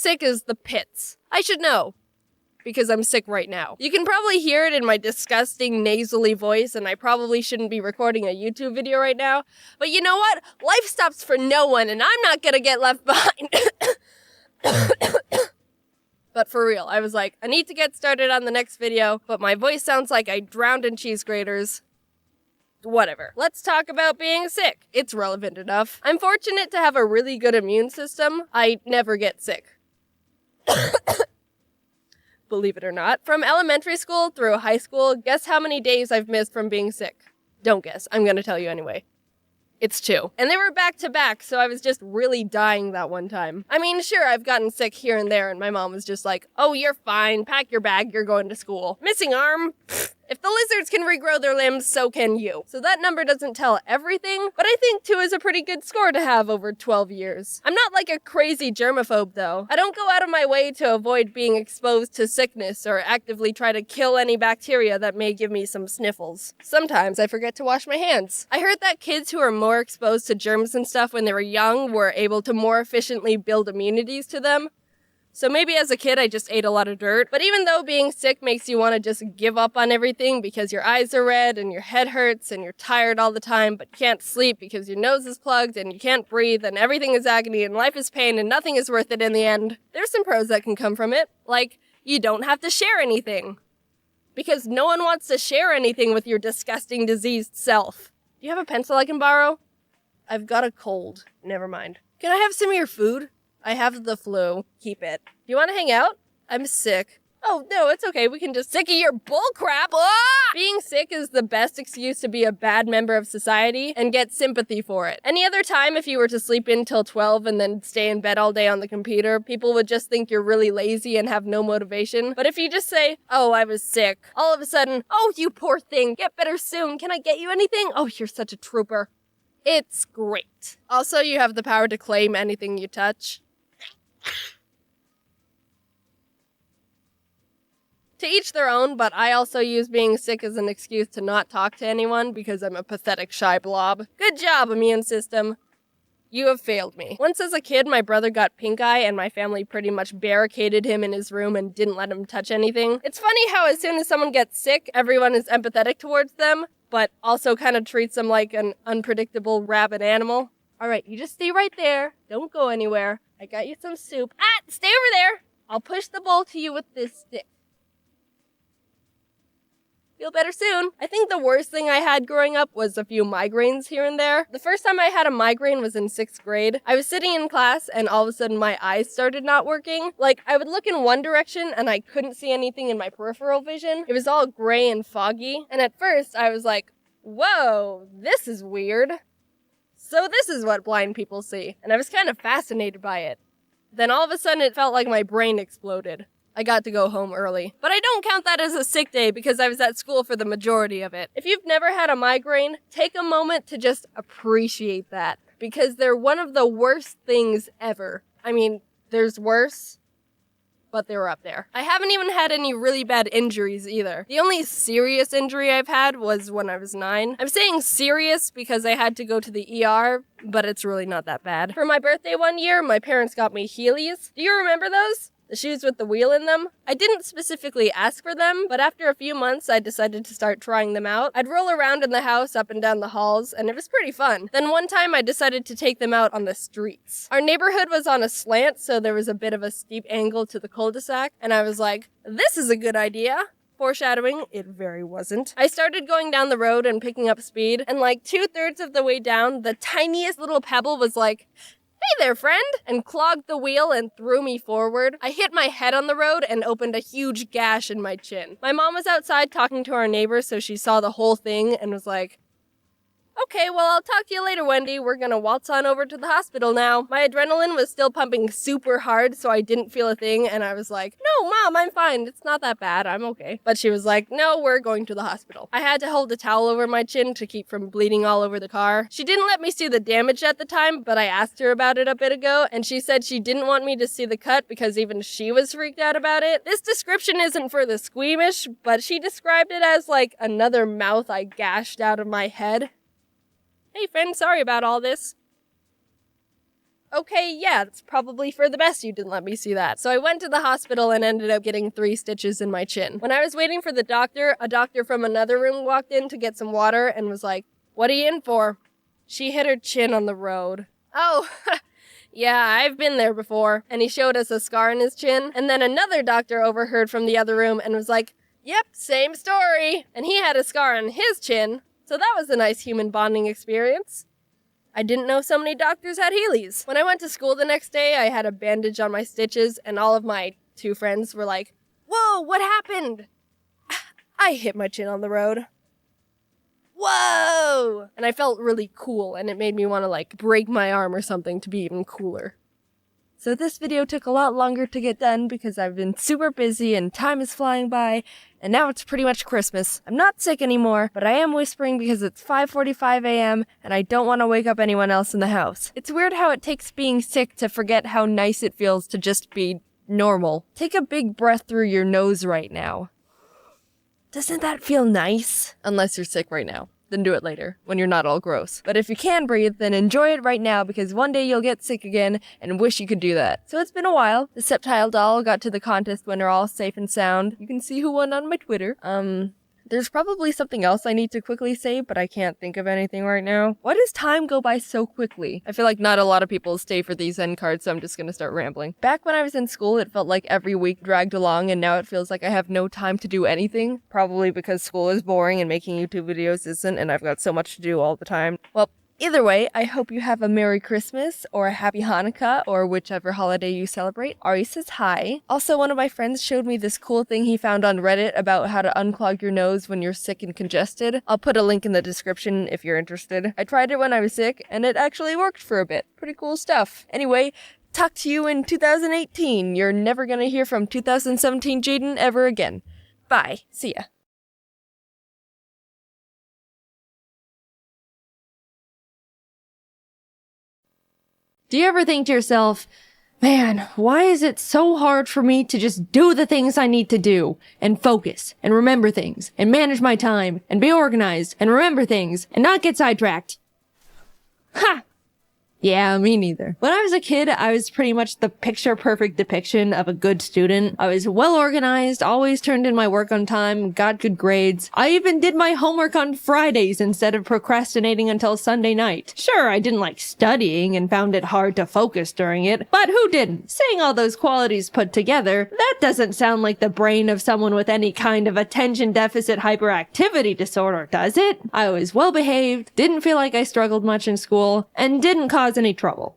sick is the pits. I should know, because I'm sick right now. You can probably hear it in my disgusting nasally voice, and I probably shouldn't be recording a YouTube video right now. But you know what? Life stops for no one, and I'm not gonna get left behind. But for real, I was like, I need to get started on the next video, but my voice sounds like I drowned in cheese graters. Whatever. Let's talk about being sick. It's relevant enough. I'm fortunate to have a really good immune system. I never get sick. Believe it or not. From elementary school through high school, guess how many days I've missed from being sick? Don't guess. I'm gonna tell you anyway. It's 2. And they were back to back, so I was just really dying that one time. I mean, sure, I've gotten sick here and there, and my mom was just like, oh, you're fine, pack your bag, you're going to school. Missing arm? Pfft. If the lizards can regrow their limbs, so can you. So that number doesn't tell everything, but I think 2 is a pretty good score to have over 12 years. I'm not like a crazy germaphobe, though. I don't go out of my way to avoid being exposed to sickness or actively try to kill any bacteria that may give me some sniffles. Sometimes I forget to wash my hands. I heard that kids who are more exposed to germs and stuff when they were young were able to more efficiently build immunities to them. So maybe as a kid I just ate a lot of dirt, but even though being sick makes you want to just give up on everything because your eyes are red and your head hurts and you're tired all the time but can't sleep because your nose is plugged and you can't breathe and everything is agony and life is pain and nothing is worth it in the end, there's some pros that can come from it, like you don't have to share anything. Because no one wants to share anything with your disgusting diseased self. Do you have a pencil I can borrow? I've got a cold. Never mind. Can I have some of your food? I have the flu. Keep it. Do you want to hang out? I'm sick. Oh, no, it's okay. We can just sick of your bullcrap. Ah! Being sick is the best excuse to be a bad member of society and get sympathy for it. Any other time, if you were to sleep in till 12 and then stay in bed all day on the computer, people would just think you're really lazy and have no motivation. But if you just say, oh, I was sick, all of a sudden, oh, you poor thing, get better soon. Can I get you anything? Oh, you're such a trooper. It's great. Also, you have the power to claim anything you touch. To each their own, but I also use being sick as an excuse to not talk to anyone because I'm a pathetic shy blob. Good job, immune system. You have failed me. Once as a kid, my brother got pink eye and my family pretty much barricaded him in his room and didn't let him touch anything. It's funny how as soon as someone gets sick, everyone is empathetic towards them, but also kind of treats them like an unpredictable rabid animal. Alright, you just stay right there. Don't go anywhere. I got you some soup. Ah, stay over there. I'll push the bowl to you with this stick. Feel better soon. I think the worst thing I had growing up was a few migraines here and there. The first time I had a migraine was in 6th grade. I was sitting in class and all of a sudden my eyes started not working. Like, I would look in one direction and I couldn't see anything in my peripheral vision. It was all gray and foggy. And at first I was like, whoa, this is weird. So this is what blind people see. And I was kind of fascinated by it. Then all of a sudden it felt like my brain exploded. I got to go home early. But I don't count that as a sick day because I was at school for the majority of it. If you've never had a migraine, take a moment to just appreciate that. Because they're one of the worst things ever. I mean, there's worse, but they were up there. I haven't even had any really bad injuries either. The only serious injury I've had was when I was 9. I'm saying serious because I had to go to the ER, but it's really not that bad. For my birthday one year, my parents got me Heelys. Do you remember those? The shoes with the wheel in them? I didn't specifically ask for them, but after a few months, I decided to start trying them out. I'd roll around in the house up and down the halls, and it was pretty fun. Then one time, I decided to take them out on the streets. Our neighborhood was on a slant, so there was a bit of a steep angle to the cul-de-sac, and I was like, this is a good idea. Foreshadowing, it very wasn't. I started going down the road and picking up speed, and like 2/3 of the way down, the tiniest little pebble was like, hey there, friend, and clogged the wheel and threw me forward. I hit my head on the road and opened a huge gash in my chin. My mom was outside talking to our neighbor, so she saw the whole thing and was like, okay, well, I'll talk to you later, Wendy. We're gonna waltz on over to the hospital now. My adrenaline was still pumping super hard, so I didn't feel a thing, and I was like, no, Mom, I'm fine. It's not that bad. I'm okay. But she was like, no, we're going to the hospital. I had to hold a towel over my chin to keep from bleeding all over the car. She didn't let me see the damage at the time, but I asked her about it a bit ago, and she said she didn't want me to see the cut because even she was freaked out about it. This description isn't for the squeamish, but she described it as like another mouth I gashed out of my head. Hey friend, sorry about all this. Okay, yeah, it's probably for the best you didn't let me see that. So I went to the hospital and ended up getting 3 stitches in my chin. When I was waiting for the doctor, a doctor from another room walked in to get some water and was like, "What are you in for?" She hit her chin on the road. Oh, yeah, I've been there before. And he showed us a scar in his chin. And then another doctor overheard from the other room and was like, "Yep, same story." And he had a scar on his chin. So that was a nice human bonding experience. I didn't know so many doctors had Heelys. When I went to school the next day, I had a bandage on my stitches, and all of my 2 friends were like, "Whoa, what happened?" I hit my chin on the road. Whoa! And I felt really cool, and it made me want to, like, break my arm or something to be even cooler. So this video took a lot longer to get done because I've been super busy and time is flying by, and now it's pretty much Christmas. I'm not sick anymore, but I am whispering because it's 5:45 a.m. and I don't want to wake up anyone else in the house. It's weird how it takes being sick to forget how nice it feels to just be normal. Take a big breath through your nose right now. Doesn't that feel nice? Unless you're sick right now. Then do it later, when you're not all gross. But if you can breathe, then enjoy it right now because one day you'll get sick again and wish you could do that. So it's been a while. The Sceptile doll got to the contest when they're all safe and sound. You can see who won on my Twitter. There's probably something else I need to quickly say, but I can't think of anything right now. Why does time go by so quickly? I feel like not a lot of people stay for these end cards, so I'm just gonna start rambling. Back when I was in school, it felt like every week dragged along, and now it feels like I have no time to do anything. Probably because school is boring and making YouTube videos isn't, and I've got so much to do all the time. Well, either way, I hope you have a Merry Christmas or a Happy Hanukkah or whichever holiday you celebrate. Ari says hi. Also, one of my friends showed me this cool thing he found on Reddit about how to unclog your nose when you're sick and congested. I'll put a link in the description if you're interested. I tried it when I was sick and it actually worked for a bit. Pretty cool stuff. Anyway, talk to you in 2018. You're never gonna hear from 2017 Jaiden ever again. Bye. See ya. Do you ever think to yourself, man, why is it so hard for me to just do the things I need to do and focus and remember things and manage my time and be organized and remember things and not get sidetracked? Ha! Yeah, me neither. When I was a kid, I was pretty much the picture-perfect depiction of a good student. I was well-organized, always turned in my work on time, got good grades. I even did my homework on Fridays instead of procrastinating until Sunday night. Sure, I didn't like studying and found it hard to focus during it, but who didn't? Saying all those qualities put together, that doesn't sound like the brain of someone with any kind of attention deficit hyperactivity disorder, does it? I was well-behaved, didn't feel like I struggled much in school, and didn't cause any trouble.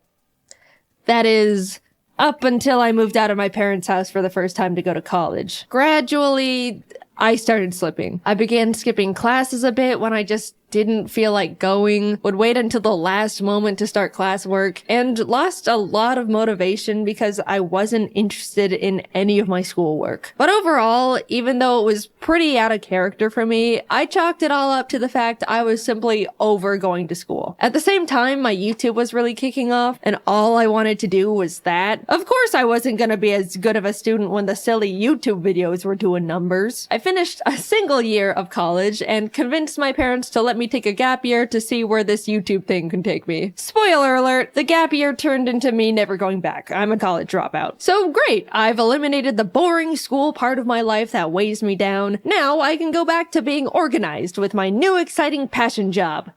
That is, up until I moved out of my parents' house for the first time to go to college. Gradually, I started slipping. I began skipping classes a bit when I just didn't feel like going, would wait until the last moment to start classwork, and lost a lot of motivation because I wasn't interested in any of my schoolwork. But overall, even though it was pretty out of character for me, I chalked it all up to the fact I was simply over going to school. At the same time, my YouTube was really kicking off, and all I wanted to do was that. Of course, I wasn't gonna be as good of a student when the silly YouTube videos were doing numbers. I finished a single year of college and convinced my parents to let me take a gap year to see where this YouTube thing can take me. Spoiler alert, the gap year turned into me never going back. I'm a college dropout. So great, I've eliminated the boring school part of my life that weighs me down. Now I can go back to being organized with my new exciting passion job,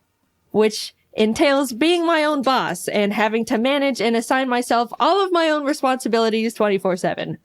which entails being my own boss and having to manage and assign myself all of my own responsibilities 24/7.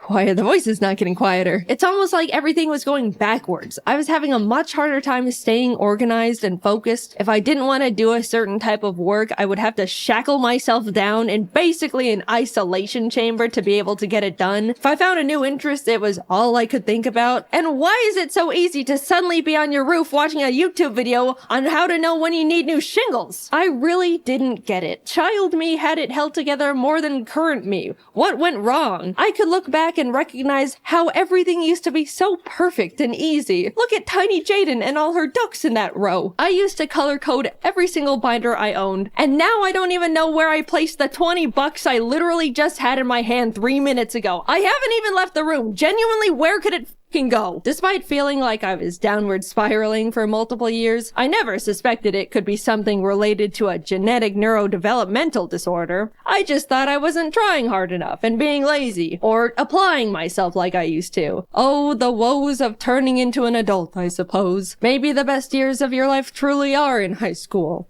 Why are the voices not getting quieter? It's almost like everything was going backwards. I was having a much harder time staying organized and focused. If I didn't want to do a certain type of work, I would have to shackle myself down in basically an isolation chamber to be able to get it done. If I found a new interest, it was all I could think about. And why is it so easy to suddenly be on your roof watching a YouTube video on how to know when you need new shingles? I really didn't get it. Child me had it held together more than current me. What went wrong? I could look back and recognize how everything used to be so perfect and easy. Look at tiny Jaiden and all her ducks in that row. I used to color code every single binder I owned, and now I don't even know where I placed the $20 I literally just had in my hand 3 minutes ago. I haven't even left the room. Genuinely, where could it can go. Despite feeling like I was downward spiraling for multiple years, I never suspected it could be something related to a genetic neurodevelopmental disorder. I just thought I wasn't trying hard enough and being lazy, or applying myself like I used to. Oh, the woes of turning into an adult, I suppose. Maybe the best years of your life truly are in high school.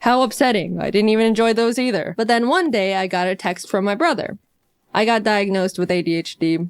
How upsetting. I didn't even enjoy those either. But then one day I got a text from my brother. I got diagnosed with ADHD.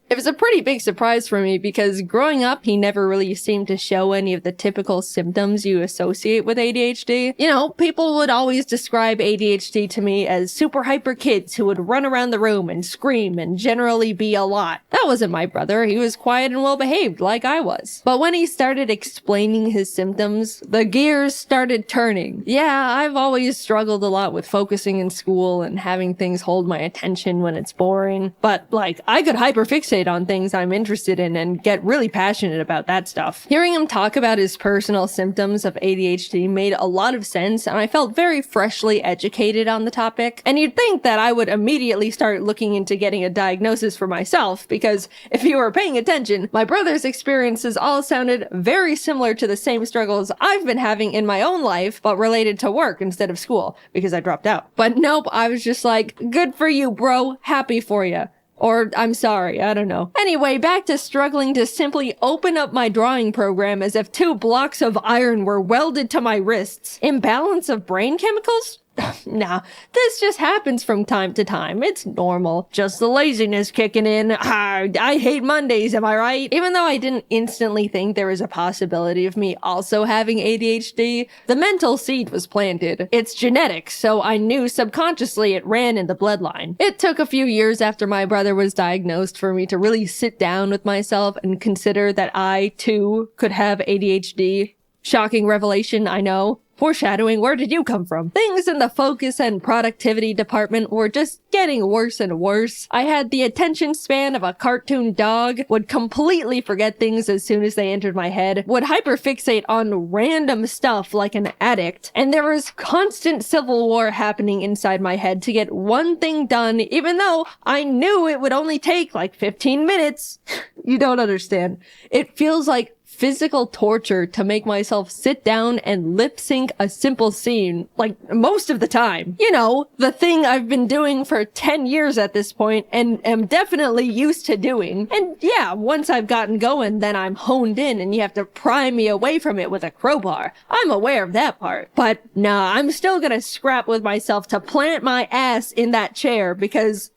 It was a pretty big surprise for me because growing up, he never really seemed to show any of the typical symptoms you associate with ADHD. You know, people would always describe ADHD to me as super hyper kids who would run around the room and scream and generally be a lot. That wasn't my brother. He was quiet and well behaved like I was. But when he started explaining his symptoms, the gears started turning. Yeah, I've always struggled a lot with focusing in school and having things hold my attention when it's boring. But like, I could hyperfixate on things I'm interested in and get really passionate about that stuff. Hearing him talk about his personal symptoms of ADHD made a lot of sense, and I felt very freshly educated on the topic. And you'd think that I would immediately start looking into getting a diagnosis for myself, because if you were paying attention, my brother's experiences all sounded very similar to the same struggles I've been having in my own life, but related to work instead of school, because I dropped out. But nope, I was just like, good for you, bro. Happy for you. Or, I'm sorry, I don't know. Anyway, back to struggling to simply open up my drawing program as if 2 blocks of iron were welded to my wrists. Imbalance of brain chemicals? Nah, this just happens from time to time. It's normal. Just the laziness kicking in. I hate Mondays, am I right? Even though I didn't instantly think there was a possibility of me also having ADHD, the mental seed was planted. It's genetic, so I knew subconsciously it ran in the bloodline. It took a few years after my brother was diagnosed for me to really sit down with myself and consider that I, too, could have ADHD. Shocking revelation, I know. Foreshadowing, where did you come from? Things in the focus and productivity department were just getting worse and worse. I had the attention span of a cartoon dog, would completely forget things as soon as they entered my head, would hyperfixate on random stuff like an addict, and there was constant civil war happening inside my head to get one thing done, even though I knew it would only take like 15 minutes. You don't understand. It feels like physical torture to make myself sit down and lip sync a simple scene, like most of the time. You know, the thing I've been doing for 10 years at this point and am definitely used to doing. And yeah, once I've gotten going, then I'm honed in and you have to pry me away from it with a crowbar. I'm aware of that part. But nah, I'm still gonna scrap with myself to plant my ass in that chair because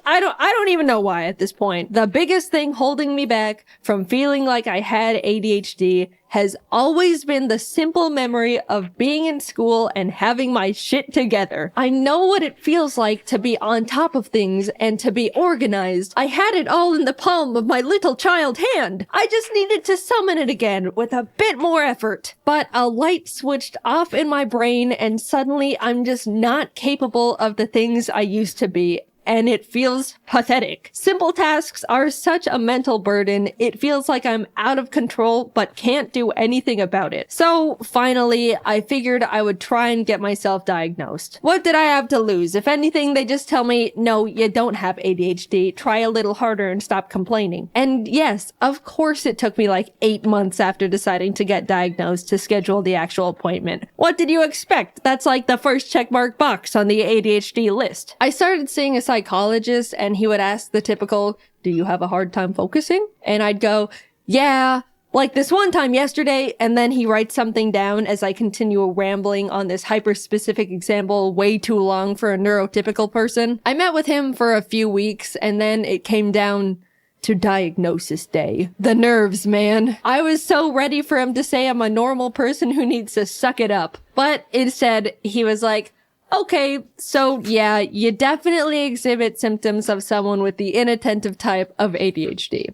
I don't even know why at this point. The biggest thing holding me back from feeling like I had ADHD has always been the simple memory of being in school and having my shit together. I know what it feels like to be on top of things and to be organized. I had it all in the palm of my little child hand. I just needed to summon it again with a bit more effort. But a light switched off in my brain and suddenly I'm just not capable of the things I used to be. And it feels pathetic. Simple tasks are such a mental burden, it feels like I'm out of control but can't do anything about it. So finally, I figured I would try and get myself diagnosed. What did I have to lose? If anything, they just tell me, no, you don't have ADHD, try a little harder and stop complaining. And yes, of course it took me like 8 months after deciding to get diagnosed to schedule the actual appointment. What did you expect? That's like the first checkmark box on the ADHD list. I started seeing a psychologist and he would ask the typical, do you have a hard time focusing? And I'd go, yeah, like this one time yesterday, and then he writes something down as I continue rambling on this hyper-specific example way too long for a neurotypical person. I met with him for a few weeks and then it came down to diagnosis day. The nerves, man. I was so ready for him to say I'm a normal person who needs to suck it up. But instead, he was like, okay, so yeah, you definitely exhibit symptoms of someone with the inattentive type of ADHD.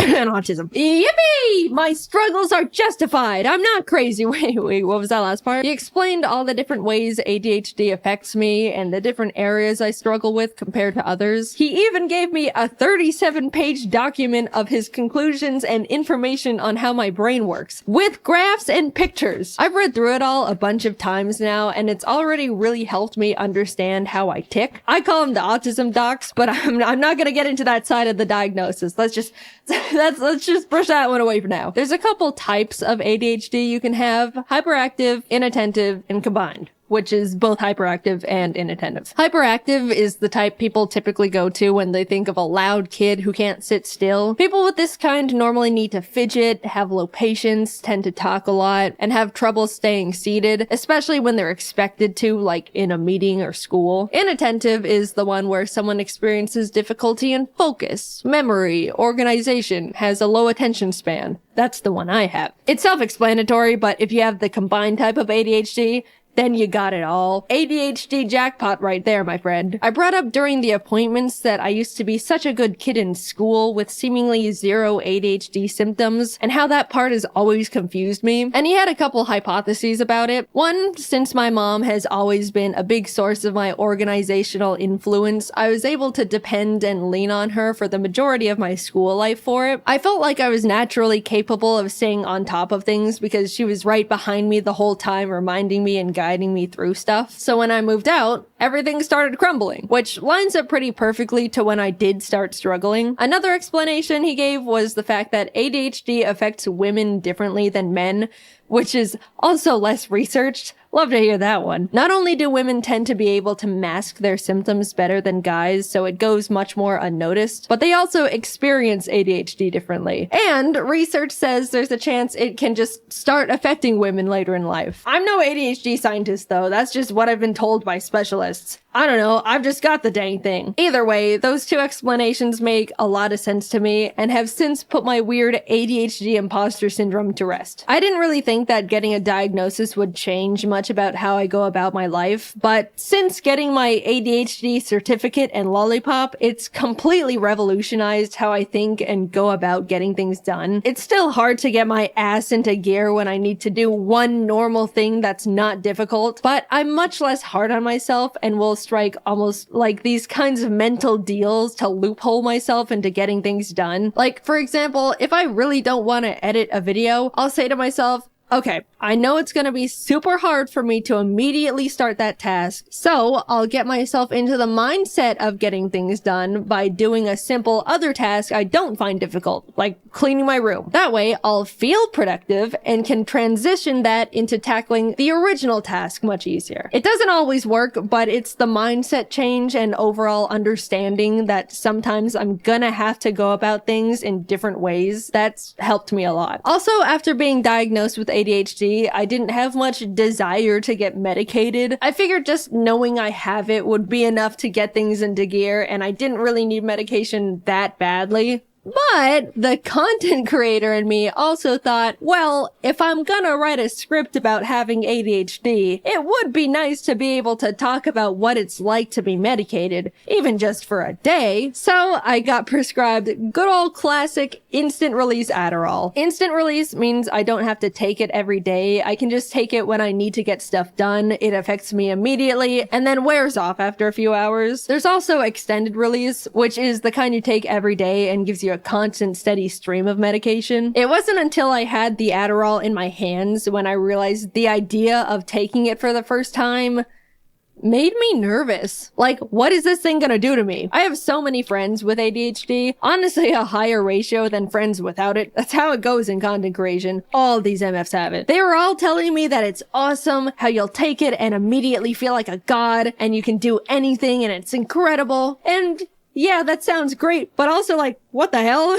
and autism. Yippee! My struggles are justified. I'm not crazy. Wait, what was that last part? He explained all the different ways ADHD affects me and the different areas I struggle with compared to others. He even gave me a 37-page document of his conclusions and information on how my brain works, with graphs and pictures. I've read through it all a bunch of times now, and it's already really helped me understand how I tick. I call them the autism docs, but I'm not gonna get into that side of the diagnosis. Let's just brush that one away for now. There's a couple types of ADHD you can have: hyperactive, inattentive, and combined, which is both hyperactive and inattentive. Hyperactive is the type people typically go to when they think of a loud kid who can't sit still. People with this kind normally need to fidget, have low patience, tend to talk a lot, and have trouble staying seated, especially when they're expected to, like in a meeting or school. Inattentive is the one where someone experiences difficulty in focus, memory, organization, has a low attention span. That's the one I have. It's self-explanatory, but if you have the combined type of ADHD, then you got it all. ADHD jackpot right there, my friend. I brought up during the appointments that I used to be such a good kid in school with seemingly zero ADHD symptoms, and how that part has always confused me. And he had a couple hypotheses about it. One, since my mom has always been a big source of my organizational influence, I was able to depend and lean on her for the majority of my school life for it. I felt like I was naturally capable of staying on top of things because she was right behind me the whole time, reminding me and guiding me through stuff. So when I moved out, everything started crumbling, which lines up pretty perfectly to when I did start struggling. Another explanation he gave was the fact that ADHD affects women differently than men, which is also less researched. Love to hear that one. Not only do women tend to be able to mask their symptoms better than guys, so it goes much more unnoticed, but they also experience ADHD differently. And research says there's a chance it can just start affecting women later in life. I'm no ADHD scientist though, that's just what I've been told by specialists. I don't know, I've just got the dang thing. Either way, those two explanations make a lot of sense to me and have since put my weird ADHD imposter syndrome to rest. I didn't really think that getting a diagnosis would change much about how I go about my life, but since getting my ADHD certificate and lollipop, it's completely revolutionized how I think and go about getting things done. It's still hard to get my ass into gear when I need to do one normal thing that's not difficult, but I'm much less hard on myself and will strike almost like these kinds of mental deals to loophole myself into getting things done. Like, for example, if I really don't want to edit a video, I'll say to myself, okay, I know it's gonna be super hard for me to immediately start that task, so I'll get myself into the mindset of getting things done by doing a simple other task I don't find difficult, like cleaning my room. That way, I'll feel productive and can transition that into tackling the original task much easier. It doesn't always work, but it's the mindset change and overall understanding that sometimes I'm gonna have to go about things in different ways that's helped me a lot. Also, after being diagnosed with ADHD, I didn't have much desire to get medicated. I figured just knowing I have it would be enough to get things into gear, and I didn't really need medication that badly. But the content creator in me also thought, well, if I'm gonna write a script about having ADHD, it would be nice to be able to talk about what it's like to be medicated, even just for a day. So I got prescribed good old classic instant release Adderall. Instant release means I don't have to take it every day. I can just take it when I need to get stuff done. It affects me immediately and then wears off after a few hours. There's also extended release, which is the kind you take every day and gives you a constant steady stream of medication. It wasn't until I had the Adderall in my hands when I realized the idea of taking it for the first time made me nervous. Like, what is this thing gonna do to me? I have so many friends with ADHD, honestly a higher ratio than friends without it. That's how it goes in content creation. All these MFs have it. They were all telling me that it's awesome, how you'll take it and immediately feel like a god, and you can do anything and it's incredible. And yeah, that sounds great, but also like, what the hell?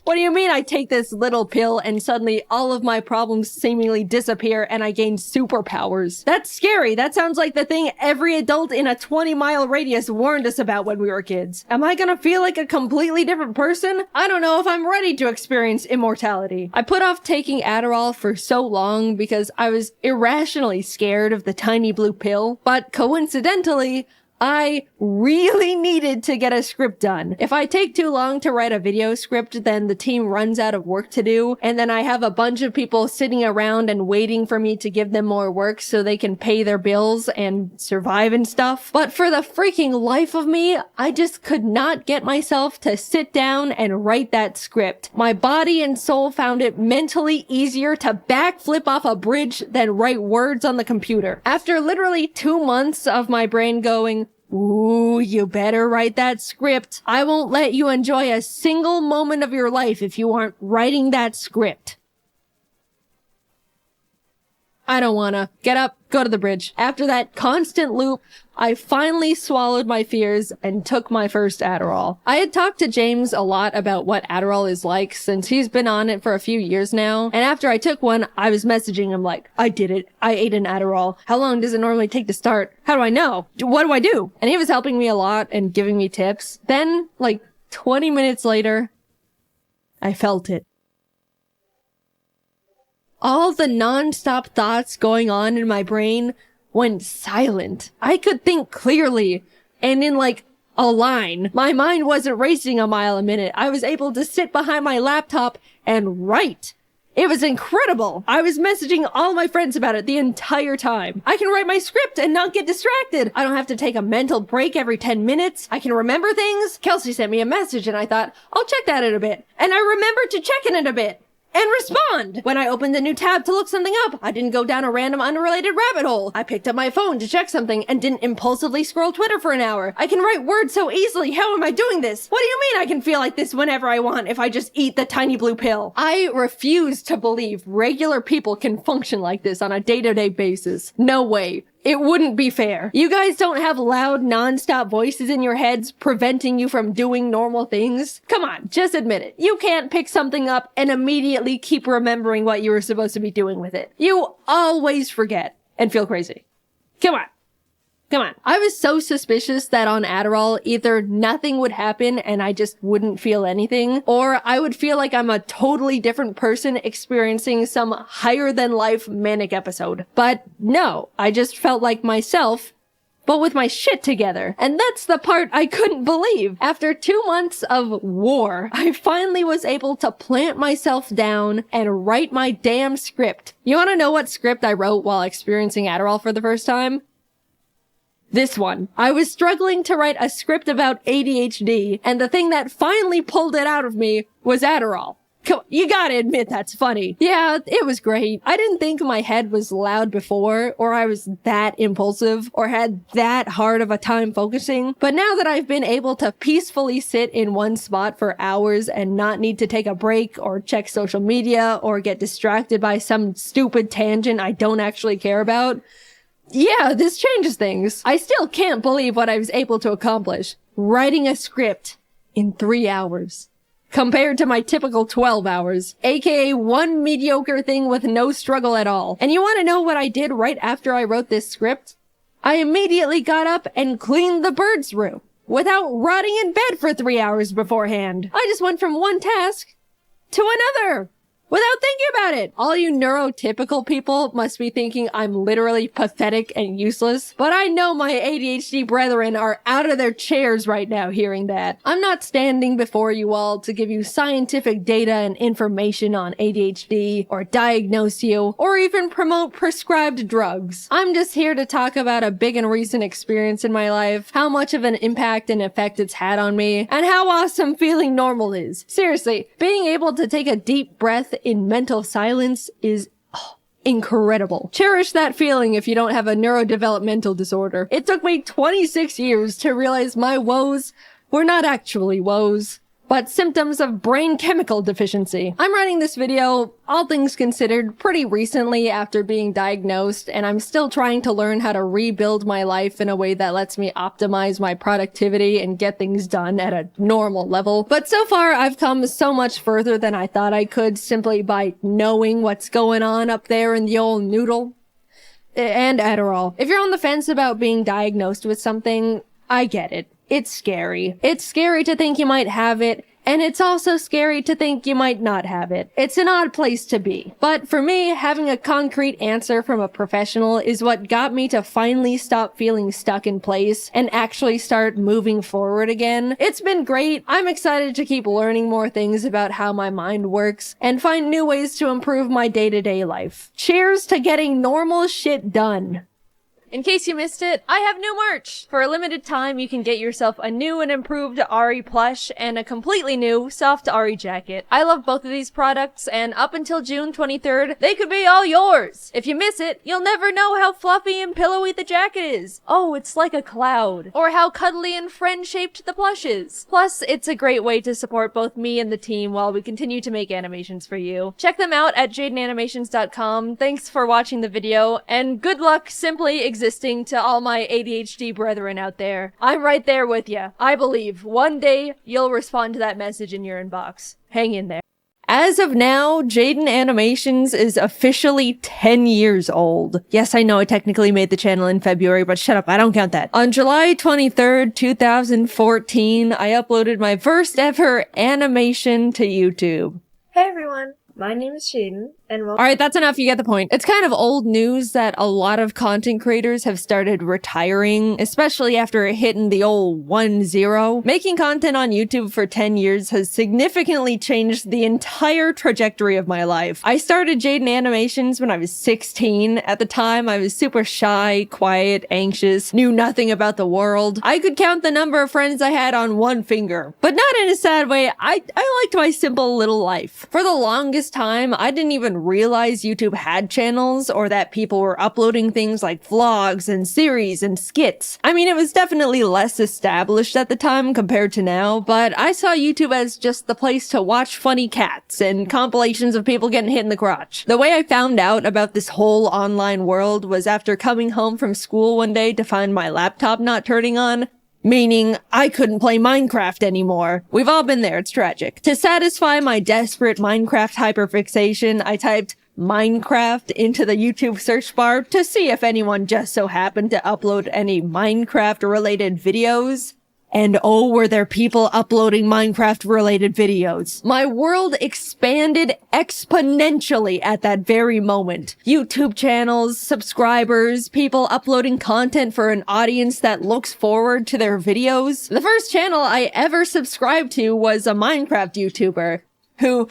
What do you mean I take this little pill and suddenly all of my problems seemingly disappear and I gain superpowers? That's scary. That sounds like the thing every adult in a 20-mile radius warned us about when we were kids. Am I gonna feel like a completely different person? I don't know if I'm ready to experience immortality. I put off taking Adderall for so long because I was irrationally scared of the tiny blue pill, but coincidentally, I really needed to get a script done. If I take too long to write a video script, then the team runs out of work to do, and then I have a bunch of people sitting around and waiting for me to give them more work so they can pay their bills and survive and stuff. But for the freaking life of me, I just could not get myself to sit down and write that script. My body and soul found it mentally easier to backflip off a bridge than write words on the computer. After literally 2 months of my brain going, ooh, you better write that script. I won't let you enjoy a single moment of your life if you aren't writing that script. I don't wanna. Get up, go to the bridge. After that constant loop, I finally swallowed my fears and took my first Adderall. I had talked to James a lot about what Adderall is like since he's been on it for a few years now. And after I took one, I was messaging him like, I did it. I ate an Adderall. How long does it normally take to start? How do I know? What do I do? And he was helping me a lot and giving me tips. Then, like 20 minutes later, I felt it. All the non-stop thoughts going on in my brain went silent. I could think clearly and in like a line. My mind wasn't racing a mile a minute. I was able to sit behind my laptop and write. It was incredible. I was messaging all my friends about it the entire time. I can write my script and not get distracted. I don't have to take a mental break every 10 minutes. I can remember things. Kelsey sent me a message and I thought, I'll check that in a bit. And I remembered to check in a bit. And respond! When I opened a new tab to look something up, I didn't go down a random unrelated rabbit hole. I picked up my phone to check something and didn't impulsively scroll Twitter for an hour. I can write words so easily. How am I doing this? What do you mean I can feel like this whenever I want if I just eat the tiny blue pill? I refuse to believe regular people can function like this on a day-to-day basis. No way. It wouldn't be fair. You guys don't have loud, non-stop voices in your heads preventing you from doing normal things? Come on, just admit it. You can't pick something up and immediately keep remembering what you were supposed to be doing with it. You always forget and feel crazy. Come on. Come on. I was so suspicious that on Adderall, either nothing would happen and I just wouldn't feel anything, or I would feel like I'm a totally different person experiencing some higher than life manic episode. But no, I just felt like myself, but with my shit together. And that's the part I couldn't believe. After 2 months of war, I finally was able to plant myself down and write my damn script. You wanna know what script I wrote while experiencing Adderall for the first time? This one. I was struggling to write a script about ADHD, and the thing that finally pulled it out of me was Adderall. Come on, you gotta admit that's funny. Yeah, it was great. I didn't think my head was loud before, or I was that impulsive, or had that hard of a time focusing. But now that I've been able to peacefully sit in one spot for hours and not need to take a break, or check social media, or get distracted by some stupid tangent I don't actually care about, yeah, this changes things. I still can't believe what I was able to accomplish. Writing a script in 3 hours. Compared to my typical 12 hours. AKA one mediocre thing with no struggle at all. And you want to know what I did right after I wrote this script? I immediately got up and cleaned the bird's room. Without rotting in bed for 3 hours beforehand. I just went from one task to another. Without thinking about it. All you neurotypical people must be thinking I'm literally pathetic and useless. But I know my ADHD brethren are out of their chairs right now hearing that. I'm not standing before you all to give you scientific data and information on ADHD, or diagnose you, or even promote prescribed drugs. I'm just here to talk about a big and recent experience in my life, how much of an impact and effect it's had on me, and how awesome feeling normal is. Seriously, being able to take a deep breath in mental silence is incredible. Cherish that feeling if you don't have a neurodevelopmental disorder. It took me 26 years to realize my woes were not actually woes, but symptoms of brain chemical deficiency. I'm writing this video, all things considered, pretty recently after being diagnosed, and I'm still trying to learn how to rebuild my life in a way that lets me optimize my productivity and get things done at a normal level. But so far, I've come so much further than I thought I could simply by knowing what's going on up there in the old noodle. And Adderall. If you're on the fence about being diagnosed with something, I get it. It's scary. It's scary to think you might have it, And it's also scary to think you might not have it. It's an odd place to be. But for me, having a concrete answer from a professional is what got me to finally stop feeling stuck in place and actually start moving forward again. It's been great. I'm excited to keep learning more things about how my mind works and find new ways to improve my day-to-day life. Cheers to getting normal shit done. In case you missed it, I have new merch! For a limited time, you can get yourself a new and improved Ari plush and a completely new soft Ari jacket. I love both of these products, and up until June 23rd, they could be all yours! If you miss it, you'll never know how fluffy and pillowy the jacket is. Oh, it's like a cloud. Or how cuddly and friend-shaped the plush is. Plus, it's a great way to support both me and the team while we continue to make animations for you. Check them out at JaidenAnimations.com. Thanks for watching the video, and good luck simply existing to all my ADHD brethren out there. I'm right there with you. I believe one day you'll respond to that message in your inbox. Hang in there. As of now, Jaiden Animations is officially 10 years old. Yes, I know I technically made the channel in February, but shut up, I don't count that. On July 23rd, 2014, I uploaded my first ever animation to YouTube. Hey everyone, my name is Jaiden, and welcome. Alright, that's enough, you get the point. It's kind of old news that a lot of content creators have started retiring, especially after hitting the old 1-0. Making content on YouTube for 10 years has significantly changed the entire trajectory of my life. I started Jaiden Animations when I was 16. At the time, I was super shy, quiet, anxious, knew nothing about the world. I could count the number of friends I had on one finger. But not in a sad way, I liked my simple little life. For the longest time, I didn't even realize YouTube had channels or that people were uploading things like vlogs and series and skits. I mean, it was definitely less established at the time compared to now, but I saw YouTube as just the place to watch funny cats and compilations of people getting hit in the crotch. The way I found out about this whole online world was after coming home from school one day to find my laptop not turning on. Meaning, I couldn't play Minecraft anymore. We've all been there, it's tragic. To satisfy my desperate Minecraft hyperfixation, I typed Minecraft into the YouTube search bar to see if anyone just so happened to upload any Minecraft-related videos. And oh, were there people uploading Minecraft-related videos. My world expanded exponentially at that very moment. YouTube channels, subscribers, people uploading content for an audience that looks forward to their videos. The first channel I ever subscribed to was a Minecraft YouTuber who...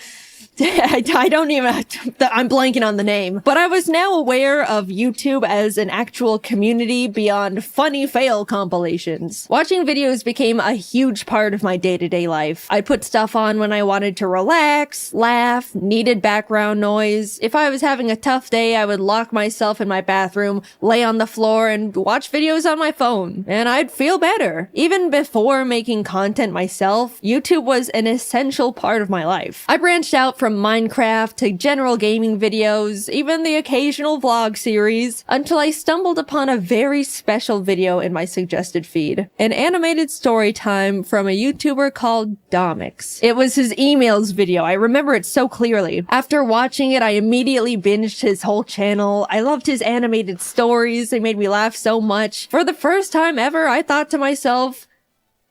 I don't even, I'm blanking on the name, but I was now aware of YouTube as an actual community beyond funny fail compilations. Watching videos became a huge part of my day-to-day life. I put stuff on when I wanted to relax, laugh, needed background noise. If I was having a tough day, I would lock myself in my bathroom, lay on the floor, and watch videos on my phone, and I'd feel better. Even before making content myself, YouTube was an essential part of my life. I branched out from Minecraft to general gaming videos, even the occasional vlog series, until I stumbled upon a very special video in my suggested feed. An animated story time from a YouTuber called Domix. It was his emails video, I remember it so clearly. After watching it, I immediately binged his whole channel. I loved his animated stories, they made me laugh so much. For the first time ever, I thought to myself,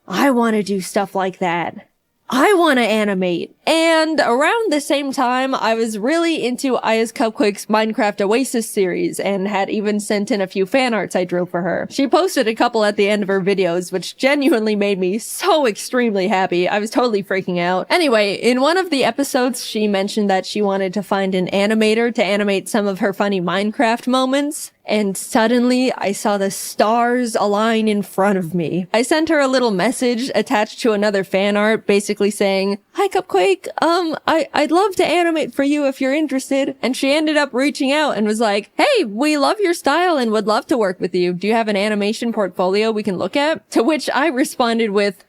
I want to do stuff like that. I want to animate. And around the same time, I was really into Aya's Cupquake's Minecraft Oasis series and had even sent in a few fan arts I drew for her. She posted a couple at the end of her videos, which genuinely made me so extremely happy. I was totally freaking out. Anyway, in one of the episodes, she mentioned that she wanted to find an animator to animate some of her funny Minecraft moments. And suddenly, I saw the stars align in front of me. I sent her a little message attached to another fan art, basically saying, "Hi Cupquake, I'd love to animate for you if you're interested." And she ended up reaching out and was like, "Hey, we love your style and would love to work with you. Do you have an animation portfolio we can look at?" To which I responded with,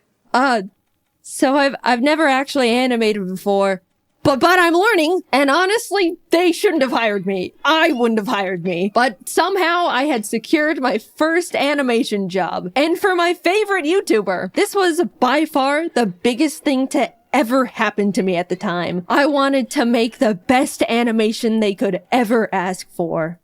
so I've never actually animated before. But I'm learning, and honestly, they shouldn't have hired me. I wouldn't have hired me. But somehow I had secured my first animation job. And for my favorite YouTuber, this was by far the biggest thing to ever happen to me at the time. I wanted to make the best animation they could ever ask for.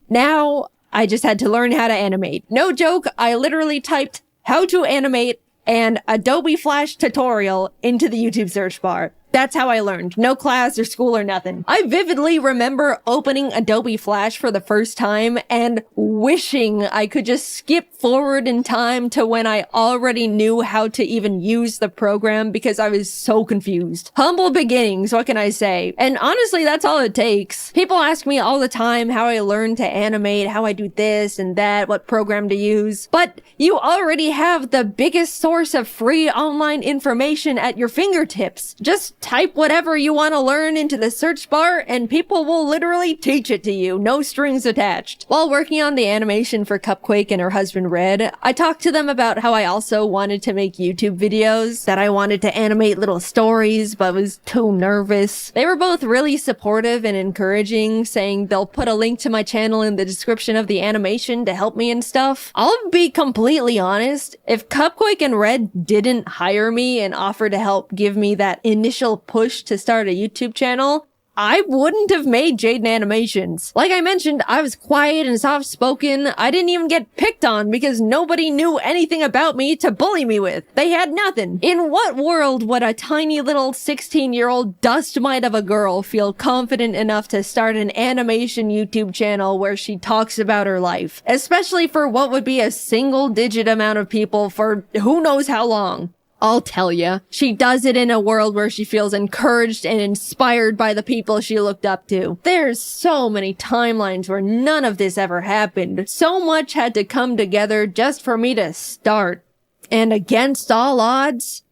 Now, I just had to learn how to animate. No joke, I literally typed how to animate and Adobe Flash tutorial into the YouTube search bar. That's how I learned. No class or school or nothing. I vividly remember opening Adobe Flash for the first time and wishing I could just skip forward in time to when I already knew how to even use the program because I was so confused. Humble beginnings, what can I say? And honestly, that's all it takes. People ask me all the time how I learned to animate, how I do this and that, what program to use. But you already have the biggest source of free online information at your fingertips. Just type whatever you want to learn into the search bar and people will literally teach it to you, no strings attached. While working on the animation for Cupquake and her husband Red, I talked to them about how I also wanted to make YouTube videos, that I wanted to animate little stories but was too nervous. They were both really supportive and encouraging, saying they'll put a link to my channel in the description of the animation to help me and stuff. I'll be completely honest, if Cupquake and Red didn't hire me and offer to help give me that initial push to start a YouTube channel, I wouldn't have made Jaiden Animations. Like I mentioned, I was quiet and soft-spoken. I didn't even get picked on because nobody knew anything about me to bully me with. They had nothing. In what world would a tiny little 16-year-old dust mite of a girl feel confident enough to start an animation YouTube channel where she talks about her life? Especially for what would be a single-digit amount of people for who knows how long. I'll tell ya, she does it in a world where she feels encouraged and inspired by the people she looked up to. There's so many timelines where none of this ever happened. So much had to come together just for me to start. And against all odds,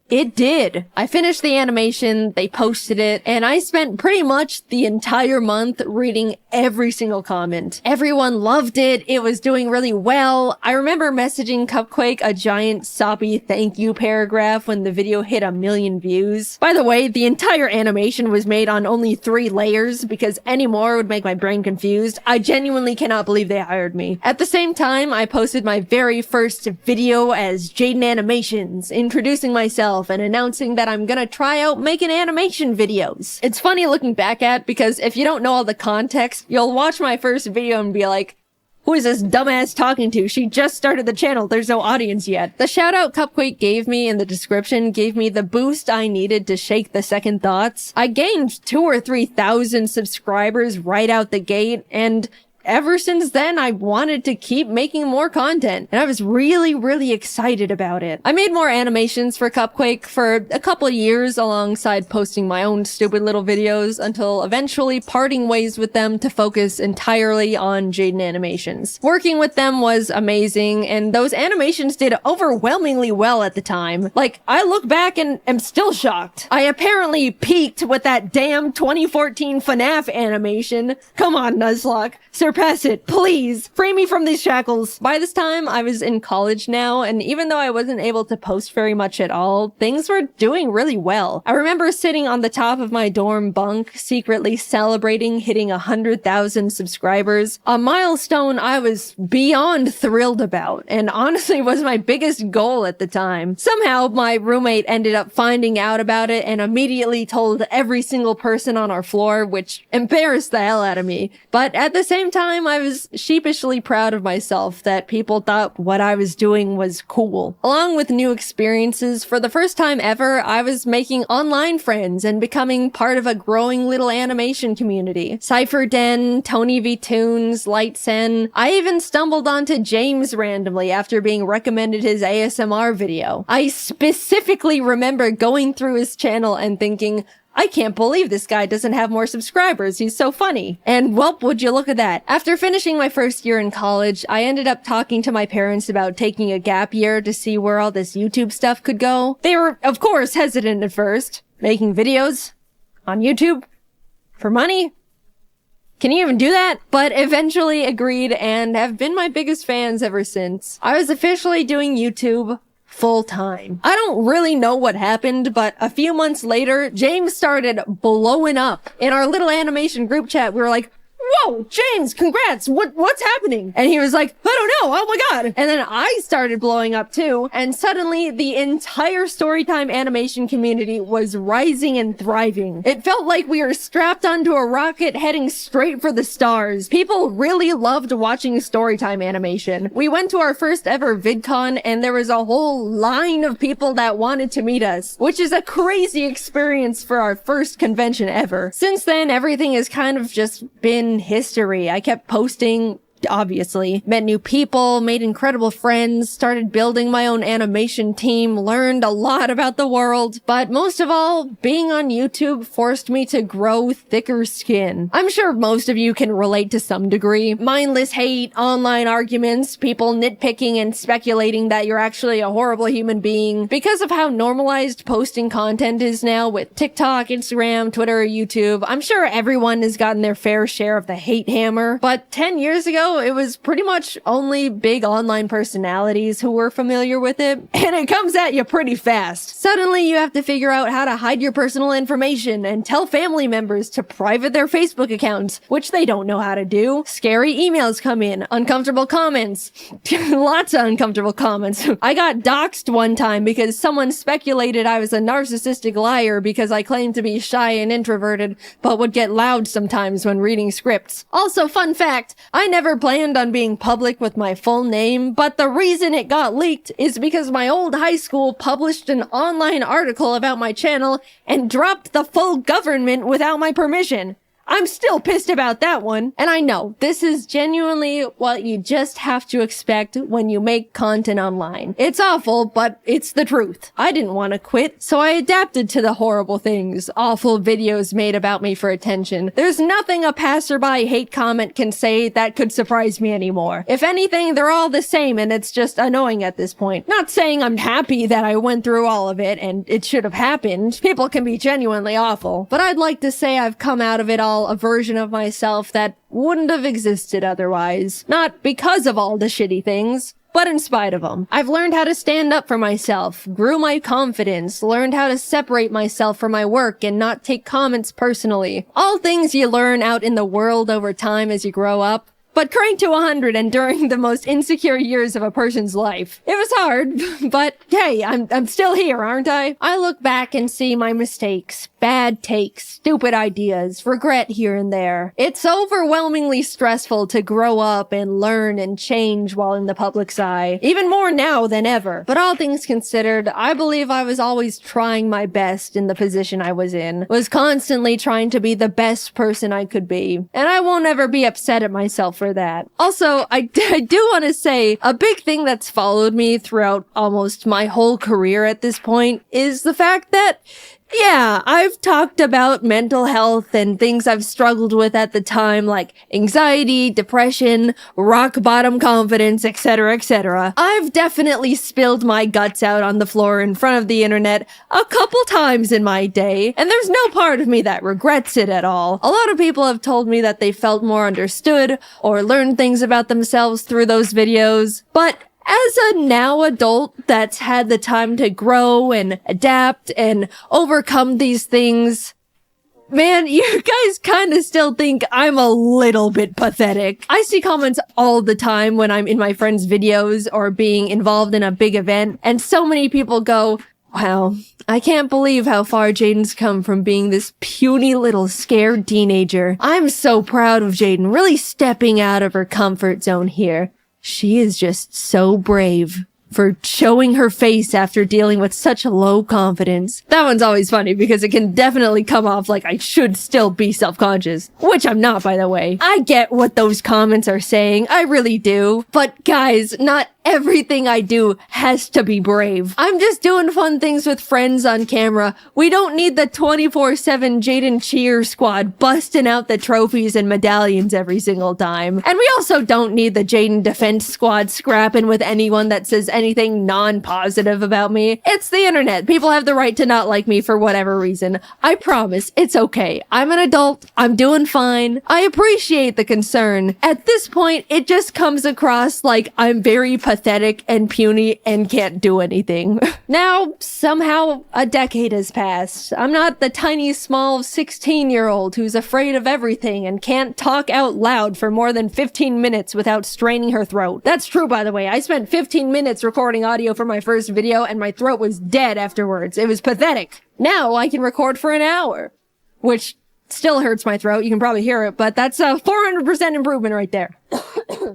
it did. I finished the animation, they posted it, and I spent pretty much the entire month reading every single comment. Everyone loved it. It was doing really well. I remember messaging Cupquake a giant soppy thank you paragraph when the video hit 1 million views. By the way, the entire animation was made on only 3 layers because any more would make my brain confused. I genuinely cannot believe they hired me. At the same time, I posted my very first video as Jaiden Animations, introducing myself and announcing that I'm gonna try out making animation videos. It's funny looking back at because if you don't know all the context, you'll watch my first video and be like, who is this dumbass talking to? She just started the channel. There's no audience yet. The shout out Cupquake gave me in the description gave me the boost I needed to shake the second thoughts. I gained 2,000 or 3,000 subscribers right out the gate, and ever since then, I wanted to keep making more content, and I was really excited about it. I made more animations for Cupquake for a couple years alongside posting my own stupid little videos until eventually parting ways with them to focus entirely on Jaiden Animations. Working with them was amazing, and those animations did overwhelmingly well at the time. Like, I look back and am still shocked. I apparently peaked with that damn 2014 FNAF animation. Come on, Nuzlocke. Surpass it, please. Free me from these shackles. By this time, I was in college now, and even though I wasn't able to post very much at all, things were doing really well. I remember sitting on the top of my dorm bunk, secretly celebrating hitting 100,000 subscribers, a milestone I was beyond thrilled about, and honestly was my biggest goal at the time. Somehow, my roommate ended up finding out about it and immediately told every single person on our floor, which embarrassed the hell out of me. But at the same time, I was sheepishly proud of myself that people thought what I was doing was cool. Along with new experiences, for the first time ever, I was making online friends and becoming part of a growing little animation community. Cypher Den, Tony V Tunes, Lightsen. I even stumbled onto James randomly after being recommended his ASMR video. I specifically remember going through his channel and thinking, I can't believe this guy doesn't have more subscribers. He's so funny. And welp, would you look at that. After finishing my first year in college, I ended up talking to my parents about taking a gap year to see where all this YouTube stuff could go. They were, of course, hesitant at first. Making videos on YouTube for money? Can you even do that? But eventually agreed and have been my biggest fans ever since. I was officially doing YouTube full-time. I don't really know what happened, but a few months later, James started blowing up. In our little animation group chat, we were like, whoa, James, congrats, what's happening? And he was like, I don't know, oh my god. And then I started blowing up too, and suddenly the entire storytime animation community was rising and thriving. It felt like we were strapped onto a rocket heading straight for the stars. People really loved watching storytime animation. We went to our first ever VidCon, and there was a whole line of people that wanted to meet us, which is a crazy experience for our first convention ever. Since then, everything has kind of just been history. I kept posting, obviously, met new people, made incredible friends, started building my own animation team, learned a lot about the world, but most of all, being on YouTube forced me to grow thicker skin. I'm sure most of you can relate to some degree. Mindless hate, online arguments, people nitpicking and speculating that you're actually a horrible human being. Because of how normalized posting content is now with TikTok, Instagram, Twitter, YouTube, I'm sure everyone has gotten their fair share of the hate hammer, but 10 years ago, it was pretty much only big online personalities who were familiar with it, and it comes at you pretty fast. Suddenly, you have to figure out how to hide your personal information and tell family members to private their Facebook accounts, which they don't know how to do. Scary emails come in, uncomfortable comments, lots of uncomfortable comments. I got doxxed one time because someone speculated I was a narcissistic liar because I claimed to be shy and introverted, but would get loud sometimes when reading scripts. Also, fun fact, I never planned on being public with my full name, but the reason it got leaked is because my old high school published an online article about my channel and dropped the full government without my permission. I'm still pissed about that one. And I know, this is genuinely what you just have to expect when you make content online. It's awful, but it's the truth. I didn't want to quit, so I adapted to the horrible things, awful videos made about me for attention. There's nothing a passerby hate comment can say that could surprise me anymore. If anything, they're all the same and it's just annoying at this point. Not saying I'm happy that I went through all of it and it should have happened. People can be genuinely awful. But I'd like to say I've come out of it all a version of myself that wouldn't have existed otherwise. Not because of all the shitty things, but in spite of them. I've learned how to stand up for myself, grew my confidence, learned how to separate myself from my work and not take comments personally. All things you learn out in the world over time as you grow up. But cranked to 100 and during the most insecure years of a person's life. It was hard, but hey, I'm still here, aren't I? I look back and see my mistakes, bad takes, stupid ideas, regret here and there. It's overwhelmingly stressful to grow up and learn and change while in the public's eye. Even more now than ever. But all things considered, I believe I was always trying my best in the position I was in. Was constantly trying to be the best person I could be. And I won't ever be upset at myself for that. Also, I do want to say a big thing that's followed me throughout almost my whole career at this point is the fact that yeah, I've talked about mental health and things I've struggled with at the time, like anxiety, depression, rock bottom confidence, etc., etc. I've definitely spilled my guts out on the floor in front of the internet a couple times in my day, and there's no part of me that regrets it at all. A lot of people have told me that they felt more understood or learned things about themselves through those videos, but as a now adult that's had the time to grow and adapt and overcome these things, man, you guys kind of still think I'm a little bit pathetic. I see comments all the time when I'm in my friends' videos or being involved in a big event, and so many people go, wow, I can't believe how far Jaiden's come from being this puny little scared teenager. I'm so proud of Jaiden really stepping out of her comfort zone here. She is just so brave for showing her face after dealing with such low confidence. That one's always funny because it can definitely come off like I should still be self-conscious, which I'm not, by the way. I get what those comments are saying, I really do. But guys, not everything I do has to be brave. I'm just doing fun things with friends on camera. We don't need the 24/7 Jaiden cheer squad busting out the trophies and medallions every single time. And we also don't need the Jaiden defense squad scrapping with anyone that says anything non-positive about me. It's the internet. People have the right to not like me for whatever reason. I promise, it's okay. I'm an adult. I'm doing fine. I appreciate the concern. At this point, it just comes across like I'm very pathetic pathetic and puny and can't do anything. Now, somehow, a decade has passed. I'm not the tiny, small 16-year-old who's afraid of everything and can't talk out loud for more than 15 minutes without straining her throat. That's true, by the way. I spent 15 minutes recording audio for my first video and my throat was dead afterwards. It was pathetic. Now I can record for an hour, which still hurts my throat. You can probably hear it, but that's a 400% improvement right there.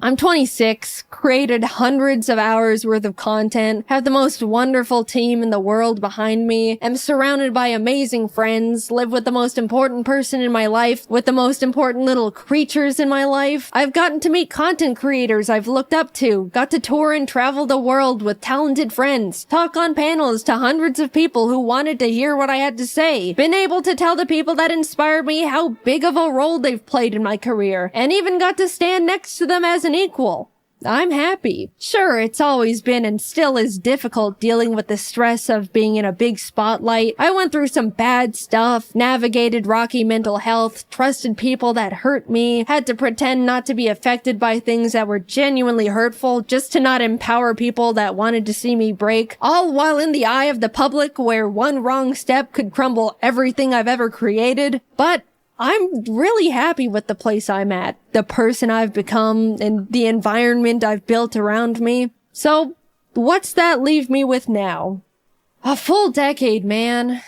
I'm 26, created hundreds of hours worth of content, have the most wonderful team in the world behind me, am surrounded by amazing friends, live with the most important person in my life, with the most important little creatures in my life. I've gotten to meet content creators I've looked up to, got to tour and travel the world with talented friends, talk on panels to hundreds of people who wanted to hear what I had to say, been able to tell the people that inspired me how big of a role they've played in my career, and even got to stand next to them as an equal. I'm happy. Sure, it's always been and still is difficult dealing with the stress of being in a big spotlight. I went through some bad stuff, navigated rocky mental health, trusted people that hurt me, had to pretend not to be affected by things that were genuinely hurtful just to not empower people that wanted to see me break, all while in the eye of the public where one wrong step could crumble everything I've ever created. But I'm really happy with the place I'm at, the person I've become, and the environment I've built around me. So, what's that leave me with now? A full decade, man.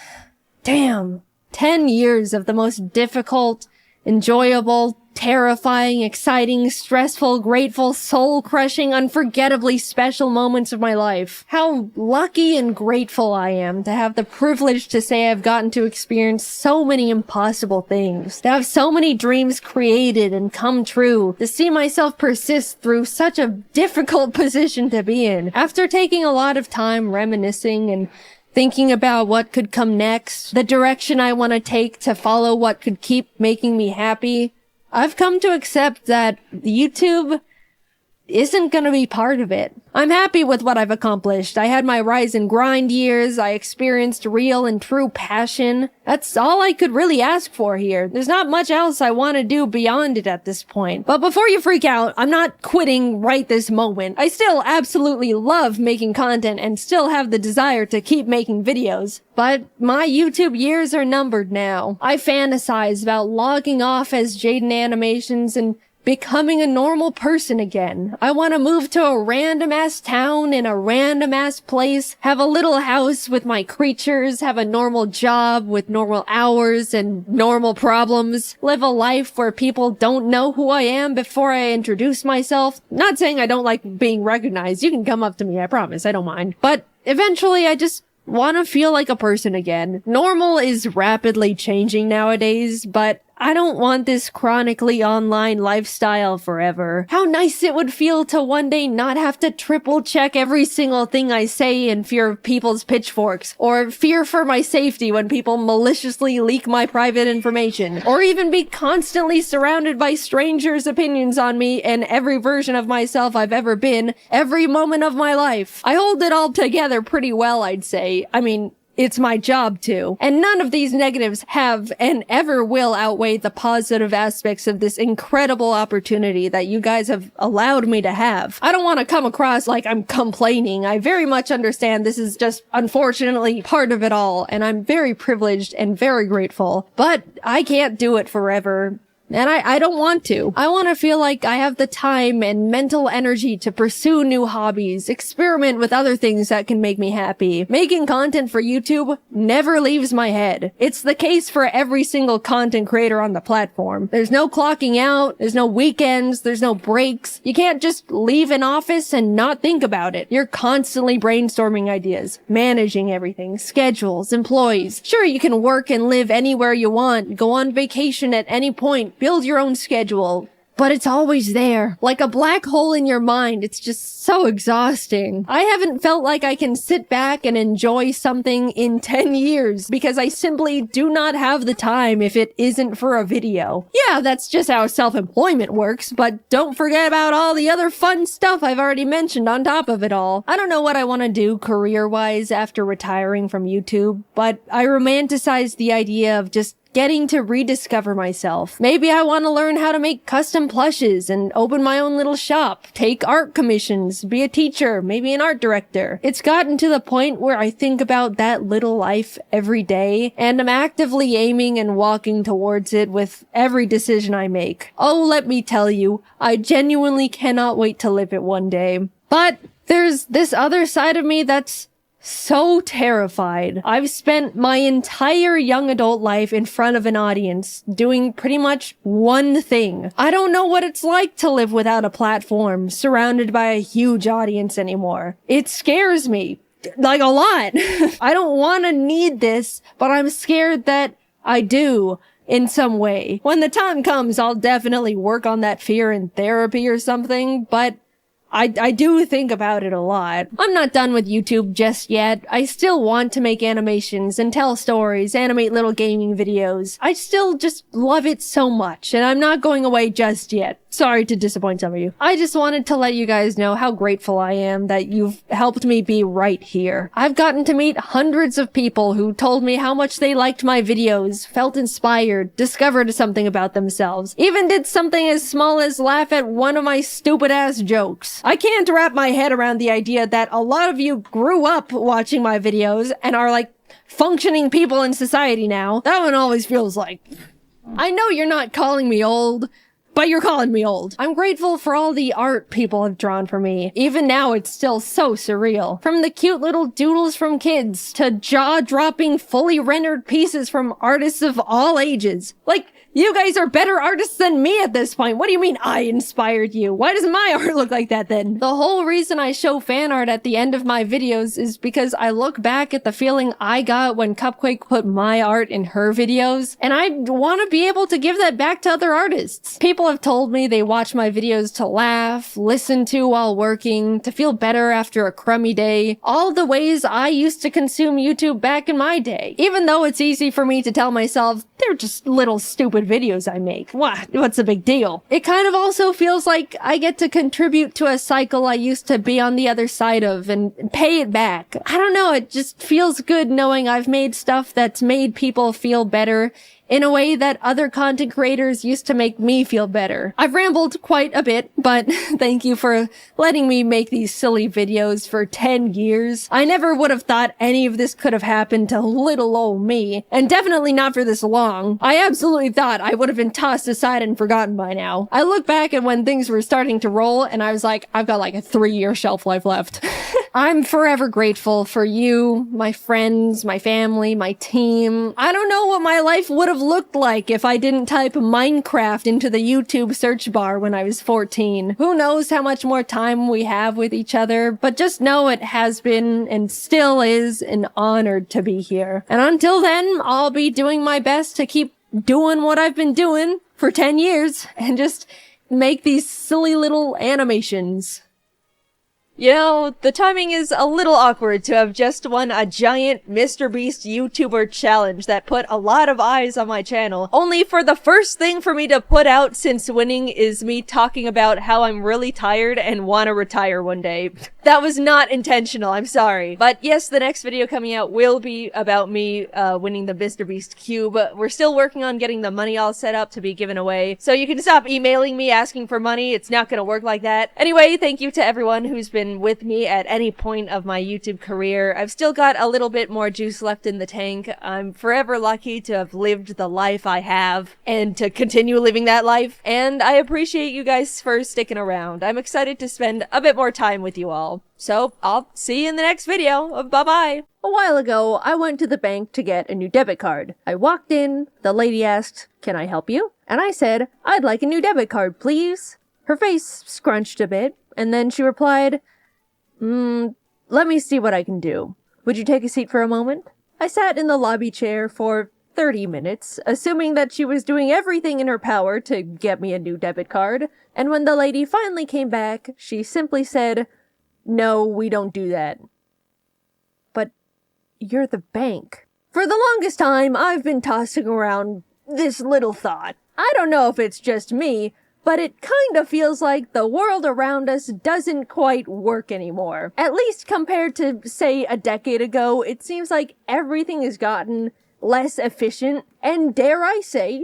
Damn. 10 years of the most difficult, enjoyable, terrifying, exciting, stressful, grateful, soul-crushing, unforgettably special moments of my life. How lucky and grateful I am to have the privilege to say I've gotten to experience so many impossible things, to have so many dreams created and come true, to see myself persist through such a difficult position to be in. After taking a lot of time reminiscing and thinking about what could come next, the direction I want to take to follow what could keep making me happy, I've come to accept that YouTube isn't gonna be part of it. I'm happy with what I've accomplished. I had my rise and grind years. I experienced real and true passion. That's all I could really ask for here. There's not much else I want to do beyond it at this point. But before you freak out, I'm not quitting right this moment. I still absolutely love making content and still have the desire to keep making videos. But my YouTube years are numbered now. I fantasize about logging off as Jaiden Animations and becoming a normal person again. I want to move to a random-ass town in a random-ass place, have a little house with my creatures, have a normal job with normal hours and normal problems, live a life where people don't know who I am before I introduce myself. Not saying I don't like being recognized. You can come up to me, I promise, I don't mind. But eventually I just want to feel like a person again. Normal is rapidly changing nowadays, but I don't want this chronically online lifestyle forever. How nice it would feel to one day not have to triple check every single thing I say in fear of people's pitchforks, or fear for my safety when people maliciously leak my private information, or even be constantly surrounded by strangers' opinions on me and every version of myself I've ever been, every moment of my life. I hold it all together pretty well, I'd say. I mean, it's my job to. And none of these negatives have and ever will outweigh the positive aspects of this incredible opportunity that you guys have allowed me to have. I don't want to come across like I'm complaining. I very much understand this is just unfortunately part of it all, and I'm very privileged and very grateful. But I can't do it forever. And I don't want to. I want to feel like I have the time and mental energy to pursue new hobbies, experiment with other things that can make me happy. Making content for YouTube never leaves my head. It's the case for every single content creator on the platform. There's no clocking out, there's no weekends, there's no breaks. You can't just leave an office and not think about it. You're constantly brainstorming ideas, managing everything, schedules, employees. Sure, you can work and live anywhere you want, go on vacation at any point, build your own schedule, but it's always there. Like a black hole in your mind, it's just so exhausting. I haven't felt like I can sit back and enjoy something in 10 years because I simply do not have the time if it isn't for a video. Yeah, that's just how self-employment works, but don't forget about all the other fun stuff I've already mentioned on top of it all. I don't know what I want to do career-wise after retiring from YouTube, but I romanticize the idea of just getting to rediscover myself. Maybe I want to learn how to make custom plushes and open my own little shop, take art commissions, be a teacher, maybe an art director. It's gotten to the point where I think about that little life every day, and I'm actively aiming and walking towards it with every decision I make. Oh, let me tell you, I genuinely cannot wait to live it one day. But there's this other side of me that's so terrified. I've spent my entire young adult life in front of an audience doing pretty much one thing. I don't know what it's like to live without a platform, surrounded by a huge audience anymore. It scares me. Like a lot. I don't want to need this, but I'm scared that I do in some way. When the time comes, I'll definitely work on that fear in therapy or something, but I do think about it a lot. I'm not done with YouTube just yet. I still want to make animations and tell stories, animate little gaming videos. I still just love it so much, and I'm not going away just yet. Sorry to disappoint some of you. I just wanted to let you guys know how grateful I am that you've helped me be right here. I've gotten to meet hundreds of people who told me how much they liked my videos, felt inspired, discovered something about themselves, even did something as small as laugh at one of my stupid ass jokes. I can't wrap my head around the idea that a lot of you grew up watching my videos and are like functioning people in society now. That one always feels like, I know you're not calling me old, but you're calling me old. I'm grateful for all the art people have drawn for me. Even now, it's still so surreal. From the cute little doodles from kids to jaw-dropping, fully rendered pieces from artists of all ages. Like, you guys are better artists than me at this point. What do you mean I inspired you? Why does my art look like that then? The whole reason I show fan art at the end of my videos is because I look back at the feeling I got when Cupquake put my art in her videos, and I want to be able to give that back to other artists. People have told me they watch my videos to laugh, listen to while working, to feel better after a crummy day. All the ways I used to consume YouTube back in my day. Even though it's easy for me to tell myself, they're just little stupid videos I make. What's the big deal? It kind of also feels like I get to contribute to a cycle I used to be on the other side of and pay it back. I don't know, it just feels good knowing I've made stuff that's made people feel better in a way that other content creators used to make me feel better. I've rambled quite a bit, but thank you for letting me make these silly videos for 10 years. I never would have thought any of this could have happened to little old me, and definitely not for this long. I absolutely thought I would have been tossed aside and forgotten by now. I look back at when things were starting to roll, and I was like, I've got like a 3-year shelf life left. I'm forever grateful for you, my friends, my family, my team. I don't know what my life would have looked like if I didn't type Minecraft into the YouTube search bar when I was 14. Who knows how much more time we have with each other, but just know it has been and still is an honor to be here. And until then, I'll be doing my best to keep doing what I've been doing for 10 years and just make these silly little animations. You know, the timing is a little awkward to have just won a giant MrBeast YouTuber challenge that put a lot of eyes on my channel, only for the first thing for me to put out since winning is me talking about how I'm really tired and want to retire one day. That was not intentional, I'm sorry. But yes, the next video coming out will be about me winning the MrBeast Cube. We're still working on getting the money all set up to be given away, so you can stop emailing me asking for money. It's not gonna work like that. Anyway, thank you to everyone who's been with me at any point of my YouTube career. I've still got a little bit more juice left in the tank. I'm forever lucky to have lived the life I have and to continue living that life. And I appreciate you guys for sticking around. I'm excited to spend a bit more time with you all. So I'll see you in the next video. Bye-bye. A while ago, I went to the bank to get a new debit card. I walked in, the lady asked, "Can I help you?" And I said, "I'd like a new debit card, please." Her face scrunched a bit, and then she replied, let me see what I can do. Would you take a seat for a moment? I sat in the lobby chair for 30 minutes, assuming that she was doing everything in her power to get me a new debit card, and when the lady finally came back, she simply said, "No, we don't do that." But you're the bank. For the longest time, I've been tossing around this little thought. I don't know if it's just me, but it kind of feels like the world around us doesn't quite work anymore. At least compared to, say, a decade ago, it seems like everything has gotten less efficient, and dare I say,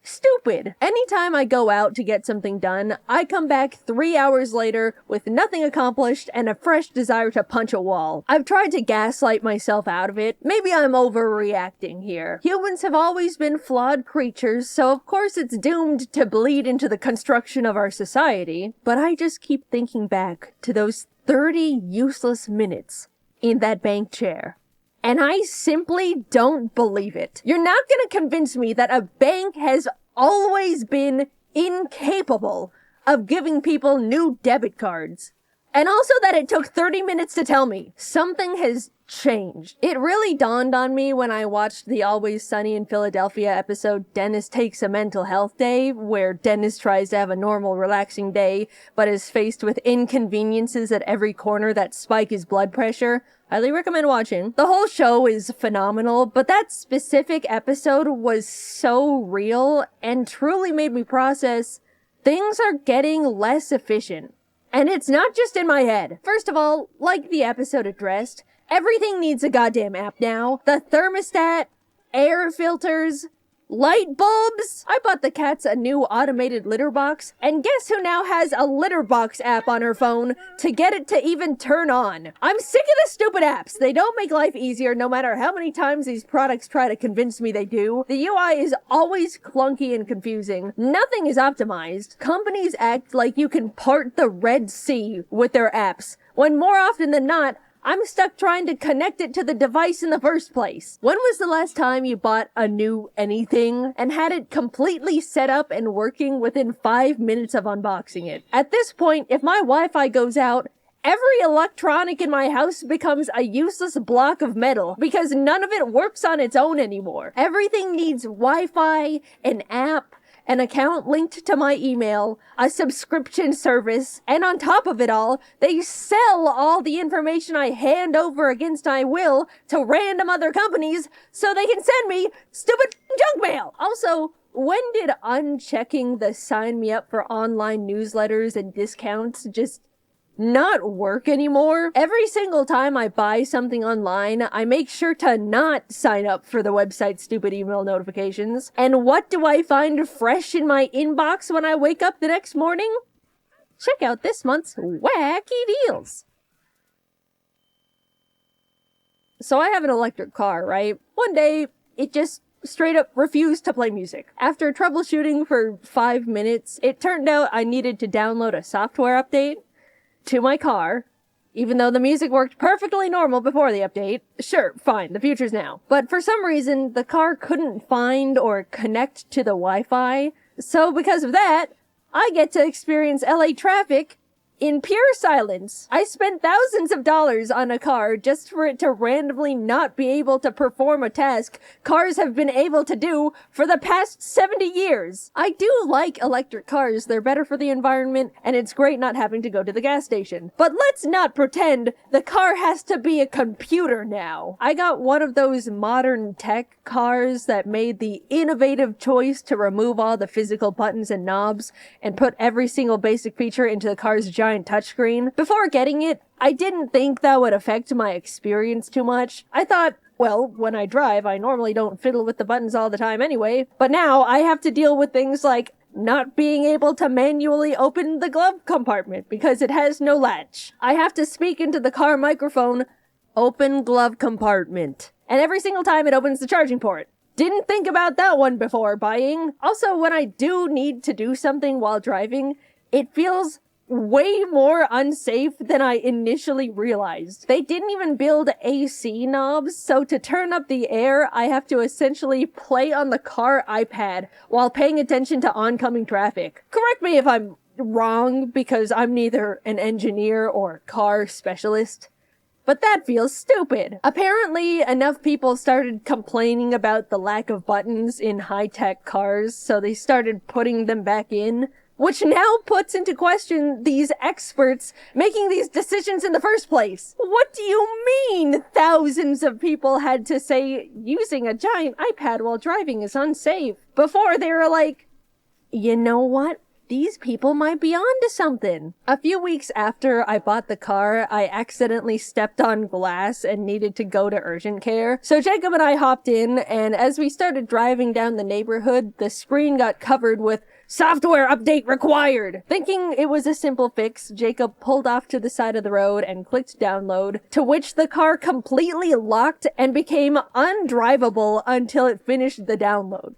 stupid. Anytime I go out to get something done, I come back 3 hours later with nothing accomplished and a fresh desire to punch a wall. I've tried to gaslight myself out of it. Maybe I'm overreacting here. Humans have always been flawed creatures, so of course it's doomed to bleed into the construction of our society. But I just keep thinking back to those 30 useless minutes in that bank chair. And I simply don't believe it. You're not gonna convince me that a bank has always been incapable of giving people new debit cards. And also that it took 30 minutes to tell me. Something has changed. It really dawned on me when I watched the Always Sunny in Philadelphia episode Dennis Takes a Mental Health Day, where Dennis tries to have a normal, relaxing day, but is faced with inconveniences at every corner that spike his blood pressure. Highly recommend watching. The whole show is phenomenal, but that specific episode was so real and truly made me process things are getting less efficient. And it's not just in my head. First of all, like the episode addressed, everything needs a goddamn app now. The thermostat, air filters, light bulbs. I bought the cats a new automated litter box, and guess who now has a litter box app on her phone to get it to even turn on? I'm sick of the stupid apps. They don't make life easier no matter how many times these products try to convince me they do. The UI is always clunky and confusing. Nothing is optimized. Companies act like you can part the Red Sea with their apps, when more often than not, I'm stuck trying to connect it to the device in the first place. When was the last time you bought a new anything and had it completely set up and working within 5 minutes of unboxing it? At this point, if my Wi-Fi goes out, every electronic in my house becomes a useless block of metal because none of it works on its own anymore. Everything needs Wi-Fi, an app, an account linked to my email, a subscription service, and on top of it all, they sell all the information I hand over against my will to random other companies so they can send me stupid junk mail. Also, when did unchecking the sign me up for online newsletters and discounts just not work anymore? Every single time I buy something online, I make sure to not sign up for the website's stupid email notifications. And what do I find fresh in my inbox when I wake up the next morning? Check out this month's wacky deals. So I have an electric car, right? One day, it just straight up refused to play music. After troubleshooting for 5 minutes, it turned out I needed to download a software update to my car, even though the music worked perfectly normal before the update. Sure, fine, the future's now. But for some reason, the car couldn't find or connect to the Wi-Fi. So because of that, I get to experience LA traffic in pure silence. I spent thousands of dollars on a car just for it to randomly not be able to perform a task cars have been able to do for the past 70 years. I do like electric cars. They're better for the environment, and it's great not having to go to the gas station. But let's not pretend the car has to be a computer now. I got one of those modern tech cars that made the innovative choice to remove all the physical buttons and knobs and put every single basic feature into the car's giant touchscreen. Before getting it, I didn't think that would affect my experience too much. I thought, well, when I drive, I normally don't fiddle with the buttons all the time anyway. But now I have to deal with things like not being able to manually open the glove compartment because it has no latch. I have to speak into the car microphone, "Open glove compartment." And every single time it opens the charging port. Didn't think about that one before buying. Also, when I do need to do something while driving, it feels way more unsafe than I initially realized. They didn't even build AC knobs, so to turn up the air, I have to essentially play on the car iPad while paying attention to oncoming traffic. Correct me if I'm wrong, because I'm neither an engineer or car specialist. But that feels stupid. Apparently, enough people started complaining about the lack of buttons in high-tech cars, so they started putting them back in, which now puts into question these experts making these decisions in the first place. What do you mean thousands of people had to say using a giant iPad while driving is unsafe? Before they were like, you know what? these people might be onto something. A few weeks after I bought the car, I accidentally stepped on glass and needed to go to urgent care. So Jacob and I hopped in, and as we started driving down the neighborhood, the screen got covered with "Software update required." Thinking it was a simple fix, Jacob pulled off to the side of the road and clicked download, to which the car completely locked and became undrivable until it finished the download,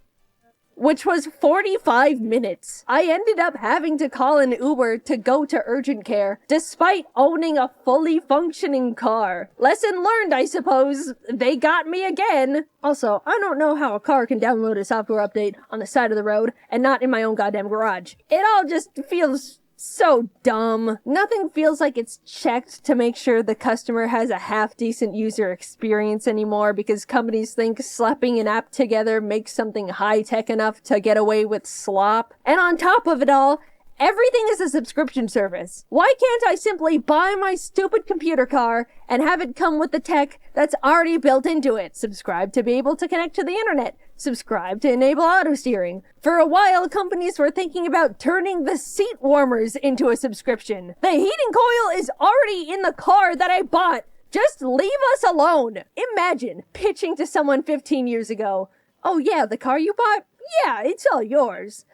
which was 45 minutes. I ended up having to call an Uber to go to urgent care, despite owning a fully functioning car. Lesson learned, I suppose. They got me again. Also, I don't know how a car can download a software update on the side of the road and not in my own goddamn garage. It all just feels so dumb. Nothing feels like it's checked to make sure the customer has a half-decent user experience anymore, because companies think slapping an app together makes something high-tech enough to get away with slop. And on top of it all, everything is a subscription service. Why can't I simply buy my stupid computer car and have it come with the tech that's already built into it? Subscribe to be able to connect to the internet. Subscribe to enable auto steering. For a while, companies were thinking about turning the seat warmers into a subscription. The heating coil is already in the car that I bought. Just leave us alone. Imagine pitching to someone 15 years ago, "Oh yeah, the car you bought? Yeah, it's all yours.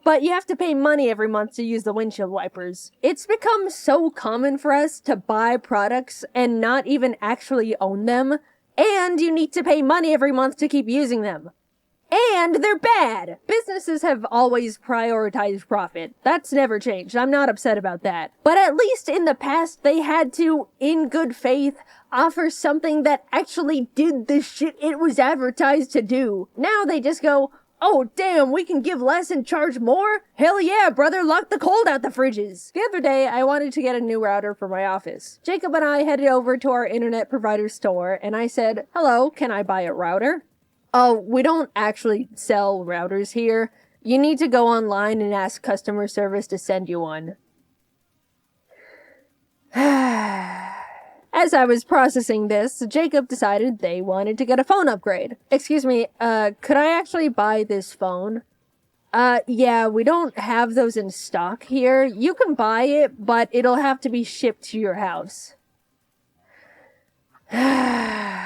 But you have to pay money every month to use the windshield wipers." It's become so common for us to buy products and not even actually own them, and you need to pay money every month to keep using them. And they're bad. Businesses have always prioritized profit. That's never changed. I'm not upset about that. But at least in the past, they had to, in good faith, offer something that actually did the shit it was advertised to do. Now they just go, "Oh, damn, we can give less and charge more? Hell yeah, brother, lock the cold out the fridges." The other day, I wanted to get a new router for my office. Jacob and I headed over to our internet provider store, and I said, "Hello, can I buy a router?" "Oh, we don't actually sell routers here. You need to go online and ask customer service to send you one." As I was processing this, Jacob decided they wanted to get a phone upgrade. "Excuse me, could I actually buy this phone?" Yeah, we don't have those in stock here. You can buy it, but it'll have to be shipped to your house."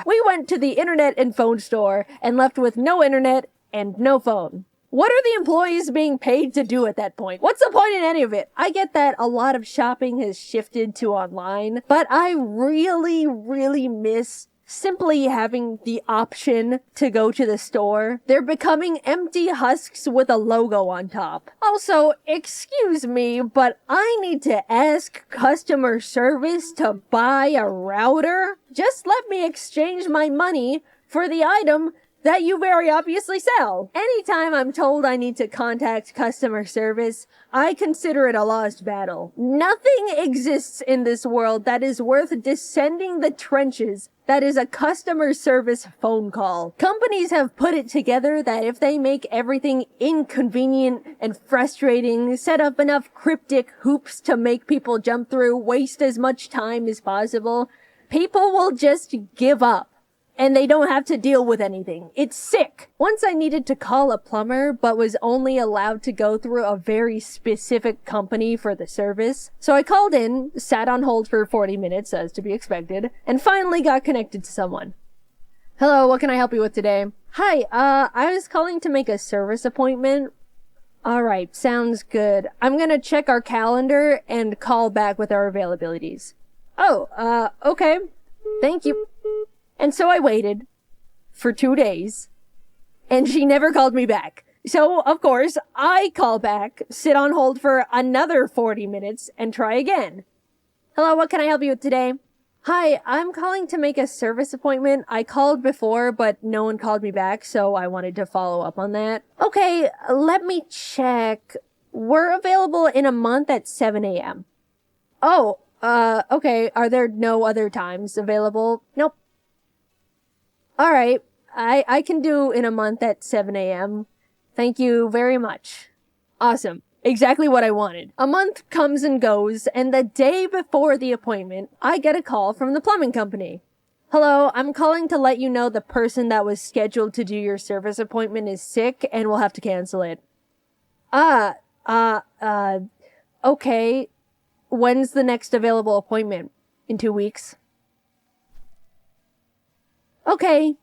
We went to the internet and phone store and left with no internet and no phone. What are the employees being paid to do at that point? What's the point in any of it? I get that a lot of shopping has shifted to online, but I really, really miss simply having the option to go to the store. They're becoming empty husks with a logo on top. Also, excuse me, but I need to ask customer service to buy a router? Just let me exchange my money for the item that you very obviously sell. Anytime I'm told I need to contact customer service, I consider it a lost battle. Nothing exists in this world that is worth descending the trenches that is a customer service phone call. Companies have put it together that if they make everything inconvenient and frustrating, set up enough cryptic hoops to make people jump through, waste as much time as possible, people will just give up. And they don't have to deal with anything. It's sick. Once I needed to call a plumber, but was only allowed to go through a very specific company for the service. So I called in, sat on hold for 40 minutes, as to be expected, and finally got connected to someone. "Hello, what can I help you with today?" "Hi, I was calling to make a service appointment." "Alright, sounds good. I'm gonna check our calendar and call back with our availabilities." "Oh, okay. Thank you." And so I waited for 2 days, and she never called me back. So, of course, I call back, sit on hold for another 40 minutes, and try again. "Hello, what can I help you with today?" "Hi, I'm calling to make a service appointment. I called before, but no one called me back, so I wanted to follow up on that." "Okay, let me check. We're available in a month at 7 a.m. "Oh, okay. Are there no other times available?" "Nope." "Alright, I can do in a month at 7 a.m. Thank you very much." Awesome. Exactly what I wanted. A month comes and goes, and the day before the appointment, I get a call from the plumbing company. "Hello, I'm calling to let you know the person that was scheduled to do your service appointment is sick and will have to cancel it." Okay. When's the next available appointment? In 2 weeks? Okay.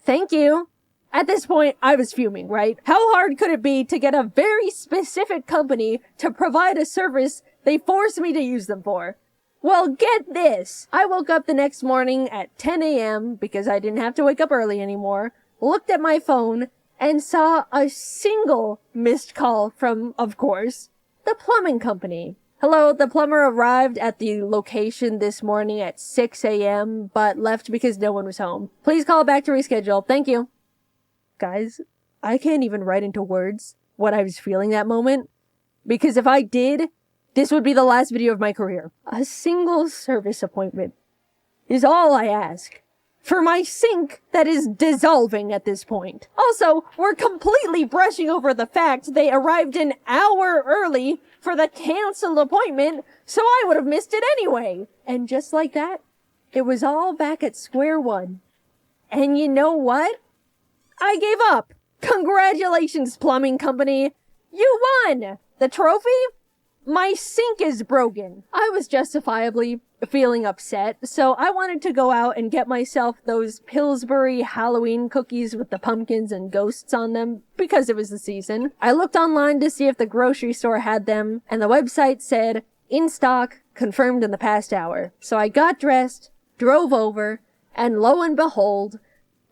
Thank you. At this point, I was fuming, right? How hard could it be to get a very specific company to provide a service they forced me to use them for? Well, get this. I woke up the next morning at 10 a.m. because I didn't have to wake up early anymore, looked at my phone, and saw a single missed call from, of course, the plumbing company. Hello, the plumber arrived at the location this morning at 6 a.m., but left because no one was home. Please call back to reschedule. Thank you. Guys, I can't even write into words what I was feeling that moment, because if I did, this would be the last video of my career. A single service appointment is all I ask for my sink that is dissolving at this point. Also, we're completely brushing over the fact they arrived an hour early for the canceled appointment, so I would have missed it anyway. And just like that, it was all back at square one. And you know what? I gave up. Congratulations, plumbing company. You won! The trophy? My sink is broken. I was justifiably feeling upset, so I wanted to go out and get myself those Pillsbury Halloween cookies with the pumpkins and ghosts on them, because it was the season. I looked online to see if the grocery store had them, and the website said, in stock, confirmed in the past hour. So I got dressed, drove over, and lo and behold,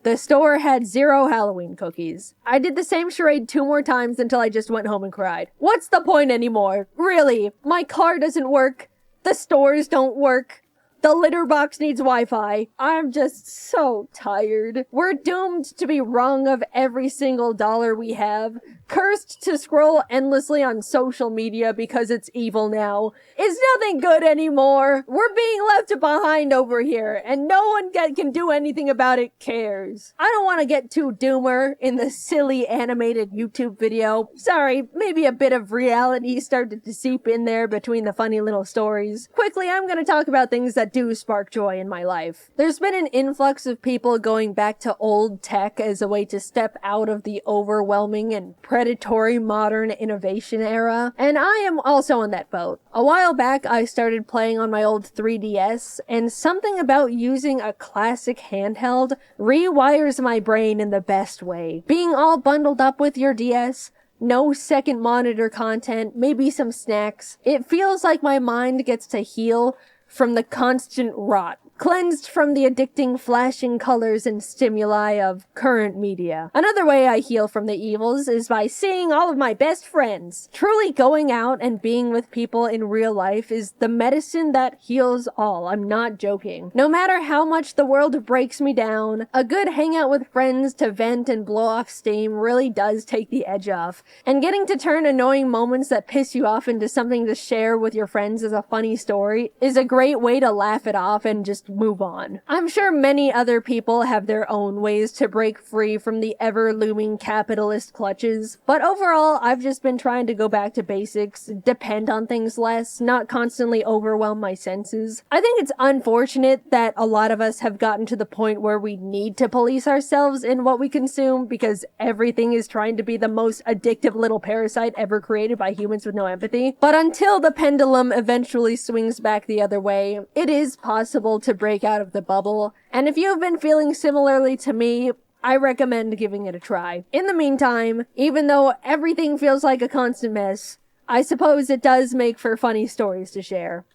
the store had 0 Halloween cookies. I did the same charade 2 more times until I just went home and cried. What's the point anymore? Really, my car doesn't work. The stores don't work. The litter box needs Wi-Fi. I'm just so tired. We're doomed to be wrong of every single dollar we have. Cursed to scroll endlessly on social media because it's evil now. It's nothing good anymore. We're being left behind over here, and no one can do anything about it cares. I don't want to get too doomer in the silly animated YouTube video. Sorry, maybe a bit of reality started to seep in there between the funny little stories. Quickly, I'm going to talk about things that do spark joy in my life. There's been an influx of people going back to old tech as a way to step out of the overwhelming and predatory modern innovation era, and I am also on that boat. A while back, I started playing on my old 3DS, and something about using a classic handheld rewires my brain in the best way. Being all bundled up with your DS, no second monitor content, maybe some snacks, it feels like my mind gets to heal from the constant rot, cleansed from the addicting flashing colors and stimuli of current media. Another way I heal from the evils is by seeing all of my best friends. Truly going out and being with people in real life is the medicine that heals all. I'm not joking. No matter how much the world breaks me down, a good hangout with friends to vent and blow off steam really does take the edge off. And getting to turn annoying moments that piss you off into something to share with your friends as a funny story is a great way to laugh it off and just move on. I'm sure many other people have their own ways to break free from the ever-looming capitalist clutches, but overall, I've just been trying to go back to basics, depend on things less, not constantly overwhelm my senses. I think it's unfortunate that a lot of us have gotten to the point where we need to police ourselves in what we consume because everything is trying to be the most addictive little parasite ever created by humans with no empathy. But until the pendulum eventually swings back the other way, it is possible to break out of the bubble, and if you've been feeling similarly to me, I recommend giving it a try. In the meantime, even though everything feels like a constant mess, I suppose it does make for funny stories to share.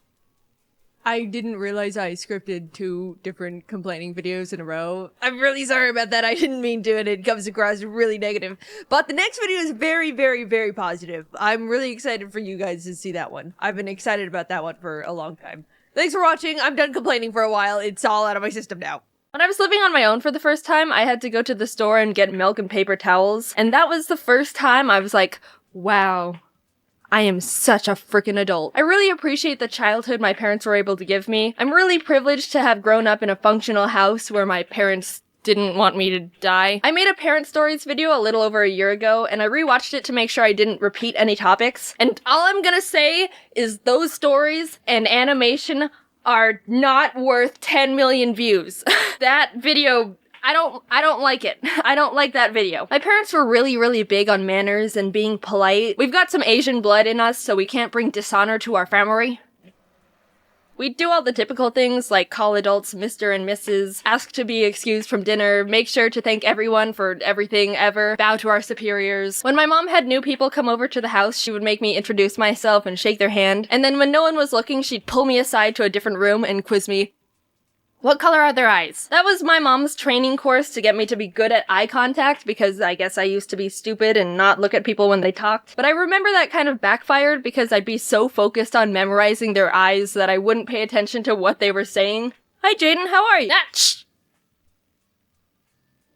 I didn't realize I scripted 2 different complaining videos in a row. I'm really sorry about that. I didn't mean to, and it comes across really negative. But the next video is very, very, very positive. I'm really excited for you guys to see that one. I've been excited about that one for a long time. Thanks for watching. I'm done complaining for a while. It's all out of my system now. When I was living on my own for the first time, I had to go to the store and get milk and paper towels. And that was the first time I was like, wow, I am such a freaking adult. I really appreciate the childhood my parents were able to give me. I'm really privileged to have grown up in a functional house where my parents didn't want me to die. I made a parent stories video a little over a year ago, and I rewatched it to make sure I didn't repeat any topics. And all I'm gonna say is those stories and animation are not worth 10 million views. That video I don't like it. I don't like that video. My parents were really, really big on manners and being polite. We've got some Asian blood in us, so we can't bring dishonor to our family. We do all the typical things like call adults Mr. and Mrs., ask to be excused from dinner, make sure to thank everyone for everything ever, bow to our superiors. When my mom had new people come over to the house, she would make me introduce myself and shake their hand, and then when no one was looking, she'd pull me aside to a different room and quiz me. What color are their eyes? That was my mom's training course to get me to be good at eye contact, because I guess I used to be stupid and not look at people when they talked. But I remember that kind of backfired because I'd be so focused on memorizing their eyes that I wouldn't pay attention to what they were saying. Hi Jaiden, how are you? Shh!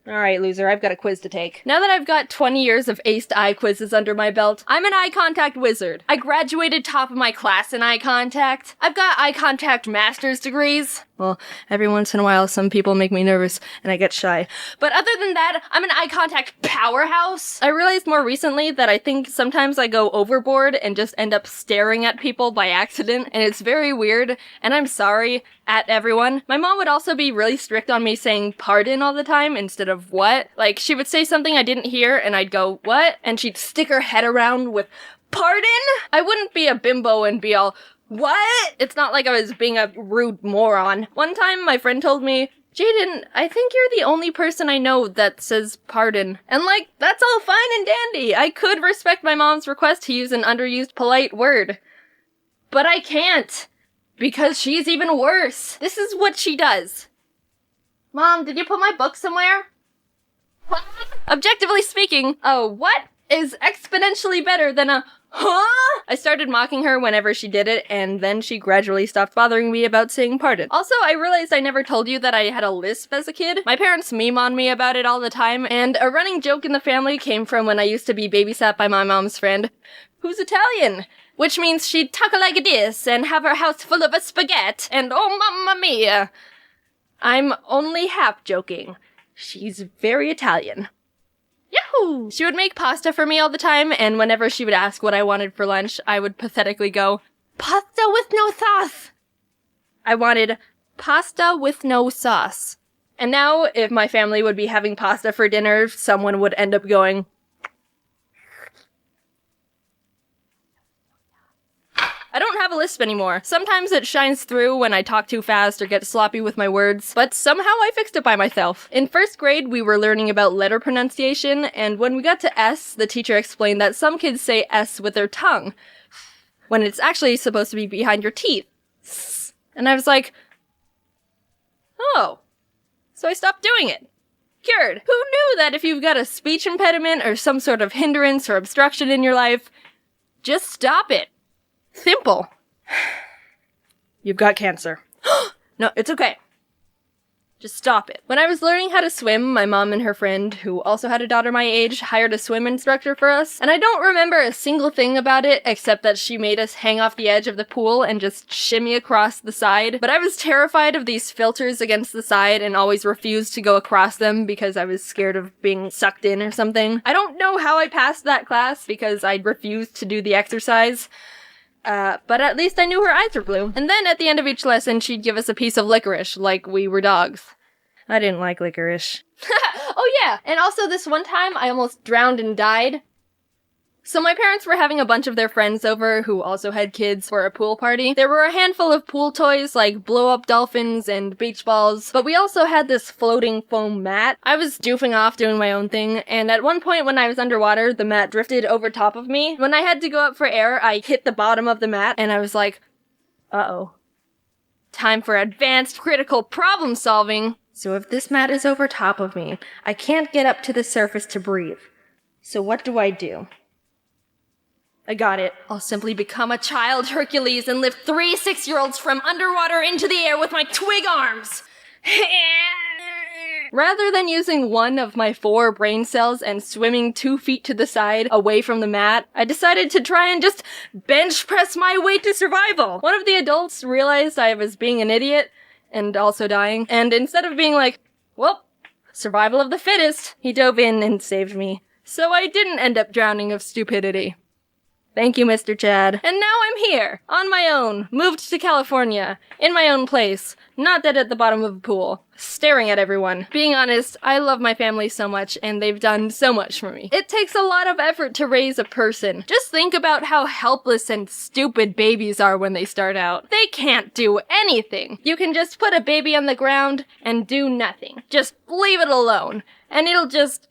Alright, loser, I've got a quiz to take. Now that I've got 20 years of aced eye quizzes under my belt, I'm an eye contact wizard. I graduated top of my class in eye contact. I've got eye contact master's degrees. Well, every once in a while, some people make me nervous, and I get shy. But other than that, I'm an eye contact powerhouse. I realized more recently that I think sometimes I go overboard and just end up staring at people by accident, and it's very weird, and I'm sorry at everyone. My mom would also be really strict on me saying pardon all the time instead of what. Like, she would say something I didn't hear, and I'd go, what? And she'd stick her head around with, pardon? I wouldn't be a bimbo and be all, what? It's not like I was being a rude moron. One time, my friend told me, Jaiden, I think you're the only person I know that says pardon. And like, that's all fine and dandy. I could respect my mom's request to use an underused polite word. But I can't. Because she's even worse. This is what she does. Mom, did you put my book somewhere? Objectively speaking, a what is exponentially better than a huh? I started mocking her whenever she did it, and then she gradually stopped bothering me about saying pardon. Also, I realized I never told you that I had a lisp as a kid. My parents meme on me about it all the time, and a running joke in the family came from when I used to be babysat by my mom's friend, who's Italian. Which means she'd talk like this, and have her house full of a spaghetti, and oh mamma mia. I'm only half joking. She's very Italian. Yahoo! She would make pasta for me all the time, and whenever she would ask what I wanted for lunch, I would pathetically go, pasta with no sauce! I wanted pasta with no sauce. And now, if my family would be having pasta for dinner, someone would end up going, I don't have a lisp anymore. Sometimes it shines through when I talk too fast or get sloppy with my words, but somehow I fixed it by myself. In first grade, we were learning about letter pronunciation, and when we got to S, the teacher explained that some kids say S with their tongue, when it's actually supposed to be behind your teeth. And I was like, oh. So I stopped doing it. Cured. Who knew that if you've got a speech impediment or some sort of hindrance or obstruction in your life, just stop it. Simple. You've got cancer. No, it's okay. Just stop it. When I was learning how to swim, my mom and her friend, who also had a daughter my age, hired a swim instructor for us, and I don't remember a single thing about it except that she made us hang off the edge of the pool and just shimmy across the side. But I was terrified of these filters against the side and always refused to go across them because I was scared of being sucked in or something. I don't know how I passed that class because I refused to do the exercise. But at least I knew her eyes were blue. And then at the end of each lesson, she'd give us a piece of licorice, like we were dogs. I didn't like licorice. Oh yeah, and also this one time I almost drowned and died. So my parents were having a bunch of their friends over who also had kids for a pool party. There were a handful of pool toys like blow-up dolphins and beach balls, but we also had this floating foam mat. I was doofing off doing my own thing, and at one point when I was underwater, the mat drifted over top of me. When I had to go up for air, I hit the bottom of the mat, and I was like, uh-oh. Time for advanced critical problem solving. So if this mat is over top of me, I can't get up to the surface to breathe. So what do? I got it. I'll simply become a child Hercules and lift 3 6-year-olds from underwater into the air with my twig arms. Rather than using one of my 4 brain cells and swimming 2 feet to the side away from the mat, I decided to try and just bench press my way to survival. One of the adults realized I was being an idiot and also dying, and instead of being like, well, survival of the fittest, he dove in and saved me. So I didn't end up drowning of stupidity. Thank you, Mr. Chad. And now I'm here, on my own, moved to California, in my own place, not dead at the bottom of a pool, staring at everyone. Being honest, I love my family so much, and they've done so much for me. It takes a lot of effort to raise a person. Just think about how helpless and stupid babies are when they start out. They can't do anything. You can just put a baby on the ground and do nothing. Just leave it alone, and it'll just...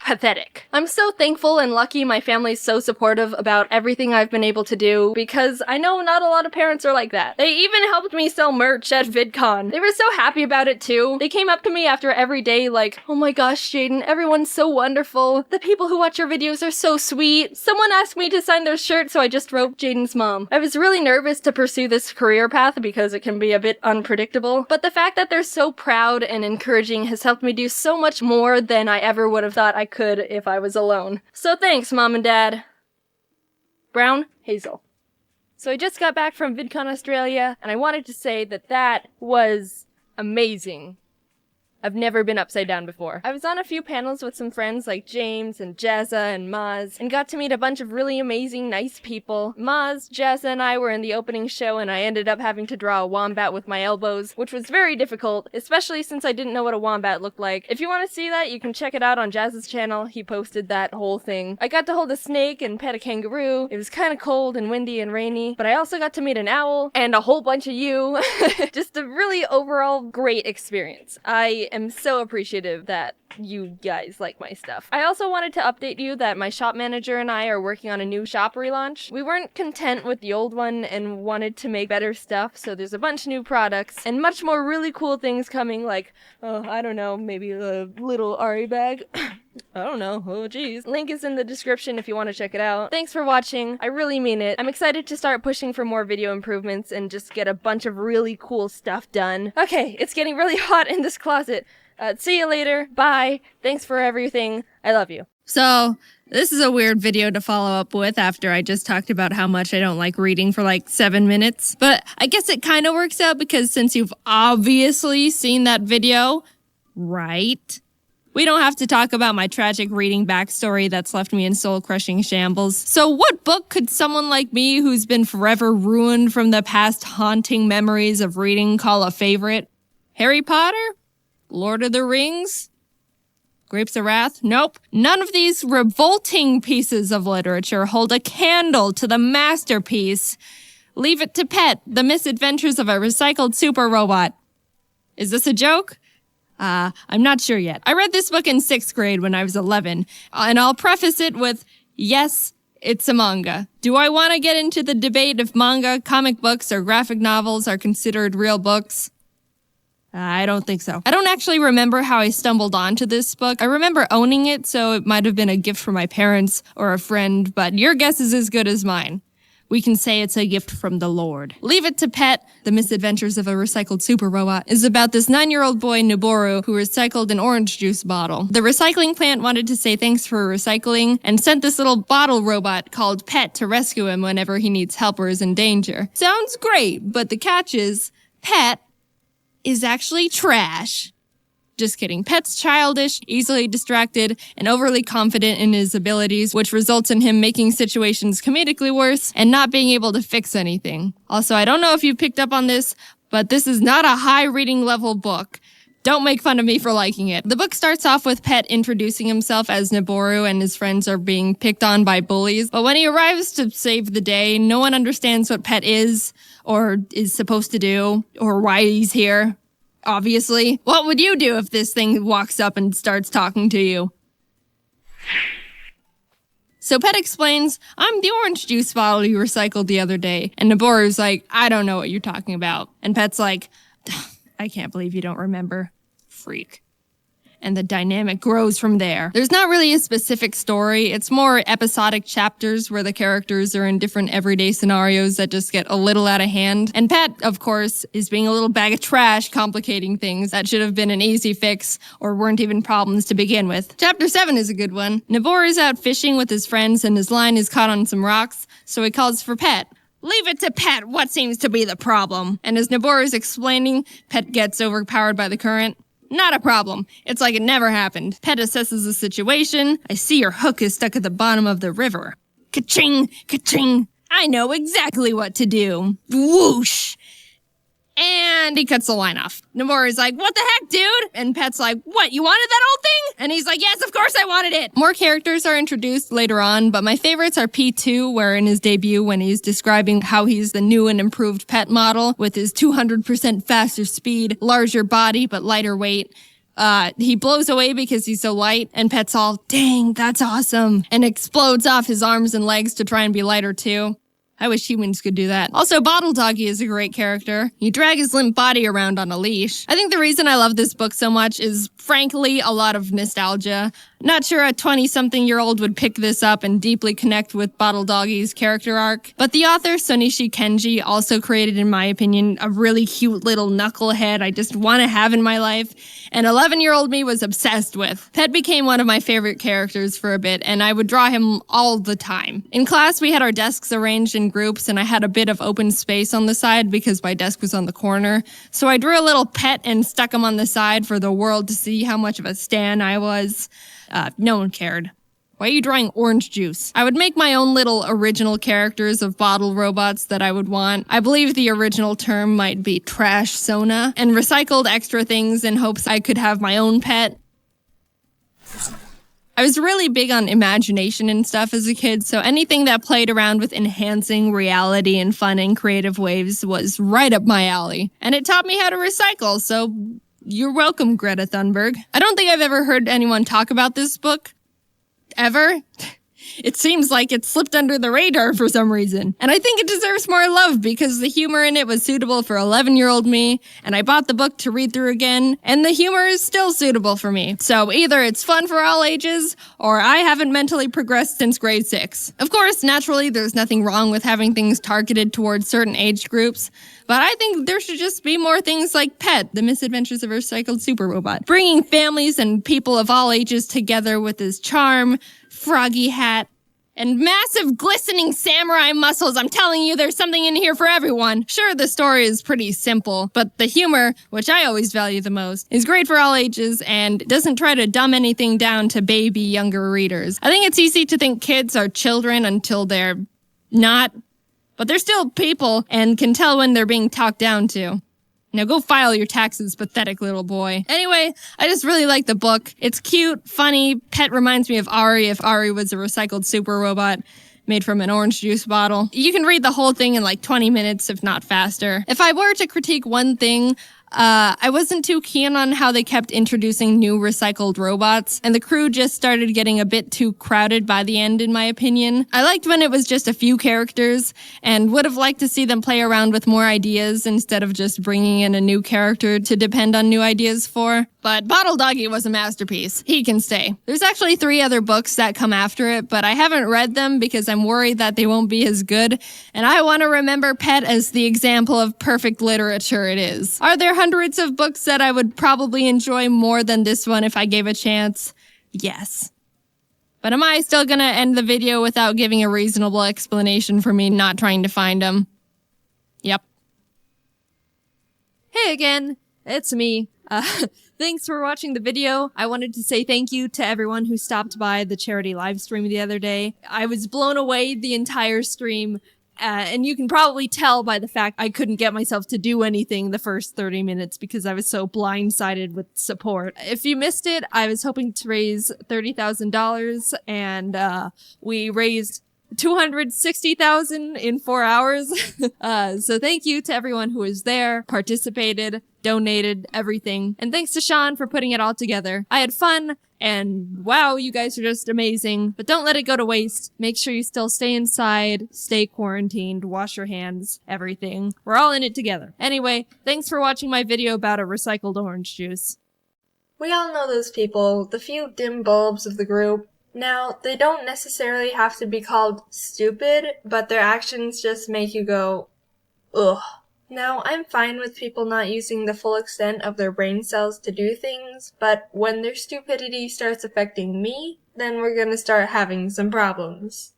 pathetic. I'm so thankful and lucky my family's so supportive about everything I've been able to do, because I know not a lot of parents are like that. They even helped me sell merch at VidCon. They were so happy about it too. They came up to me after every day like, "Oh my gosh, Jaiden, everyone's so wonderful. The people who watch your videos are so sweet. Someone asked me to sign their shirt, so I just wrote Jaiden's mom." I was really nervous to pursue this career path because it can be a bit unpredictable, but the fact that they're so proud and encouraging has helped me do so much more than I ever would have thought I could if I was alone. So thanks, Mom and Dad. Brown, Hazel. So I just got back from VidCon Australia, and I wanted to say that that was amazing. I've never been upside down before. I was on a few panels with some friends like James and Jazza and Maz, and got to meet a bunch of really amazing, nice people. Maz, Jazza, and I were in the opening show, and I ended up having to draw a wombat with my elbows, which was very difficult, especially since I didn't know what a wombat looked like. If you want to see that, you can check it out on Jazza's channel. He posted that whole thing. I got to hold a snake and pet a kangaroo. It was kind of cold and windy and rainy, but I also got to meet an owl and a whole bunch of you. Just a really overall great experience. I am so appreciative that you guys like my stuff. I also wanted to update you that my shop manager and I are working on a new shop relaunch. We weren't content with the old one and wanted to make better stuff, so there's a bunch of new products and much more really cool things coming, like, I don't know, maybe a little Ari bag. I don't know. Oh, geez. Link is in the description if you want to check it out. Thanks for watching. I really mean it. I'm excited to start pushing for more video improvements and just get a bunch of really cool stuff done. Okay, it's getting really hot in this closet. See you later. Bye. Thanks for everything. I love you. So, this is a weird video to follow up with after I just talked about how much I don't like reading for like 7 minutes. But I guess it kind of works out because since you've obviously seen that video, right? We don't have to talk about my tragic reading backstory that's left me in soul-crushing shambles. So what book could someone like me who's been forever ruined from the past haunting memories of reading call a favorite? Harry Potter? Lord of the Rings? Grapes of Wrath? Nope. None of these revolting pieces of literature hold a candle to the masterpiece. Leave It to Pet, The Misadventures of a Recycled Super Robot. Is this a joke? I'm not sure yet. I read this book in 6th grade when I was 11, and I'll preface it with, yes, it's a manga. Do I want to get into the debate if manga, comic books, or graphic novels are considered real books? I don't think so. I don't actually remember how I stumbled onto this book. I remember owning it, so it might have been a gift from my parents or a friend, but your guess is as good as mine. We can say it's a gift from the Lord. Leave It to Pet, The Misadventures of a Recycled Super Robot, is about this 9-year-old boy, Noboru, who recycled an orange juice bottle. The recycling plant wanted to say thanks for recycling and sent this little bottle robot called Pet to rescue him whenever he needs help or is in danger. Sounds great, but the catch is, Pet is actually trash. Just kidding. Pet's childish, easily distracted, and overly confident in his abilities, which results in him making situations comedically worse and not being able to fix anything. Also, I don't know if you picked up on this, but this is not a high reading level book. Don't make fun of me for liking it. The book starts off with Pet introducing himself as Noboru and his friends are being picked on by bullies, but when he arrives to save the day, no one understands what Pet is, or is supposed to do, or why he's here. Obviously. What would you do if this thing walks up and starts talking to you? So Pet explains, I'm the orange juice bottle you recycled the other day. And Noboru's like, I don't know what you're talking about. And Pet's like, I can't believe you don't remember. Freak. And the dynamic grows from there. There's not really a specific story. It's more episodic chapters where the characters are in different everyday scenarios that just get a little out of hand. And Pet, of course, is being a little bag of trash, complicating things that should have been an easy fix or weren't even problems to begin with. Chapter 7 is a good one. Noboru's out fishing with his friends and his line is caught on some rocks, so he calls for Pet. Leave it to Pet, what seems to be the problem? And as Noboru's explaining, Pet gets overpowered by the current. Not a problem. It's like it never happened. Pet assesses the situation. I see your hook is stuck at the bottom of the river. Ka-ching, ka-ching. I know exactly what to do. Whoosh. And he cuts the line off. Nomura's like, what the heck, dude? And Pet's like, what, you wanted that old thing? And he's like, yes, of course I wanted it. More characters are introduced later on, but my favorites are P2, where in his debut, when he's describing how he's the new and improved pet model with his 200% faster speed, larger body, but lighter weight. He blows away because he's so light, and Pet's all, dang, that's awesome, and explodes off his arms and legs to try and be lighter too. I wish humans could do that. Also, Bottle Doggy is a great character. You drag his limp body around on a leash. I think the reason I love this book so much is, frankly, a lot of nostalgia. Not sure a 20-something-year-old would pick this up and deeply connect with Bottle Doggy's character arc. But the author, Sonishi Kenji, also created, in my opinion, a really cute little knucklehead I just want to have in my life. And 11-year-old me was obsessed with. Pet became one of my favorite characters for a bit, and I would draw him all the time. In class, we had our desks arranged in groups, and I had a bit of open space on the side because my desk was on the corner. So I drew a little pet and stuck him on the side for the world to see how much of a stan I was. No one cared. Why are you drawing orange juice? I would make my own little original characters of bottle robots that I would want. I believe the original term might be trash Sona, and recycled extra things in hopes I could have my own pet. I was really big on imagination and stuff as a kid, so anything that played around with enhancing reality in fun and creative ways was right up my alley. And it taught me how to recycle, so you're welcome, Greta Thunberg. I don't think I've ever heard anyone talk about this book. Ever. It seems like it slipped under the radar for some reason. And I think it deserves more love because the humor in it was suitable for 11-year-old me, and I bought the book to read through again, and the humor is still suitable for me. So either it's fun for all ages, or I haven't mentally progressed since grade 6. Of course, naturally, there's nothing wrong with having things targeted towards certain age groups, but I think there should just be more things like Pet, The Misadventures of a Recycled Super Robot, bringing families and people of all ages together with his charm, froggy hat, and massive glistening samurai muscles. I'm telling you, there's something in here for everyone. Sure, the story is pretty simple, but the humor, which I always value the most, is great for all ages and doesn't try to dumb anything down to baby younger readers. I think it's easy to think kids are children until they're not, but they're still people and can tell when they're being talked down to. Now go file your taxes, pathetic little boy. Anyway, I just really like the book. It's cute, funny. Pet reminds me of Ari if Ari was a recycled super robot made from an orange juice bottle. You can read the whole thing in like 20 minutes, if not faster. If I were to critique one thing, I wasn't too keen on how they kept introducing new recycled robots, and the crew just started getting a bit too crowded by the end, in my opinion. I liked when it was just a few characters, and would have liked to see them play around with more ideas instead of just bringing in a new character to depend on new ideas for. But Bottle Doggy was a masterpiece. He can stay. There's actually 3 other books that come after it, but I haven't read them because I'm worried that they won't be as good, and I want to remember Pet as the example of perfect literature it is. Are there hundreds of books that I would probably enjoy more than this one if I gave a chance? Yes. But am I still gonna end the video without giving a reasonable explanation for me not trying to find them? Yep. Hey again, it's me. Thanks for watching the video. I wanted to say thank you to everyone who stopped by the charity live stream the other day. I was blown away the entire stream, and you can probably tell by the fact I couldn't get myself to do anything the first 30 minutes because I was so blindsided with support. If you missed it, I was hoping to raise $30,000, and we raised $260,000 in 4 hours. So thank you to everyone who was there, participated, donated, everything. And thanks to Sean for putting it all together. I had fun, and wow, you guys are just amazing. But don't let it go to waste. Make sure you still stay inside, stay quarantined, wash your hands, everything. We're all in it together. Anyway, thanks for watching my video about a recycled orange juice. We all know those people, the few dim bulbs of the group. Now, they don't necessarily have to be called stupid, but their actions just make you go, ugh. Now, I'm fine with people not using the full extent of their brain cells to do things, but when their stupidity starts affecting me, then we're gonna start having some problems.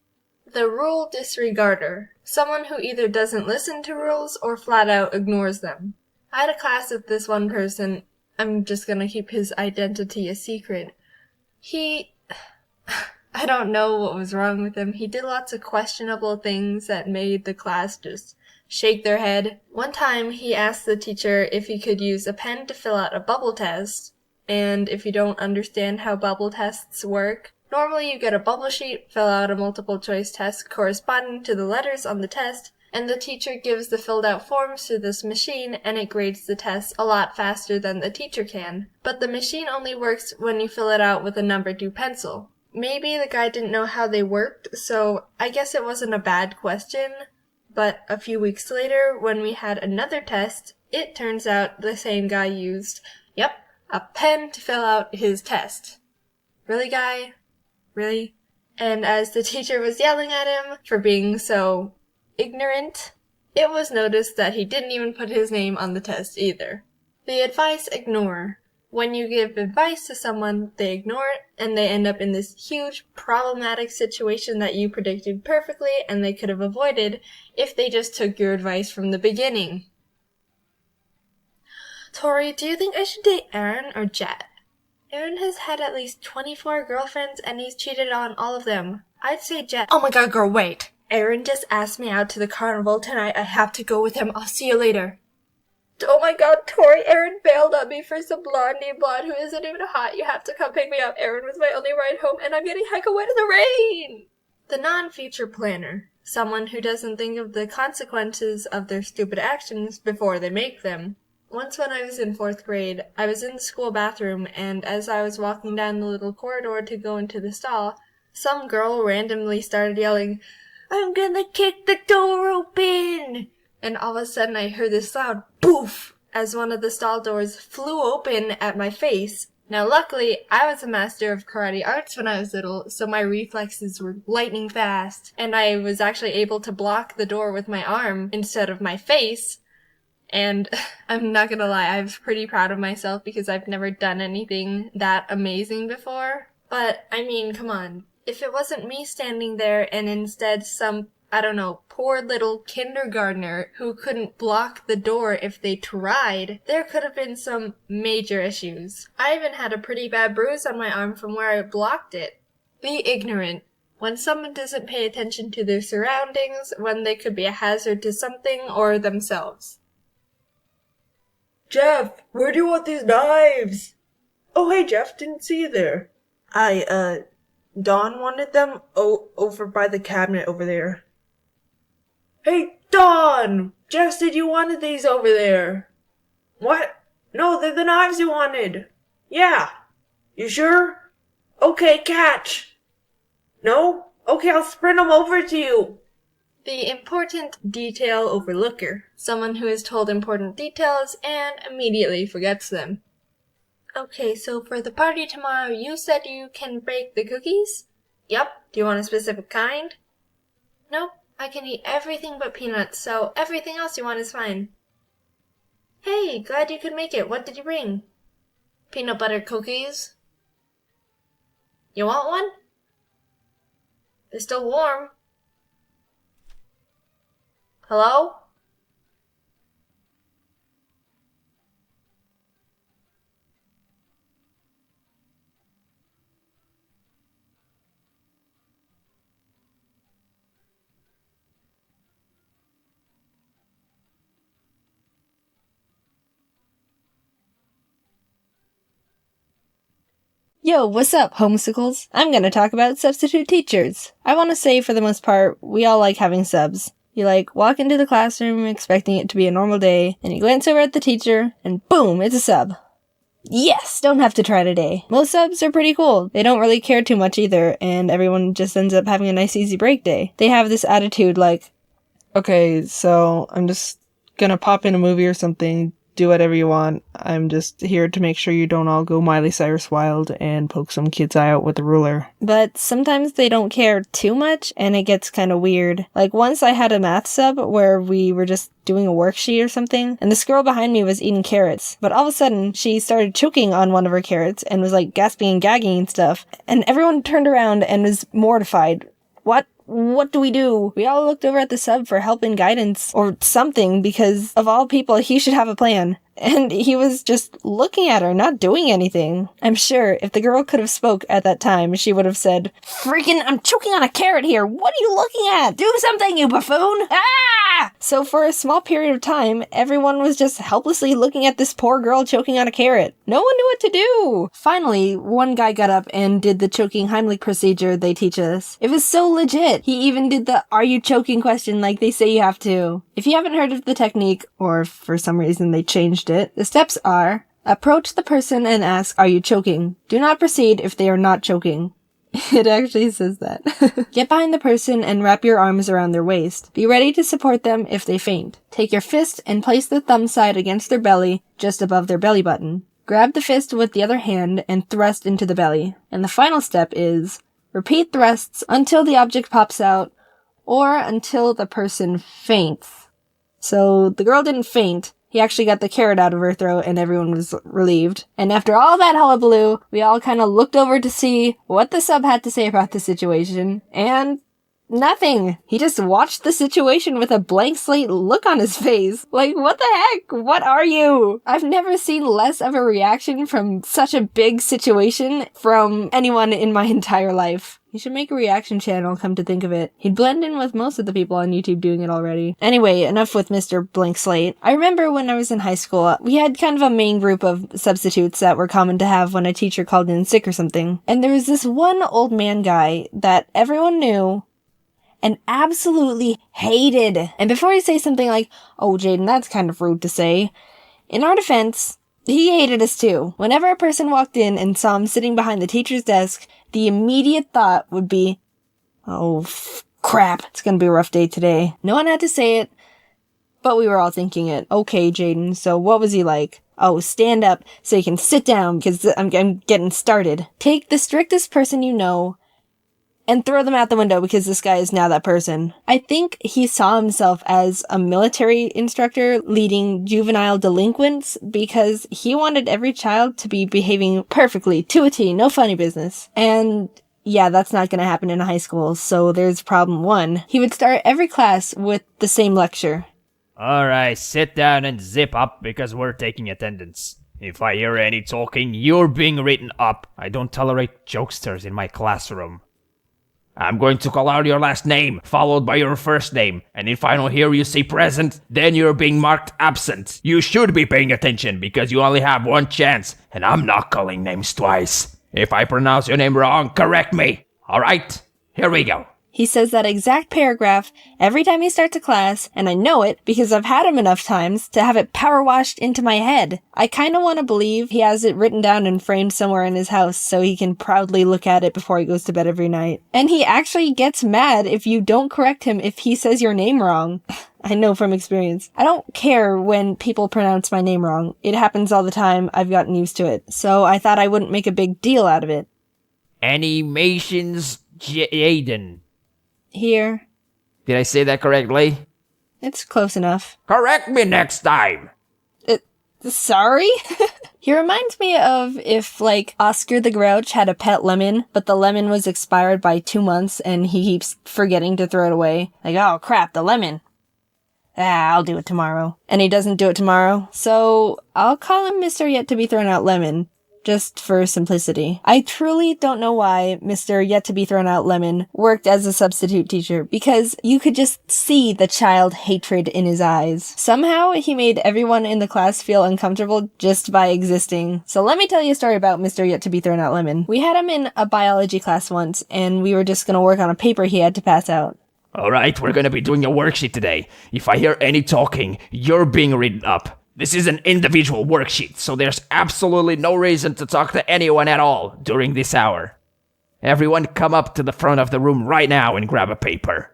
The rule disregarder. Someone who either doesn't listen to rules or flat out ignores them. I had a class with this one person. I'm just gonna keep his identity a secret. I don't know what was wrong with him. He did lots of questionable things that made the class just shake their head. One time he asked the teacher if he could use a pen to fill out a bubble test. And if you don't understand how bubble tests work, normally you get a bubble sheet, fill out a multiple choice test corresponding to the letters on the test, and the teacher gives the filled out forms to this machine and it grades the test a lot faster than the teacher can. But the machine only works when you fill it out with a number 2 pencil. Maybe the guy didn't know how they worked, so I guess it wasn't a bad question. But a few weeks later, when we had another test, it turns out the same guy used, a pen to fill out his test. Really, guy? Really? And as the teacher was yelling at him for being so ignorant, it was noticed that he didn't even put his name on the test either. The advice ignore. When you give advice to someone, they ignore it, and they end up in this huge problematic situation that you predicted perfectly and they could have avoided if they just took your advice from the beginning. Tori, do you think I should date Aaron or Jet? Aaron has had at least 24 girlfriends and he's cheated on all of them. I'd say Jet. Oh my god, girl, wait. Aaron just asked me out to the carnival tonight. I have to go with him. I'll see you later. Oh my god, Tori, Aaron bailed on me for some blonde named Blonde who isn't even hot. You have to come pick me up. Aaron was my only ride home and I'm getting hecka wet in the rain. The non-future planner. Someone who doesn't think of the consequences of their stupid actions before they make them. Once when I was in 4th grade, I was in the school bathroom, and as I was walking down the little corridor to go into the stall, some girl randomly started yelling, "I'm gonna kick the door open!" And all of a sudden I heard this loud poof as one of the stall doors flew open at my face. Now luckily, I was a master of karate arts when I was little, so my reflexes were lightning fast, and I was actually able to block the door with my arm instead of my face. And I'm not gonna lie, I was pretty proud of myself because I've never done anything that amazing before. But, I mean, come on. If it wasn't me standing there and instead some, I don't know, poor little kindergartner who couldn't block the door if they tried, there could have been some major issues. I even had a pretty bad bruise on my arm from where I blocked it. Be ignorant. When someone doesn't pay attention to their surroundings, when they could be a hazard to something or themselves. Jeff, where do you want these knives? Oh, hey, Jeff, didn't see you there. Dawn wanted them over by the cabinet over there. Hey, Dawn! Jeff said you wanted these over there. What? No, they're the knives you wanted. Yeah. You sure? Okay, catch. No? Okay, I'll sprint them over to you. The important detail overlooker. Someone who is told important details and immediately forgets them. Okay, so for the party tomorrow, you said you can bake the cookies? Yep. Do you want a specific kind? Nope. I can eat everything but peanuts, so everything else you want is fine. Hey, glad you could make it. What did you bring? Peanut butter cookies. You want one? They're still warm. Hello? Yo, what's up, homesicles? I'm gonna talk about substitute teachers. I want to say, for the most part, we all like having subs. You walk into the classroom expecting it to be a normal day, and you glance over at the teacher, and boom, it's a sub. Yes, don't have to try today. Most subs are pretty cool. They don't really care too much either, and everyone just ends up having a nice easy break day. They have this attitude okay, so I'm just gonna pop in a movie or something, do whatever you want. I'm just here to make sure you don't all go Miley Cyrus wild and poke some kid's eye out with a ruler. But sometimes they don't care too much, and it gets kind of weird. Once I had a math sub where we were just doing a worksheet or something, and this girl behind me was eating carrots, but all of a sudden she started choking on one of her carrots and was gasping and gagging and stuff, and everyone turned around and was mortified. What do we do? We all looked over at the sub for help and guidance or something, because of all people, he should have a plan. And he was just looking at her, not doing anything. I'm sure if the girl could have spoke at that time, she would have said, "Freaking, I'm choking on a carrot here. What are you looking at? Do something, you buffoon! Ah!" So for a small period of time, everyone was just helplessly looking at this poor girl choking on a carrot. No one knew what to do. Finally, one guy got up and did the choking Heimlich procedure they teach us. It was so legit. He even did the "are you choking" question like they say you have to. If you haven't heard of the technique, or for some reason they changed it, the steps are: approach the person and ask, "Are you choking?" Do not proceed if they are not choking. It actually says that. Get behind the person and wrap your arms around their waist. Be ready to support them if they faint. Take your fist and place the thumb side against their belly, just above their belly button. Grab the fist with the other hand and thrust into the belly. And the final step is repeat thrusts until the object pops out or until the person faints. So the girl didn't faint. He actually got the carrot out of her throat and everyone was relieved. And after all that hullabaloo, we all kind of looked over to see what the sub had to say about the situation, and nothing. He just watched the situation with a blank slate look on his face. Like, what the heck? What are you? I've never seen less of a reaction from such a big situation from anyone in my entire life. He should make a reaction channel, come to think of it. He'd blend in with most of the people on YouTube doing it already. Anyway, enough with Mr. Blank Slate. I remember when I was in high school, we had kind of a main group of substitutes that were common to have when a teacher called in sick or something. And there was this one old man guy that everyone knew and absolutely hated. And before you say something like, "Oh, Jaiden, that's kind of rude to say," in our defense, he hated us too. Whenever a person walked in and saw him sitting behind the teacher's desk, the immediate thought would be, "Oh, crap, it's gonna be a rough day today." No one had to say it, but we were all thinking it. "Okay, Jaiden, so what was he like?" "Oh, stand up so you can sit down because I'm getting started." Take the strictest person you know and throw them out the window because this guy is now that person. I think he saw himself as a military instructor leading juvenile delinquents because he wanted every child to be behaving perfectly, to a T, no funny business. And yeah, that's not gonna happen in a high school, so there's problem one. He would start every class with the same lecture. "Alright, sit down and zip up because we're taking attendance. If I hear any talking, you're being written up. I don't tolerate jokesters in my classroom. I'm going to call out your last name, followed by your first name, and if I don't hear you say present, then you're being marked absent. You should be paying attention because you only have one chance, and I'm not calling names twice. If I pronounce your name wrong, correct me. Alright, here we go." He says that exact paragraph every time he starts a class, and I know it because I've had him enough times to have it power washed into my head. I kinda wanna believe he has it written down and framed somewhere in his house so he can proudly look at it before he goes to bed every night. And he actually gets mad if you don't correct him if he says your name wrong. I know from experience. I don't care when people pronounce my name wrong. It happens all the time. I've gotten used to it. So I thought I wouldn't make a big deal out of it. Animations Jaiden. Here. Did I say that correctly? It's close enough. Correct me next time. Sorry? He reminds me of if, like, Oscar the Grouch had a pet lemon, but the lemon was expired by 2 months and he keeps forgetting to throw it away. Like, "Oh crap, the lemon. I'll do it tomorrow." And he doesn't do it tomorrow. So I'll call him Mr. Yet to be Thrown Out Lemon, just for simplicity. I truly don't know why Mr. Yet to be Thrown Out Lemon worked as a substitute teacher, because you could just see the child hatred in his eyes. Somehow he made everyone in the class feel uncomfortable just by existing. So let me tell you a story about Mr. Yet to be Thrown Out Lemon. We had him in a biology class once, and we were just gonna work on a paper he had to pass out. Alright, we're gonna be doing a worksheet today. If I hear any talking, you're being written up. This is an individual worksheet, so there's absolutely no reason to talk to anyone at all during this hour. Everyone come up to the front of the room right now and grab a paper.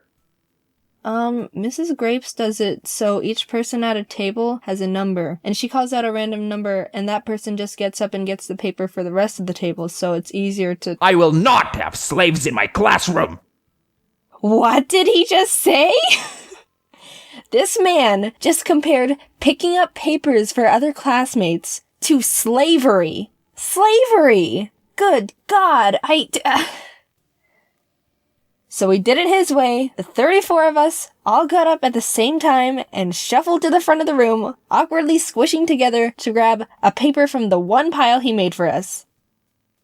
Mrs. Grapes does it so each person at a table has a number, and she calls out a random number, and that person just gets up and gets the paper for the rest of the table, so it's easier to— I will not have slaves in my classroom! What did he just say? This man just compared picking up papers for other classmates to slavery. Slavery! Good God, So he did it his way. The 34 of us all got up at the same time and shuffled to the front of the room, awkwardly squishing together to grab a paper from the one pile he made for us.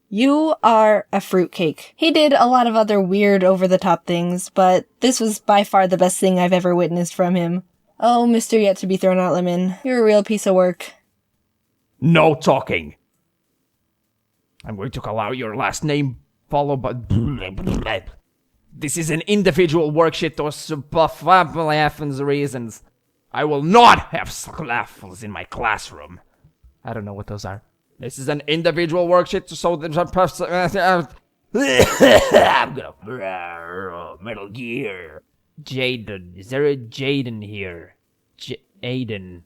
You are a fruitcake. He did a lot of other weird over-the-top things, but this was by far the best thing I've ever witnessed from him. Oh, Mr. Yet-to-be-thrown-out Lemon, you're a real piece of work. No talking. I'm going to call out your last name, followed by... This is an individual worksheet or reasons. I will not have slaffles in my classroom. I don't know what those are. This is an individual worksheet, so there's a person... I'm gonna... Metal Gear. Jaiden. Is there a Jaiden here? Jaiden.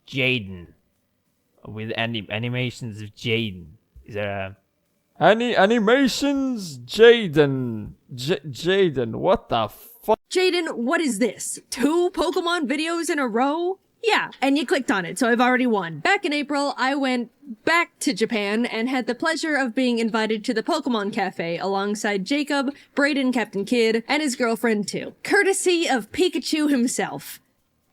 Jaiden. With animations of Jaiden. Is there a... Animations Jaiden. Jaiden. What the fuck? Jaiden, what is this? 2 Pokemon videos in a row? Yeah, and you clicked on it, so I've already won. Back in April, I went back to Japan and had the pleasure of being invited to the Pokemon Cafe alongside Jacob, Braden, Captain Kidd, and his girlfriend too. Courtesy of Pikachu himself.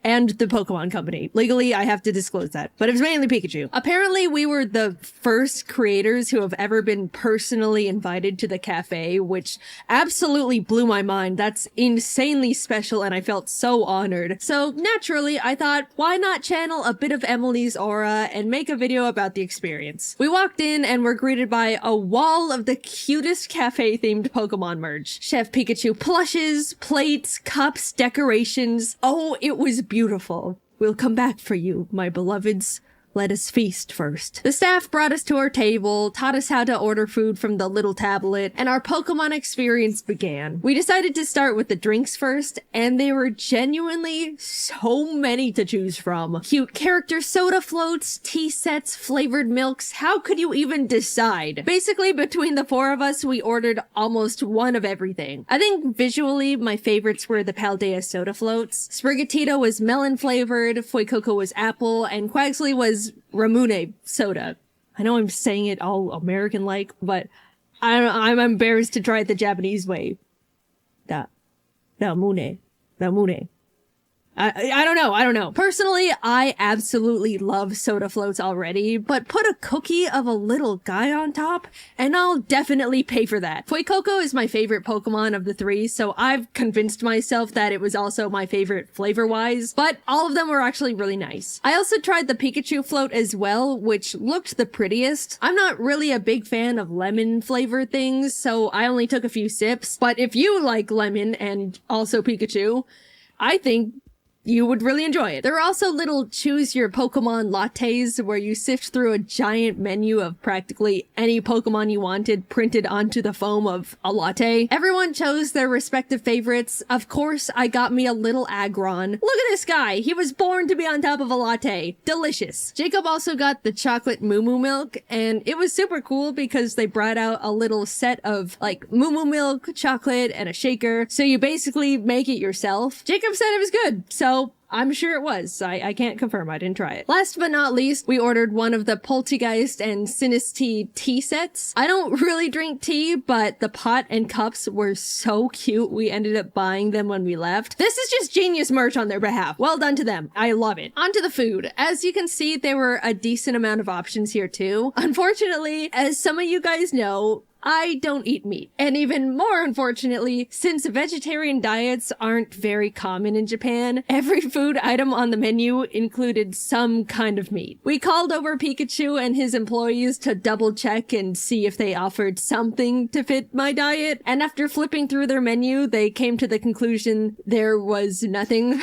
And the Pokemon Company. Legally, I have to disclose that, but it was mainly Pikachu. Apparently, we were the first creators who have ever been personally invited to the cafe, which absolutely blew my mind. That's insanely special, and I felt so honored. So naturally, I thought, why not channel a bit of Emily's aura and make a video about the experience? We walked in and were greeted by a wall of the cutest cafe-themed Pokemon merch. Chef Pikachu plushes, plates, cups, decorations. Oh, it was beautiful. We'll come back for you, my beloveds. Let us feast first. The staff brought us to our table, taught us how to order food from the little tablet, and our Pokemon experience began. We decided to start with the drinks first, and there were genuinely so many to choose from. Cute character soda floats, tea sets, flavored milks. How could you even decide? Basically, between the 4 of us, we ordered almost one of everything. I think visually, my favorites were the Paldea soda floats. Sprigatito was melon flavored, Fuecoco was apple, and Quaxley was Ramune soda. I know I'm saying it all American-like, but I'm embarrassed to try it the Japanese way. Ramune. I don't know. Personally, I absolutely love soda floats already, but put a cookie of a little guy on top, and I'll definitely pay for that. Fuecoco is my favorite Pokemon of the 3, so I've convinced myself that it was also my favorite flavor-wise, but all of them were actually really nice. I also tried the Pikachu float as well, which looked the prettiest. I'm not really a big fan of lemon flavor things, so I only took a few sips, but if you like lemon and also Pikachu, I think you would really enjoy it. There are also little choose your Pokemon lattes where you sift through a giant menu of practically any Pokemon you wanted printed onto the foam of a latte. Everyone chose their respective favorites. Of course, I got me a little Aggron. Look at this guy. He was born to be on top of a latte. Delicious. Jacob also got the chocolate Moo Moo milk, and it was super cool because they brought out a little set of like Moo Moo milk, chocolate, and a shaker. So you basically make it yourself. Jacob said it was good, so I'm sure it was. I can't confirm. I didn't try it. Last but not least, we ordered one of the Poltergeist and Sinistea tea sets. I don't really drink tea, but the pot and cups were so cute. We ended up buying them when we left. This is just genius merch on their behalf. Well done to them. I love it. On to the food. As you can see, there were a decent amount of options here too. Unfortunately, as some of you guys know, I don't eat meat. And even more unfortunately, since vegetarian diets aren't very common in Japan, every food item on the menu included some kind of meat. We called over Pikachu and his employees to double check and see if they offered something to fit my diet. And after flipping through their menu, they came to the conclusion there was nothing.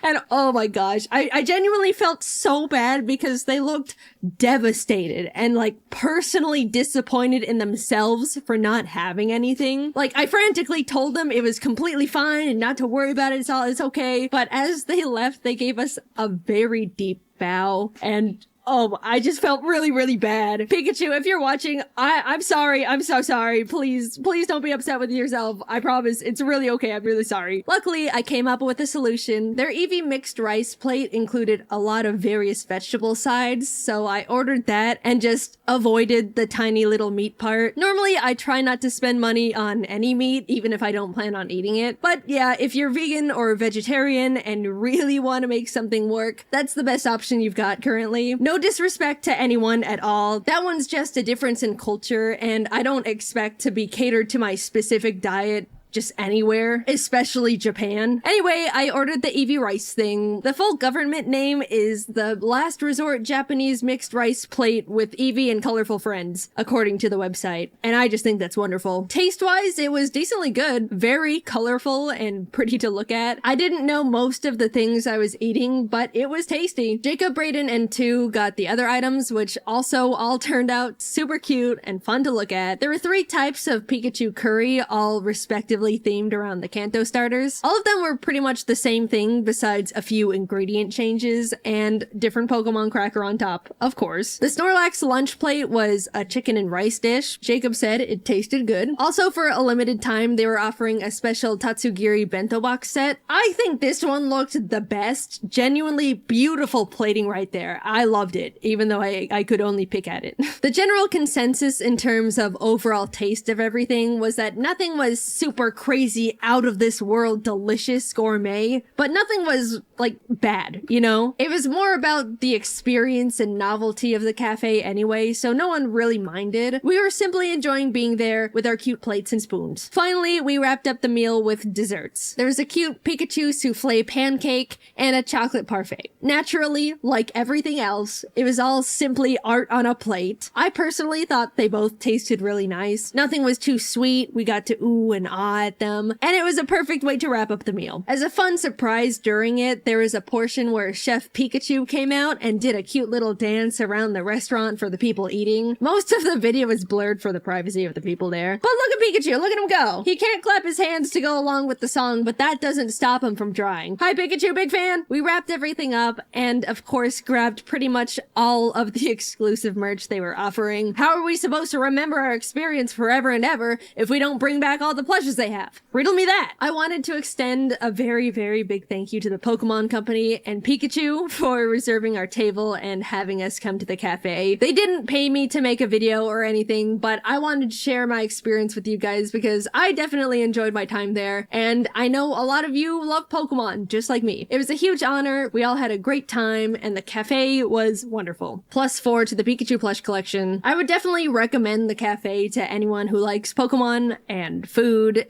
And oh my gosh, I genuinely felt so bad because they looked devastated and like personally disappointed in themselves for not having anything. Like I frantically told them it was completely fine and not to worry about it. It's okay. But as they left, they gave us a very deep bow and Oh, I just felt really, really bad. Pikachu, if you're watching, I'm sorry. I'm so sorry. Please don't be upset with yourself. I promise. It's really okay. I'm really sorry. Luckily, I came up with a solution. Their Eevee mixed rice plate included a lot of various vegetable sides, so I ordered that and just avoided the tiny little meat part. Normally, I try not to spend money on any meat, even if I don't plan on eating it. But yeah, if you're vegan or vegetarian and really want to make something work, that's the best option you've got currently. No disrespect to anyone at all. That one's just a difference in culture, and I don't expect to be catered to my specific diet just anywhere, especially Japan. Anyway, I ordered the Eevee rice thing. The full government name is the Last Resort Japanese Mixed Rice Plate with Eevee and Colorful Friends, according to the website. And I just think that's wonderful. Taste-wise, it was decently good, very colorful and pretty to look at. I didn't know most of the things I was eating, but it was tasty. Jacob, Brayden, and 2 got the other items, which also all turned out super cute and fun to look at. There were 3 types of Pikachu curry, all respectively themed around the Kanto starters. All of them were pretty much the same thing besides a few ingredient changes and different Pokemon cracker on top, of course. The Snorlax lunch plate was a chicken and rice dish. Jacob said it tasted good. Also, for a limited time, they were offering a special Tatsugiri bento box set. I think this one looked the best. Genuinely beautiful plating right there. I loved it, even though I could only pick at it. The general consensus in terms of overall taste of everything was that nothing was super crazy, out of this world, delicious gourmet, but nothing was like bad, you know? It was more about the experience and novelty of the cafe anyway, so no one really minded. We were simply enjoying being there with our cute plates and spoons. Finally, we wrapped up the meal with desserts. There was a cute Pikachu souffle pancake and a chocolate parfait. Naturally, like everything else, it was all simply art on a plate. I personally thought they both tasted really nice. Nothing was too sweet. We got to ooh and ah at them, and it was a perfect way to wrap up the meal. As a fun surprise during it, there was a portion where Chef Pikachu came out and did a cute little dance around the restaurant for the people eating. Most of the video was blurred for the privacy of the people there. But look at Pikachu, look at him go! He can't clap his hands to go along with the song, but that doesn't stop him from trying. Hi Pikachu, big fan! We wrapped everything up, and of course grabbed pretty much all of the exclusive merch they were offering. How are we supposed to remember our experience forever and ever if we don't bring back all the plushes they have? Riddle me that! I wanted to extend a very, very big thank you to the Pokemon Company and Pikachu for reserving our table and having us come to the cafe. They didn't pay me to make a video or anything, but I wanted to share my experience with you guys because I definitely enjoyed my time there, and I know a lot of you love Pokemon, just like me. It was a huge honor, we all had a great time, and the cafe was wonderful. +4 to the Pikachu plush collection. I would definitely recommend the cafe to anyone who likes Pokemon and food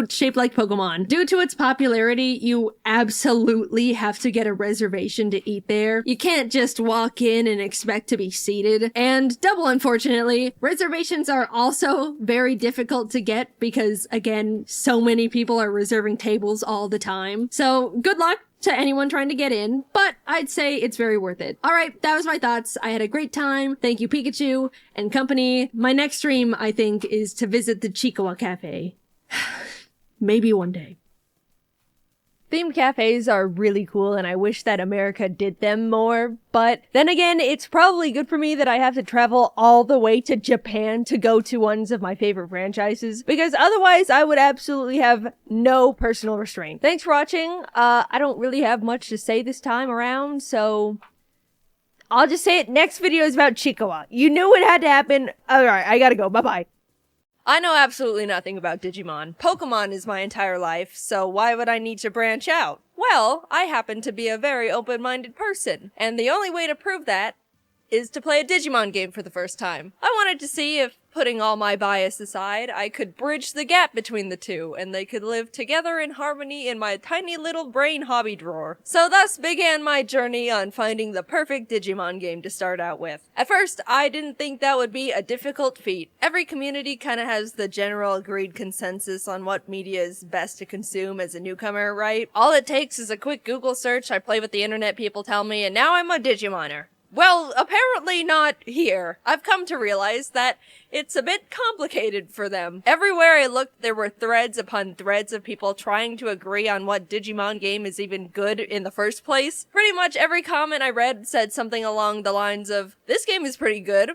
shaped like Pokemon. Due to its popularity, you absolutely have to get a reservation to eat there. You can't just walk in and expect to be seated. And double unfortunately, reservations are also very difficult to get because, again, so many people are reserving tables all the time. So good luck to anyone trying to get in, but I'd say it's very worth it. Alright, that was my thoughts. I had a great time. Thank you, Pikachu and company. My next stream, I think, is to visit the Chikawa Cafe. Maybe one day. Themed cafes are really cool, and I wish that America did them more, but then again, it's probably good for me that I have to travel all the way to Japan to go to ones of my favorite franchises, because otherwise I would absolutely have no personal restraint. Thanks for watching. I don't really have much to say this time around, so I'll just say it. Next video is about Chikawa. You knew it had to happen. Alright, I gotta go. Bye-bye. I know absolutely nothing about Digimon. Pokemon is my entire life, so why would I need to branch out? Well, I happen to be a very open-minded person, and the only way to prove that is to play a Digimon game for the first time. I wanted to see if, putting all my bias aside, I could bridge the gap between the two, and they could live together in harmony in my tiny little brain hobby drawer. So thus began my journey on finding the perfect Digimon game to start out with. At first, I didn't think that would be a difficult feat. Every community kinda has the general agreed consensus on what media is best to consume as a newcomer, right? All it takes is a quick Google search, I play what the internet people tell me, and now I'm a Digimoner. Well, apparently not here. I've come to realize that it's a bit complicated for them. Everywhere I looked, there were threads upon threads of people trying to agree on what Digimon game is even good in the first place. Pretty much every comment I read said something along the lines of, this game is pretty good,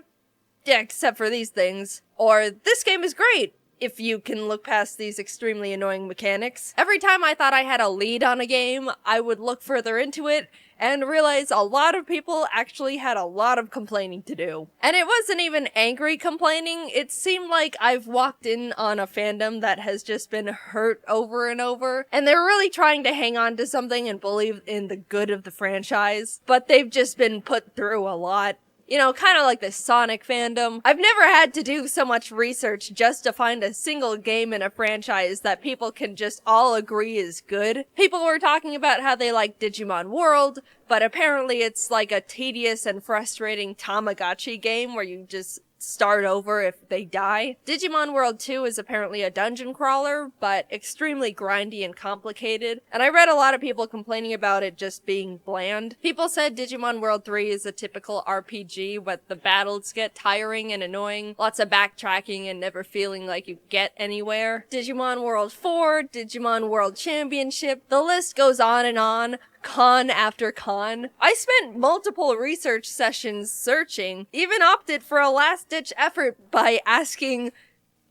yeah, except for these things. Or, this game is great, if you can look past these extremely annoying mechanics. Every time I thought I had a lead on a game, I would look further into it and realize a lot of people actually had a lot of complaining to do. And it wasn't even angry complaining, it seemed like I've walked in on a fandom that has just been hurt over and over, and they're really trying to hang on to something and believe in the good of the franchise, but they've just been put through a lot. You know, kind of like the Sonic fandom. I've never had to do so much research just to find a single game in a franchise that people can just all agree is good. People were talking about how they like Digimon World, but apparently it's like a tedious and frustrating Tamagotchi game where you just start over if they die. Digimon World 2 is apparently a dungeon crawler, but extremely grindy and complicated, and I read a lot of people complaining about it just being bland. People said Digimon World 3 is a typical RPG, but the battles get tiring and annoying, lots of backtracking and never feeling like you get anywhere. Digimon World 4, Digimon World Championship, the list goes on and on. Con after con. I spent multiple research sessions searching, even opted for a last-ditch effort by asking,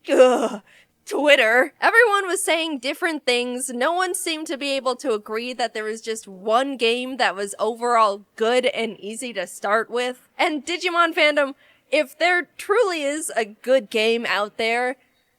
Twitter. Everyone was saying different things. No one seemed to be able to agree that there was just one game that was overall good and easy to start with. And Digimon fandom, if there truly is a good game out there,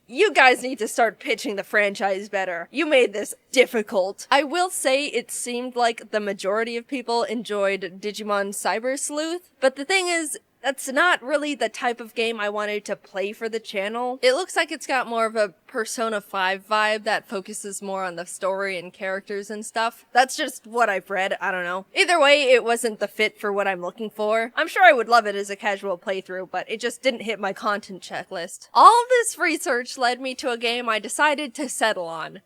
you guys need to start pitching the franchise better. You made this difficult. I will say it seemed like the majority of people enjoyed Digimon Cyber Sleuth, but the thing is, that's not really the type of game I wanted to play for the channel. It looks like it's got more of a Persona 5 vibe that focuses more on the story and characters and stuff. That's just what I've read, I don't know. Either way, it wasn't the fit for what I'm looking for. I'm sure I would love it as a casual playthrough, but it just didn't hit my content checklist. All this research led me to a game I decided to settle on.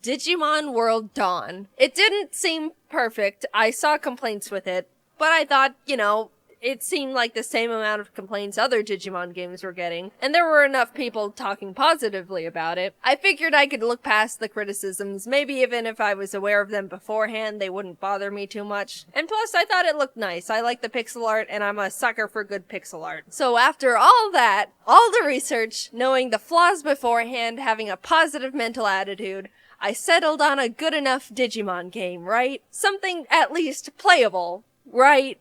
Digimon World Dawn. It didn't seem perfect. I saw complaints with it, but I thought, you know, it seemed like the same amount of complaints other Digimon games were getting, and there were enough people talking positively about it. I figured I could look past the criticisms, maybe even if I was aware of them beforehand, they wouldn't bother me too much. And plus, I thought it looked nice. I like the pixel art, and I'm a sucker for good pixel art. So after all that, all the research, knowing the flaws beforehand, having a positive mental attitude, I settled on a good enough Digimon game, right? Something at least playable, right?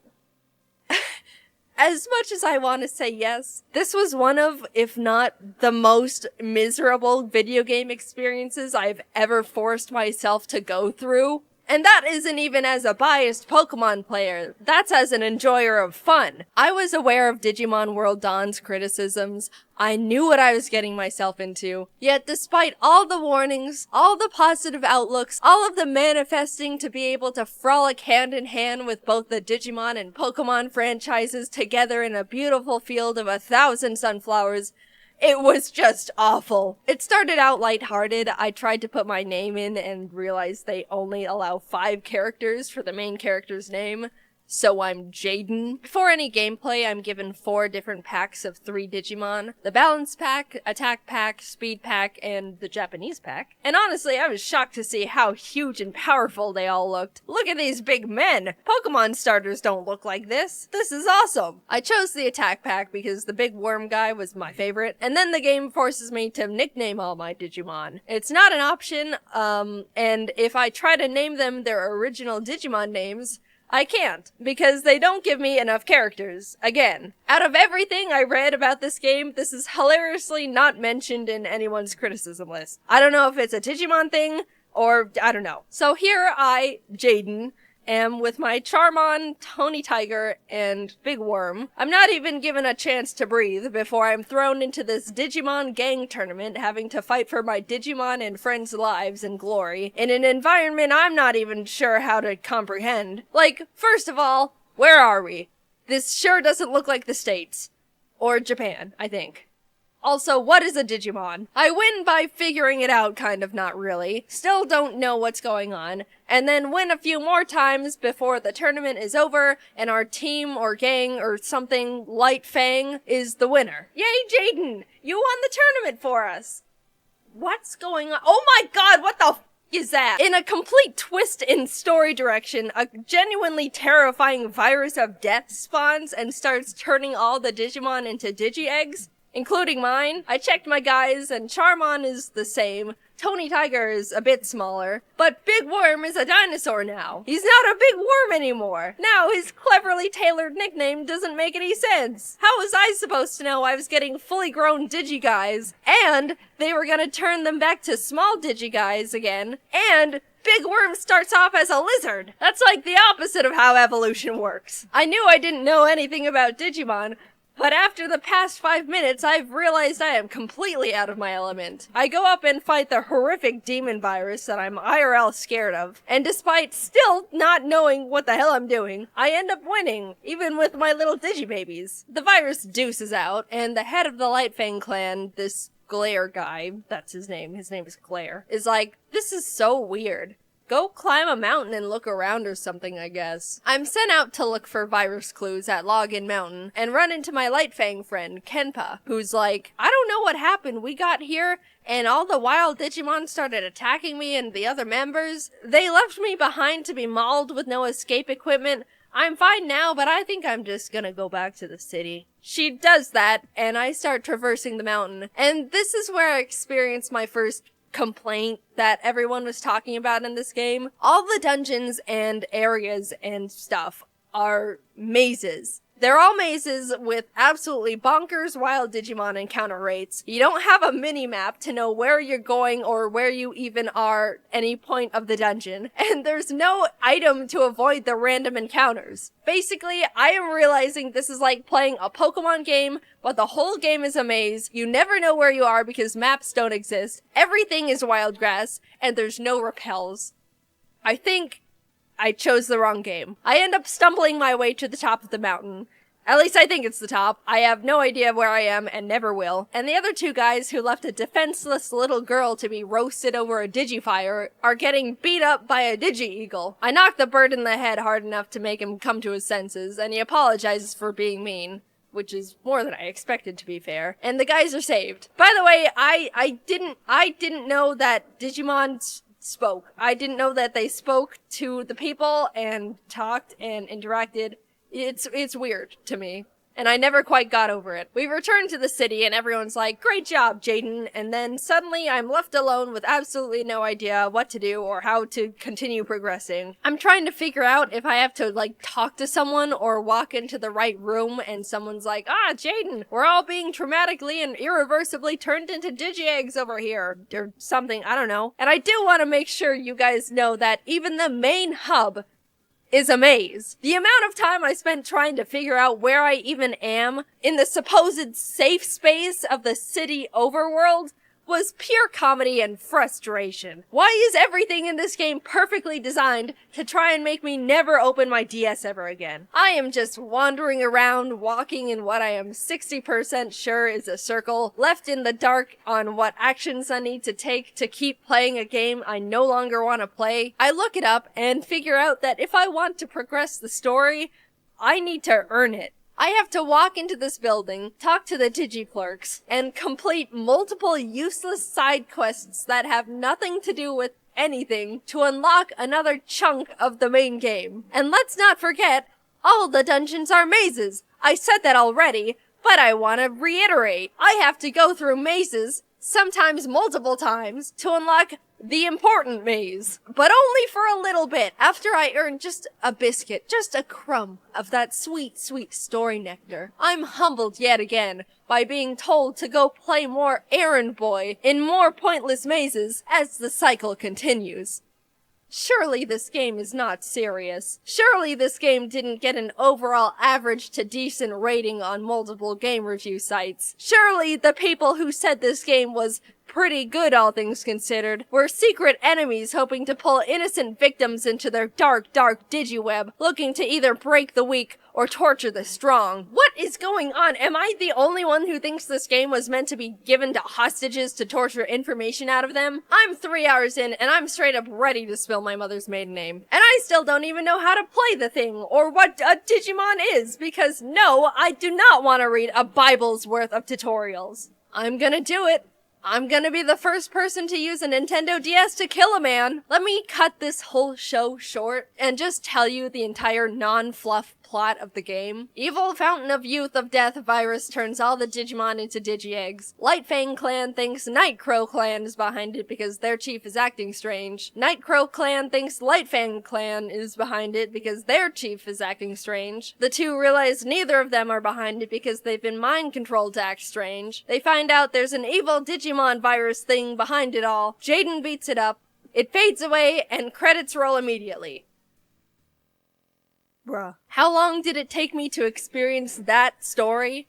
As much as I want to say yes, this was one of, if not the most miserable video game experiences I've ever forced myself to go through. And that isn't even as a biased Pokemon player, that's as an enjoyer of fun. I was aware of Digimon World Dawn's criticisms, I knew what I was getting myself into, yet despite all the warnings, all the positive outlooks, all of the manifesting to be able to frolic hand in hand with both the Digimon and Pokemon franchises together in a beautiful field of 1,000 sunflowers, it was just awful. It started out lighthearted. I tried to put my name in and realized they only allow 5 characters for the main character's name. So I'm Jaiden. Before any gameplay, I'm given 4 different packs of 3 Digimon. The Balance Pack, Attack Pack, Speed Pack, and the Japanese Pack. And honestly, I was shocked to see how huge and powerful they all looked. Look at these big men! Pokemon starters don't look like this. This is awesome! I chose the Attack Pack because the big worm guy was my favorite, and then the game forces me to nickname all my Digimon. It's not an option, and if I try to name them their original Digimon names, I can't, because they don't give me enough characters. Again, out of everything I read about this game, this is hilariously not mentioned in anyone's criticism list. I don't know if it's a Digimon thing, or I don't know. So here I, Jaiden, am with my Charmon, Tony Tiger, and Big Worm. I'm not even given a chance to breathe before I'm thrown into this Digimon gang tournament, having to fight for my Digimon and friends' lives and glory, in an environment I'm not even sure how to comprehend. Like, first of all, where are we? This sure doesn't look like the States. Or Japan, I think. Also, what is a Digimon? I win by figuring it out, kind of, not really. Still don't know what's going on. And then win a few more times before the tournament is over, and our team or gang or something, Light Fang, is the winner. Yay, Jaiden! You won the tournament for us! What's going on? Oh my god, what the f is that? In a complete twist in story direction, a genuinely terrifying virus of death spawns and starts turning all the Digimon into Digi-Eggs, including mine. I checked my guys, and Charmon is the same. Tony Tiger is a bit smaller, but Big Worm is a dinosaur now. He's not a big worm anymore. Now his cleverly tailored nickname doesn't make any sense. How was I supposed to know I was getting fully grown Digi-Guys, and they were gonna turn them back to small Digi-Guys again, and Big Worm starts off as a lizard? That's like the opposite of how evolution works. I knew I didn't know anything about Digimon, but after the past 5 minutes, I've realized I am completely out of my element. I go up and fight the horrific demon virus that I'm IRL scared of, and despite still not knowing what the hell I'm doing, I end up winning, even with my little Digibabies. The virus deuces out, and the head of the Lightfang clan, this Glare guy, that's his name is Glare, is like, this is so weird. Go climb a mountain and look around or something, I guess. I'm sent out to look for virus clues at Login Mountain and run into my Lightfang friend, Kenpa, who's like, I don't know what happened. We got here and all the wild Digimon started attacking me and the other members. They left me behind to be mauled with no escape equipment. I'm fine now, but I think I'm just gonna go back to the city. She does that, and I start traversing the mountain. And this is where I experience my first complaint that everyone was talking about in this game. All the dungeons and areas and stuff are mazes. They're all mazes with absolutely bonkers wild Digimon encounter rates. You don't have a mini-map to know where you're going or where you even are any point of the dungeon. And there's no item to avoid the random encounters. Basically, I am realizing this is like playing a Pokemon game, but the whole game is a maze. You never know where you are because maps don't exist. Everything is wild grass, and there's no repels. I think I chose the wrong game. I end up stumbling my way to the top of the mountain. At least I think it's the top. I have no idea where I am and never will. And the other two guys who left a defenseless little girl to be roasted over a Digifire are getting beat up by a Digi-Eagle. I knock the bird in the head hard enough to make him come to his senses, and he apologizes for being mean, which is more than I expected, to be fair. And the guys are saved. By the way, I didn't know that Digimon spoke. I didn't know that they spoke to the people and talked and interacted. It's weird to me. And I never quite got over it. We return to the city and everyone's like, great job, Jaiden. And then suddenly I'm left alone with absolutely no idea what to do or how to continue progressing. I'm trying to figure out if I have to like talk to someone or walk into the right room and someone's like, Jaiden, we're all being traumatically and irreversibly turned into Digi-Eggs over here. Or something, I don't know. And I do want to make sure you guys know that even the main hub is a maze. The amount of time I spent trying to figure out where I even am in the supposed safe space of the city overworld was pure comedy and frustration. Why is everything in this game perfectly designed to try and make me never open my DS ever again? I am just wandering around, walking in what I am 60% sure is a circle, left in the dark on what actions I need to take to keep playing a game I no longer want to play. I look it up and figure out that if I want to progress the story, I need to earn it. I have to walk into this building, talk to the Digi-Clerks, and complete multiple useless side quests that have nothing to do with anything to unlock another chunk of the main game. And let's not forget, all the dungeons are mazes. I said that already, but I want to reiterate. I have to go through mazes, sometimes multiple times, to unlock the important maze, but only for a little bit after I earn just a biscuit, just a crumb of that sweet, sweet story nectar. I'm humbled yet again by being told to go play more errand boy in more pointless mazes as the cycle continues. Surely this game is not serious. Surely this game didn't get an overall average to decent rating on multiple game review sites. Surely the people who said this game was pretty good, all things considered. We're secret enemies hoping to pull innocent victims into their dark, dark digiweb, looking to either break the weak or torture the strong. What is going on? Am I the only one who thinks this game was meant to be given to hostages to torture information out of them? I'm 3 hours in and I'm straight up ready to spill my mother's maiden name. And I still don't even know how to play the thing or what a Digimon is, because no, I do not want to read a Bible's worth of tutorials. I'm gonna do it. I'm gonna be the first person to use a Nintendo DS to kill a man. Let me cut this whole show short and just tell you the entire non-fluff plot of the game. Evil Fountain of Youth of Death virus turns all the Digimon into Digi-Eggs. Lightfang Clan thinks Nightcrow Clan is behind it because their chief is acting strange. Nightcrow Clan thinks Lightfang Clan is behind it because their chief is acting strange. The two realize neither of them are behind it because they've been mind-controlled to act strange. They find out there's an evil Digimon virus thing behind it all. Jaiden beats it up. It fades away, and credits roll immediately. Bruh. How long did it take me to experience that story?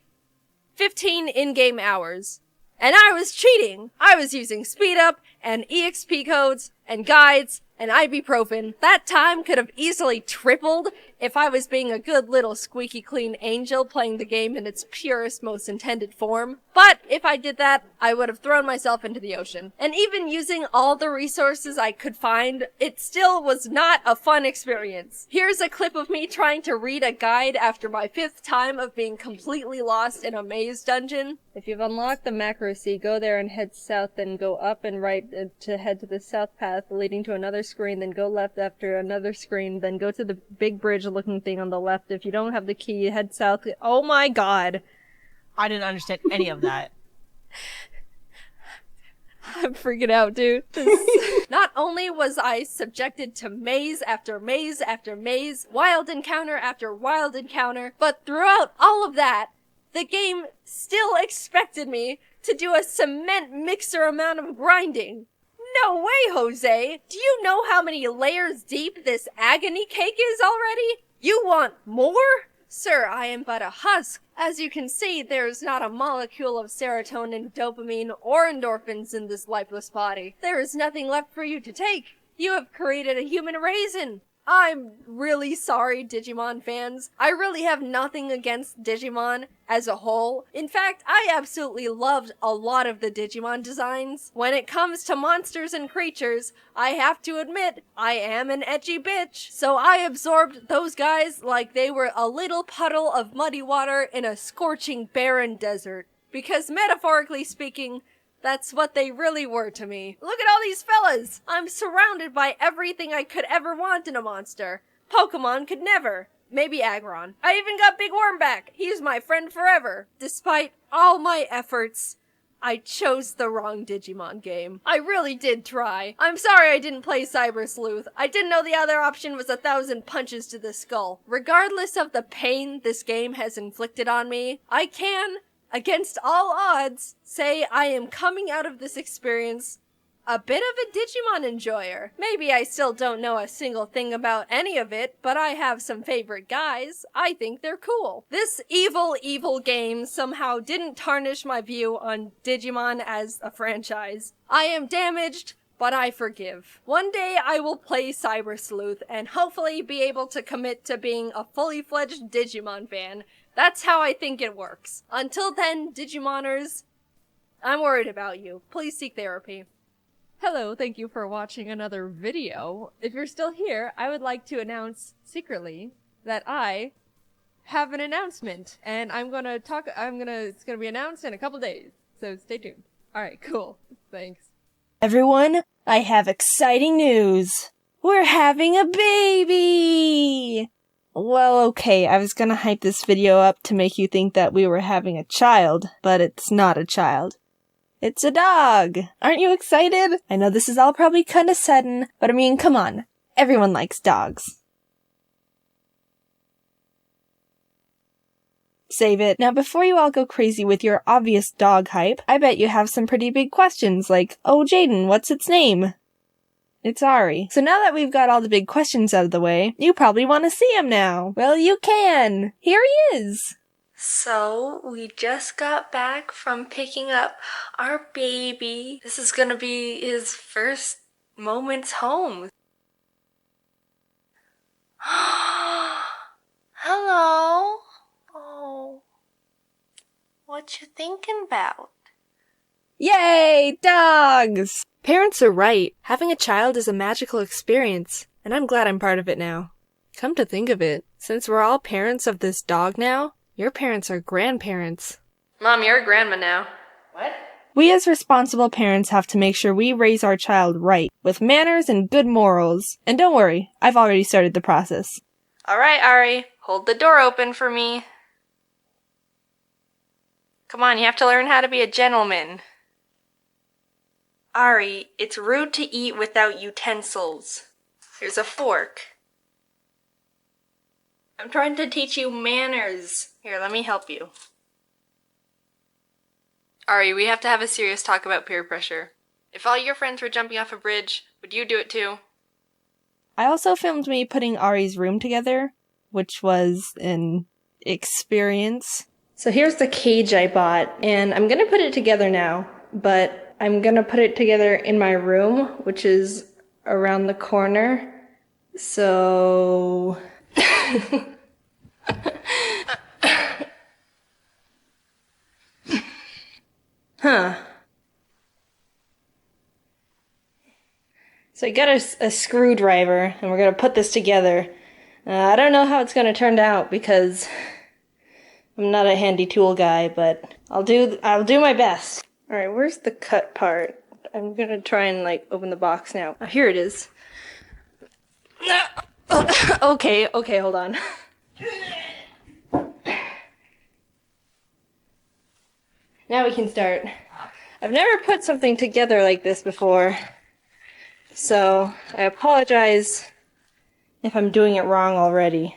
15 in-game hours. And I was cheating! I was using speed up, and EXP codes, and guides, and ibuprofen. That time could have easily tripled if I was being a good little squeaky clean angel playing the game in its purest, most intended form. But if I did that, I would have thrown myself into the ocean. And even using all the resources I could find, it still was not a fun experience. Here's a clip of me trying to read a guide after my 5th time of being completely lost in a maze dungeon. If you've unlocked the macro sea, go there and head south, then go up and right to head to the south path leading to another screen, then go left after another screen, then go to the big bridge looking thing on the left. If you don't have the key, head south. Oh my god. I didn't understand any of that. I'm freaking out, dude. Not only was I subjected to maze after maze after maze, wild encounter after wild encounter, but throughout all of that, the game still expected me to do a cement mixer amount of grinding. No way, Jose! Do you know how many layers deep this agony cake is already? You want more? Sir, I am but a husk. As you can see, there is not a molecule of serotonin, dopamine, or endorphins in this lifeless body. There is nothing left for you to take. You have created a human raisin. I'm really sorry, Digimon fans. I really have nothing against Digimon as a whole. In fact, I absolutely loved a lot of the Digimon designs. When it comes to monsters and creatures, I have to admit, I am an edgy bitch. So I absorbed those guys like they were a little puddle of muddy water in a scorching barren desert. Because metaphorically speaking, that's what they really were to me. Look at all these fellas! I'm surrounded by everything I could ever want in a monster. Pokemon could never. Maybe Aggron. I even got Big Worm back. He's my friend forever. Despite all my efforts, I chose the wrong Digimon game. I really did try. I'm sorry I didn't play Cyber Sleuth. I didn't know the other option was 1,000 punches to the skull. Regardless of the pain this game has inflicted on me, I can, against all odds, say I am coming out of this experience a bit of a Digimon enjoyer. Maybe I still don't know a single thing about any of it, but I have some favorite guys. I think they're cool. This evil, evil game somehow didn't tarnish my view on Digimon as a franchise. I am damaged, but I forgive. One day I will play Cyber Sleuth and hopefully be able to commit to being a fully fledged Digimon fan. That's how I think it works. Until then, Digimoners, I'm worried about you. Please seek therapy. Hello, thank you for watching another video. If you're still here, I would like to announce secretly that I have an announcement, and it's gonna be announced in a couple days, so stay tuned. Alright, cool. Thanks. Everyone, I have exciting news. We're having a baby! Well, okay, I was gonna hype this video up to make you think that we were having a child, but it's not a child. It's a dog! Aren't you excited? I know this is all probably kinda sudden, but I mean, come on. Everyone likes dogs. Save it. Now, before you all go crazy with your obvious dog hype, I bet you have some pretty big questions like, oh, Jaiden, what's its name? It's Ari. So now that we've got all the big questions out of the way, you probably want to see him now. Well, you can! Here he is! So, we just got back from picking up our baby. This is gonna be his first moments home. Hello. Oh. What you thinking about? Yay, dogs! Parents are right. Having a child is a magical experience, and I'm glad I'm part of it now. Come to think of it, since we're all parents of this dog now, your parents are grandparents. Mom, you're a grandma now. What? We as responsible parents have to make sure we raise our child right, with manners and good morals. And don't worry, I've already started the process. Alright, Ari, hold the door open for me. Come on, you have to learn how to be a gentleman. Ari, it's rude to eat without utensils. Here's a fork. I'm trying to teach you manners. Here, let me help you. Ari, we have to have a serious talk about peer pressure. If all your friends were jumping off a bridge, would you do it too? I also filmed me putting Ari's room together, which was an experience. So here's the cage I bought, and I'm gonna put it together now, but I'm gonna put it together in my room, which is around the corner. So... Huh. So I got a screwdriver, and we're gonna put this together. I don't know how it's gonna turn out because I'm not a handy tool guy, but I'll do my best. All right, where's the cut part? I'm gonna try and like open the box now. Oh, here it is. Okay, hold on. Now we can start. I've never put something together like this before, so I apologize if I'm doing it wrong already.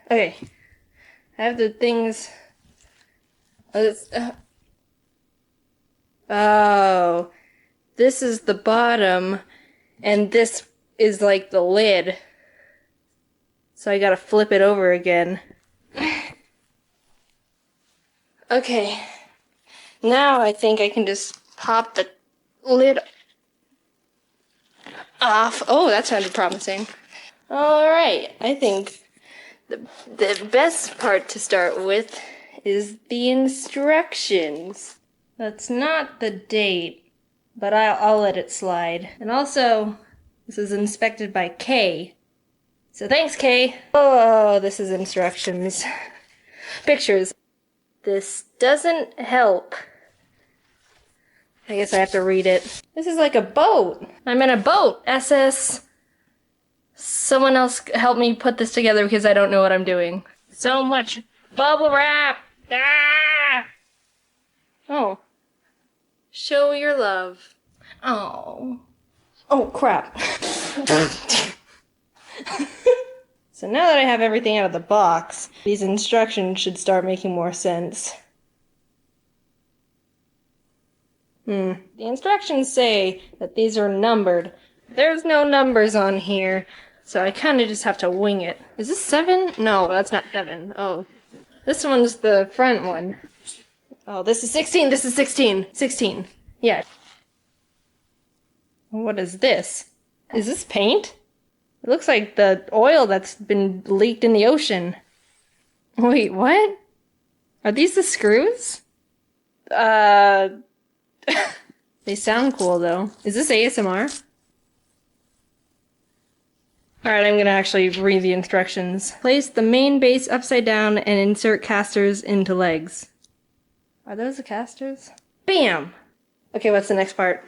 Okay, I have the things. Oh, this is the bottom, and this is like the lid. So I gotta flip it over again. Okay, now I think I can just pop the lid off. Oh, that sounded promising. Alright, I think the best part to start with is the instructions. That's not the date, but I'll let it slide. And also, this is inspected by Kay. So thanks, Kay. Oh, this is instructions. Pictures. This doesn't help. I guess I have to read it. This is like a boat. I'm in a boat. SS. Someone else help me put this together because I don't know what I'm doing. So much bubble wrap. Ah! Oh. Show your love. Oh. Oh, crap. So now that I have everything out of the box, these instructions should start making more sense. The instructions say that these are numbered. There's no numbers on here, so I kind of just have to wing it. Is this 7? No, that's not 7. Oh, this one's the front one. Oh, this is 16. This is 16. 16. Yeah. What is this? Is this paint? It looks like the oil that's been leaked in the ocean. Wait, what? Are these the screws? They sound cool, though. Is this ASMR? Alright, I'm gonna actually read the instructions. Place the main base upside down and insert casters into legs. Are those the casters? Bam! Okay, what's the next part?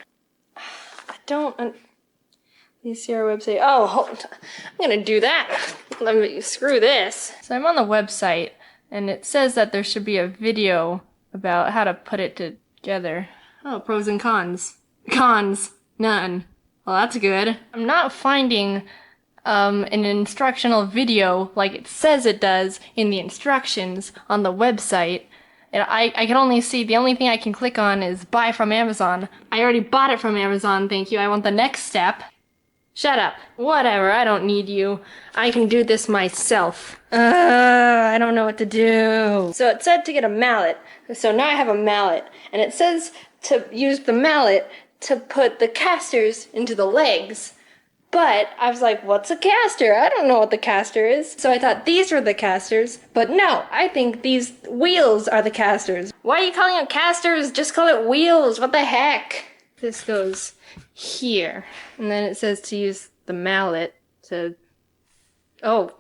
I don't... Please see our website. Oh, hold. I'm gonna do that. Let me screw this. So I'm on the website, and it says that there should be a video about how to put it together. Oh, pros and cons. Cons. None. Well, that's good. I'm not finding an instructional video like it says it does in the instructions on the website. And I can only see, the only thing I can click on is buy from Amazon. I already bought it from Amazon, thank you. I want the next step. Shut up. Whatever, I don't need you. I can do this myself. I don't know what to do. So it said to get a mallet. So now I have a mallet. And it says to use the mallet to put the casters into the legs. But I was like, what's a caster? I don't know what the caster is. So I thought these were the casters. But no, I think these wheels are the casters. Why are you calling it casters? Just call it wheels. What the heck? This goes here. And then it says to use the mallet to... Oh.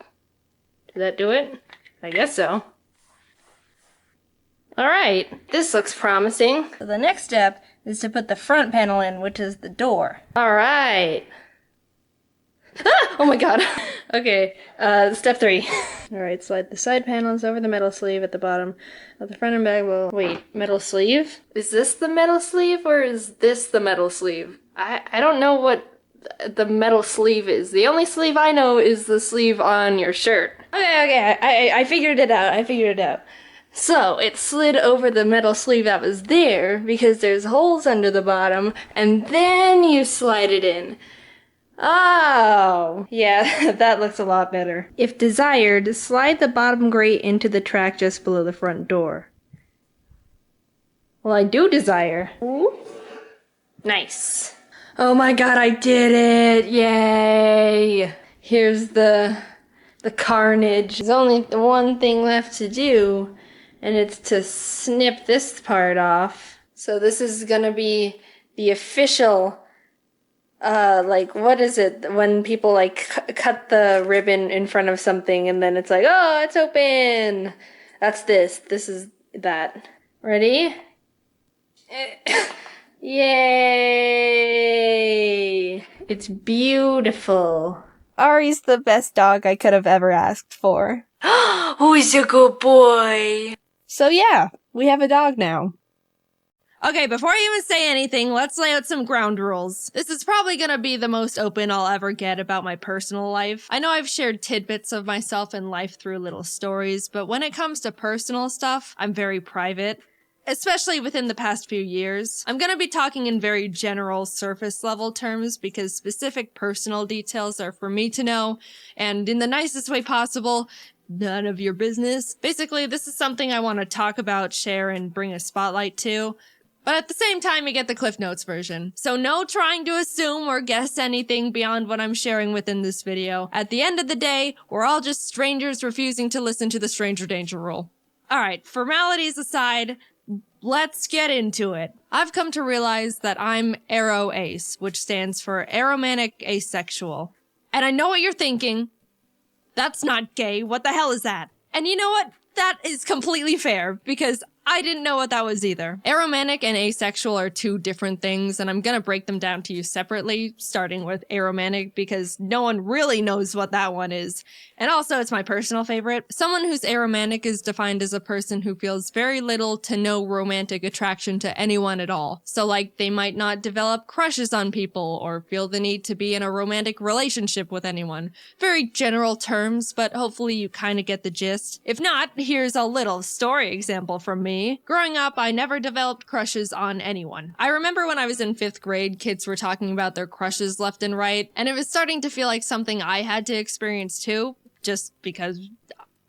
Did that do it? I guess so. Alright, this looks promising. So the next step is to put the front panel in, which is the door. Alright. Ah! Oh my god. Okay, step 3. Alright, slide the side panels over the metal sleeve at the bottom of the front and back will... Wait, metal sleeve? Is this the metal sleeve or is this the metal sleeve? I don't know what the metal sleeve is. The only sleeve I know is the sleeve on your shirt. Okay, I figured it out. So, it slid over the metal sleeve that was there because there's holes under the bottom and then you slide it in. Oh, yeah, that looks a lot better. If desired, slide the bottom grate into the track just below the front door. Well, I do desire. Ooh. Nice. Oh my god, I did it! Yay! Here's the carnage. There's only one thing left to do, and it's to snip this part off. So this is gonna be the official... like, what is it when people, like, cut the ribbon in front of something and then it's like, oh, it's open! That's this. This is that. Ready? Yay! It's beautiful. Ari's the best dog I could have ever asked for. Who's a good boy? So yeah, we have a dog now. Okay, before I even say anything, let's lay out some ground rules. This is probably gonna be the most open I'll ever get about my personal life. I know I've shared tidbits of myself and life through little stories, but when it comes to personal stuff, I'm very private. Especially within the past few years. I'm gonna be talking in very general surface level terms because specific personal details are for me to know, and in the nicest way possible, none of your business. Basically, this is something I want to talk about, share, and bring a spotlight to. But at the same time, you get the Cliff Notes version. So no trying to assume or guess anything beyond what I'm sharing within this video. At the end of the day, we're all just strangers refusing to listen to the stranger danger rule. Alright, formalities aside, let's get into it. I've come to realize that I'm aro-ace, which stands for aromantic asexual. And I know what you're thinking. That's not gay. What the hell is that? And you know what? That is completely fair, because I didn't know what that was either. Aromantic and asexual are two different things, and I'm gonna break them down to you separately, starting with aromantic, because no one really knows what that one is. And also, it's my personal favorite. Someone who's aromantic is defined as a person who feels very little to no romantic attraction to anyone at all. So like, they might not develop crushes on people, or feel the need to be in a romantic relationship with anyone. Very general terms, but hopefully you kinda get the gist. If not, here's a little story example from me. Growing up, I never developed crushes on anyone. I remember when I was in 5th grade, kids were talking about their crushes left and right, and it was starting to feel like something I had to experience too, just because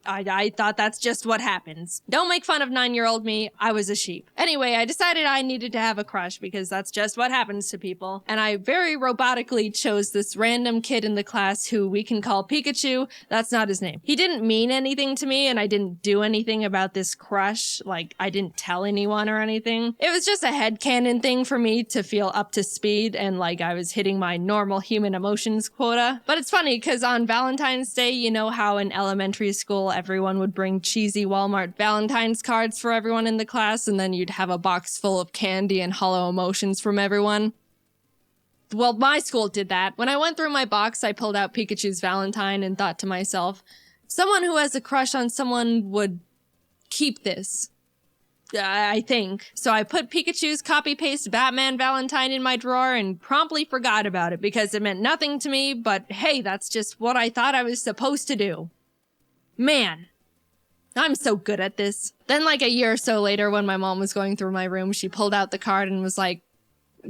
I thought that's just what happens. Don't make fun of 9-year-old me, I was a sheep. Anyway, I decided I needed to have a crush because that's just what happens to people. And I very robotically chose this random kid in the class who we can call Pikachu. That's not his name. He didn't mean anything to me and I didn't do anything about this crush. Like, I didn't tell anyone or anything. It was just a headcanon thing for me to feel up to speed and like I was hitting my normal human emotions quota. But it's funny because on Valentine's Day, you know how in elementary school everyone would bring cheesy Walmart Valentine's cards for everyone in the class, and then you'd have a box full of candy and hollow emotions from everyone. Well, my school did that. When I went through my box, I pulled out Pikachu's Valentine and thought to myself, someone who has a crush on someone would keep this. I think. So I put Pikachu's copy-paste Batman Valentine in my drawer and promptly forgot about it because it meant nothing to me, but hey, that's just what I thought I was supposed to do. Man, I'm so good at this. Then like a year or so later when my mom was going through my room, she pulled out the card and was like,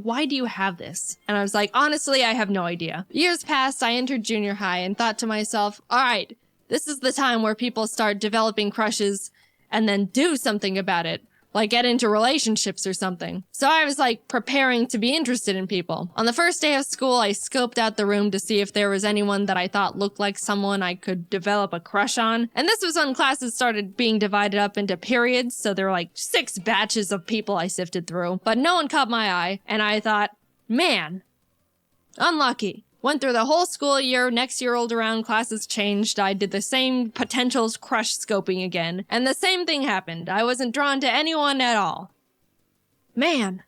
why do you have this? And I was like, honestly, I have no idea. Years passed, I entered junior high and thought to myself, all right, this is the time where people start developing crushes and then do something about it. Like get into relationships or something. So I was like preparing to be interested in people. On the first day of school, I scoped out the room to see if there was anyone that I thought looked like someone I could develop a crush on. And this was when classes started being divided up into periods, so there were like 6 batches of people I sifted through. But no one caught my eye, and I thought, man, unlucky. Went through the whole school year, next year rolled around, classes changed, I did the same potentials crush scoping again, and the same thing happened. I wasn't drawn to anyone at all. Man.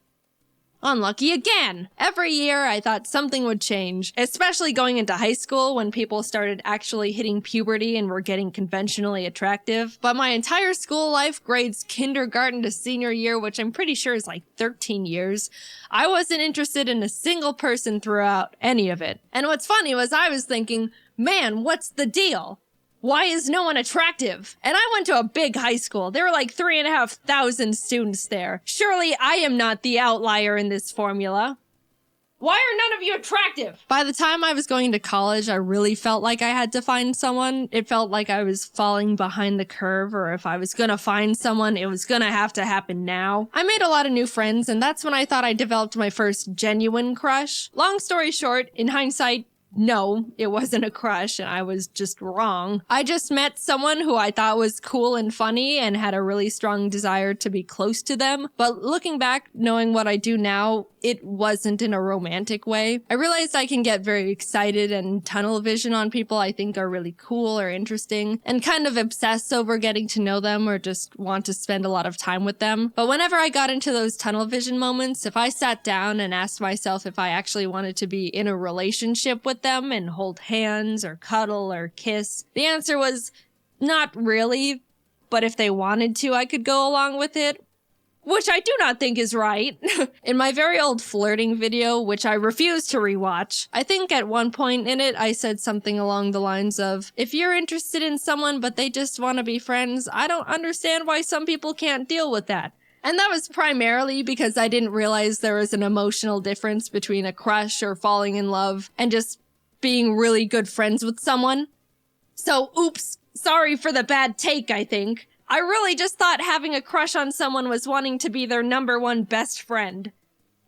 Unlucky again. Every year I thought something would change, especially going into high school when people started actually hitting puberty and were getting conventionally attractive. But my entire school life, grades kindergarten to senior year, which I'm pretty sure is like 13 years, I wasn't interested in a single person throughout any of it. And what's funny was I was thinking, man, what's the deal? Why is no one attractive? And I went to a big high school. There were like 3,500 students there. Surely I am not the outlier in this formula. Why are none of you attractive? By the time I was going to college, I really felt like I had to find someone. It felt like I was falling behind the curve, or if I was gonna find someone, it was gonna have to happen now. I made a lot of new friends, and that's when I thought I developed my first genuine crush. Long story short, in hindsight, no, it wasn't a crush, and I was just wrong. I just met someone who I thought was cool and funny and had a really strong desire to be close to them. But looking back, knowing what I do now, it wasn't in a romantic way. I realized I can get very excited and tunnel vision on people I think are really cool or interesting, and kind of obsess over getting to know them or just want to spend a lot of time with them. But whenever I got into those tunnel vision moments, if I sat down and asked myself if I actually wanted to be in a relationship with them and hold hands or cuddle or kiss, the answer was not really, but if they wanted to, I could go along with it. Which I do not think is right. In my very old flirting video, which I refuse to rewatch, I think at one point in it, I said something along the lines of, if you're interested in someone but they just want to be friends, I don't understand why some people can't deal with that. And that was primarily because I didn't realize there was an emotional difference between a crush or falling in love and just being really good friends with someone. So, oops, sorry for the bad take, I think. I really just thought having a crush on someone was wanting to be their number one best friend.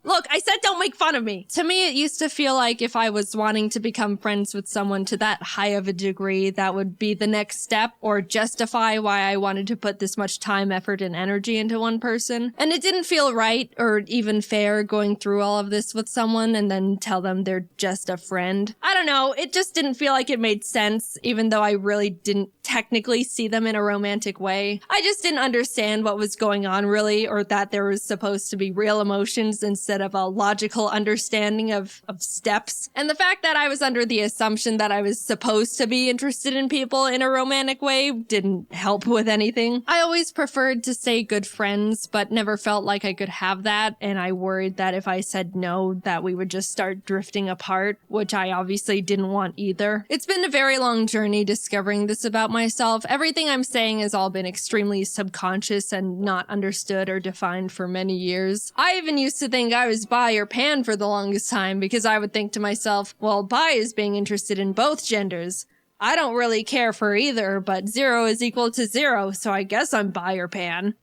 Look, I said don't make fun of me. To me, it used to feel like if I was wanting to become friends with someone to that high of a degree, that would be the next step or justify why I wanted to put this much time, effort, and energy into one person. And it didn't feel right or even fair going through all of this with someone and then tell them they're just a friend. I don't know, it just didn't feel like it made sense, even though I really didn't technically see them in a romantic way. I just didn't understand what was going on really, or that there was supposed to be real emotions instead of a logical understanding of steps. And the fact that I was under the assumption that I was supposed to be interested in people in a romantic way didn't help with anything. I always preferred to stay good friends, but never felt like I could have that, and I worried that if I said no, that we would just start drifting apart, which I obviously didn't want either. It's been a very long journey discovering this about myself. Everything I'm saying has all been extremely subconscious and not understood or defined for many years. I even used to think I was bi or pan for the longest time because I would think to myself, well, bi is being interested in both genders. I don't really care for either, but 0 is equal to 0, so I guess I'm bi or pan.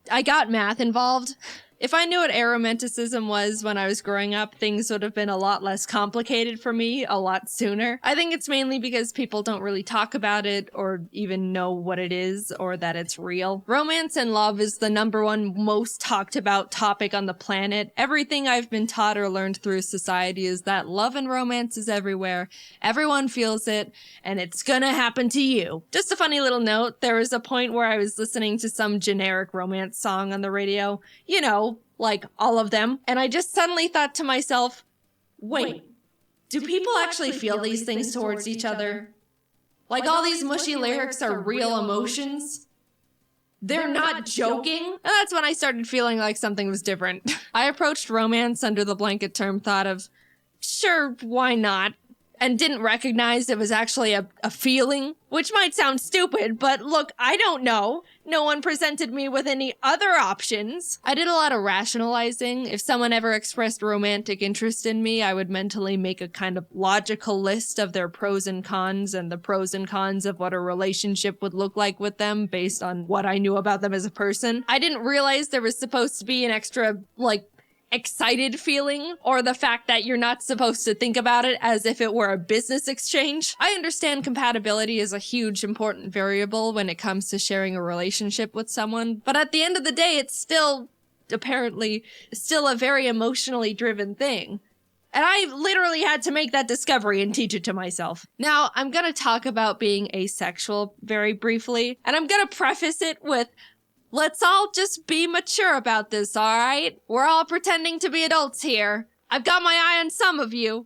I got math involved. If I knew what aromanticism was when I was growing up, things would have been a lot less complicated for me a lot sooner. I think it's mainly because people don't really talk about it or even know what it is or that it's real. Romance and love is the #1 most talked about topic on the planet. Everything I've been taught or learned through society is that love and romance is everywhere. Everyone feels it, and it's gonna happen to you. Just a funny little note, there was a point where I was listening to some generic romance song on the radio. You know, like all of them. And I just suddenly thought to myself, wait, do people actually feel these things towards each other? Like all these mushy lyrics are real emotions? They're not joking? And that's when I started feeling like something was different. I approached romance under the blanket term thought of, sure, why not? and didn't recognize it was actually a feeling, which might sound stupid, but look, I don't know. No one presented me with any other options. I did a lot of rationalizing. If someone ever expressed romantic interest in me, I would mentally make a kind of logical list of their pros and cons and the pros and cons of what a relationship would look like with them based on what I knew about them as a person. I didn't realize there was supposed to be an extra, like, excited feeling, or the fact that you're not supposed to think about it as if it were a business exchange. I understand compatibility is a huge important variable when it comes to sharing a relationship with someone, but at the end of the day, it's still, apparently, still a very emotionally driven thing. And I literally had to make that discovery and teach it to myself. Now, I'm gonna talk about being asexual very briefly, and I'm gonna preface it with, let's all just be mature about this, alright? We're all pretending to be adults here. I've got my eye on some of you.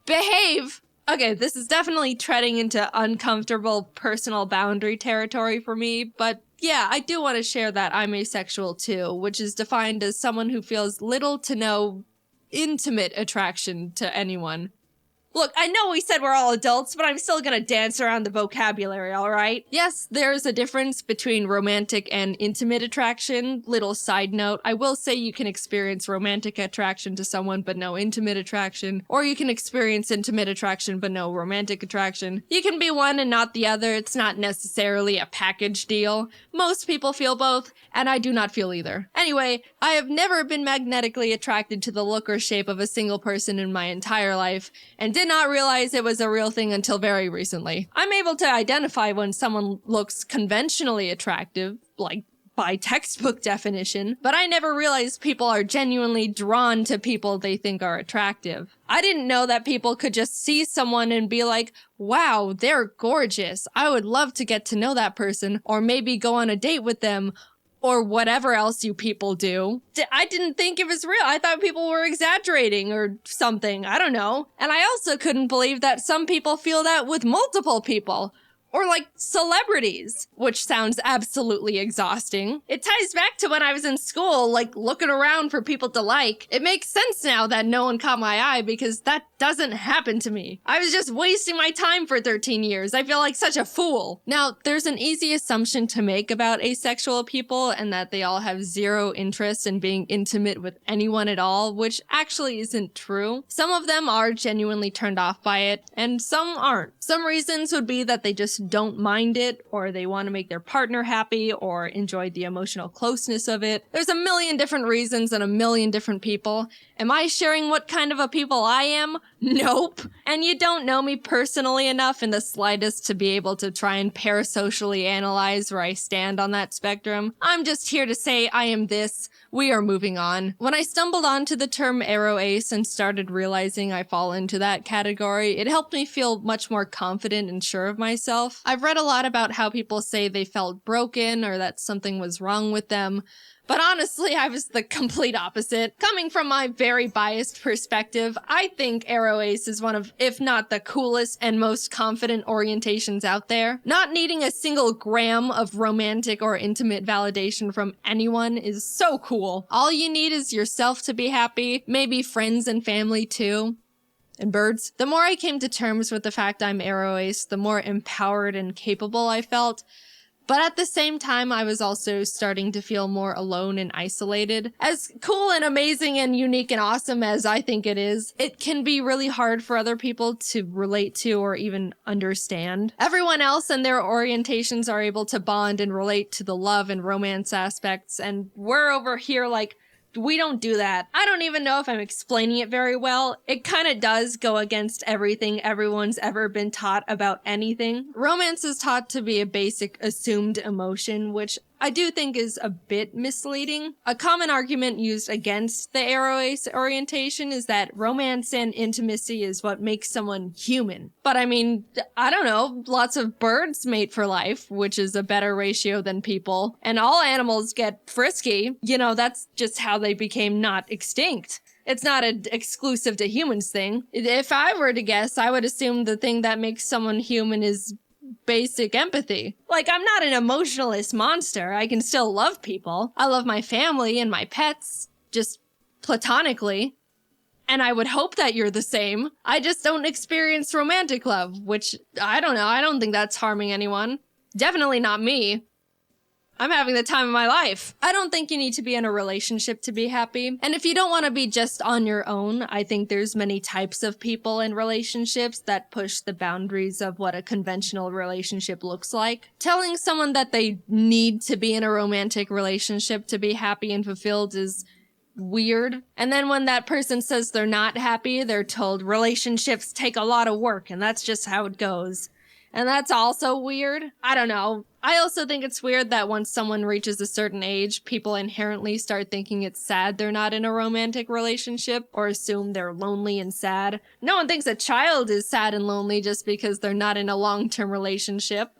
Behave! Okay, this is definitely treading into uncomfortable personal boundary territory for me, but yeah, I do want to share that I'm asexual too, which is defined as someone who feels little to no intimate attraction to anyone. Look, I know we said we're all adults, but I'm still gonna dance around the vocabulary, alright? Yes, there's a difference between romantic and intimate attraction. Little side note, I will say you can experience romantic attraction to someone but no intimate attraction, or you can experience intimate attraction but no romantic attraction. You can be one and not the other. It's not necessarily a package deal. Most people feel both, and I do not feel either. Anyway, I have never been magnetically attracted to the look or shape of a single person in my entire life, and did not realize it was a real thing until very recently. I'm able to identify when someone looks conventionally attractive, like by textbook definition, but I never realized people are genuinely drawn to people they think are attractive. I didn't know that people could just see someone and be like, wow, they're gorgeous. I would love to get to know that person, or maybe go on a date with them, or whatever else you people do. I didn't think it was real. I thought people were exaggerating or something. I don't know. And I also couldn't believe that some people feel that with multiple people. Or like celebrities, which sounds absolutely exhausting. It ties back to when I was in school, like looking around for people to like. It makes sense now that no one caught my eye because that doesn't happen to me. I was just wasting my time for 13 years. I feel like such a fool. Now, there's an easy assumption to make about asexual people and that they all have zero interest in being intimate with anyone at all, which actually isn't true. Some of them are genuinely turned off by it, and some aren't. Some reasons would be that they just don't mind it, or they want to make their partner happy, or enjoy the emotional closeness of it. There's a million different reasons and a million different people. Am I sharing what kind of a people I am? Nope. And you don't know me personally enough in the slightest to be able to try and parasocially analyze where I stand on that spectrum. I'm just here to say I am this. We are moving on. When I stumbled onto the term ace and started realizing I fall into that category, it helped me feel much more confident and sure of myself. I've read a lot about how people say they felt broken or that something was wrong with them. But honestly, I was the complete opposite. Coming from my very biased perspective, I think ace is one of, if not the coolest and most confident orientations out there. Not needing a single gram of romantic or intimate validation from anyone is so cool. All you need is yourself to be happy, maybe friends and family too. And birds. The more I came to terms with the fact I'm ace, the more empowered and capable I felt. But at the same time, I was also starting to feel more alone and isolated. As cool and amazing and unique and awesome as I think it is, it can be really hard for other people to relate to or even understand. Everyone else and their orientations are able to bond and relate to the love and romance aspects, and we're over here like, we don't do that. I don't even know if I'm explaining it very well. It kind of does go against everything everyone's ever been taught about anything. Romance is taught to be a basic assumed emotion, which I do think is a bit misleading. A common argument used against the ace orientation is that romance and intimacy is what makes someone human. But I mean, I don't know, lots of birds mate for life, which is a better ratio than people, and all animals get frisky. You know, that's just how they became not extinct. It's not an exclusive to humans thing. If I were to guess, I would assume the thing that makes someone human is basic empathy. Like, I'm not an emotionalist monster. I can still love people. I love my family and my pets, just platonically. And I would hope that you're the same. I just don't experience romantic love, which, I don't know, I don't think that's harming anyone. Definitely not me. I'm having the time of my life. I don't think you need to be in a relationship to be happy. And if you don't want to be just on your own, I think there's many types of people in relationships that push the boundaries of what a conventional relationship looks like. Telling someone that they need to be in a romantic relationship to be happy and fulfilled is weird. And then when that person says they're not happy, they're told relationships take a lot of work and that's just how it goes. And that's also weird. I don't know. I also think it's weird that once someone reaches a certain age, people inherently start thinking it's sad they're not in a romantic relationship or assume they're lonely and sad. No one thinks a child is sad and lonely just because they're not in a long-term relationship.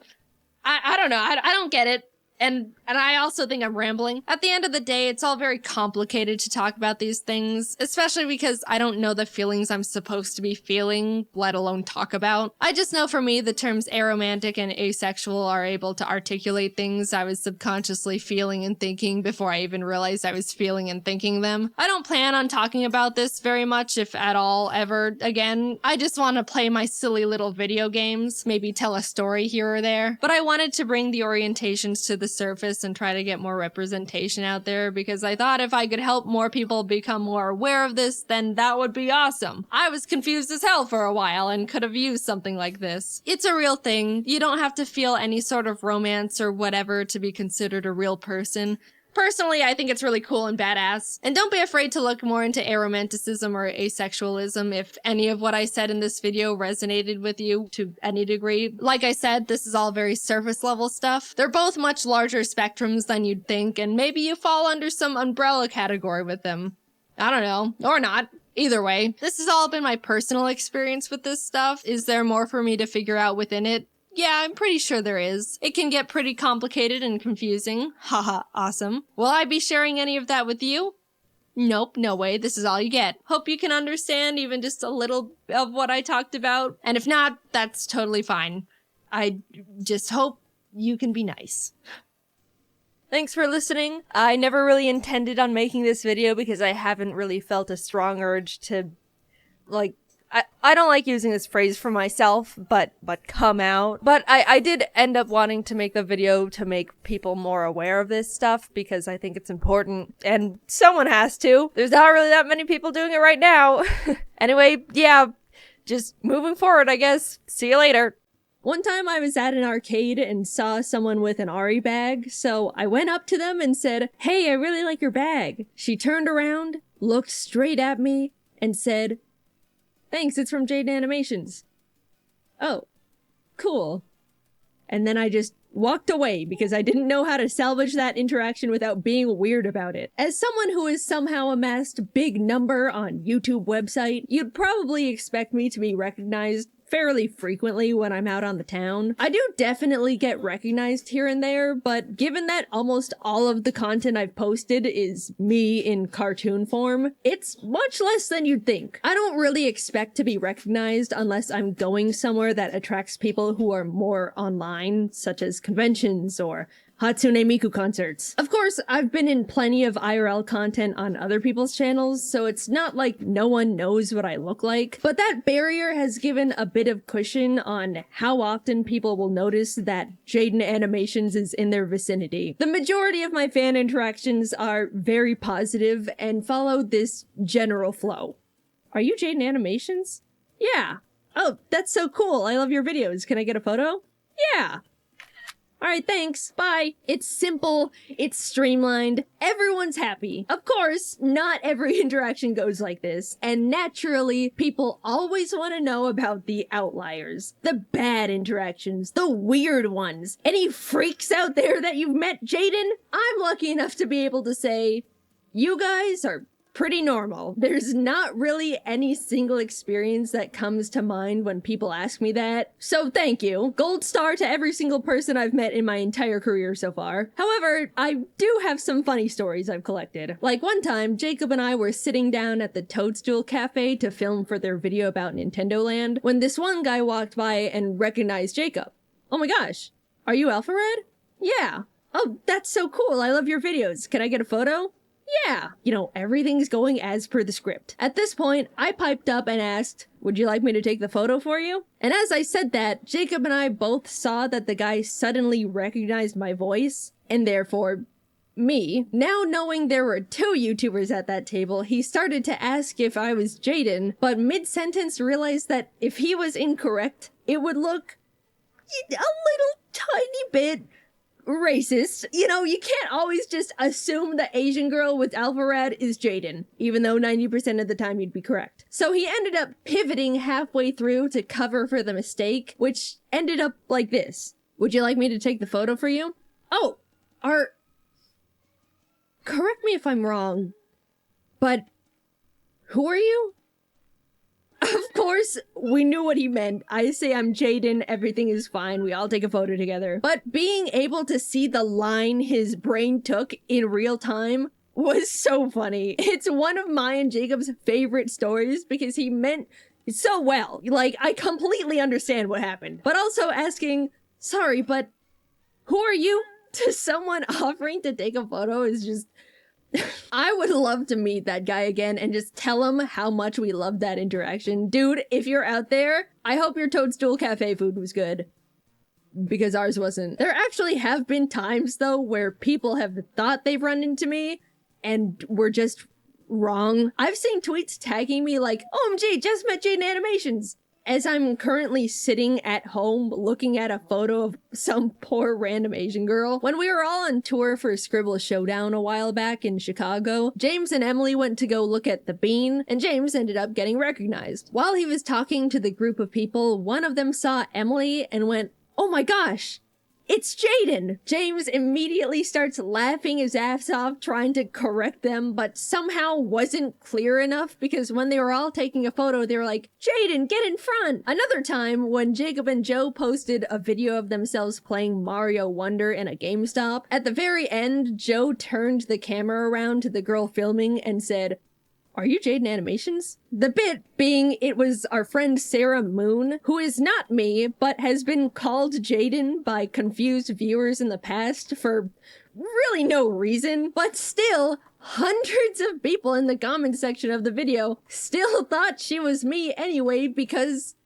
I don't know. I don't get it. And I also think I'm rambling. At the end of the day, it's all very complicated to talk about these things, especially because I don't know the feelings I'm supposed to be feeling, let alone talk about. I just know for me, the terms aromantic and asexual are able to articulate things I was subconsciously feeling and thinking before I even realized I was feeling and thinking them. I don't plan on talking about this very much, if at all, ever again. I just want to play my silly little video games, maybe tell a story here or there. But I wanted to bring the orientations to the surface and try to get more representation out there because I thought if I could help more people become more aware of this, then that would be awesome. I was confused as hell for a while and could have used something like this. It's a real thing. You don't have to feel any sort of romance or whatever to be considered a real person. Personally, I think it's really cool and badass. And don't be afraid to look more into aromanticism or asexualism if any of what I said in this video resonated with you to any degree. Like I said, this is all very surface level stuff. They're both much larger spectrums than you'd think, and maybe you fall under some umbrella category with them. I don't know. Or not. Either way, this has all been my personal experience with this stuff. Is there more for me to figure out within it? Yeah, I'm pretty sure there is. It can get pretty complicated and confusing. Haha, awesome. Will I be sharing any of that with you? Nope, no way. This is all you get. Hope you can understand even just a little of what I talked about. And if not, that's totally fine. I just hope you can be nice. Thanks for listening. I never really intended on making this video because I haven't really felt a strong urge to, like, I don't like using this phrase for myself, but come out. But I did end up wanting to make the video to make people more aware of this stuff because I think it's important and someone has to. There's not really that many people doing it right now. Anyway, yeah, just moving forward, I guess. See you later. One time I was at an arcade and saw someone with an Ari bag, so I went up to them and said, "Hey, I really like your bag." She turned around, looked straight at me, and said, "Thanks, it's from Jaiden Animations." Oh, cool. And then I just walked away because I didn't know how to salvage that interaction without being weird about it. As someone who has somehow amassed a big number on YouTube website, you'd probably expect me to be recognized fairly frequently when I'm out on the town. I do definitely get recognized here and there, but given that almost all of the content I've posted is me in cartoon form, it's much less than you'd think. I don't really expect to be recognized unless I'm going somewhere that attracts people who are more online, such as conventions or Hatsune Miku concerts. Of course, I've been in plenty of IRL content on other people's channels, so it's not like no one knows what I look like, but that barrier has given a bit of cushion on how often people will notice that Jaiden Animations is in their vicinity. The majority of my fan interactions are very positive and follow this general flow. "Are you Jaiden Animations?" "Yeah." "Oh, that's so cool. I love your videos. Can I get a photo?" "Yeah." "Alright, thanks, bye." It's simple, it's streamlined, everyone's happy. Of course, not every interaction goes like this, and naturally, people always want to know about the outliers. The bad interactions, the weird ones. Any freaks out there that you've met, Jaiden? I'm lucky enough to be able to say, you guys are pretty normal. There's not really any single experience that comes to mind when people ask me that. So thank you. Gold star to every single person I've met in my entire career so far. However, I do have some funny stories I've collected. Like one time, Jacob and I were sitting down at the Toadstool Cafe to film for their video about Nintendo Land when this one guy walked by and recognized Jacob. "Oh my gosh, are you Alpha Red?" "Yeah." "Oh, that's so cool. I love your videos. Can I get a photo?" yeah, everything's going as per the script. At this point, I piped up and asked, would you like me to take the photo for you? And as I said that, Jacob and I both saw that the guy suddenly recognized my voice, and therefore me. Now knowing there were 2 YouTubers at that table, he started to ask if I was Jaiden, but mid-sentence realized that if he was incorrect, it would look a little tiny bit racist. You can't always just assume the Asian girl with alpha rad is Jaiden, even though 90% of the time you'd be correct. So he ended up pivoting halfway through to cover for the mistake, which ended up like this. Would you like me to take the photo for you? Oh, correct me if I'm wrong, but who are you? Of course, we knew what he meant. I say I'm Jaiden, everything is fine, we all take a photo together. But being able to see the line his brain took in real time was so funny. It's one of my and Jacob's favorite stories because he meant so well. Like, I completely understand what happened. But also asking, sorry, but who are you? To someone offering to take a photo is just... I would love to meet that guy again and just tell him how much we loved that interaction. Dude, if you're out there, I hope your Toadstool Cafe food was good. Because ours wasn't. There actually have been times, though, where people have thought they've run into me and were just wrong. I've seen tweets tagging me like, OMG, just met Jaiden Animations! As I'm currently sitting at home looking at a photo of some poor random Asian girl. When we were all on tour for Scribble Showdown a while back in Chicago, James and Emily went to go look at the bean, and James ended up getting recognized. While he was talking to the group of people, one of them saw Emily and went, oh my gosh, it's Jaiden! James immediately starts laughing his ass off trying to correct them, but somehow wasn't clear enough because when they were all taking a photo, they were like, Jaiden, get in front! Another time, when Jacob and Joe posted a video of themselves playing Mario Wonder in a GameStop, at the very end, Joe turned the camera around to the girl filming and said, are you Jaiden Animations? The bit being it was our friend Sarah Moon, who is not me, but has been called Jaiden by confused viewers in the past for really no reason. But still, hundreds of people in the comment section of the video still thought she was me anyway because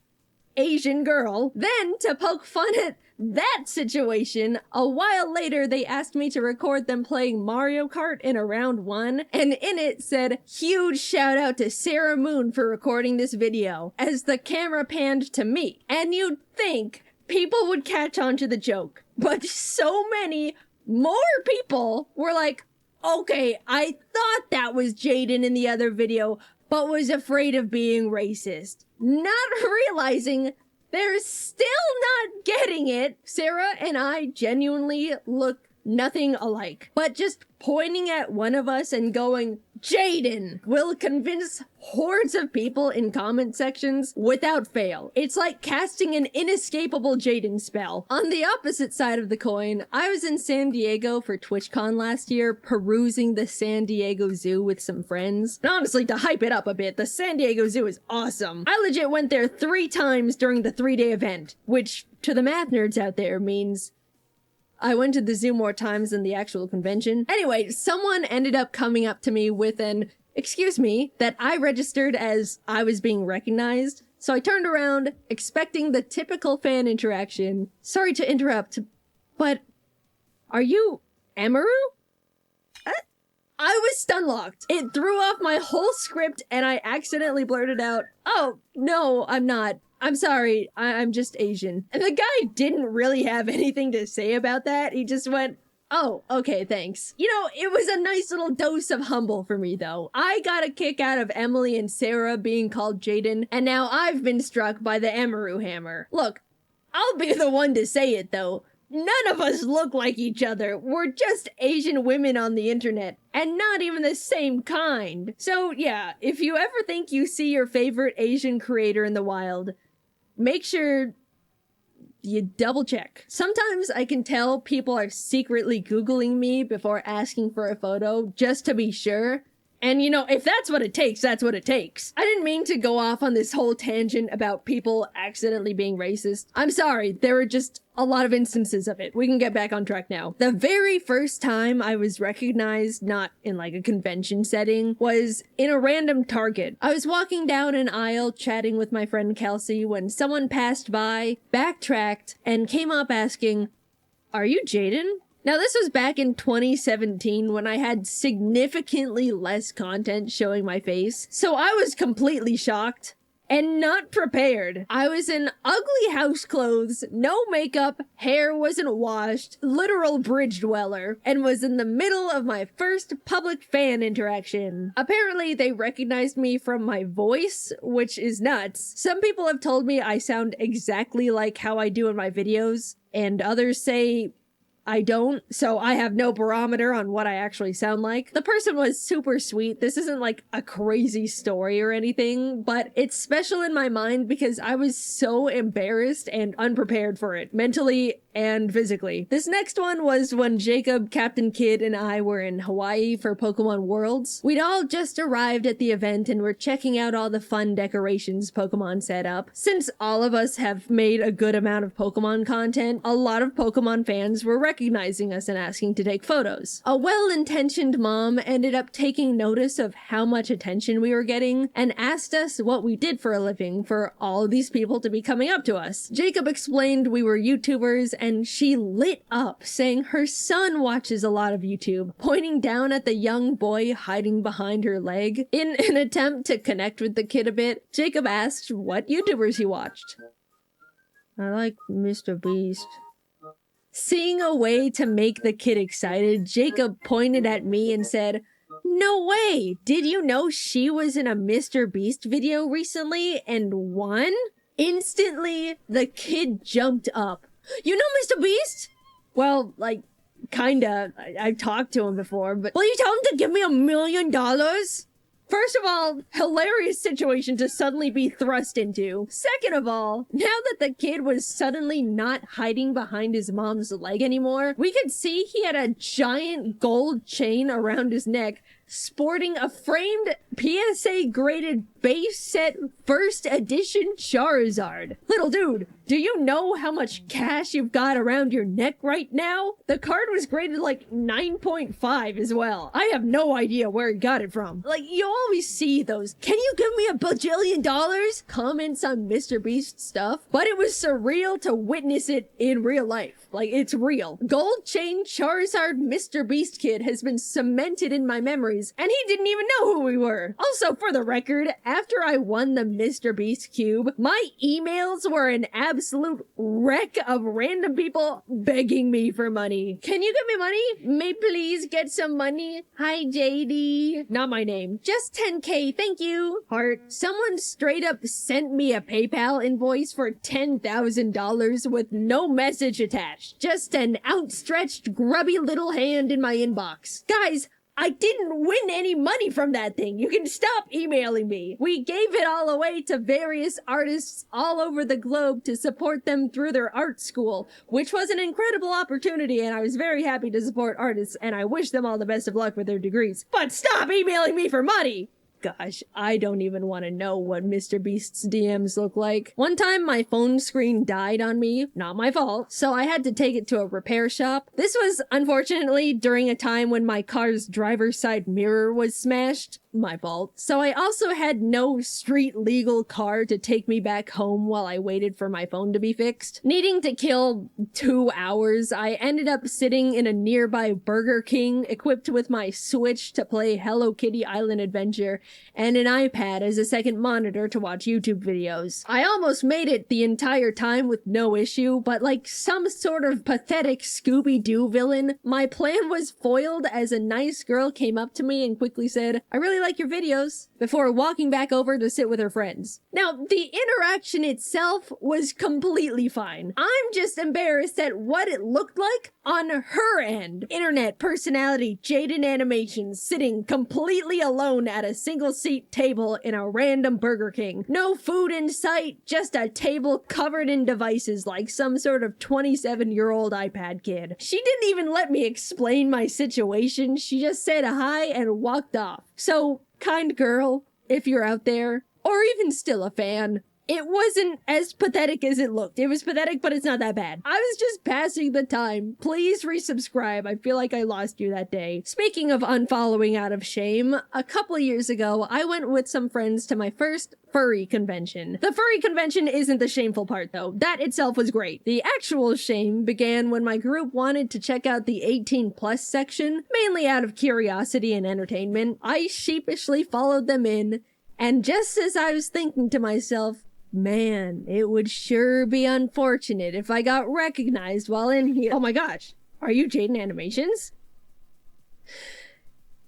Asian girl. Then, to poke fun at that situation, a while later they asked me to record them playing Mario Kart in a round 1, and in it said, huge shout out to Sarah Moon for recording this video, as the camera panned to me. And you'd think people would catch on to the joke, but so many more people were like, okay, I thought that was Jaiden in the other video, but was afraid of being racist. Not realizing they're still not getting it. Sarah and I genuinely look nothing alike, but just pointing at one of us and going, Jaiden, will convince hordes of people in comment sections without fail. It's like casting an inescapable Jaiden spell. On the opposite side of the coin, I was in San Diego for TwitchCon last year, perusing the San Diego Zoo with some friends. And honestly, to hype it up a bit, the San Diego Zoo is awesome. I legit went there 3 times during the 3-day event, which, to the math nerds out there, means I went to the zoo more times than the actual convention. Anyway, someone ended up coming up to me with an, excuse me, that I registered as I was being recognized. So I turned around, expecting the typical fan interaction. Sorry to interrupt, but are you Emaru? I was stun-locked. It threw off my whole script and I accidentally blurted out, oh, no, I'm not. I'm sorry, I'm just Asian. And the guy didn't really have anything to say about that. He just went, oh, okay, thanks. You know, it was a nice little dose of humble for me, though. I got a kick out of Emily and Sarah being called Jaiden, and now I've been struck by the Emaru hammer. Look, I'll be the one to say it, though. None of us look like each other. We're just Asian women on the internet, and not even the same kind. So yeah, if you ever think you see your favorite Asian creator in the wild, make sure you double check. Sometimes I can tell people are secretly Googling me before asking for a photo just to be sure. And you know, if that's what it takes, that's what it takes. I didn't mean to go off on this whole tangent about people accidentally being racist. I'm sorry, there were just a lot of instances of it. We can get back on track now. The very first time I was recognized, not in like a convention setting, was in a random Target. I was walking down an aisle chatting with my friend Kelsey when someone passed by, backtracked, and came up asking, "Are you Jaiden?" Now, this was back in 2017 when I had significantly less content showing my face, so I was completely shocked and not prepared. I was in ugly house clothes, no makeup, hair wasn't washed, literal bridge dweller, and was in the middle of my first public fan interaction. Apparently, they recognized me from my voice, which is nuts. Some people have told me I sound exactly like how I do in my videos, and others say I don't, so I have no barometer on what I actually sound like. The person was super sweet. This isn't like a crazy story or anything, but it's special in my mind because I was so embarrassed and unprepared for it, mentally and physically. This next one was when Jacob, Captain Kidd, and I were in Hawaii for Pokemon Worlds. We'd all just arrived at the event and were checking out all the fun decorations Pokemon set up. Since all of us have made a good amount of Pokemon content, a lot of Pokemon fans were recognizing us and asking to take photos. A well-intentioned mom ended up taking notice of how much attention we were getting and asked us what we did for a living for all of these people to be coming up to us. Jacob explained we were YouTubers and she lit up, saying her son watches a lot of YouTube, pointing down at the young boy hiding behind her leg. In an attempt to connect with the kid a bit, Jacob asked what YouTubers he watched. "I like Mr. Beast." Seeing a way to make the kid excited, Jacob pointed at me and said, "No way! Did you know she was in a Mr. Beast video recently and won?" Instantly, the kid jumped up. "You know Mr. Beast?" "Well, like, kinda. I've talked to him before, but..." "Will you tell him to give me $1 million?" First of all, hilarious situation to suddenly be thrust into. Second of all, now that the kid was suddenly not hiding behind his mom's leg anymore, we could see he had a giant gold chain around his neck, sporting a framed PSA graded base set first edition Charizard. Little dude, do you know how much cash you've got around your neck right now? The card was graded like 9.5 as well. I have no idea where he got it from. Like, you always see those, "Can you give me $1 bajillion?" comments on Mr. Beast stuff, but it was surreal to witness it in real life. Like, it's real. Gold chain Charizard Mr. Beast kid has been cemented in my memories, and he didn't even know who we were. Also, for the record, after I won the Mr. Beast cube, my emails were an absolute wreck of random people begging me for money. "Can you give me money? May please get some money? Hi, JD." Not my name. "Just 10K, thank you." Heart. Someone straight up sent me a PayPal invoice for $10,000 with no message attached. Just an outstretched, grubby little hand in my inbox. Guys, I didn't win any money from that thing. You can stop emailing me. We gave it all away to various artists all over the globe to support them through their art school, which was an incredible opportunity, and I was very happy to support artists, and I wish them all the best of luck with their degrees. But stop emailing me for money! Gosh, I don't even want to know what Mr. Beast's DMs look like. One time my phone screen died on me, not my fault, so I had to take it to a repair shop. This was unfortunately during a time when my car's driver's side mirror was smashed. My fault. So I also had no street legal car to take me back home while I waited for my phone to be fixed. Needing to kill 2 hours, I ended up sitting in a nearby Burger King equipped with my Switch to play Hello Kitty Island Adventure and an iPad as a second monitor to watch YouTube videos. I almost made it the entire time with no issue, but like some sort of pathetic Scooby-Doo villain, my plan was foiled as a nice girl came up to me and quickly said, "I really like your videos," before walking back over to sit with her friends. Now, the interaction itself was completely fine. I'm just embarrassed at what it looked like on her end. Internet personality Jaiden Animations sitting completely alone at a single single seat table in a random Burger King. No food in sight, just a table covered in devices like some sort of 27-year-old iPad kid. She didn't even let me explain my situation. She just said hi and walked off. So, kind girl, if you're out there, or even still a fan, it wasn't as pathetic as it looked. It was pathetic, but it's not that bad. I was just passing the time. Please resubscribe. I feel like I lost you that day. Speaking of unfollowing out of shame, a couple years ago, I went with some friends to my first furry convention. The furry convention isn't the shameful part, though. That itself was great. The actual shame began when my group wanted to check out the 18+ section, mainly out of curiosity and entertainment. I sheepishly followed them in, and just as I was thinking to myself, man, it would sure be unfortunate if I got recognized while in here. Oh my gosh, are you Jaiden Animations?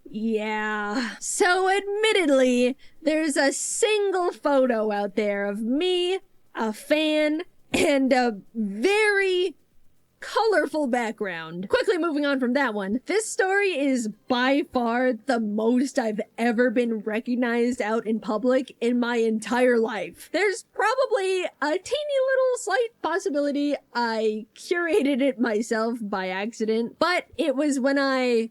Yeah. So admittedly, there's a single photo out there of me, a fan, and a very colorful background. Quickly moving on from that one. This story is by far the most I've ever been recognized out in public in my entire life. There's probably a teeny little slight possibility I curated it myself by accident, but it was when I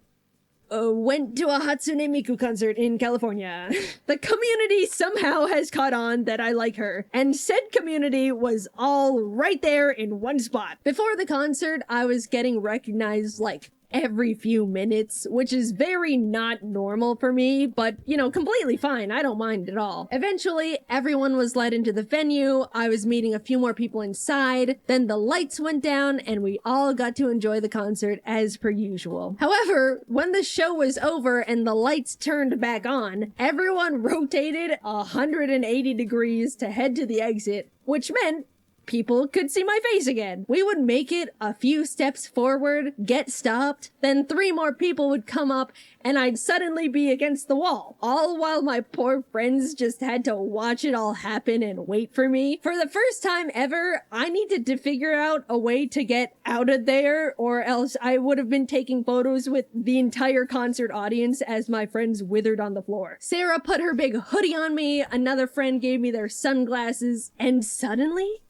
went to a Hatsune Miku concert in California. The community somehow has caught on that I like her, and said community was all right there in one spot. Before the concert, I was getting recognized like every few minutes, which is very not normal for me, but, you know, completely fine. I don't mind at all. Eventually, everyone was led into the venue. I was meeting a few more people inside. Then the lights went down and we all got to enjoy the concert as per usual. However, when the show was over and the lights turned back on, everyone rotated 180 degrees to head to the exit, which meant people could see my face again. We would make it a few steps forward, get stopped, then 3 more people would come up, and I'd suddenly be against the wall. All while my poor friends just had to watch it all happen and wait for me. For the first time ever, I needed to figure out a way to get out of there, or else I would have been taking photos with the entire concert audience as my friends withered on the floor. Sarah put her big hoodie on me, another friend gave me their sunglasses, and suddenly,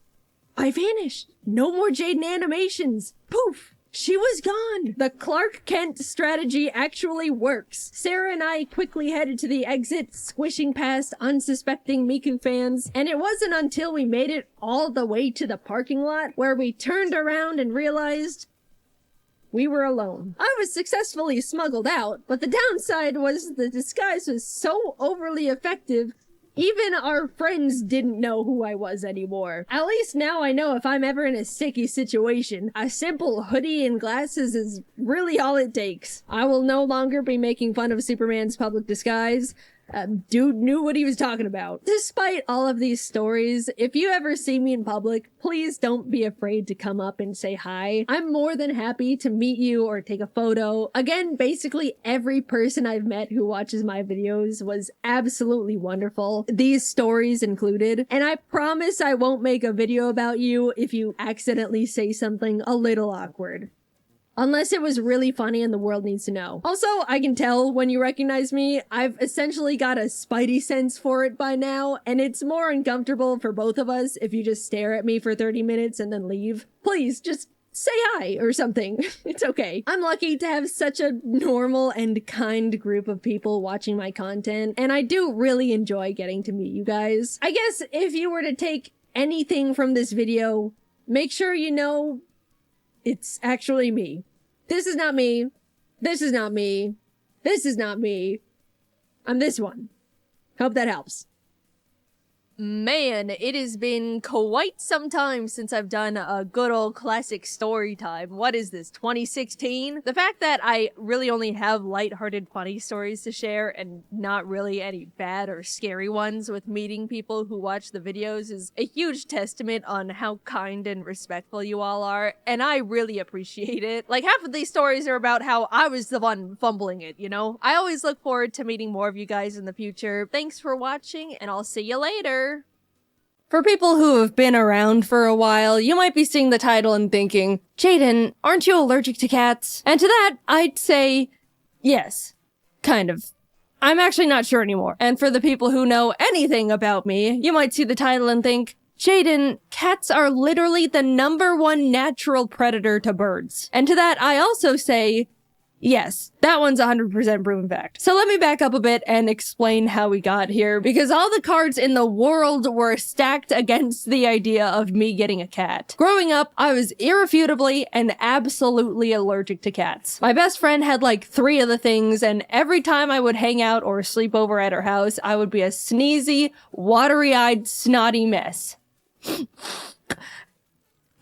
I vanished. No more Jaiden Animations. Poof. She was gone. The Clark Kent strategy actually works. Sarah and I quickly headed to the exit, squishing past unsuspecting Miku fans, and it wasn't until we made it all the way to the parking lot where we turned around and realized we were alone. I was successfully smuggled out, but the downside was the disguise was so overly effective even our friends didn't know who I was anymore. At least now I know if I'm ever in a sticky situation, a simple hoodie and glasses is really all it takes. I will no longer be making fun of Superman's public disguise. Dude knew what he was talking about. Despite all of these stories, if you ever see me in public, please don't be afraid to come up and say hi. I'm more than happy to meet you or take a photo. Again, basically every person I've met who watches my videos was absolutely wonderful, these stories included, and I promise I won't make a video about you if you accidentally say something a little awkward. Unless it was really funny and the world needs to know. Also, I can tell when you recognize me, I've essentially got a spidey sense for it by now, and it's more uncomfortable for both of us if you just stare at me for 30 minutes and then leave. Please, just say hi or something. It's okay. I'm lucky to have such a normal and kind group of people watching my content, and I do really enjoy getting to meet you guys. I guess if you were to take anything from this video, make sure you know it's actually me. This is not me. This is not me. This is not me. I'm this one. Hope that helps. Man, it has been quite some time since I've done a good old classic story time. What is this, 2016? The fact that I really only have lighthearted funny stories to share and not really any bad or scary ones with meeting people who watch the videos is a huge testament on how kind and respectful you all are, and I really appreciate it. Like, half of these stories are about how I was the one fumbling it, you know? I always look forward to meeting more of you guys in the future. Thanks for watching, and I'll see you later. For people who have been around for a while, you might be seeing the title and thinking, Jaiden, aren't you allergic to cats? And to that, I'd say, yes, kind of. I'm actually not sure anymore. And for the people who know anything about me, you might see the title and think, Jaiden, cats are literally the #1 natural predator to birds. And to that, I also say, yes, that one's 100% proven fact. So let me back up a bit and explain how we got here, because all the cards in the world were stacked against the idea of me getting a cat. Growing up, I was irrefutably and absolutely allergic to cats. My best friend had like 3 of the things, and every time I would hang out or sleep over at her house, I would be a sneezy, watery-eyed, snotty mess.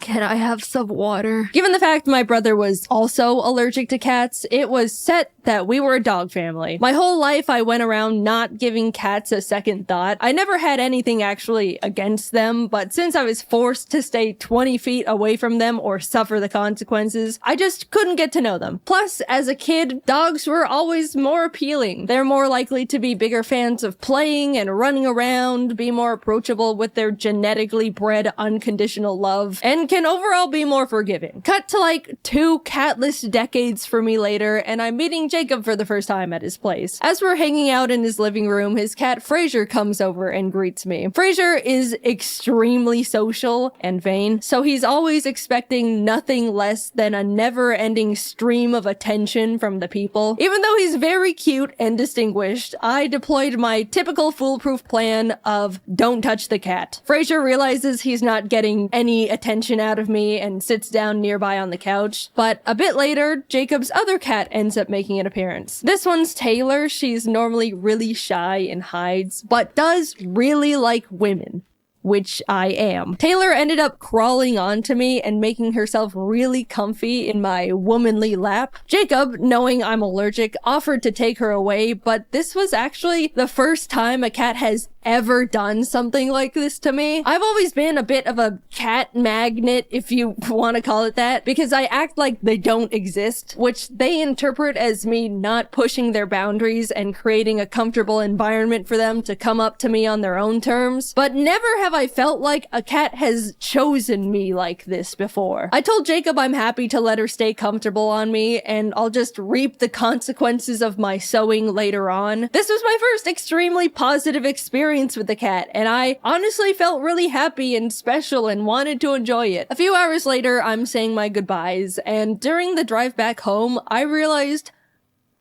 Can I have some water? Given the fact my brother was also allergic to cats, it was set that we were a dog family. My whole life I went around not giving cats a second thought. I never had anything actually against them, but since I was forced to stay 20 feet away from them or suffer the consequences, I just couldn't get to know them. Plus, as a kid, dogs were always more appealing. They're more likely to be bigger fans of playing and running around, be more approachable with their genetically bred unconditional love, and can overall be more forgiving. Cut to like 2 catless decades for me later, and I'm meeting Jacob for the first time at his place. As we're hanging out in his living room, his cat Fraser comes over and greets me. Fraser is extremely social and vain, so he's always expecting nothing less than a never-ending stream of attention from the people. Even though he's very cute and distinguished, I deployed my typical foolproof plan of don't touch the cat. Fraser realizes he's not getting any attention out of me and sits down nearby on the couch, but a bit later, Jacob's other cat ends up making an appearance. This one's Taylor. She's normally really shy and hides, but does really like women, which I am. Taylor ended up crawling onto me and making herself really comfy in my womanly lap. Jacob, knowing I'm allergic, offered to take her away, but this was actually the first time a cat has ever done something like this to me. I've always been a bit of a cat magnet, if you want to call it that, because I act like they don't exist, which they interpret as me not pushing their boundaries and creating a comfortable environment for them to come up to me on their own terms. But never have I felt like a cat has chosen me like this before. I told Jacob I'm happy to let her stay comfortable on me, and I'll just reap the consequences of my sewing later on. This was my first extremely positive experience with the cat, and I honestly felt really happy and special and wanted to enjoy it. A few hours later, I'm saying my goodbyes, and during the drive back home, I realized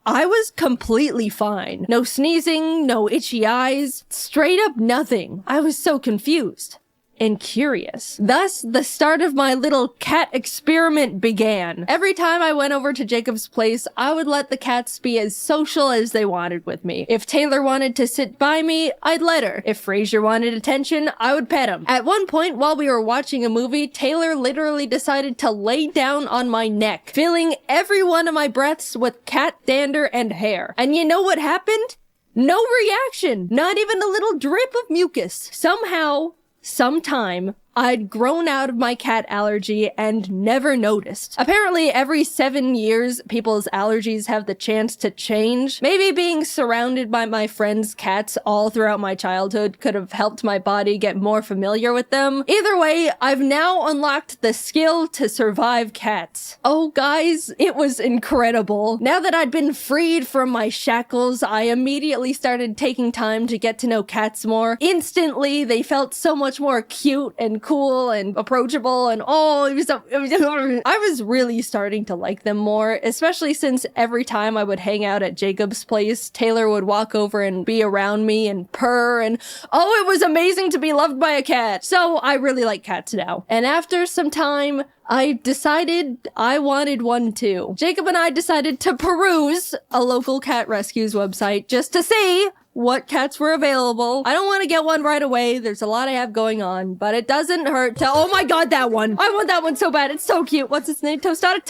I was completely fine. No sneezing, no itchy eyes, straight up nothing. I was so confused and curious. Thus, the start of my little cat experiment began. Every time I went over to Jacob's place, I would let the cats be as social as they wanted with me. If Taylor wanted to sit by me, I'd let her. If Fraser wanted attention, I would pet him. At one point, while we were watching a movie, Taylor literally decided to lay down on my neck, filling every one of my breaths with cat dander and hair. And you know what happened? No reaction. Not even a little drip of mucus. Sometime, I'd grown out of my cat allergy and never noticed. Apparently, every 7 years, people's allergies have the chance to change. Maybe being surrounded by my friends' cats all throughout my childhood could have helped my body get more familiar with them. Either way, I've now unlocked the skill to survive cats. Oh, guys, it was incredible. Now that I'd been freed from my shackles, I immediately started taking time to get to know cats more. Instantly, they felt so much more cute and cool and approachable, and I was really starting to like them more, especially since every time I would hang out at Jacob's place, Taylor would walk over and be around me and purr, and it was amazing to be loved by a cat. So I really like cats now. And after some time, I decided I wanted one too. Jacob and I decided to peruse a local cat rescues website just to see what cats were available. I don't want to get one right away. There's a lot I have going on, but it doesn't hurt to— oh my god, that one! I want that one so bad. It's so cute. What's its name? Tostada?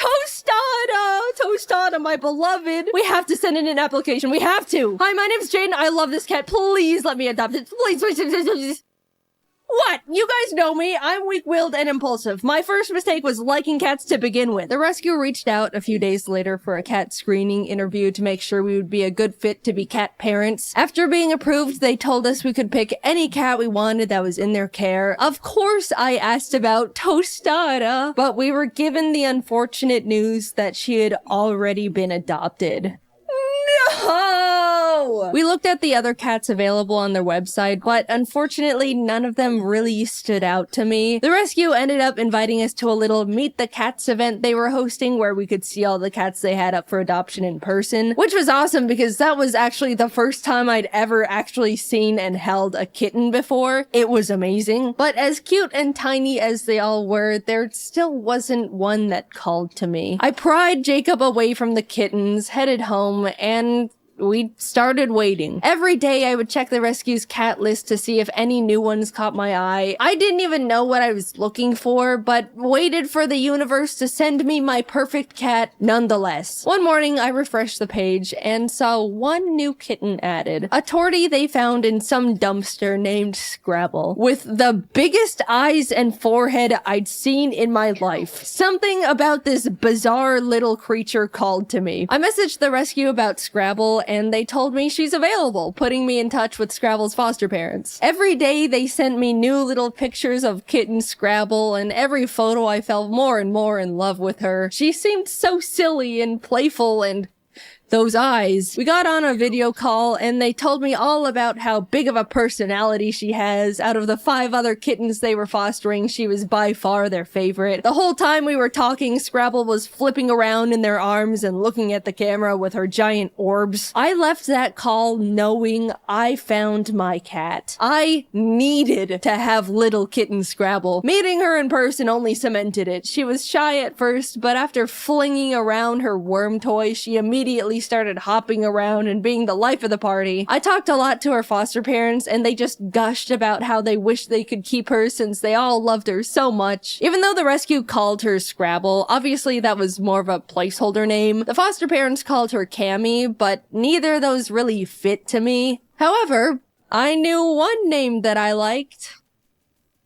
Tostada, my beloved. We have to send in an application. We have to. Hi, my name's Jaiden. I love this cat. Please let me adopt it. Please. What? You guys know me. I'm weak-willed and impulsive. My first mistake was liking cats to begin with. The rescue reached out a few days later for a cat screening interview to make sure we would be a good fit to be cat parents. After being approved, they told us we could pick any cat we wanted that was in their care. Of course, I asked about Tostada, but we were given the unfortunate news that she had already been adopted. No! We looked at the other cats available on their website, but unfortunately none of them really stood out to me. The rescue ended up inviting us to a little Meet the Cats event they were hosting where we could see all the cats they had up for adoption in person, which was awesome because that was actually the first time I'd ever actually seen and held a kitten before. It was amazing. But as cute and tiny as they all were, there still wasn't one that called to me. I pried Jacob away from the kittens, headed home, and we started waiting. Every day I would check the rescue's cat list to see if any new ones caught my eye. I didn't even know what I was looking for, but waited for the universe to send me my perfect cat nonetheless. One morning I refreshed the page and saw one new kitten added. A tortie they found in some dumpster named Scrabble, with the biggest eyes and forehead I'd seen in my life. Something about this bizarre little creature called to me. I messaged the rescue about Scrabble and they told me she's available, putting me in touch with Scrabble's foster parents. Every day they sent me new little pictures of kitten Scrabble, and every photo I fell more and more in love with her. She seemed so silly and playful, and those eyes. We got on a video call and they told me all about how big of a personality she has. Out of the 5 other kittens they were fostering, she was by far their favorite. The whole time we were talking, Scrabble was flipping around in their arms and looking at the camera with her giant orbs. I left that call knowing I found my cat. I needed to have little kitten Scrabble. Meeting her in person only cemented it. She was shy at first, but after flinging around her worm toy, she immediately started hopping around and being the life of the party. I talked a lot to her foster parents and they just gushed about how they wish they could keep her since they all loved her so much. Even though the rescue called her Scrabble, obviously that was more of a placeholder name. The foster parents called her Cammy, but neither of those really fit to me. However, I knew one name that I liked.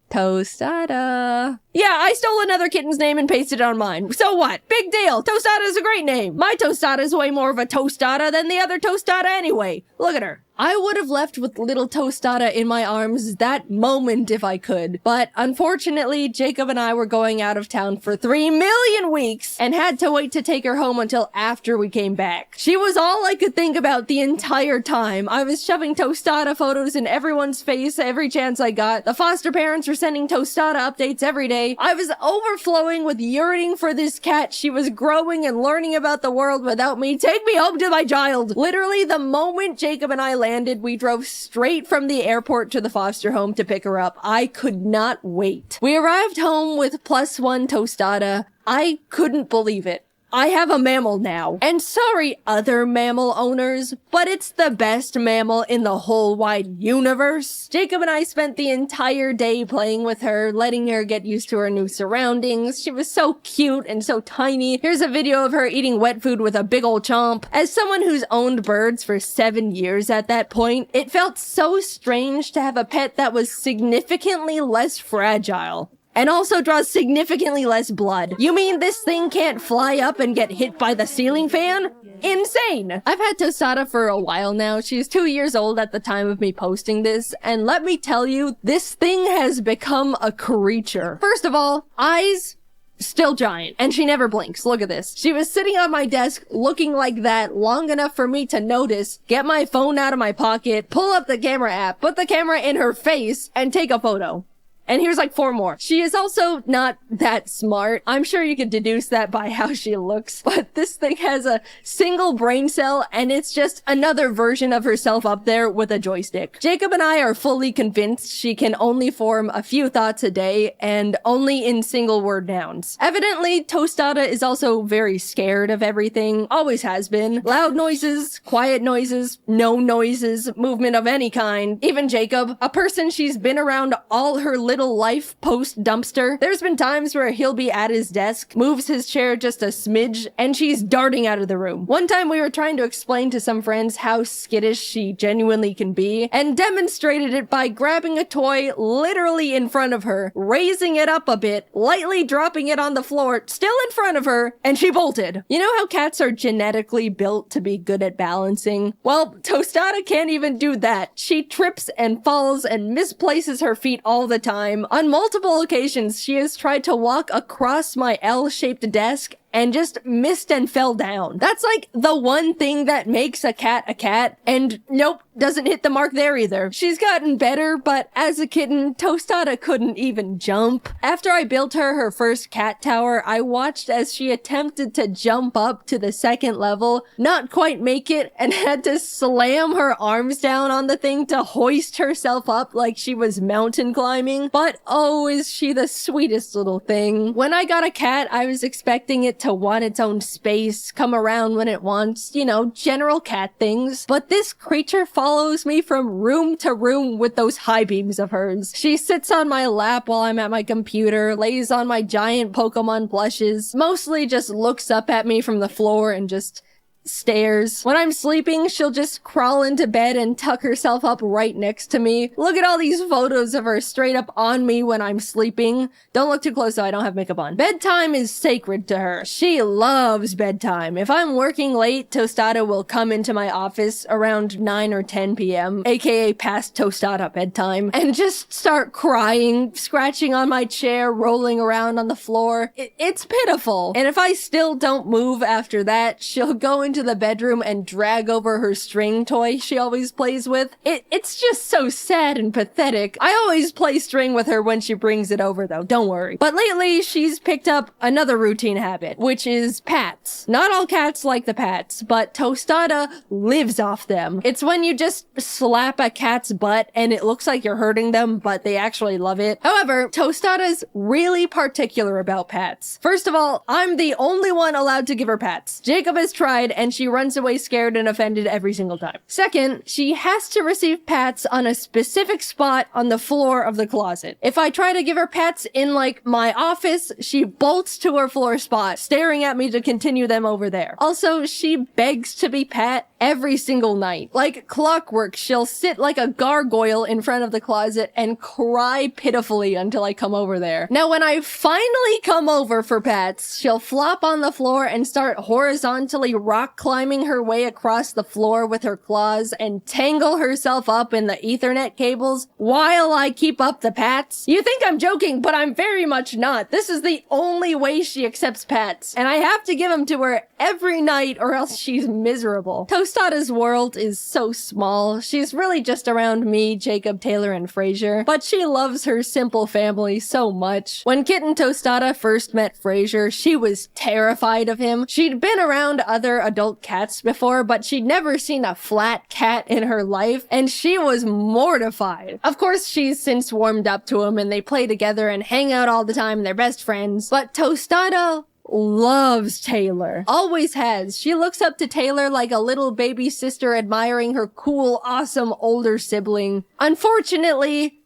Tostada. Yeah, I stole another kitten's name and pasted it on mine. So what? Big deal. Tostada is a great name. My Tostada is way more of a tostada than the other Tostada anyway. Look at her. I would have left with little Tostada in my arms that moment if I could. But unfortunately, Jacob and I were going out of town for 3 million weeks and had to wait to take her home until after we came back. She was all I could think about the entire time. I was shoving Tostada photos in everyone's face every chance I got. The foster parents were sending Tostada updates every day. I was overflowing with yearning for this cat. She was growing and learning about the world without me. Take me home to my child. Literally, the moment Jacob and I landed, we drove straight from the airport to the foster home to pick her up. I could not wait. We arrived home with +1 Tostada. I couldn't believe it. I have a mammal now. And sorry, other mammal owners, but it's the best mammal in the whole wide universe. Jacob and I spent the entire day playing with her, letting her get used to her new surroundings. She was so cute and so tiny. Here's a video of her eating wet food with a big ol' chomp. As someone who's owned birds for 7 years at that point, it felt so strange to have a pet that was significantly less fragile. And also draws significantly less blood. You mean this thing can't fly up and get hit by the ceiling fan? Insane! I've had Tostada for a while now. She's 2 years old at the time of me posting this, and let me tell you, this thing has become a creature. First of all, eyes, still giant, and she never blinks. Look at this. She was sitting on my desk looking like that long enough for me to notice, get my phone out of my pocket, pull up the camera app, put the camera in her face, and take a photo. And here's like 4 more. She is also not that smart. I'm sure you could deduce that by how she looks, but this thing has a single brain cell and it's just another version of herself up there with a joystick. Jacob and I are fully convinced she can only form a few thoughts a day and only in single word nouns. Evidently, Tostada is also very scared of everything, always has been. Loud noises, quiet noises, no noises, movement of any kind. Even Jacob, a person she's been around all her little life post dumpster. There's been times where he'll be at his desk, moves his chair just a smidge, and she's darting out of the room. One time we were trying to explain to some friends how skittish she genuinely can be, and demonstrated it by grabbing a toy literally in front of her, raising it up a bit, lightly dropping it on the floor, still in front of her, and she bolted. You know how cats are genetically built to be good at balancing? Well, Tostada can't even do that. She trips and falls and misplaces her feet all the time. On multiple occasions, she has tried to walk across my L-shaped desk and just missed and fell down. That's like the one thing that makes a cat, and nope, doesn't hit the mark there either. She's gotten better, but as a kitten, Tostada couldn't even jump. After I built her first cat tower, I watched as she attempted to jump up to the second level, not quite make it, and had to slam her arms down on the thing to hoist herself up like she was mountain climbing. But oh, is she the sweetest little thing. When I got a cat, I was expecting it to want its own space, come around when it wants, you know, general cat things. But this creature follows me from room to room with those high beams of hers. She sits on my lap while I'm at my computer, lays on my giant Pokemon plushes, mostly just looks up at me from the floor and just stares. When I'm sleeping, she'll just crawl into bed and tuck herself up right next to me. Look at all these photos of her straight up on me when I'm sleeping. Don't look too close though, I don't have makeup on. Bedtime is sacred to her. She loves bedtime. If I'm working late, Tostada will come into my office around 9 or 10 p.m., aka past Tostada bedtime, and just start crying, scratching on my chair, rolling around on the floor. It's pitiful. And if I still don't move after that, she'll go into the bedroom and drag over her string toy she always plays with. It's just so sad and pathetic. I always play string with her when she brings it over though, don't worry. But lately, she's picked up another routine habit, which is pats. Not all cats like the pats, but Tostada lives off them. It's when you just slap a cat's butt and it looks like you're hurting them, but they actually love it. However, Tostada's really particular about pats. First of all, I'm the only one allowed to give her pats. Jacob has tried and she runs away scared and offended every single time. Second, she has to receive pats on a specific spot on the floor of the closet. If I try to give her pats in like my office, she bolts to her floor spot, staring at me to continue them over there. Also, she begs to be pat every single night. Like clockwork, she'll sit like a gargoyle in front of the closet and cry pitifully until I come over there. Now, when I finally come over for pats, she'll flop on the floor and start horizontally rock climbing her way across the floor with her claws and tangle herself up in the Ethernet cables while I keep up the pats. You think I'm joking, but I'm very much not. This is the only way she accepts pats, and I have to give them to her every night or else she's miserable. Tostada's world is so small. She's really just around me, Jacob, Taylor, and Frasier, but she loves her simple family so much. When Kitten Tostada first met Frasier, she was terrified of him. She'd been around other adult cats before, but she'd never seen a flat cat in her life, and she was mortified. Of course, she's since warmed up to him, and they play together and hang out all the time, and they're best friends, but Tostada loves Taylor. Always has. She looks up to Taylor like a little baby sister admiring her cool, awesome older sibling. Unfortunately,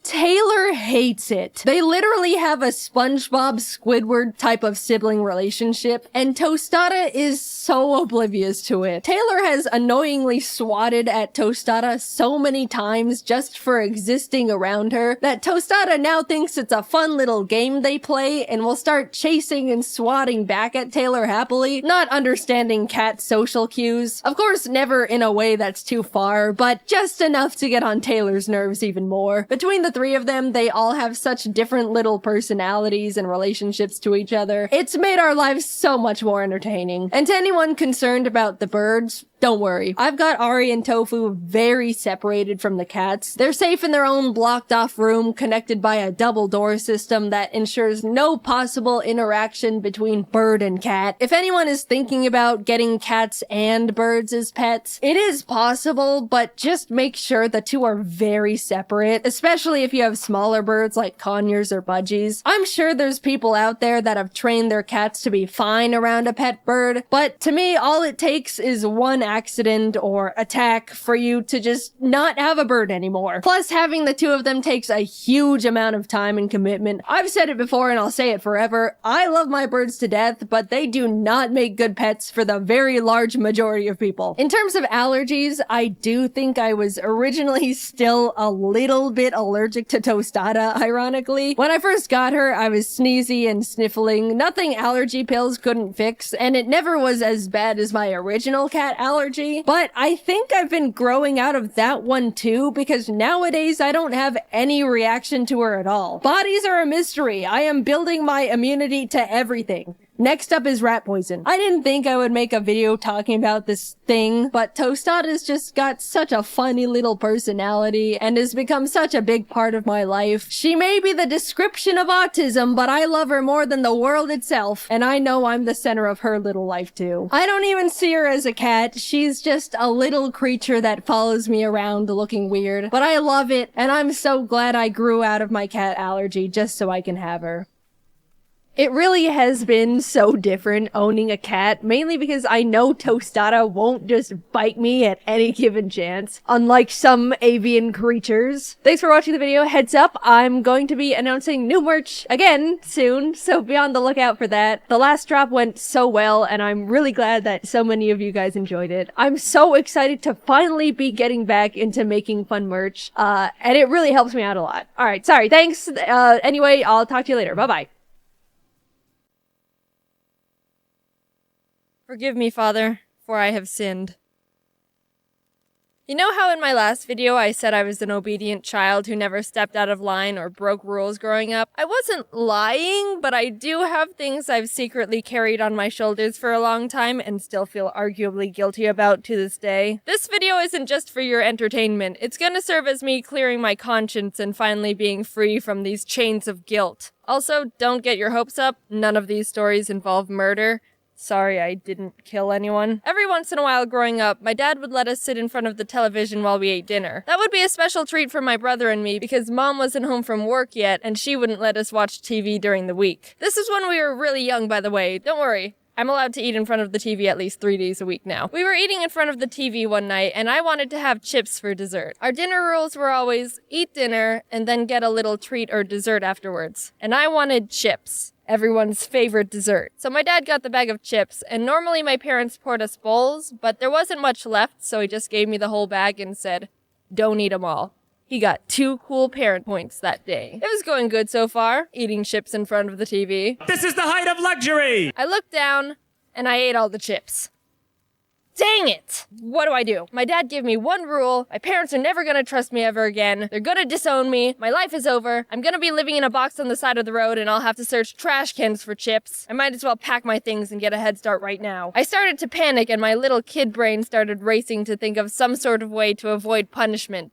Taylor hates it. They literally have a SpongeBob Squidward type of sibling relationship, and Tostada is so oblivious to it. Taylor has annoyingly swatted at Tostada so many times just for existing around her that Tostada now thinks it's a fun little game they play and will start chasing and swatting back at Taylor happily, not understanding cat social cues. Of course, never in a way that's too far, but just enough to get on Taylor's nerves even more. Between the three of them, they all have such different little personalities and relationships to each other. It's made our lives so much more entertaining. And to anyone concerned about the birds, don't worry. I've got Ari and Tofu very separated from the cats. They're safe in their own blocked off room connected by a double door system that ensures no possible interaction between bird and cat. If anyone is thinking about getting cats and birds as pets, it is possible, but just make sure the two are very separate, especially if you have smaller birds like conures or budgies. I'm sure there's people out there that have trained their cats to be fine around a pet bird, but to me, all it takes is one accident or attack for you to just not have a bird anymore. Plus, having the two of them takes a huge amount of time and commitment. I've said it before and I'll say it forever. I love my birds to death, but they do not make good pets for the very large majority of people. In terms of allergies, I do think I was originally still a little bit allergic to Tostada, ironically. When I first got her, I was sneezy and sniffling. Nothing allergy pills couldn't fix, and it never was as bad as my original cat allergy. But I think I've been growing out of that one too, because nowadays I don't have any reaction to her at all. Bodies are a mystery. I am building my immunity to everything. Next up is rat poison. I didn't think I would make a video talking about this thing, but Tostada's just got such a funny little personality and has become such a big part of my life. She may be the description of autism, but I love her more than the world itself, and I know I'm the center of her little life too. I don't even see her as a cat. She's just a little creature that follows me around looking weird, but I love it, and I'm so glad I grew out of my cat allergy just so I can have her. It really has been so different owning a cat, mainly because I know Tostada won't just bite me at any given chance, unlike some avian creatures. Thanks for watching the video. Heads up, I'm going to be announcing new merch again soon, so be on the lookout for that. The last drop went so well, and I'm really glad that so many of you guys enjoyed it. I'm so excited to finally be getting back into making fun merch, and it really helps me out a lot. Alright, sorry, thanks. Anyway, I'll talk to you later. Bye-bye. Forgive me, Father, for I have sinned. You know how in my last video I said I was an obedient child who never stepped out of line or broke rules growing up? I wasn't lying, but I do have things I've secretly carried on my shoulders for a long time and still feel arguably guilty about to this day. This video isn't just for your entertainment. It's gonna serve as me clearing my conscience and finally being free from these chains of guilt. Also, don't get your hopes up. None of these stories involve murder. Sorry, I didn't kill anyone. Every once in a while growing up, my dad would let us sit in front of the television while we ate dinner. That would be a special treat for my brother and me because Mom wasn't home from work yet and she wouldn't let us watch TV during the week. This is when we were really young, by the way. Don't worry. I'm allowed to eat in front of the TV at least 3 days a week now. We were eating in front of the TV one night and I wanted to have chips for dessert. Our dinner rules were always eat dinner and then get a little treat or dessert afterwards. And I wanted chips. Everyone's favorite dessert. So my dad got the bag of chips, and normally my parents poured us bowls, but there wasn't much left, so he just gave me the whole bag and said, don't eat them all. He got 2 cool parent points that day. It was going good so far, eating chips in front of the TV. This is the height of luxury! I looked down, and I ate all the chips. Dang it! What do I do? My dad gave me one rule. My parents are never gonna trust me ever again. They're gonna disown me. My life is over. I'm gonna be living in a box on the side of the road and I'll have to search trash cans for chips. I might as well pack my things and get a head start right now. I started to panic and my little kid brain started racing to think of some sort of way to avoid punishment.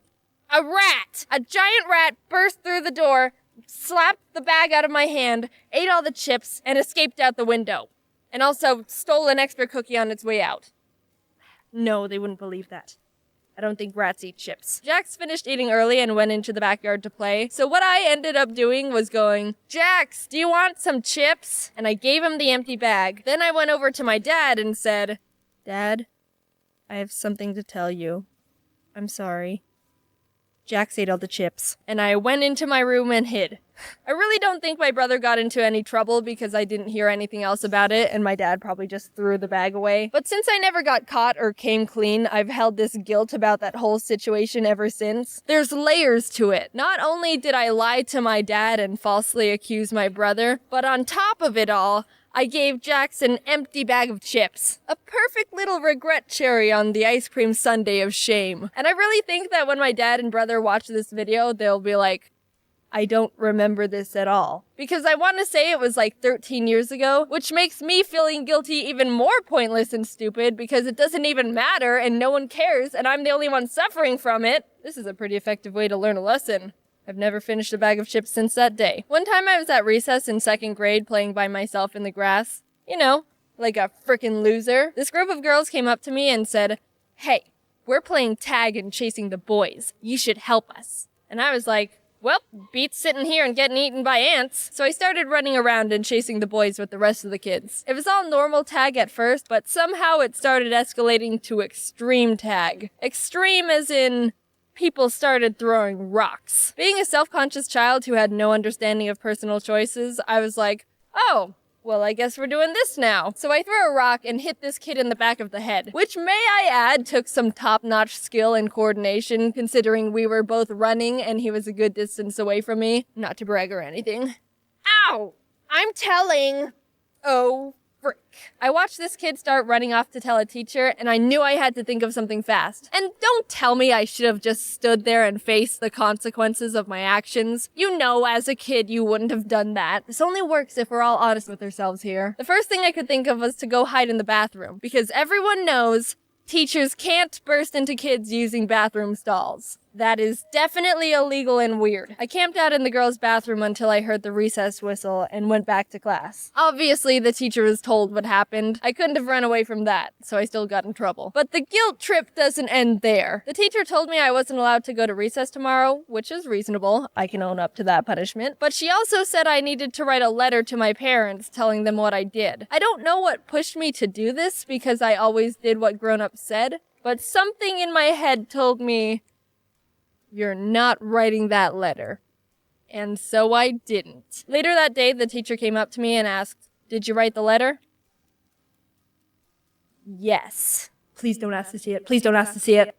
A rat! A giant rat burst through the door, slapped the bag out of my hand, ate all the chips, and escaped out the window. And also stole an extra cookie on its way out. No, they wouldn't believe that. I don't think rats eat chips. Jax finished eating early and went into the backyard to play. So what I ended up doing was going, Jax, do you want some chips? And I gave him the empty bag. Then I went over to my dad and said, Dad, I have something to tell you. I'm sorry. Jax ate all the chips. And I went into my room and hid. I really don't think my brother got into any trouble because I didn't hear anything else about it and my dad probably just threw the bag away. But since I never got caught or came clean, I've held this guilt about that whole situation ever since. There's layers to it. Not only did I lie to my dad and falsely accuse my brother, but on top of it all, I gave Jax an empty bag of chips. A perfect little regret cherry on the ice cream sundae of shame. And I really think that when my dad and brother watch this video, they'll be like, I don't remember this at all. Because I want to say it was like 13 years ago, which makes me feeling guilty even more pointless and stupid because it doesn't even matter and no one cares and I'm the only one suffering from it. This is a pretty effective way to learn a lesson. I've never finished a bag of chips since that day. One time I was at recess in 2nd grade playing by myself in the grass. You know, like a frickin' loser. This group of girls came up to me and said, hey, we're playing tag and chasing the boys. You should help us. And I was like, well, beats sitting here and getting eaten by ants. So I started running around and chasing the boys with the rest of the kids. It was all normal tag at first, but somehow it started escalating to extreme tag. Extreme as in people started throwing rocks. Being a self-conscious child who had no understanding of personal choices, I was like, oh, well, I guess we're doing this now. So I threw a rock and hit this kid in the back of the head, which may I add took some top-notch skill and coordination considering we were both running and he was a good distance away from me. Not to brag or anything. Ow! I'm telling. Oh, Frick. I watched this kid start running off to tell a teacher, and I knew I had to think of something fast. And don't tell me I should have just stood there and faced the consequences of my actions. You know, as a kid, you wouldn't have done that. This only works if we're all honest with ourselves here. The first thing I could think of was to go hide in the bathroom, because everyone knows teachers can't burst into kids using bathroom stalls. That is definitely illegal and weird. I camped out in the girls' bathroom until I heard the recess whistle and went back to class. Obviously, the teacher was told what happened. I couldn't have run away from that, so I still got in trouble. But the guilt trip doesn't end there. The teacher told me I wasn't allowed to go to recess tomorrow, which is reasonable. I can own up to that punishment. But she also said I needed to write a letter to my parents telling them what I did. I don't know what pushed me to do this because I always did what grown-ups said, but something in my head told me, you're not writing that letter. And so I didn't. Later that day, the teacher came up to me and asked, "Did you write the letter?" Yes. Please don't ask to see it. Please don't ask to see it.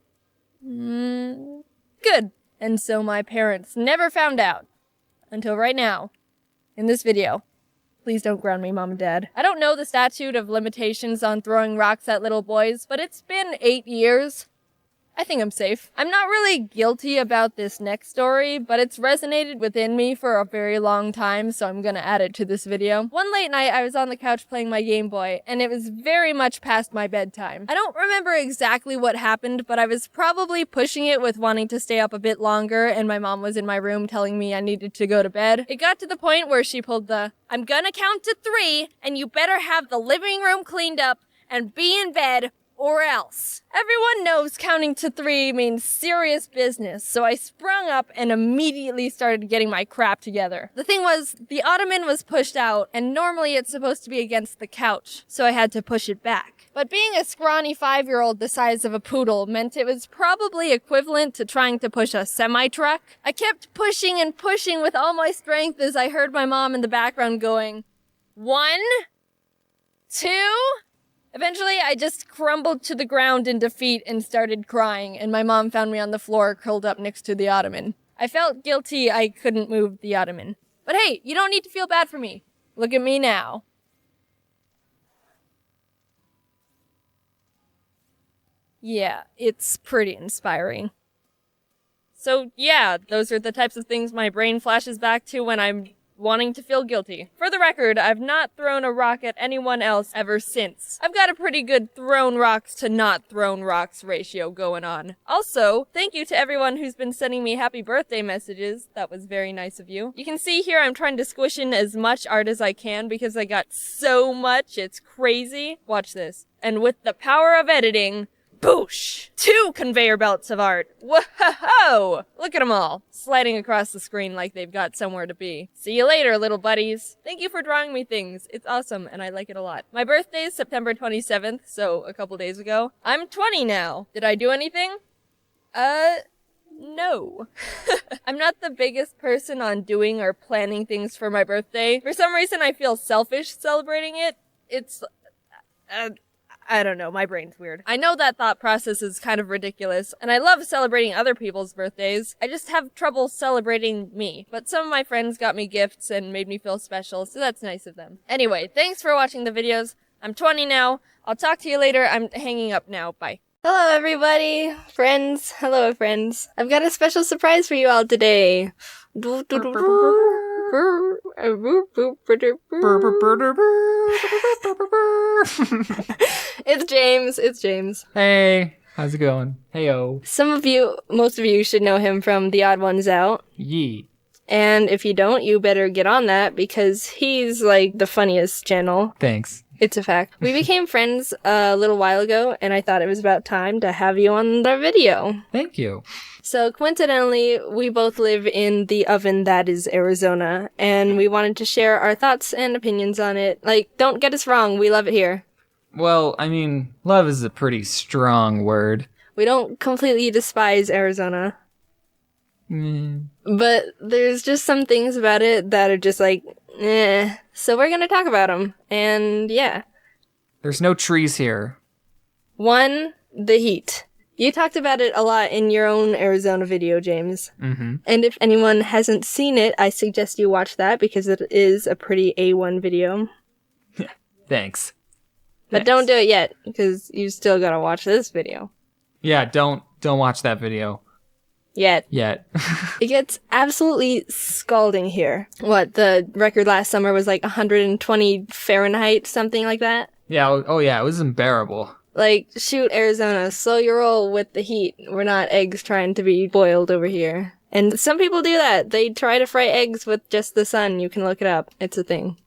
Good. And so my parents never found out. Until right now. In this video. Please don't ground me, Mom and Dad. I don't know the statute of limitations on throwing rocks at little boys, but it's been 8 years. I think I'm safe. I'm not really guilty about this next story, but it's resonated within me for a very long time, so I'm gonna add it to this video. One late night, I was on the couch playing my Game Boy, and it was very much past my bedtime. I don't remember exactly what happened, but I was probably pushing it with wanting to stay up a bit longer, and my mom was in my room telling me I needed to go to bed. It got to the point where she pulled the, "I'm gonna count to 3, and you better have the living room cleaned up and be in bed, or else." Everyone knows counting to 3 means serious business, so I sprung up and immediately started getting my crap together. The thing was, the ottoman was pushed out, and normally it's supposed to be against the couch, so I had to push it back. But being a scrawny 5-year-old the size of a poodle meant it was probably equivalent to trying to push a semi-truck. I kept pushing and pushing with all my strength as I heard my mom in the background going, 1, 2... Eventually, I just crumbled to the ground in defeat and started crying, and my mom found me on the floor curled up next to the ottoman. I felt guilty I couldn't move the ottoman. But hey, you don't need to feel bad for me. Look at me now. Yeah, it's pretty inspiring. So yeah, those are the types of things my brain flashes back to when I'm wanting to feel guilty. For the record, I've not thrown a rock at anyone else ever since. I've got a pretty good thrown rocks to not thrown rocks ratio going on. Also, thank you to everyone who's been sending me happy birthday messages. That was very nice of you. You can see here I'm trying to squish in as much art as I can because I got so much, it's crazy. Watch this. And with the power of editing, boosh! 2 conveyor belts of art. Whoa! Look at them all, sliding across the screen like they've got somewhere to be. See you later, little buddies. Thank you for drawing me things. It's awesome, and I like it a lot. My birthday is September 27th, so a couple days ago. I'm 20 now. Did I do anything? No. I'm not the biggest person on doing or planning things for my birthday. For some reason, I feel selfish celebrating it. It's, I don't know, my brain's weird. I know that thought process is kind of ridiculous, and I love celebrating other people's birthdays. I just have trouble celebrating me. But some of my friends got me gifts and made me feel special, so that's nice of them. Anyway, thanks for watching the videos. I'm 20 now. I'll talk to you later. I'm hanging up now. Bye. Hello, everybody. Friends. Hello, friends. I've got a special surprise for you all today. It's James. It's James. Hey, how's it going? Heyo. Most of you should know him from The Odd Ones Out. Yee. And if you don't, you better get on that because he's like the funniest channel. Thanks. It's a fact. We became friends a little while ago, and I thought it was about time to have you on the video. Thank you. So coincidentally, we both live in the oven that is Arizona, and we wanted to share our thoughts and opinions on it. Like, don't get us wrong, we love it here. Well, I mean, love is a pretty strong word. We don't completely despise Arizona. But there's just some things about it that are just like, eh. So we're gonna talk about them, and yeah. There's no trees here. 1, the heat. You talked about it a lot in your own Arizona video, James. Mm-hmm. And if anyone hasn't seen it, I suggest you watch that because it is a pretty A1 video. Thanks. But don't do it yet, because you still gotta watch this video. Yeah, don't watch that video. Yet. It gets absolutely scalding here. What, the record last summer was like 120 Fahrenheit, something like that? Yeah, oh yeah, it was unbearable. Like, shoot, Arizona, slow your roll with the heat. We're not eggs trying to be boiled over here. And some people do that. They try to fry eggs with just the sun. You can look it up. It's a thing.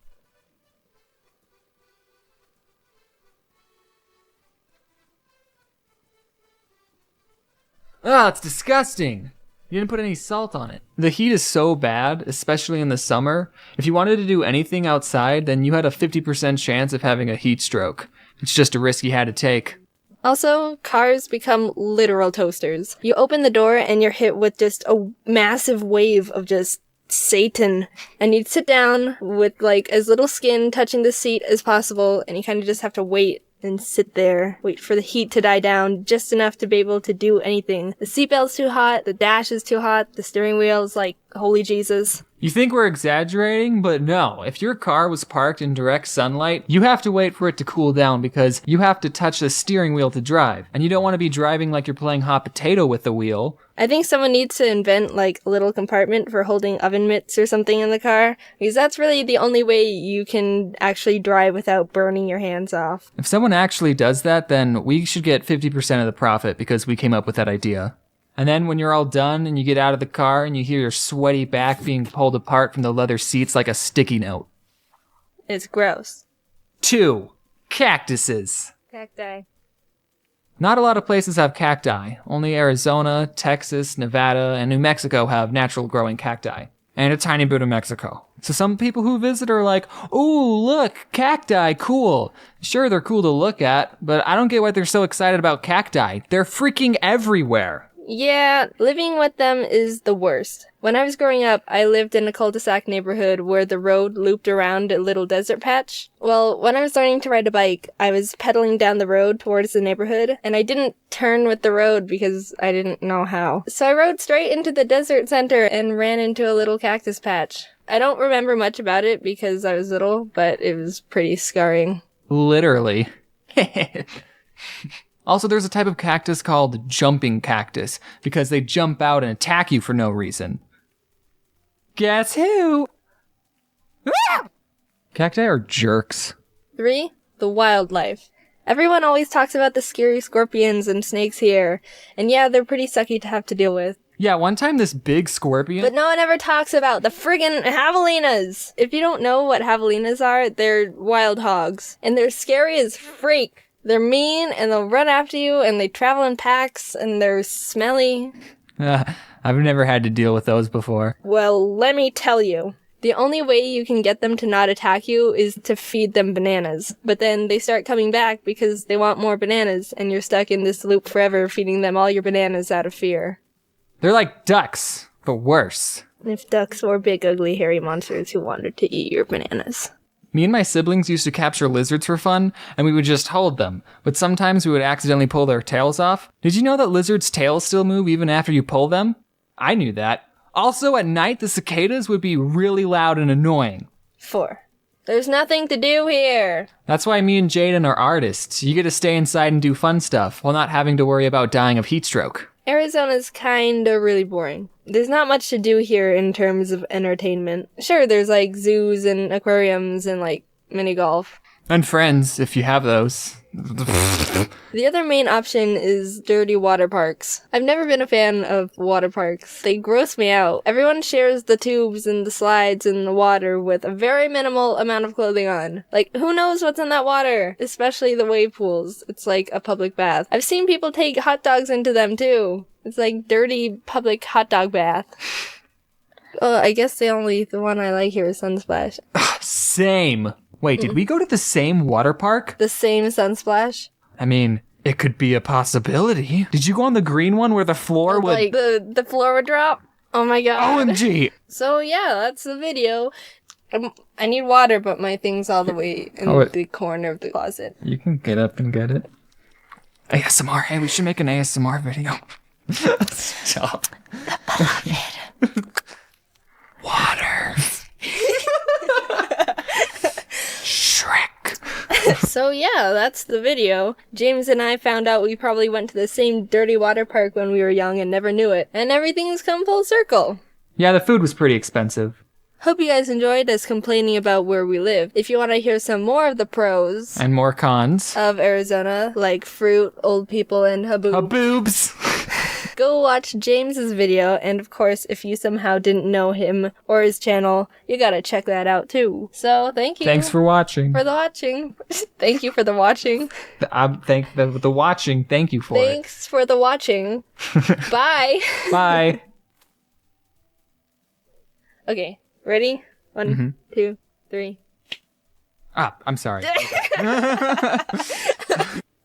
Ah, it's disgusting. You didn't put any salt on it. The heat is so bad, especially in the summer. If you wanted to do anything outside, then you had a 50% chance of having a heat stroke. It's just a risk you had to take. Also, cars become literal toasters. You open the door and you're hit with just a massive wave of just Satan. And you'd sit down with like as little skin touching the seat as possible, and you kind of just have to wait and sit there, wait for the heat to die down just enough to be able to do anything. The seatbelt's too hot, the dash is too hot, the steering wheel's like, holy Jesus. You think we're exaggerating, but no. If your car was parked in direct sunlight, you have to wait for it to cool down because you have to touch the steering wheel to drive. And you don't want to be driving like you're playing hot potato with the wheel. I think someone needs to invent like a little compartment for holding oven mitts or something in the car, because that's really the only way you can actually drive without burning your hands off. If someone actually does that, then we should get 50% of the profit because we came up with that idea. And then when you're all done and you get out of the car and you hear your sweaty back being pulled apart from the leather seats like a sticky note. It's gross. 2. Cactuses. Cacti. Not a lot of places have cacti. Only Arizona, Texas, Nevada, and New Mexico have natural growing cacti. And a tiny bit of Mexico. So some people who visit are like, ooh, look, cacti, cool. Sure, they're cool to look at, but I don't get why they're so excited about cacti. They're freaking everywhere. Yeah, living with them is the worst. When I was growing up, I lived in a cul-de-sac neighborhood where the road looped around a little desert patch. Well, when I was learning to ride a bike, I was pedaling down the road towards the neighborhood, and I didn't turn with the road because I didn't know how. So I rode straight into the desert center and ran into a little cactus patch. I don't remember much about it because I was little, but it was pretty scarring. Literally. Also, there's a type of cactus called jumping cactus, because they jump out and attack you for no reason. Guess who? Cacti are jerks. 3. The wildlife. Everyone always talks about the scary scorpions and snakes here, and yeah, they're pretty sucky to have to deal with. Yeah, one time this big scorpion... But no one ever talks about the friggin' javelinas! If you don't know what javelinas are, they're wild hogs, and they're scary as freak. They're mean, and they'll run after you, and they travel in packs, and they're smelly. I've never had to deal with those before. Well, let me tell you. The only way you can get them to not attack you is to feed them bananas. But then they start coming back because they want more bananas, and you're stuck in this loop forever feeding them all your bananas out of fear. They're like ducks, but worse. If ducks were big, ugly, hairy monsters who wanted to eat your bananas. Me and my siblings used to capture lizards for fun, and we would just hold them, but sometimes we would accidentally pull their tails off. Did you know that lizards' tails still move even after you pull them? I knew that. Also, at night, the cicadas would be really loud and annoying. 4. There's nothing to do here. That's why me and Jaiden are artists. You get to stay inside and do fun stuff, while not having to worry about dying of heat stroke. Arizona's kinda really boring. There's not much to do here in terms of entertainment. Sure, there's like zoos and aquariums and like mini golf. And friends, if you have those. The other main option is dirty water parks. I've never been a fan of water parks. They gross me out. Everyone shares the tubes and the slides and the water with a very minimal amount of clothing on. Like, who knows what's in that water? Especially the wave pools. It's like a public bath. I've seen people take hot dogs into them too. It's like dirty public hot dog bath. Oh, I guess the one I like here is Sunsplash. Same. Wait, did we go to the same water park? The same Sunsplash? I mean, it could be a possibility. Did you go on the green one where the floor would... Like, the floor would drop? Oh my god. OMG! So yeah, that's the video. I need water, but my thing's all the way in the corner of the closet. You can get up and get it. ASMR. Hey, we should make an ASMR video. Stop. The beloved. Water. Shrek. that's the video. James and I found out we probably went to the same dirty water park when we were young and never knew it. And everything's come full circle. Yeah, the food was pretty expensive. Hope you guys enjoyed us complaining about where we live. If you want to hear some more of the pros And more cons. of Arizona, like fruit, old people, and Haboobs. go watch James's video, and of course, if you somehow didn't know him or his channel, you gotta check that out too. So, thank you. Thanks for watching. For the watching. Thank you for the watching. The watching, thank you for it. Thanks for the watching. Bye. Bye. Okay, ready? 1, 2, 3. Ah, I'm sorry.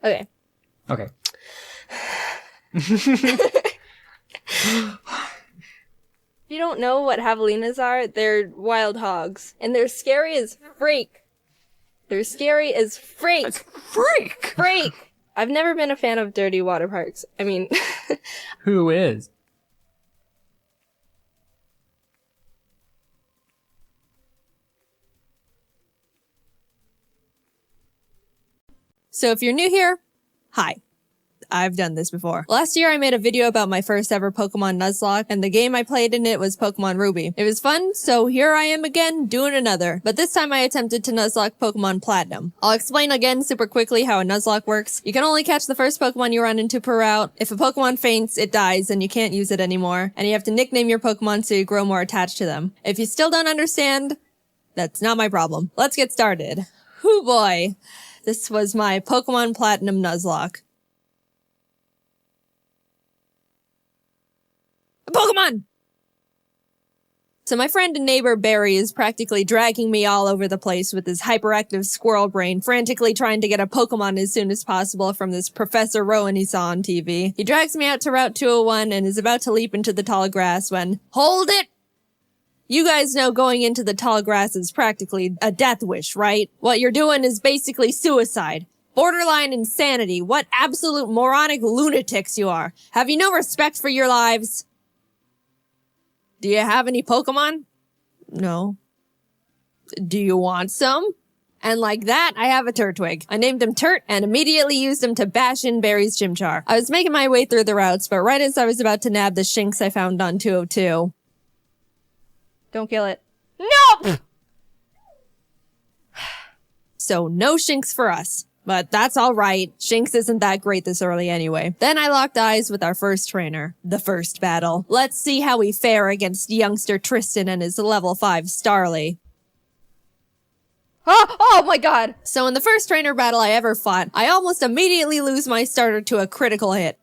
Okay. Okay. If you don't know what javelinas are, they're wild hogs. And they're scary as freak. They're scary as freak. Freak! Freak! I've never been a fan of dirty water parks. I mean... Who is? So if you're new here, hi. I've done this before. Last year I made a video about my first ever Pokémon Nuzlocke, and the game I played in it was Pokémon Ruby. It was fun, so here I am again, doing another. But this time I attempted to Nuzlocke Pokémon Platinum. I'll explain again super quickly how a Nuzlocke works. You can only catch the first Pokémon you run into per route. If a Pokémon faints, it dies and you can't use it anymore. And you have to nickname your Pokémon so you grow more attached to them. If you still don't understand, that's not my problem. Let's get started. Hoo boy. This was my Pokémon Platinum Nuzlocke. Pokemon! So my friend and neighbor Barry is practically dragging me all over the place with his hyperactive squirrel brain, frantically trying to get a Pokemon as soon as possible from this Professor Rowan he saw on TV. He drags me out to Route 201 and is about to leap into the tall grass when, hold it! You guys know going into the tall grass is practically a death wish, right? What you're doing is basically suicide. Borderline insanity. What absolute moronic lunatics you are. Have you no respect for your lives? Do you have any Pokemon? No. Do you want some? And like that, I have a Turtwig. I named him Turt and immediately used him to bash in Barry's Chimchar. I was making my way through the routes, but right as I was about to nab the Shinx I found on 202. Don't kill it. No! So no Shinx for us. But that's alright. Shinx isn't that great this early anyway. Then I locked eyes with our first trainer. The first battle. Let's see how we fare against youngster Tristan and his level 5 Starly. Oh my god! So in the first trainer battle I ever fought, I almost immediately lose my starter to a critical hit.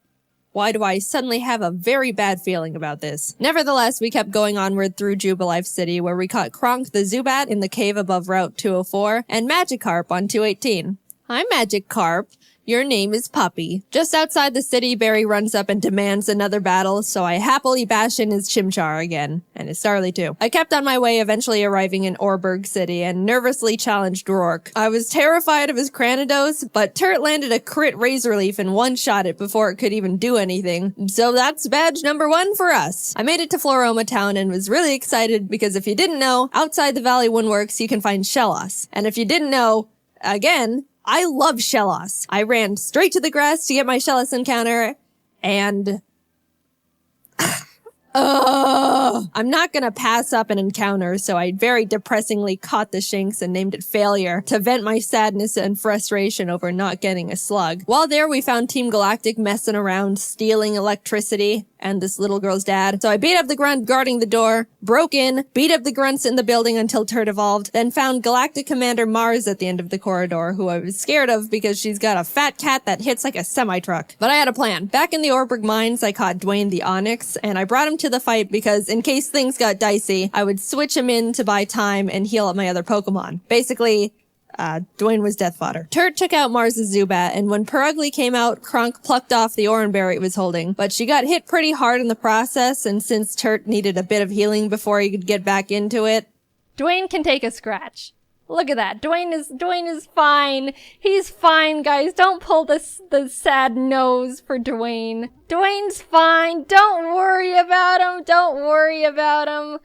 Why do I suddenly have a very bad feeling about this? Nevertheless, we kept going onward through Jubilife City, where we caught Kronk the Zubat in the cave above Route 204, and Magikarp on 218. Hi, Magikarp. Your name is Puppy. Just outside the city, Barry runs up and demands another battle, so I happily bash in his Chimchar again. And his Starly too. I kept on my way, eventually arriving in Orberg City, and nervously challenged Rourke. I was terrified of his Cranidos, but Turt landed a crit Razor Leaf and one-shot it before it could even do anything. So that's badge number 1 for us. I made it to Floroma Town and was really excited because if you didn't know, outside the Valley Woodworks you can find Shellos. And if you didn't know, again, I love Shellos. I ran straight to the grass to get my Shellos encounter, and... I'm not gonna pass up an encounter, so I very depressingly caught the Shinx and named it Failure to vent my sadness and frustration over not getting a slug. While there, we found Team Galactic messing around, stealing electricity, and this little girl's dad. So I beat up the grunt guarding the door, broke in, beat up the grunts in the building until Turt evolved, then found Galactic Commander Mars at the end of the corridor, who I was scared of because she's got a fat cat that hits like a semi-truck. But I had a plan. Back in the Orberg Mines, I caught Dwayne the Onyx, and I brought him to the fight because in case things got dicey, I would switch him in to buy time and heal up my other Pokemon. Basically, Dwayne was death fodder. Turt took out Mars's Zubat, and when Perugly came out, Kronk plucked off the Oranberry it was holding. But she got hit pretty hard in the process, and since Turt needed a bit of healing before he could get back into it... Dwayne can take a scratch. Look at that. Dwayne is fine. He's fine, guys. Don't pull the sad nose for Dwayne. Dwayne's fine. Don't worry about him. Don't worry about him.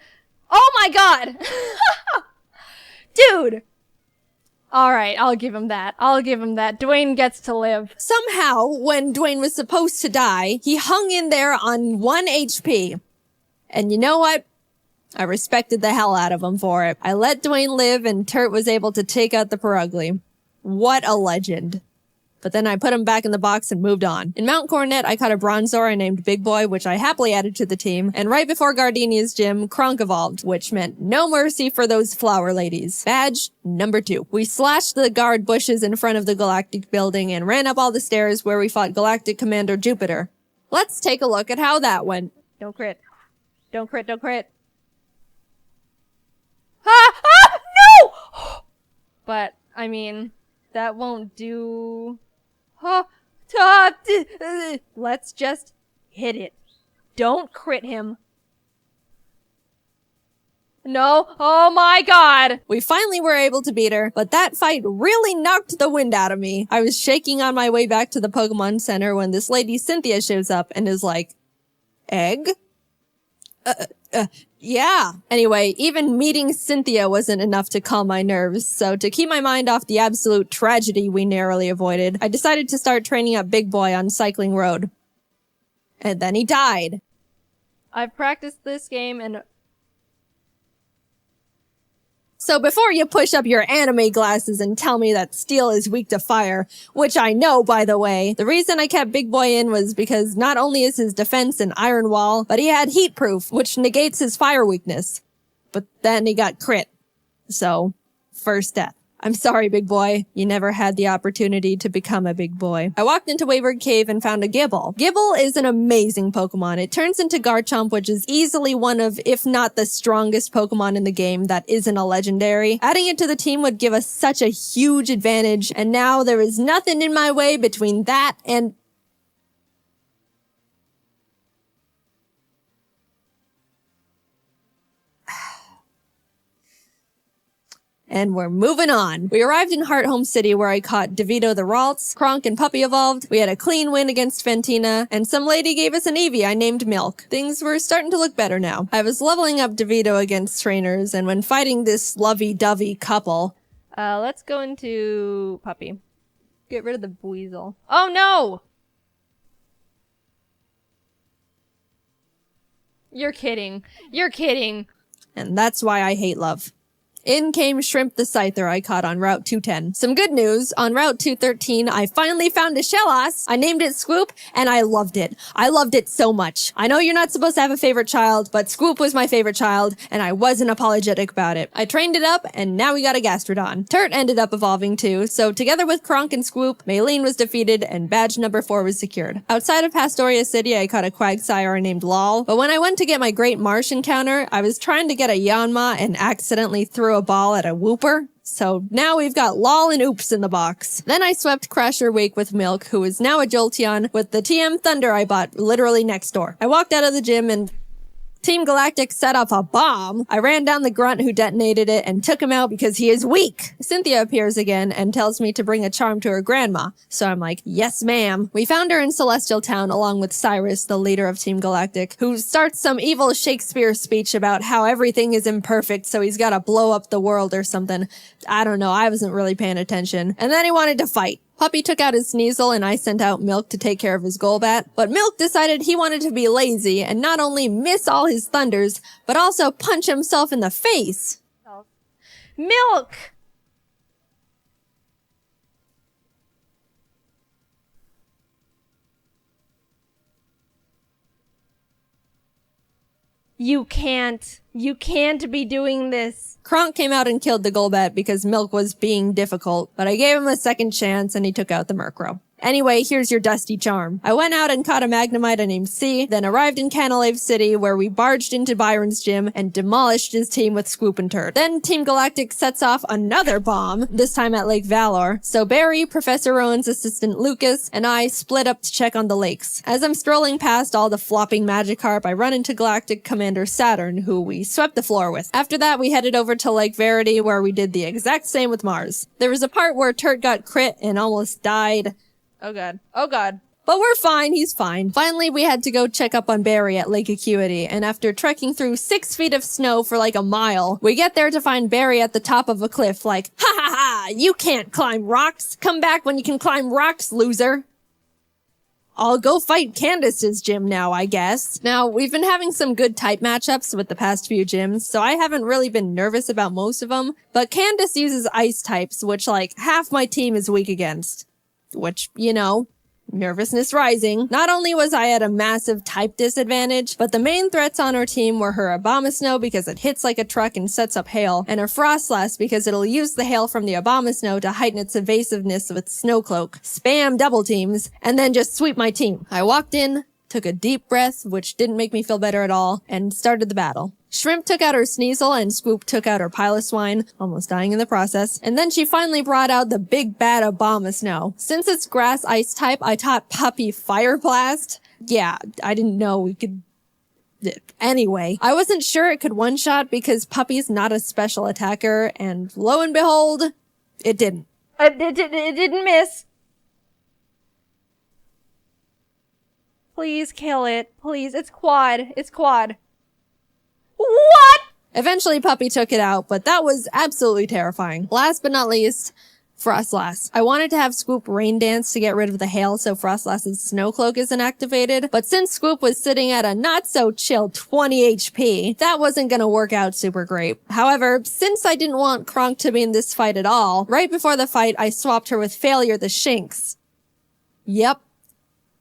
Oh my god! Dude! Alright, I'll give him that. Dwayne gets to live. Somehow, when Dwayne was supposed to die, he hung in there on 1 HP. And you know what? I respected the hell out of him for it. I let Dwayne live and Turt was able to take out the Perugly. What a legend. But then I put him back in the box and moved on. In Mount Coronet, I caught a Bronzor I named Big Boy, which I happily added to the team. And right before Gardenia's gym, Kronk evolved, which meant no mercy for those flower ladies. Badge number 2. We slashed the guard bushes in front of the Galactic building and ran up all the stairs where we fought Galactic Commander Jupiter. Let's take a look at how that went. Don't crit. Don't crit, don't crit. No! But, I mean, that won't do... Let's just hit it. Don't crit him. No. Oh my god. We finally were able to beat her, but that fight really knocked the wind out of me. I was shaking on my way back to the Pokemon Center when this lady Cynthia shows up and is like, egg? Yeah. Anyway, even meeting Cynthia wasn't enough to calm my nerves, so to keep my mind off the absolute tragedy we narrowly avoided, I decided to start training up Big Boy on Cycling Road. And then he died. I've practiced this game and... So before you push up your anime glasses and tell me that steel is weak to fire, which I know, by the way, the reason I kept Big Boy in was because not only is his defense an iron wall, but he had heat proof, which negates his fire weakness. But then he got crit. So, first death. I'm sorry, Big Boy. You never had the opportunity to become a big boy. I walked into Wayward Cave and found a Gibble. Gibble is an amazing Pokemon. It turns into Garchomp, which is easily one of, if not the strongest Pokemon in the game that isn't a legendary. Adding it to the team would give us such a huge advantage, and now there is nothing in my way between that and... And we're moving on. We arrived in Hearthome City where I caught DeVito the Ralts, Kronk and Puppy evolved, we had a clean win against Fantina, and some lady gave us an Eevee I named Milk. Things were starting to look better now. I was leveling up DeVito against trainers, and when fighting this lovey-dovey couple... let's go into Puppy. Get rid of the Weasel. Oh no! You're kidding. You're kidding. And that's why I hate love. In came Shrimp the Scyther I caught on Route 210. Some good news, on Route 213, I finally found a Shellos. I named it Scoop, and I loved it. I loved it so much. I know you're not supposed to have a favorite child, but Scoop was my favorite child, and I wasn't apologetic about it. I trained it up, and now we got a Gastrodon. Turt ended up evolving too, so together with Kronk and Scoop, Maylene was defeated, and badge number 4 was secured. Outside of Pastoria City, I caught a Quagsire named Lol, but when I went to get my Great Marsh encounter, I was trying to get a Yanma and accidentally threw a ball at a Wooper. So now we've got Lol and Oops in the box. Then I swept Crasher Wake with Milk, who is now a Jolteon, with the TM Thunder I bought literally next door. I walked out of the gym and Team Galactic set off a bomb. I ran down the grunt who detonated it and took him out because he is weak. Cynthia appears again and tells me to bring a charm to her grandma. So I'm like, yes ma'am. We found her in Celestial Town along with Cyrus, the leader of Team Galactic, who starts some evil Shakespeare speech about how everything is imperfect so he's gotta blow up the world or something. I don't know, I wasn't really paying attention. And then he wanted to fight. Puppy took out his Sneasel and I sent out Milk to take care of his Golbat, but Milk decided he wanted to be lazy and not only miss all his thunders, but also punch himself in the face. Milk! You can't be doing this. Kronk came out and killed the Golbat because Milk was being difficult, but I gave him a second chance and he took out the Murkrow. Anyway, here's your dusty charm. I went out and caught a Magnemite named C, then arrived in Canalave City where we barged into Byron's gym and demolished his team with Scoop and Turd. Then Team Galactic sets off another bomb, this time at Lake Valor. So Barry, Professor Rowan's assistant Lucas, and I split up to check on the lakes. As I'm strolling past all the flopping Magikarp, I run into Galactic Commander Saturn, who we swept the floor with. After that, we headed over to Lake Verity where we did the exact same with Mars. There was a part where Turd got crit and almost died. Oh god. Oh god. But we're fine, he's fine. Finally, we had to go check up on Barry at Lake Acuity, and after trekking through 6 feet of snow for like a mile, we get there to find Barry at the top of a cliff like, ha ha ha, you can't climb rocks. Come back when you can climb rocks, loser. I'll go fight Candace's gym now, I guess. Now, we've been having some good type matchups with the past few gyms, so I haven't really been nervous about most of them, but Candace uses ice types, which like half my team is weak against. Which, you know, nervousness rising. Not only was I at a massive type disadvantage, but the main threats on our team were her Abomasnow because it hits like a truck and sets up hail, and her Frostlass because it'll use the hail from the Abomasnow to heighten its evasiveness with Snowcloak, spam double teams, and then just sweep my team. I walked in, took a deep breath, which didn't make me feel better at all, and started the battle. Shrimp took out her Sneasel and Swoop took out her Piloswine, almost dying in the process, and then she finally brought out the big bad Abomasnow. Since it's grass ice type, I taught Puppy Fire Blast. Yeah, I didn't know we could... Anyway, I wasn't sure it could one-shot because Puppy's not a special attacker, and lo and behold, it didn't. It didn't miss. Please kill it. Please. It's quad. It's quad. What? Eventually, Puppy took it out, but that was absolutely terrifying. Last but not least, Frostlass. I wanted to have Swoop Rain Dance to get rid of the hail so Frostlass's Snowcloak isn't activated, but since Swoop was sitting at a not-so-chill 20 HP, that wasn't gonna work out super great. However, since I didn't want Kronk to be in this fight at all, right before the fight, I swapped her with Failure the Shinx. Yep.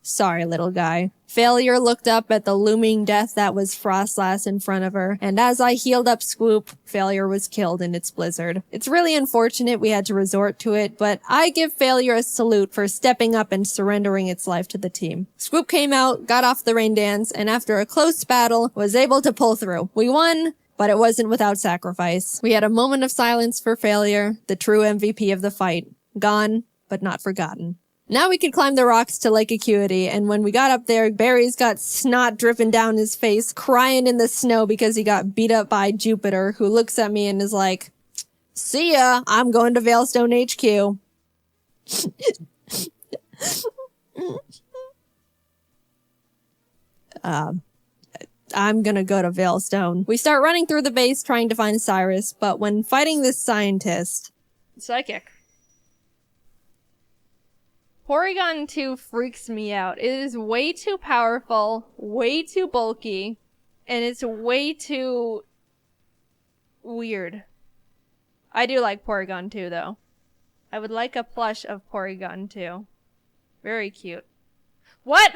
Sorry, little guy. Failure looked up at the looming death that was Frostlass in front of her, and as I healed up Swoop, Failure was killed in its blizzard. It's really unfortunate we had to resort to it, but I give Failure a salute for stepping up and surrendering its life to the team. Swoop came out, got off the rain dance, and after a close battle, was able to pull through. We won, but it wasn't without sacrifice. We had a moment of silence for Failure, the true MVP of the fight. Gone, but not forgotten. Now we could climb the rocks to Lake Acuity, and when we got up there, Barry's got snot dripping down his face, crying in the snow because he got beat up by Jupiter, who looks at me and is like, "See ya, I'm going to Veilstone HQ." I'm gonna go to Veilstone. We start running through the base trying to find Cyrus, but when fighting this scientist... Psychic. Porygon 2 freaks me out. It is way too powerful, way too bulky, and it's way too weird. I do like Porygon 2 though. I would like a plush of Porygon 2. Very cute. What?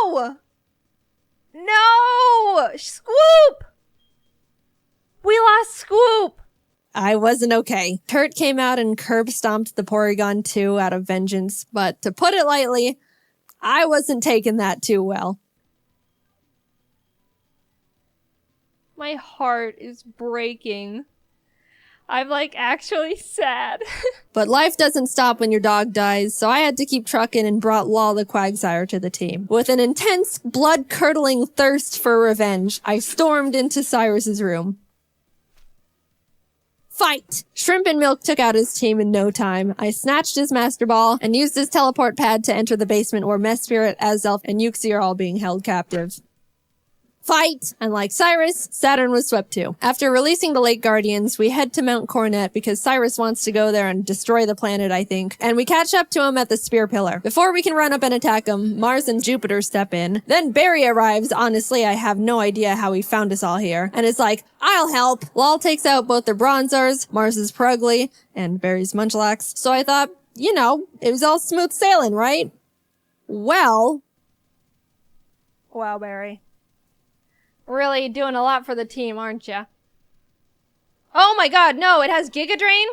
No! No! Scoop! We lost Scoop! I wasn't okay. Kurt came out and curb stomped the Porygon 2 out of vengeance, but to put it lightly, I wasn't taking that too well. My heart is breaking. I'm like actually sad. But life doesn't stop when your dog dies, so I had to keep trucking and brought Law the Quagsire to the team. With an intense, blood-curdling thirst for revenge, I stormed into Cyrus's room. Fight! Shrimp and Milk took out his team in no time. I snatched his Master Ball and used his teleport pad to enter the basement where Mesprit, Azelf, and Uxie are all being held captive. Fight! And like Cyrus, Saturn was swept too. After releasing the Lake Guardians, we head to Mount Coronet because Cyrus wants to go there and destroy the planet, I think. And we catch up to him at the Spear Pillar. Before we can run up and attack him, Mars and Jupiter step in. Then Barry arrives. Honestly, I have no idea how he found us all here. And it's like, I'll help. Lal takes out both their Bronzors, Mars's Prugly, and Barry's Munchlax. So I thought, you know, it was all smooth sailing, right? Well... Wow, Barry. Really doing a lot for the team, aren't ya? Oh my god, no, it has Giga Drain?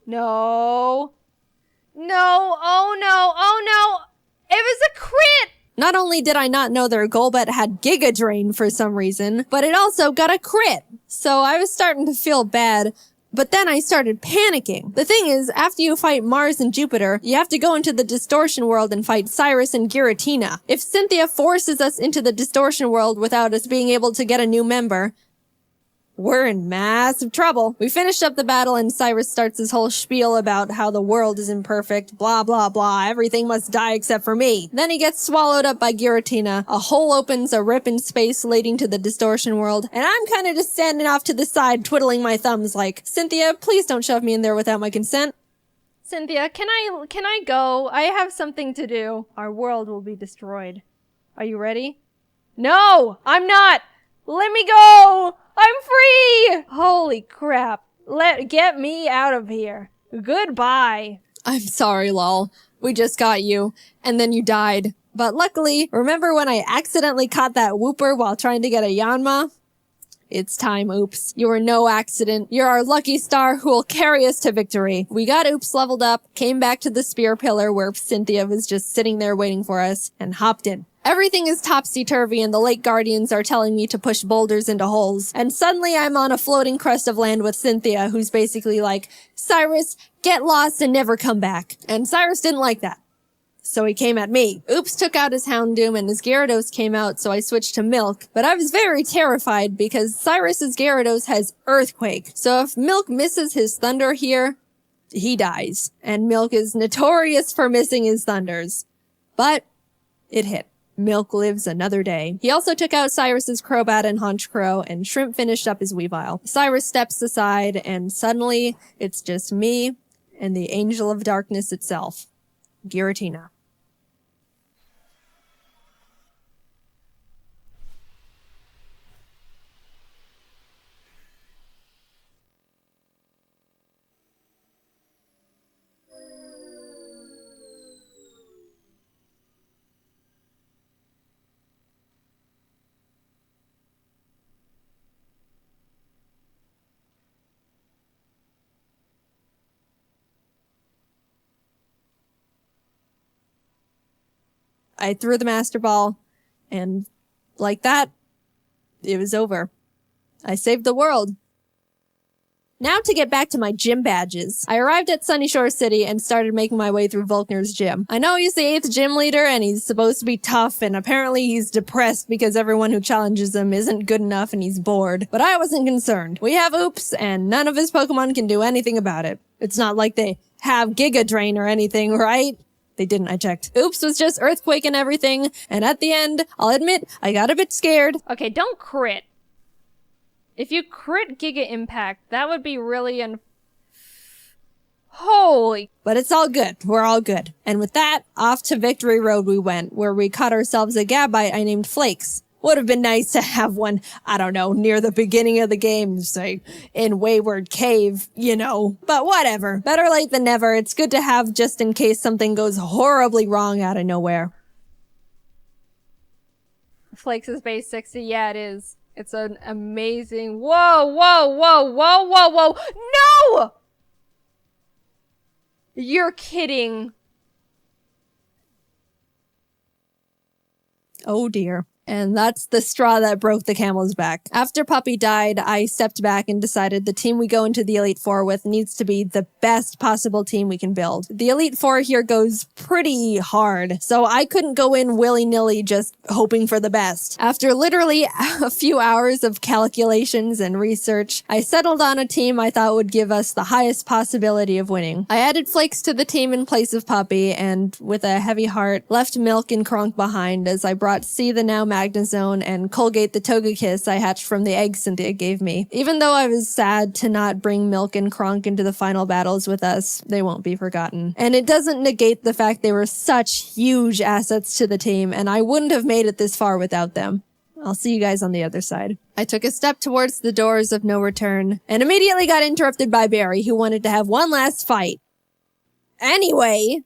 No. No, oh no, oh no! It was a crit! Not only did I not know their Golbat had Giga Drain for some reason, but it also got a crit. So I was starting to feel bad, but then I started panicking. The thing is, after you fight Mars and Jupiter, you have to go into the Distortion World and fight Cyrus and Giratina. If Cynthia forces us into the Distortion World without us being able to get a new member, we're in massive trouble. We finished up the battle and Cyrus starts his whole spiel about how the world is imperfect, blah blah blah, everything must die except for me. Then he gets swallowed up by Giratina, a hole opens, a rip in space leading to the distortion world, and I'm kinda just standing off to the side twiddling my thumbs like, Cynthia, please don't shove me in there without my consent. Cynthia, can I go? I have something to do. Our world will be destroyed. Are you ready? No, I'm not. Let me go. I'm free. Holy crap. Get me out of here. Goodbye. I'm sorry, lol. We just got you, and then you died. But luckily, remember when I accidentally caught that Wooper while trying to get a Yanma? It's time, Oops. You were no accident. You're our lucky star who will carry us to victory. We got Oops leveled up, came back to the spear pillar where Cynthia was just sitting there waiting for us, and hopped in. Everything is topsy-turvy and the Lake Guardians are telling me to push boulders into holes. And suddenly I'm on a floating crust of land with Cynthia, who's basically like, Cyrus, get lost and never come back. And Cyrus didn't like that. So he came at me. Oops took out his Houndoom and his Gyarados came out, so I switched to Milk. But I was very terrified because Cyrus's Gyarados has Earthquake. So if Milk misses his Thunder here, he dies. And Milk is notorious for missing his Thunders. But it hit. Milk lives another day. He also took out Cyrus's Crobat and Honchkrow, and Shrimp finished up his Weavile. Cyrus steps aside, and suddenly, it's just me and the Angel of Darkness itself, Giratina. I threw the Master Ball, and like that, it was over. I saved the world. Now to get back to my gym badges. I arrived at Sunyshore City and started making my way through Volkner's gym. I know he's the 8th gym leader and he's supposed to be tough and apparently he's depressed because everyone who challenges him isn't good enough and he's bored. But I wasn't concerned. We have Oops and none of his Pokemon can do anything about it. It's not like they have Giga Drain or anything, right? They didn't, I checked. Oops was just Earthquake and everything, and at the end, I'll admit, I got a bit scared. Okay, don't crit. If you crit Giga Impact, that would be really Holy. But it's all good. We're all good. And with that, off to Victory Road we went, where we caught ourselves a Gabite I named Flakes. Would have been nice to have one, I don't know, near the beginning of the game, say, in Wayward Cave, you know. But whatever. Better late than never. It's good to have just in case something goes horribly wrong out of nowhere. Flakes is base 60. Yeah, it is. It's an amazing... Whoa, whoa, whoa, whoa, whoa, whoa. No! You're kidding. Oh dear. And that's the straw that broke the camel's back. After Puppy died, I stepped back and decided the team we go into the Elite Four with needs to be the best possible team we can build. The Elite Four here goes pretty hard, so I couldn't go in willy-nilly just hoping for the best. After literally a few hours of calculations and research, I settled on a team I thought would give us the highest possibility of winning. I added Flakes to the team in place of Puppy, and with a heavy heart, left Milk and Kronk behind as I brought C the now Magnezone and Colgate the Togekiss I hatched from the eggs Cynthia gave me. Even though I was sad to not bring Milk and Kronk into the final battles with us, they won't be forgotten. And it doesn't negate the fact they were such huge assets to the team, and I wouldn't have made it this far without them. I'll see you guys on the other side. I took a step towards the doors of no return, and immediately got interrupted by Barry, who wanted to have one last fight. Anyway...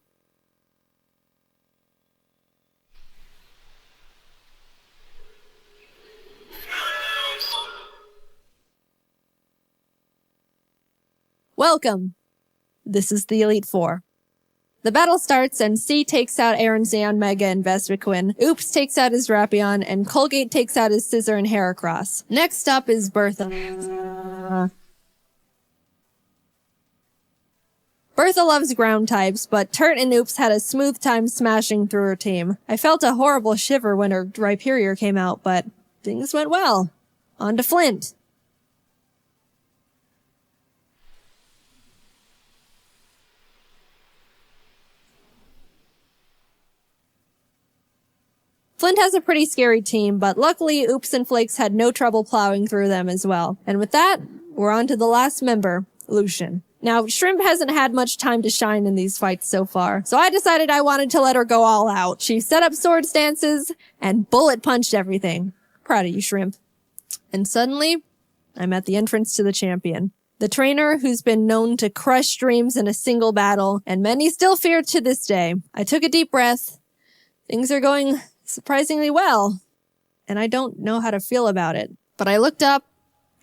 Welcome. This is the Elite Four. The battle starts and C takes out Aronzeon, Mega, and Vespiquen. Oops takes out his Rapion, and Colgate takes out his Scizor and Heracross. Next up is Bertha. Bertha loves ground types, but Turt and Oops had a smooth time smashing through her team. I felt a horrible shiver when her Rhyperior came out, but things went well. On to Flint. Flint has a pretty scary team, but luckily Oops and Flakes had no trouble plowing through them as well. And with that, we're on to the last member, Lucian. Now, Shrimp hasn't had much time to shine in these fights so far, so I decided I wanted to let her go all out. She set up sword stances and bullet punched everything. Proud of you, Shrimp. And suddenly, I'm at the entrance to the champion. The trainer who's been known to crush dreams in a single battle, and many still fear to this day. I took a deep breath. Things are going surprisingly well, and I don't know how to feel about it. But I looked up,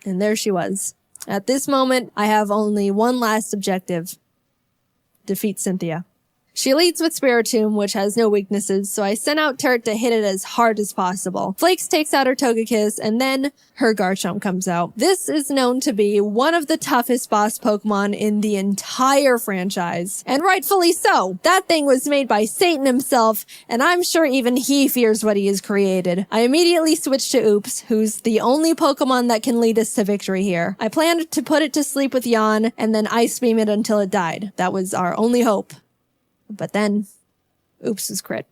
and there she was. At this moment, I have only one last objective. Defeat Cynthia. She leads with Spiritomb, which has no weaknesses, so I sent out Turt to hit it as hard as possible. Flakes takes out her Togekiss, and then her Garchomp comes out. This is known to be one of the toughest boss Pokemon in the entire franchise. And rightfully so. That thing was made by Satan himself, and I'm sure even he fears what he has created. I immediately switched to Oops, who's the only Pokemon that can lead us to victory here. I planned to put it to sleep with Yawn, and then Ice Beam it until it died. That was our only hope. But then, Oops was crit.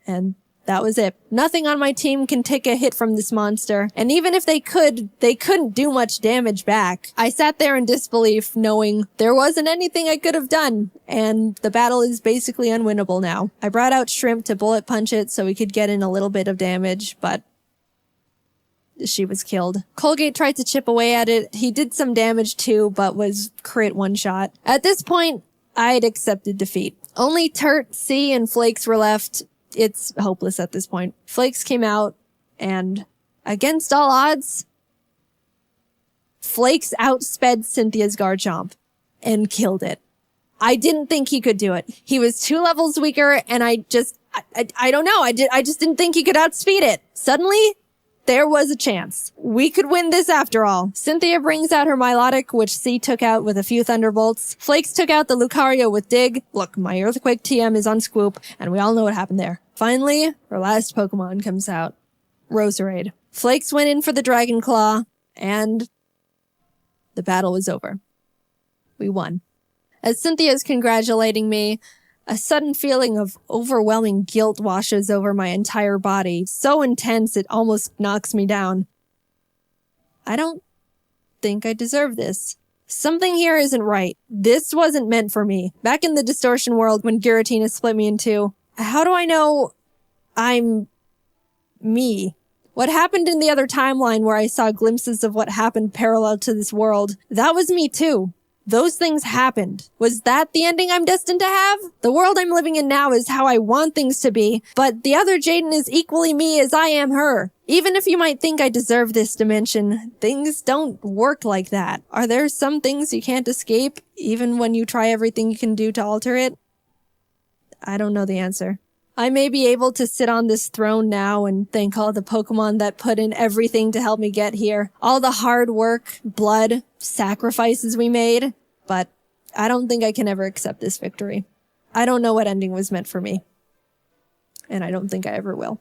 And that was it. Nothing on my team can take a hit from this monster. And even if they couldn't do much damage back. I sat there in disbelief, knowing there wasn't anything I could have done. And the battle is basically unwinnable now. I brought out Shrimp to bullet punch it so we could get in a little bit of damage, but she was killed. Colgate tried to chip away at it. He did some damage too, but was crit one shot. At this point, I'd accepted defeat. Only Turt, C, and Flakes were left. It's hopeless at this point. Flakes came out, and against all odds, Flakes outsped Cynthia's Garchomp and killed it. I didn't think he could do it. He was 2 levels weaker, and I don't know. I just didn't think he could outspeed it. Suddenly, there was a chance. We could win this after all. Cynthia brings out her Milotic, which C took out with a few Thunderbolts. Flakes took out the Lucario with Dig. Look, my Earthquake TM is on Squoop, and we all know what happened there. Finally, her last Pokemon comes out. Roserade. Flakes went in for the Dragon Claw, and the battle was over. We won. As Cynthia's congratulating me, a sudden feeling of overwhelming guilt washes over my entire body, so intense it almost knocks me down. I don't think I deserve this. Something here isn't right. This wasn't meant for me. Back in the Distortion world when Giratina split me in two, how do I know I'm me? What happened in the other timeline where I saw glimpses of what happened parallel to this world, that was me too. Those things happened. Was that the ending I'm destined to have? The world I'm living in now is how I want things to be, but the other Jaiden is equally me as I am her. Even if you might think I deserve this dimension, things don't work like that. Are there some things you can't escape, even when you try everything you can do to alter it? I don't know the answer. I may be able to sit on this throne now and thank all the Pokemon that put in everything to help me get here. All the hard work, blood, sacrifices we made. But I don't think I can ever accept this victory. I don't know what ending was meant for me. And I don't think I ever will.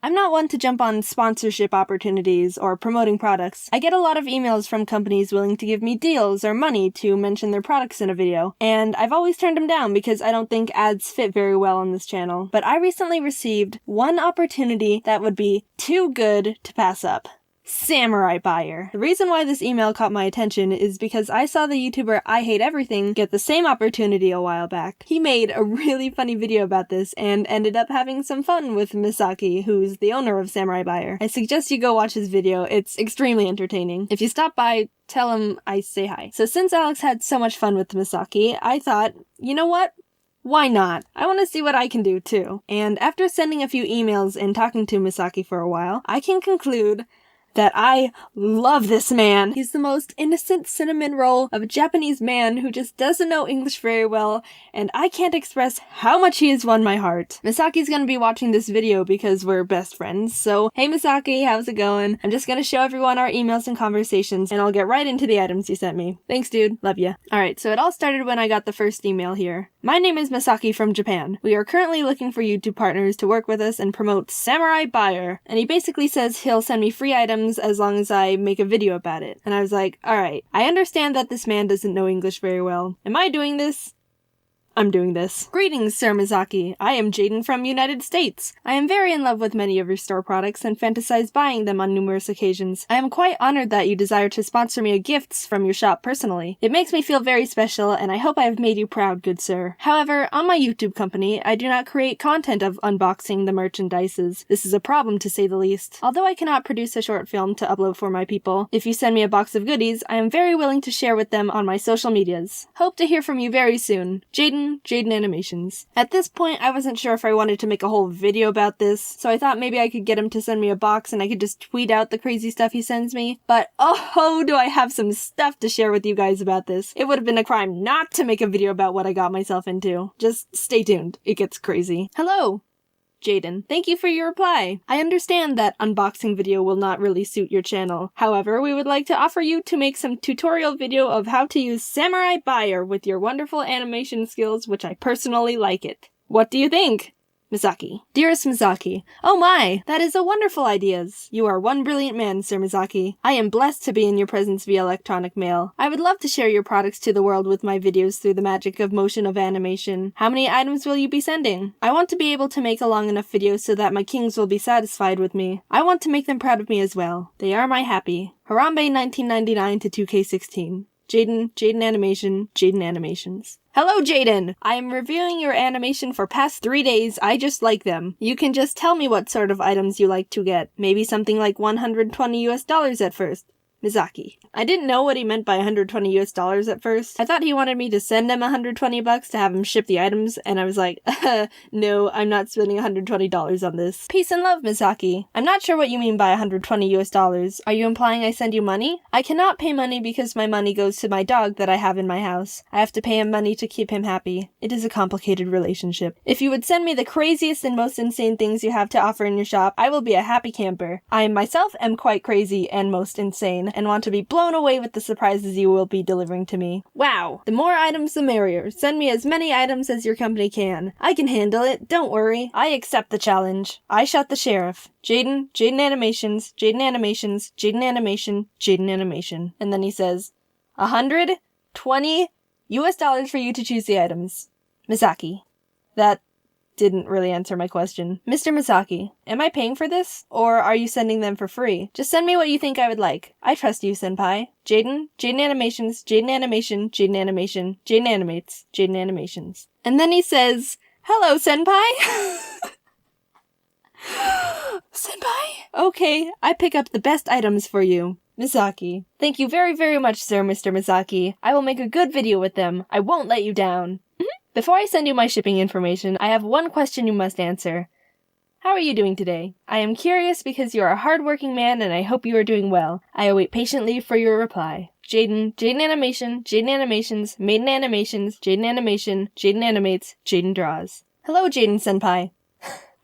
I'm not one to jump on sponsorship opportunities or promoting products. I get a lot of emails from companies willing to give me deals or money to mention their products in a video, and I've always turned them down because I don't think ads fit very well on this channel. But I recently received one opportunity that would be too good to pass up. Samurai Buyer. The reason why this email caught my attention is because I saw the YouTuber I Hate Everything get the same opportunity a while back. He made a really funny video about this and ended up having some fun with Misaki, who's the owner of Samurai Buyer. I suggest you go watch his video, it's extremely entertaining. If you stop by, tell him I say hi. So since Alex had so much fun with Misaki, I thought, you know what? Why not? I want to see what I can do too. And after sending a few emails and talking to Misaki for a while, I can conclude that I love this man. He's the most innocent cinnamon roll of a Japanese man who just doesn't know English very well, and I can't express how much he has won my heart. Misaki's gonna be watching this video because we're best friends, so hey Misaki, how's it going? I'm just gonna show everyone our emails and conversations, and I'll get right into the items you sent me. Thanks, dude. Love ya. Alright, so it all started when I got the first email here. My name is Misaki from Japan. We are currently looking for YouTube partners to work with us and promote Samurai Buyer. And he basically says he'll send me free items as long as I make a video about it. And I was like, alright, I understand that this man doesn't know English very well. Am I doing this? I'm doing this. Greetings, Sir Mizaki. I am Jaiden from United States. I am very in love with many of your store products and fantasize buying them on numerous occasions. I am quite honored that you desire to sponsor me gifts from your shop personally. It makes me feel very special, and I hope I have made you proud, good sir. However, on my YouTube company, I do not create content of unboxing the merchandises. This is a problem, to say the least. Although I cannot produce a short film to upload for my people, if you send me a box of goodies, I am very willing to share with them on my social medias. Hope to hear from you very soon. Jaiden Animations. At this point, I wasn't sure if I wanted to make a whole video about this, so I thought maybe I could get him to send me a box and I could just tweet out the crazy stuff he sends me. But oh, do I have some stuff to share with you guys about this. It would have been a crime not to make a video about what I got myself into. Just stay tuned. It gets crazy. Hello, Jaiden. Thank you for your reply. I understand that unboxing video will not really suit your channel. However, we would like to offer you to make some tutorial video of how to use Samurai Buyer with your wonderful animation skills, which I personally like it. What do you think? Misaki. Dearest Misaki, oh my, that is a wonderful ideas. You are one brilliant man, Sir Misaki. I am blessed to be in your presence via electronic mail. I would love to share your products to the world with my videos through the magic of motion of animation. How many items will you be sending? I want to be able to make a long enough video so that my kings will be satisfied with me. I want to make them proud of me as well. They are my happy. Harambe 1999 to 2K16. Jaiden Animations. Hello, Jaiden! I am reviewing your animation for past 3 days. I just like them. You can just tell me what sort of items you like to get. Maybe something like $120 at first. Misaki. I didn't know what he meant by $120 at first. I thought he wanted me to send him $120 to have him ship the items, and I was like, no, I'm not spending $120 on this. Peace and love, Misaki. I'm not sure what you mean by $120. Are you implying I send you money? I cannot pay money because my money goes to my dog that I have in my house. I have to pay him money to keep him happy. It is a complicated relationship. If you would send me the craziest and most insane things you have to offer in your shop, I will be a happy camper. I myself am quite crazy and most insane, and want to be blown away with the surprises you will be delivering to me. Wow! The more items, the merrier. Send me as many items as your company can. I can handle it, don't worry. I accept the challenge. I shot the sheriff. Jaiden Animations, Jaiden Animations, Jaiden Animation, Jaiden Animation. And then he says, $120 for you to choose the items. Misaki. That didn't really answer my question. Mr. Misaki, am I paying for this? Or are you sending them for free? Just send me what you think I would like. I trust you, senpai. Jaiden Animations, Jaiden Animation, Jaiden Animation, Jaiden Animates, Jaiden Animations. And then he says, hello, senpai! Senpai? Okay, I pick up the best items for you. Misaki. Thank you very, very much, sir, Mr. Misaki. I will make a good video with them. I won't let you down. Before I send you my shipping information, I have one question you must answer. How are you doing today? I am curious because you are a hard-working man and I hope you are doing well. I await patiently for your reply. Jaiden Animation, Jaiden Animations, Maiden Animations, Jaiden Animation, Jaiden Animates, Jaiden Draws. Hello, Jaiden Senpai.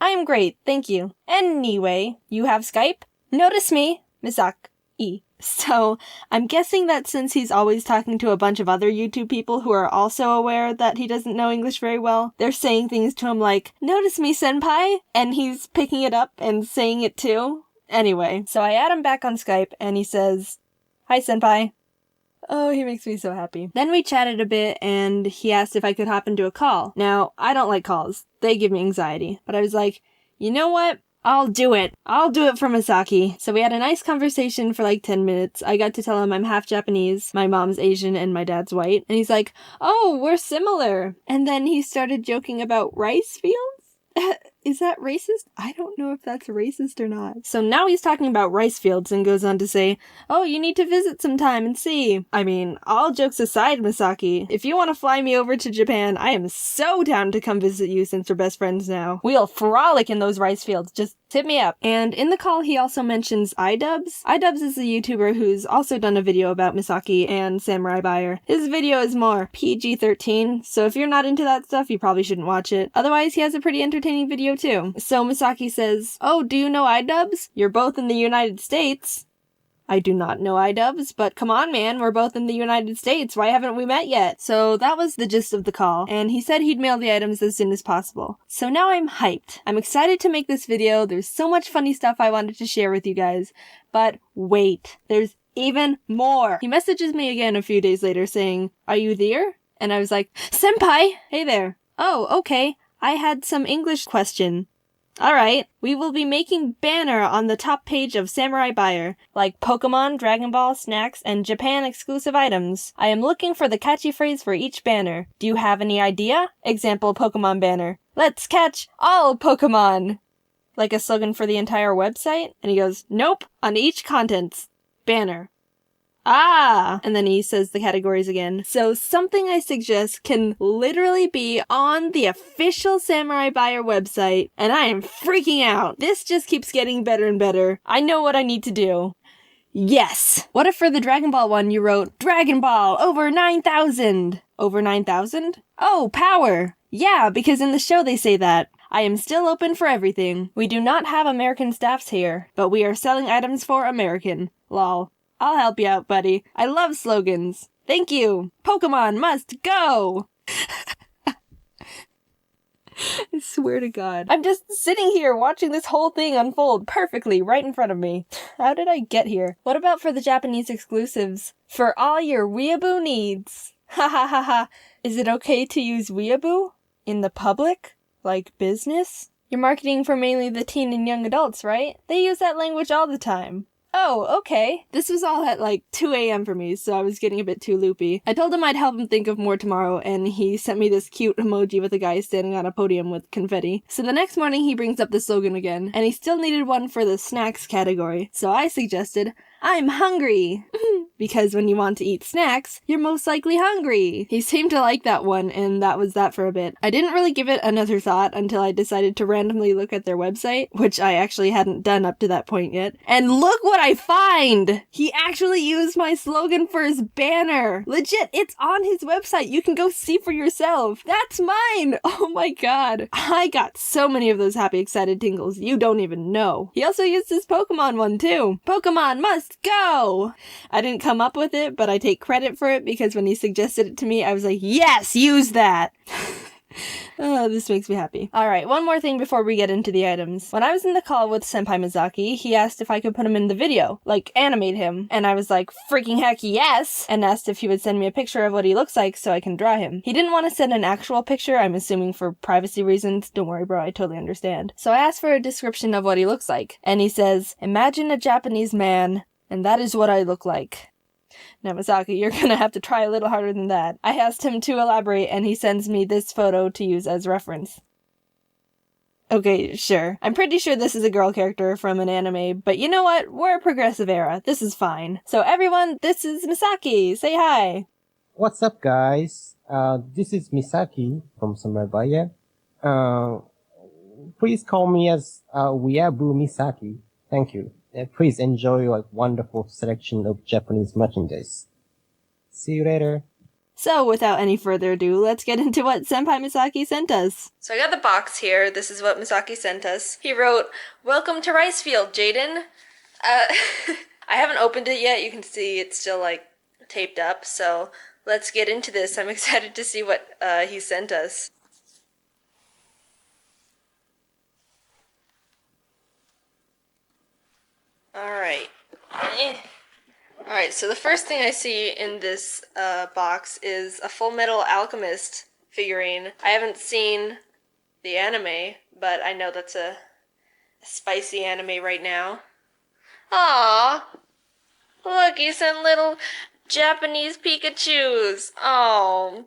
I am great, thank you. Anyway, you have Skype? Notice me, Misaki. So, I'm guessing that since he's always talking to a bunch of other YouTube people who are also aware that he doesn't know English very well, they're saying things to him like, notice me, senpai, and he's picking it up and saying it too. Anyway, so I add him back on Skype, and he says, hi, senpai. Oh, he makes me so happy. Then we chatted a bit, and he asked if I could hop into a call. Now, I don't like calls. They give me anxiety. But I was like, you know what? I'll do it. I'll do it for Misaki. So we had a nice conversation for like 10 minutes. I got to tell him I'm half Japanese, my mom's Asian, and my dad's white. And he's like, oh, we're similar. And then he started joking about rice fields? Is that racist? I don't know if that's racist or not. So now he's talking about rice fields and goes on to say, oh, you need to visit sometime and see. I mean, all jokes aside, Misaki, if you want to fly me over to Japan, I am so down to come visit you since we're best friends now. We'll frolic in those rice fields. Just Hit me up. And in the call, he also mentions iDubbbz. iDubbbz is a YouTuber who's also done a video about Misaki and Samurai Buyer. His video is more PG-13, so if you're not into that stuff, you probably shouldn't watch it. Otherwise, he has a pretty entertaining video too. So Misaki says, "Oh, do you know iDubbbz? You're both in the United States." I do not know iDubbbz, but come on, man, we're both in the United States. Why haven't we met yet? So that was the gist of the call, and he said he'd mail the items as soon as possible. So now I'm hyped. I'm excited to make this video. There's so much funny stuff I wanted to share with you guys. But wait, there's even more. He messages me again a few days later saying, "Are you there?" And I was like, "Senpai! Hey there. Oh, okay. I had some English question." Alright, we will be making banner on the top page of Samurai Buyer, like Pokemon, Dragon Ball, snacks, and Japan exclusive items. I am looking for the catchy phrase for each banner. Do you have any idea? Example Pokemon banner. Let's catch all Pokemon! Like a slogan for the entire website? And he goes, "Nope, on each contents. Banner." Ah! And then he says the categories again. So something I suggest can literally be on the official Samurai Buyer website, and I am freaking out. This just keeps getting better and better. I know what I need to do. Yes! What if for the Dragon Ball one you wrote, "Dragon Ball, over 9,000! Over 9,000? Oh, power! Yeah, because in the show they say that. I am still open for everything. We do not have American staffs here, but we are selling items for American. Lol. I'll help you out, buddy. I love slogans. Thank you. Pokemon must go! I swear to God. I'm just sitting here watching this whole thing unfold perfectly right in front of me. How did I get here? What about for the Japanese exclusives? For all your weeaboo needs. Ha ha ha ha. Is it okay to use weeaboo? In the public? Like business? You're marketing for mainly the teen and young adults, right? They use that language all the time. Oh, okay. This was all at like 2 a.m. for me, so I was getting a bit too loopy. I told him I'd help him think of more tomorrow, and he sent me this cute emoji with a guy standing on a podium with confetti. So the next morning he brings up the slogan again, and he still needed one for the snacks category. So I suggested, "I'm hungry!" Because when you want to eat snacks, you're most likely hungry. He seemed to like that one, and that was that for a bit. I didn't really give it another thought until I decided to randomly look at their website, which I actually hadn't done up to that point yet. And look what I find! He actually used my slogan for his banner! Legit, it's on his website. You can go see for yourself. That's mine! Oh my god. I got so many of those happy, excited tingles. You don't even know. He also used his Pokemon one too. Pokemon must go! I didn't come up with it, but I take credit for it because when he suggested it to me, I was like, yes, use that! Oh, this makes me happy. Alright, one more thing before we get into the items. When I was in the call with Senpai Mizaki, he asked if I could put him in the video, like animate him, and I was like, freaking heck yes! And asked if he would send me a picture of what he looks like so I can draw him. He didn't want to send an actual picture, I'm assuming for privacy reasons. Don't worry bro, I totally understand. So I asked for a description of what he looks like, and he says, "Imagine a Japanese man, and that is what I look like." Now, Misaki, you're gonna have to try a little harder than that. I asked him to elaborate, and he sends me this photo to use as reference. Okay, sure. I'm pretty sure this is a girl character from an anime, but you know what? We're a progressive era. This is fine. So everyone, this is Misaki. Say hi. What's up, guys? This is Misaki from Samabaya. Please call me as Weeaboo Misaki. Thank you. Please enjoy your wonderful selection of Japanese merchandise. See you later. So, without any further ado, let's get into what Senpai Misaki sent us. So I got the box here. This is what Misaki sent us. He wrote, "Welcome to Ricefield, Jaiden." I haven't opened it yet. You can see it's still, like, taped up. So, let's get into this. I'm excited to see what he sent us. Alright. Alright, so the first thing I see in this box is a Full Metal Alchemist figurine. I haven't seen the anime, but I know that's a spicy anime right now. Aww! Look, he sent little Japanese Pikachus! Oh,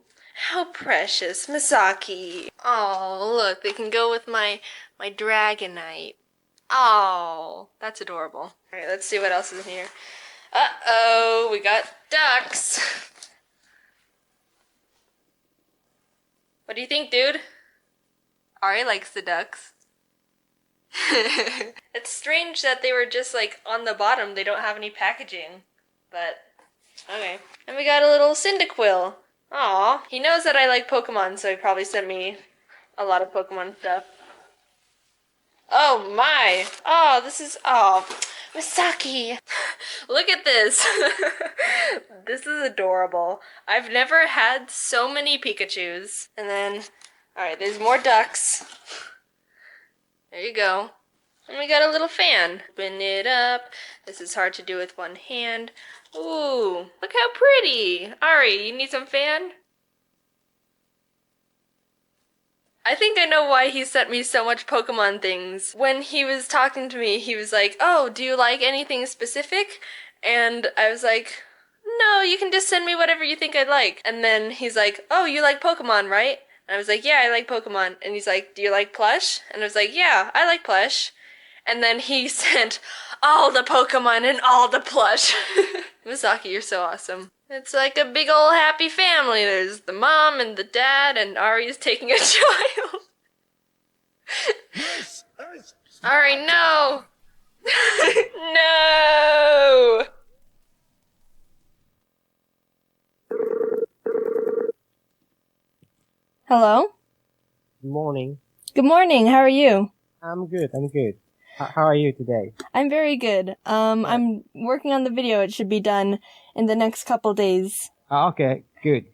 how precious. Misaki. Oh, look, they can go with my Dragonite. Oh, that's adorable. Alright, let's see what else is in here. Uh-oh, we got ducks. What do you think, dude? Ari likes the ducks. It's strange that they were just like on the bottom. They don't have any packaging. But, okay. And we got a little Cyndaquil. Aw. He knows that I like Pokemon, so he probably sent me a lot of Pokemon stuff. Oh my! Oh, this is. Oh. Misaki! Look at this! This is adorable. I've never had so many Pikachus. And then, alright, there's more ducks. There you go. And we got a little fan. Open it up. This is hard to do with one hand. Ooh, look how pretty! Ari, you need some fan? I think I know why he sent me so much Pokemon things. When he was talking to me, he was like, oh, do you like anything specific? And I was like, no, you can just send me whatever you think I'd like. And then he's like, oh, you like Pokemon, right? And I was like, yeah, I like Pokemon. And he's like, do you like plush? And I was like, yeah, I like plush. And then he sent all the Pokemon and all the plush. Misaki, you're so awesome. It's like a big ol' happy family. There's the mom and the dad, and Ari's taking a child. Ari, no! No! Hello? Good morning. Good morning, how are you? I'm good. How are you today? I'm very good. I'm working on the video. It should be done in the next couple days. Okay, good.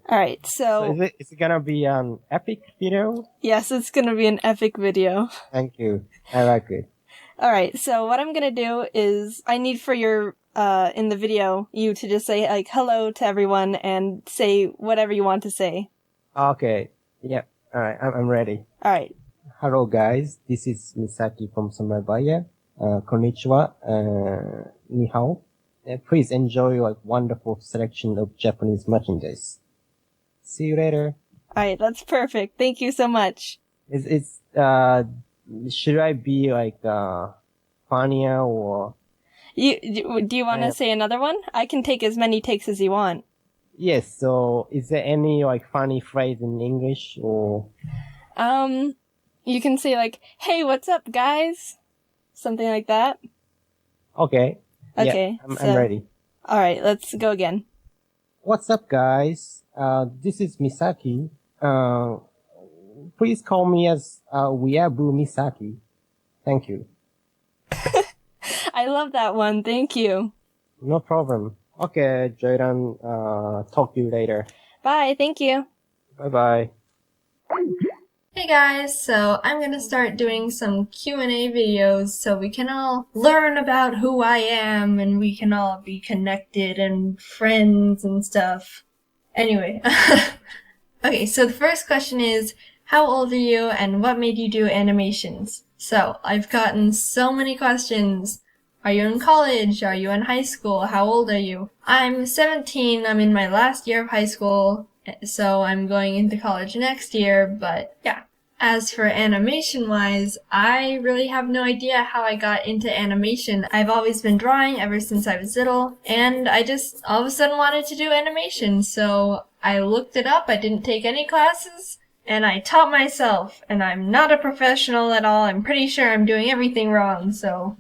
Alright, so is it gonna be an epic video? yes, it's gonna be an epic video. Thank you. I like it. Alright, so what I'm gonna do is, I need for your, in the video, you to just say, like, hello to everyone and say whatever you want to say. Okay. Yep. Alright, I'm ready. Alright. Hello guys, this is Misaki from Samabaya. Konnichiwa. Ni hao. Please enjoy like wonderful selection of Japanese merchandise. See you later. Alright, that's perfect. Thank you so much. Should I be like funnier or? Do you want to say another one? I can take as many takes as you want. Yes. So, is there any like funny phrase in English or? You can say like, "Hey, what's up, guys?" Something like that. Okay. Okay. Yeah, I'm ready. All right, let's go again. What's up, guys? This is Misaki. Please call me as Weeaboo Misaki. Thank you. I love that one. Thank you. No problem. Okay, Jaiden. Talk to you later. Bye. Thank you. Bye-bye. Hey guys, so I'm gonna start doing some Q&A videos so we can all learn about who I am and we can all be connected and friends and stuff. Anyway, okay, so the first question is, how old are you and what made you do animations? So, I've gotten so many questions. Are you in college? Are you in high school? How old are you? I'm 17, I'm in my last year of high school, so I'm going into college next year, but yeah. As for animation-wise, I really have no idea how I got into animation. I've always been drawing ever since I was little, and I just all of a sudden wanted to do animation, so I looked it up, I didn't take any classes, and I taught myself, and I'm not a professional at all. I'm pretty sure I'm doing everything wrong, so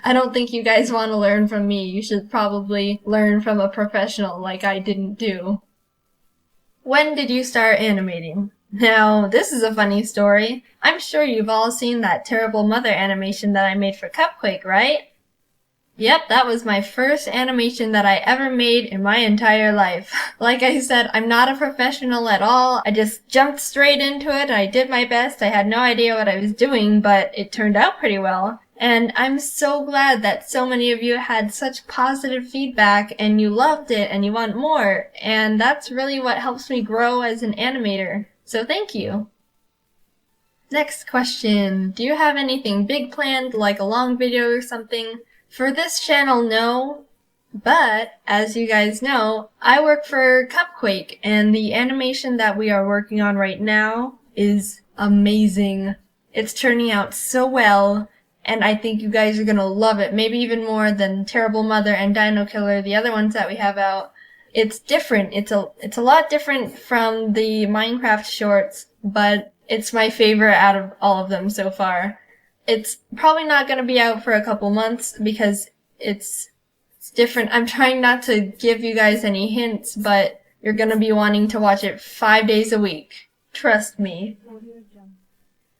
I don't think you guys want to learn from me. You should probably learn from a professional like I didn't do. When did you start animating? Now, this is a funny story. I'm sure you've all seen that terrible mother animation that I made for Cupquake, right? Yep, that was my first animation that I ever made in my entire life. Like I said, I'm not a professional at all. I just jumped straight into it. I did my best. I had no idea what I was doing, but it turned out pretty well. And I'm so glad that so many of you had such positive feedback and you loved it and you want more. And that's really what helps me grow as an animator. So thank you. Next question. Do you have anything big planned, like a long video or something? For this channel, no. But, as you guys know, I work for Cupquake, and the animation that we are working on right now is amazing. It's turning out so well, and I think you guys are gonna love it, maybe even more than Terrible Mother and Dino Killer, the other ones that we have out. It's different. It's a lot different from the Minecraft shorts, but it's my favorite out of all of them so far. It's probably not going to be out for a couple months because it's different. I'm trying not to give you guys any hints, but you're going to be wanting to watch it 5 days a week. Trust me.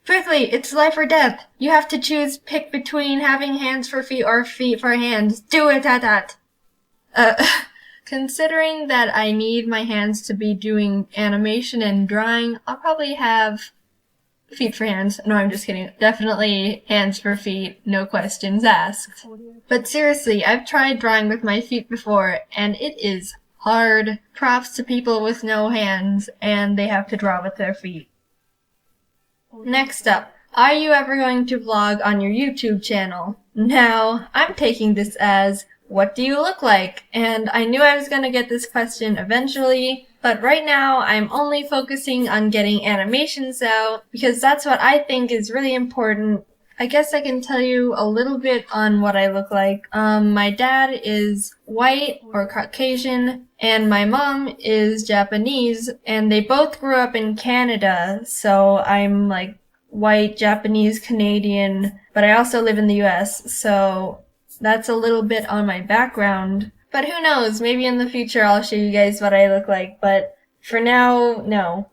Quickly, it's life or death. You have to pick between having hands for feet or feet for hands. Do it at that. Considering that I need my hands to be doing animation and drawing, I'll probably have feet for hands. No, I'm just kidding. Definitely hands for feet, no questions asked. But seriously, I've tried drawing with my feet before, and it is hard. Props to people with no hands, and they have to draw with their feet. Next up, are you ever going to vlog on your YouTube channel? Now, I'm taking this as, what do you look like? And I knew I was going to get this question eventually, but right now I'm only focusing on getting animations out because that's what I think is really important. I guess I can tell you a little bit on what I look like. My dad is white or Caucasian, and my mom is Japanese, and they both grew up in Canada, so I'm like white, Japanese, Canadian, but I also live in the US, so that's a little bit on my background. But who knows, maybe in the future I'll show you guys what I look like, but for now, no.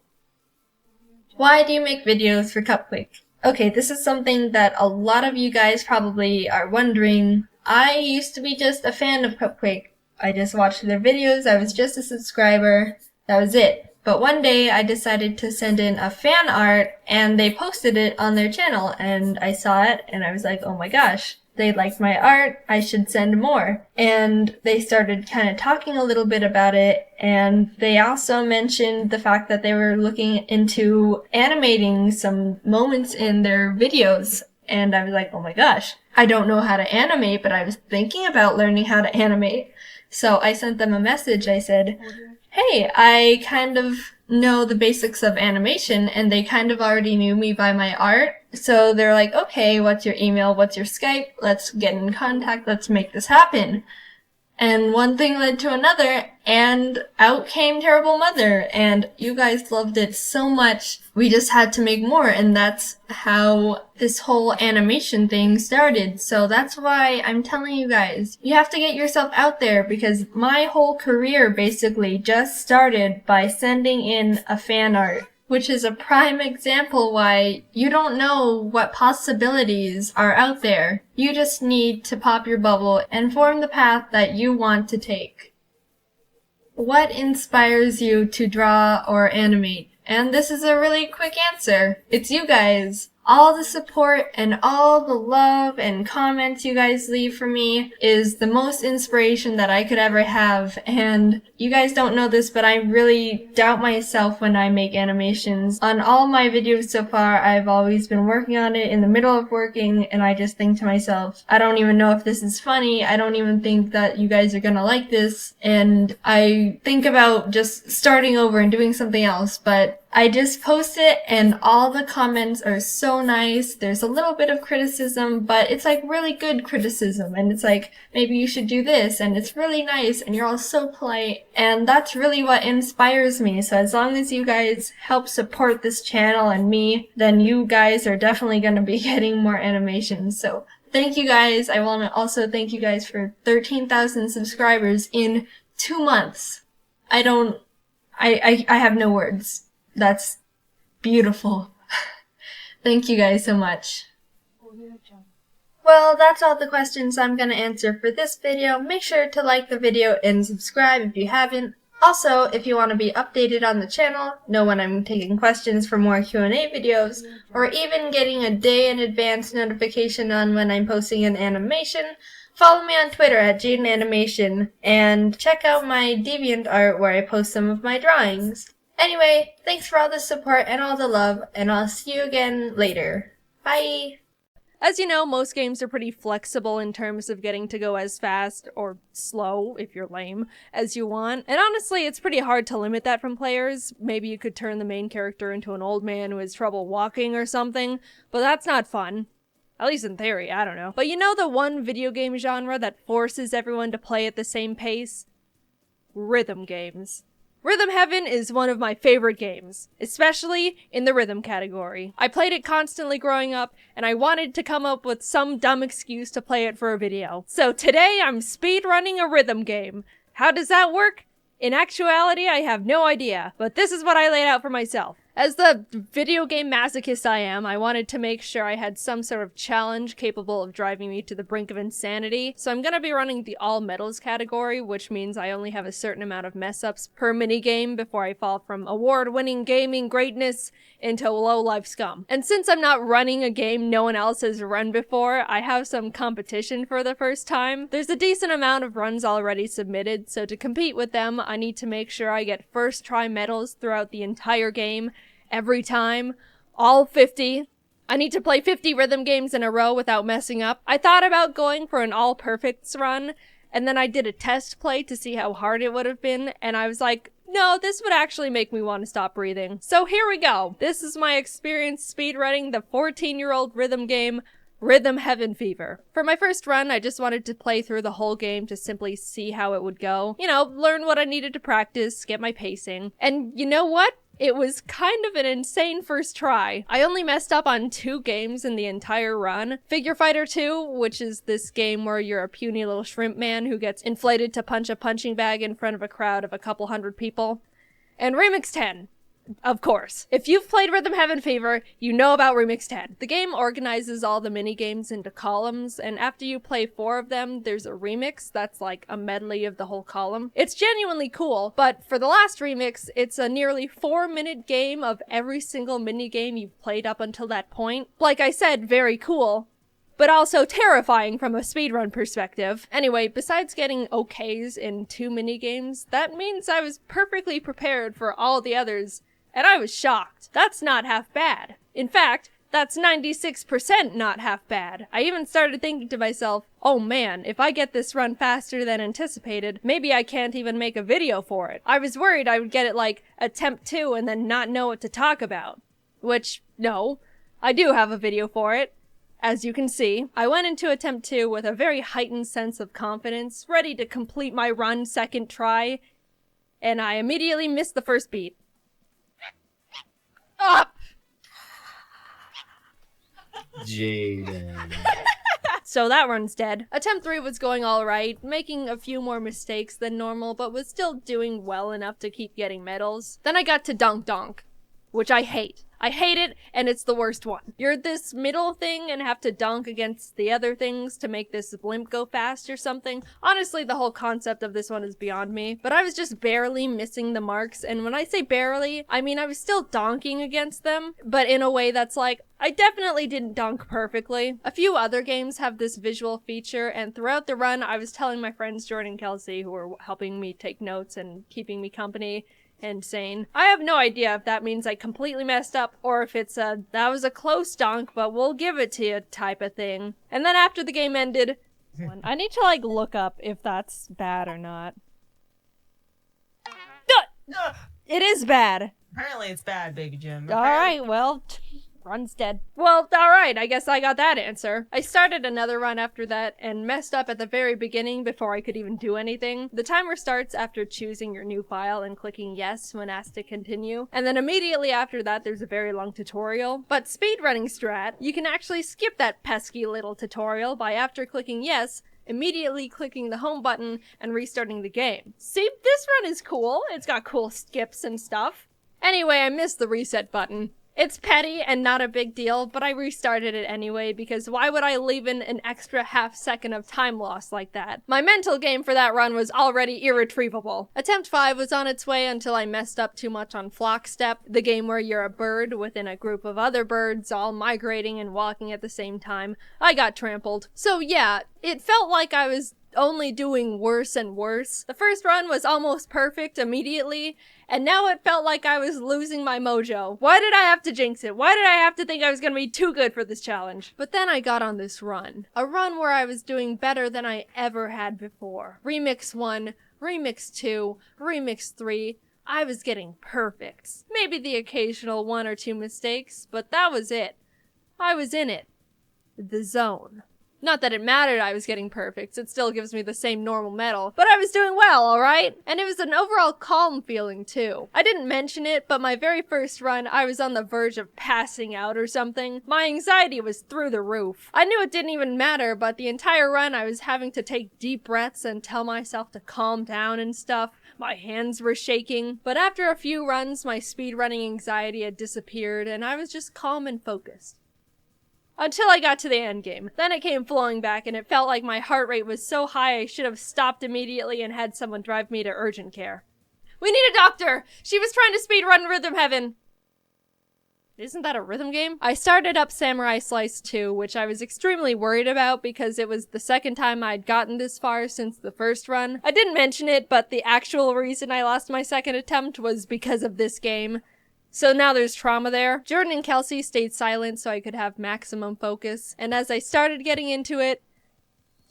Why do you make videos for Cupquake? Okay, this is something that a lot of you guys probably are wondering. I used to be just a fan of Cupquake. I just watched their videos, I was just a subscriber, that was it. But one day I decided to send in a fan art and they posted it on their channel and I saw it and I was like, oh my gosh, they liked my art, I should send more. And they started kind of talking a little bit about it, and they also mentioned the fact that they were looking into animating some moments in their videos. And I was like, oh my gosh, I don't know how to animate, but I was thinking about learning how to animate. So I sent them a message. I said, hey, I kind of know the basics of animation, and they kind of already knew me by my art. So they're like, okay, what's your email? What's your Skype? Let's get in contact. Let's make this happen. And one thing led to another, and out came Terrible Mother, and you guys loved it so much, we just had to make more, and that's how this whole animation thing started. So that's why I'm telling you guys, you have to get yourself out there, because my whole career basically just started by sending in a fan art, which is a prime example why you don't know what possibilities are out there. You just need to pop your bubble and form the path that you want to take. What inspires you to draw or animate? And this is a really quick answer. It's you guys. All the support and all the love and comments you guys leave for me is the most inspiration that I could ever have. And you guys don't know this, but I really doubt myself when I make animations. On all my videos so far, I've always been working on it in the middle of working, and I just think to myself, I don't even know if this is funny. I don't even think that you guys are gonna like this. And I think about just starting over and doing something else, but I just post it and all the comments are so nice. There's a little bit of criticism, but it's like really good criticism. And it's like, maybe you should do this. And it's really nice. And you're all so polite. And that's really what inspires me. So as long as you guys help support this channel and me, then you guys are definitely going to be getting more animations. So thank you guys. I want to also thank you guys for 13,000 subscribers in 2 months. I have no words. That's beautiful. Thank you guys so much. Well, that's all the questions I'm going to answer for this video. Make sure to like the video and subscribe if you haven't. Also, if you want to be updated on the channel, know when I'm taking questions for more Q&A videos, or even getting a day in advance notification on when I'm posting an animation, follow me on Twitter at JaidenAnimations, and check out my DeviantArt where I post some of my drawings. Anyway, thanks for all the support and all the love, and I'll see you again later. Bye! As you know, most games are pretty flexible in terms of getting to go as fast, or slow, if you're lame, as you want. And honestly, it's pretty hard to limit that from players. Maybe you could turn the main character into an old man who has trouble walking or something, but that's not fun. At least in theory, I don't know. But you know the one video game genre that forces everyone to play at the same pace? Rhythm games. Rhythm Heaven is one of my favorite games, especially in the rhythm category. I played it constantly growing up, and I wanted to come up with some dumb excuse to play it for a video. So today I'm speedrunning a rhythm game. How does that work? In actuality, I have no idea, but this is what I laid out for myself. As the video game masochist I am, I wanted to make sure I had some sort of challenge capable of driving me to the brink of insanity, so I'm gonna be running the all medals category, which means I only have a certain amount of mess-ups per minigame before I fall from award-winning gaming greatness into low-life scum. And since I'm not running a game no one else has run before, I have some competition for the first time. There's a decent amount of runs already submitted, so to compete with them, I need to make sure I get first try medals throughout the entire game, every time, all 50. I need to play 50 rhythm games in a row without messing up. I thought about going for an all perfects run, and then I did a test play to see how hard it would have been, and I was like, no, this would actually make me want to stop breathing. So here we go. This is my experience speedrunning the 14-year-old rhythm game, Rhythm Heaven Fever. For my first run, I just wanted to play through the whole game to simply see how it would go. You know, learn what I needed to practice, get my pacing. And you know what? It was kind of an insane first try. I only messed up on 2 games in the entire run. Figure Fighter 2, which is this game where you're a puny little shrimp man who gets inflated to punch a punching bag in front of a crowd of a couple hundred people. And Remix 10. Of course. If you've played Rhythm Heaven Fever, you know about Remix 10. The game organizes all the minigames into columns, and after you play 4 of them, there's a remix that's like a medley of the whole column. It's genuinely cool, but for the last remix, it's a nearly 4-minute game of every single minigame you've played up until that point. Like I said, very cool, but also terrifying from a speedrun perspective. Anyway, besides getting okays in 2 minigames, that means I was perfectly prepared for all the others. And I was shocked. That's not half bad. In fact, that's 96% not half bad. I even started thinking to myself, oh man, if I get this run faster than anticipated, maybe I can't even make a video for it. I was worried I would get it like attempt 2 and then not know what to talk about. Which, no, I do have a video for it. As you can see, I went into attempt 2 with a very heightened sense of confidence, ready to complete my run second try, and I immediately missed the first beat. Up! Jaiden. So that run's dead. Attempt 3 was going alright, making a few more mistakes than normal, but was still doing well enough to keep getting medals. Then I got to Donk Donk, which I hate. I hate it, and it's the worst one. You're this middle thing and have to dunk against the other things to make this blimp go fast or something. Honestly, the whole concept of this one is beyond me, but I was just barely missing the marks, and when I say barely, I mean I was still donking against them, but in a way that's like, I definitely didn't dunk perfectly. A few other games have this visual feature, and throughout the run, I was telling my friends Jordan and Kelsey, who were helping me take notes and keeping me company, and saying, I have no idea if that means I completely messed up or if it's a, that was a close dunk, but we'll give it to you type of thing. And then after the game ended, I need to like look up if that's bad or not. It is bad. Apparently it's bad, Big Jim. Alright, well, run's dead. Well, alright, I guess I got that answer. I started another run after that and messed up at the very beginning before I could even do anything. The timer starts after choosing your new file and clicking yes when asked to continue. And then immediately after that, there's a very long tutorial. But speedrunning strat, you can actually skip that pesky little tutorial by after clicking yes, immediately clicking the home button and restarting the game. See, this run is cool. It's got cool skips and stuff. Anyway, I missed the reset button. It's petty and not a big deal, but I restarted it anyway because why would I leave in an extra half second of time loss like that? My mental game for that run was already irretrievable. Attempt 5 was on its way until I messed up too much on Flock Step, the game where you're a bird within a group of other birds all migrating and walking at the same time. I got trampled. So yeah, it felt like I was only doing worse and worse. The first run was almost perfect immediately, and now it felt like I was losing my mojo. Why did I have to jinx it? Why did I have to think I was gonna be too good for this challenge? But then I got on this run. A run where I was doing better than I ever had before. Remix 1, Remix 2, Remix 3. I was getting perfects. Maybe the occasional 1 or 2 mistakes, but that was it. I was in it. The zone. Not that it mattered I was getting perfect, it still gives me the same normal medal, but I was doing well, alright? And it was an overall calm feeling too. I didn't mention it, but my very first run, I was on the verge of passing out or something. My anxiety was through the roof. I knew it didn't even matter, but the entire run I was having to take deep breaths and tell myself to calm down and stuff. My hands were shaking, but after a few runs, my speedrunning anxiety had disappeared and I was just calm and focused. Until I got to the end game. Then it came flowing back and it felt like my heart rate was so high I should have stopped immediately and had someone drive me to urgent care. We need a doctor! She was trying to speedrun Rhythm Heaven! Isn't that a rhythm game? I started up Samurai Slice 2, which I was extremely worried about because it was the second time I'd gotten this far since the first run. I didn't mention it, but the actual reason I lost my second attempt was because of this game. So now there's trauma there. Jordan and Kelsey stayed silent so I could have maximum focus, and as I started getting into it,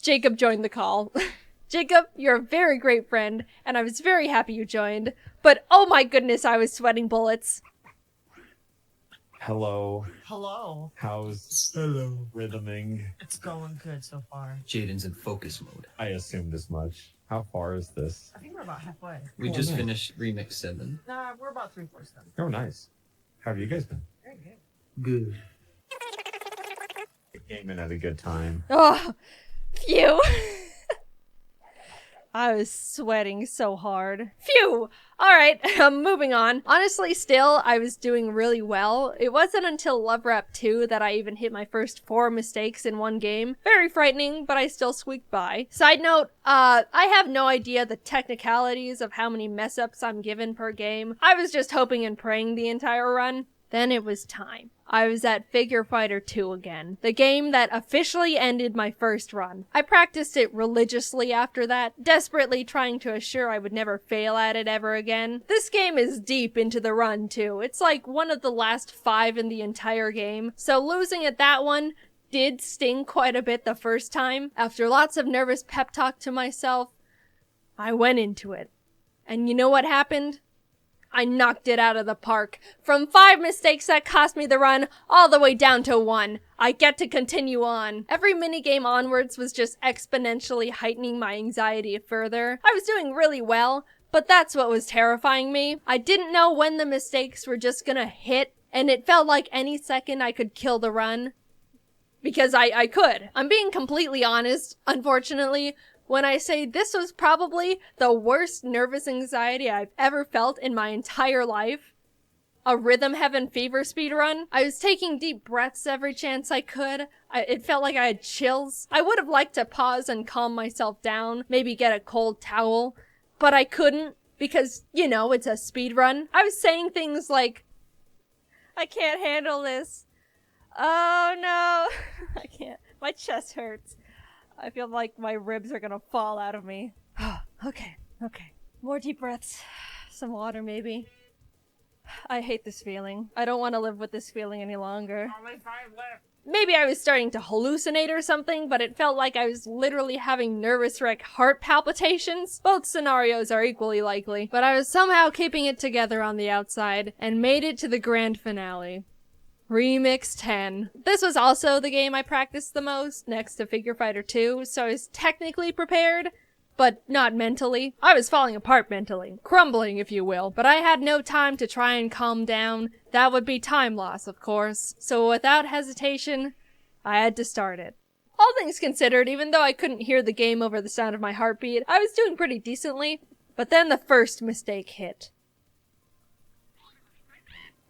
Jacob joined the call. Jacob, you're a very great friend, and I was very happy you joined, but oh my goodness, I was sweating bullets. Hello. Hello. How's rhythming? It's going good so far. Jaiden's in focus mode. I assumed as much. How far is this? I think we're about halfway. We Oh, just nice. finished Remix 7. Nah, we're about 3/4 done. Oh, nice. How have you guys been? Very good. Good. Came in at a good time. Oh, phew. I was sweating so hard. Phew! Alright, moving on. Honestly, still, I was doing really well. It wasn't until Love Rap 2 that I even hit my first 4 mistakes in one game. Very frightening, but I still squeaked by. Side note, I have no idea the technicalities of how many mess-ups I'm given per game. I was just hoping and praying the entire run. Then it was time. I was at Figure Fighter 2 again, the game that officially ended my first run. I practiced it religiously after that, desperately trying to assure I would never fail at it ever again. This game is deep into the run too. It's like one of the last 5 in the entire game, so losing at that one did sting quite a bit the first time. After lots of nervous pep talk to myself, I went into it. And you know what happened? I knocked it out of the park. From 5 mistakes that cost me the run, all the way down to 1. I get to continue on. Every minigame onwards was just exponentially heightening my anxiety further. I was doing really well, but that's what was terrifying me. I didn't know when the mistakes were just gonna hit, and it felt like any second I could kill the run. Because I could. I'm being completely honest, unfortunately, when I say this was probably the worst nervous anxiety I've ever felt in my entire life. A Rhythm Heaven fever speedrun. I was taking deep breaths every chance I could. It felt like I had chills. I would have liked to pause and calm myself down, maybe get a cold towel, but I couldn't because, you know, it's a speedrun. I was saying things like, I can't handle this. Oh no, I can't. My chest hurts. I feel like my ribs are gonna fall out of me. Okay. More deep breaths. Some water, maybe. I hate this feeling. I don't want to live with this feeling any longer. Only 5 left. Maybe I was starting to hallucinate or something, but it felt like I was literally having nervous wreck heart palpitations. Both scenarios are equally likely, but I was somehow keeping it together on the outside and made it to the grand finale. Remix 10. This was also the game I practiced the most, next to Figure Fighter 2, so I was technically prepared, but not mentally. I was falling apart mentally. Crumbling, if you will, but I had no time to try and calm down. That would be time loss, of course. So without hesitation, I had to start it. All things considered, even though I couldn't hear the game over the sound of my heartbeat, I was doing pretty decently, but then the first mistake hit.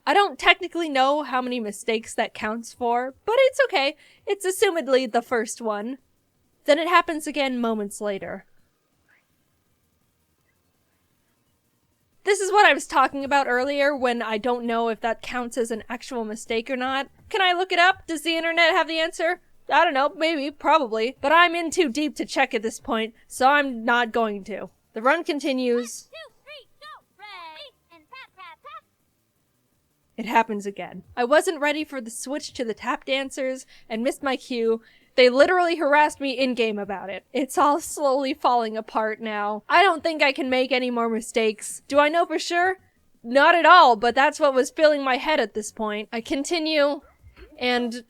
I don't technically know how many mistakes that counts for, but it's okay. It's assumedly the first one. Then it happens again moments later. This is what I was talking about earlier when I don't know if that counts as an actual mistake or not. Can I look it up? Does the internet have the answer? I don't know, maybe, probably. But I'm in too deep to check at this point, so I'm not going to. The run continues. 1, 2, 3, go! Ready, and tap, tap, tap. It happens again. I wasn't ready for the switch to the tap dancers and missed my cue. They literally harassed me in-game about it. It's all slowly falling apart now. I don't think I can make any more mistakes. Do I know for sure? Not at all, but that's what was filling my head at this point. I continue, and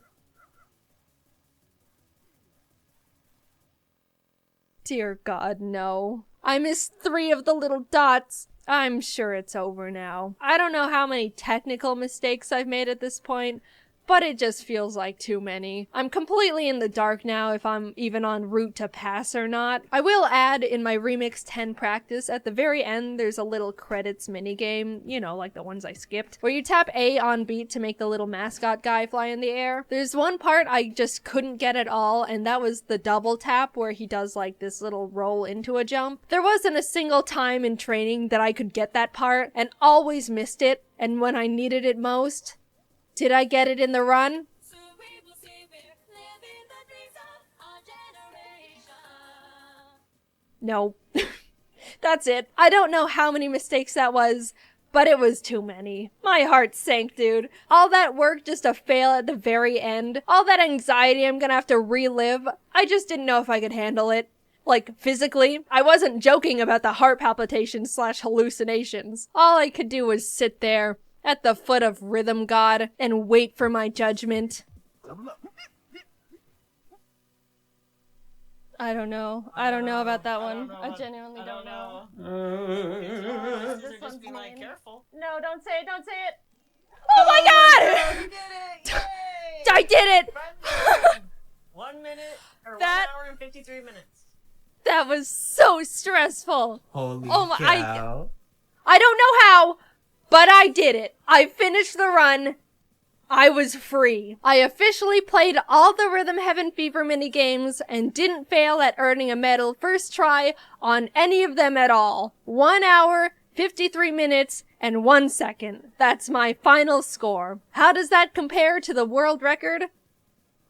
Dear God, no. I missed 3 of the little dots. I'm sure it's over now. I don't know how many technical mistakes I've made at this point, but it just feels like too many. I'm completely in the dark now if I'm even en route to pass or not. I will add in my Remix 10 practice, at the very end there's a little credits minigame, you know, like the ones I skipped, where you tap A on beat to make the little mascot guy fly in the air. There's one part I just couldn't get at all, and that was the double tap where he does like this little roll into a jump. There wasn't a single time in training that I could get that part, and always missed it, and when I needed it most, did I get it in the run? No. That's it. I don't know how many mistakes that was, but it was too many. My heart sank, dude. All that work just to fail at the very end. All that anxiety I'm gonna have to relive. I just didn't know if I could handle it. Like, physically. I wasn't joking about the heart palpitations / hallucinations. All I could do was sit there at the foot of Rhythm God and wait for my judgment. I don't know. I don't know about that one. I genuinely don't know. This one's be like, careful. No, don't say it, don't say it. Oh my God! You did it! I did it! 1 minute, or That- 1 hour and 53 minutes. That was so stressful. Holy Oh my- cow. I don't know how, but I did it. I finished the run. I was free. I officially played all the Rhythm Heaven Fever minigames and didn't fail at earning a medal first try on any of them at all. 1 hour, 53 minutes, and 1 second. That's my final score. How does that compare to the world record?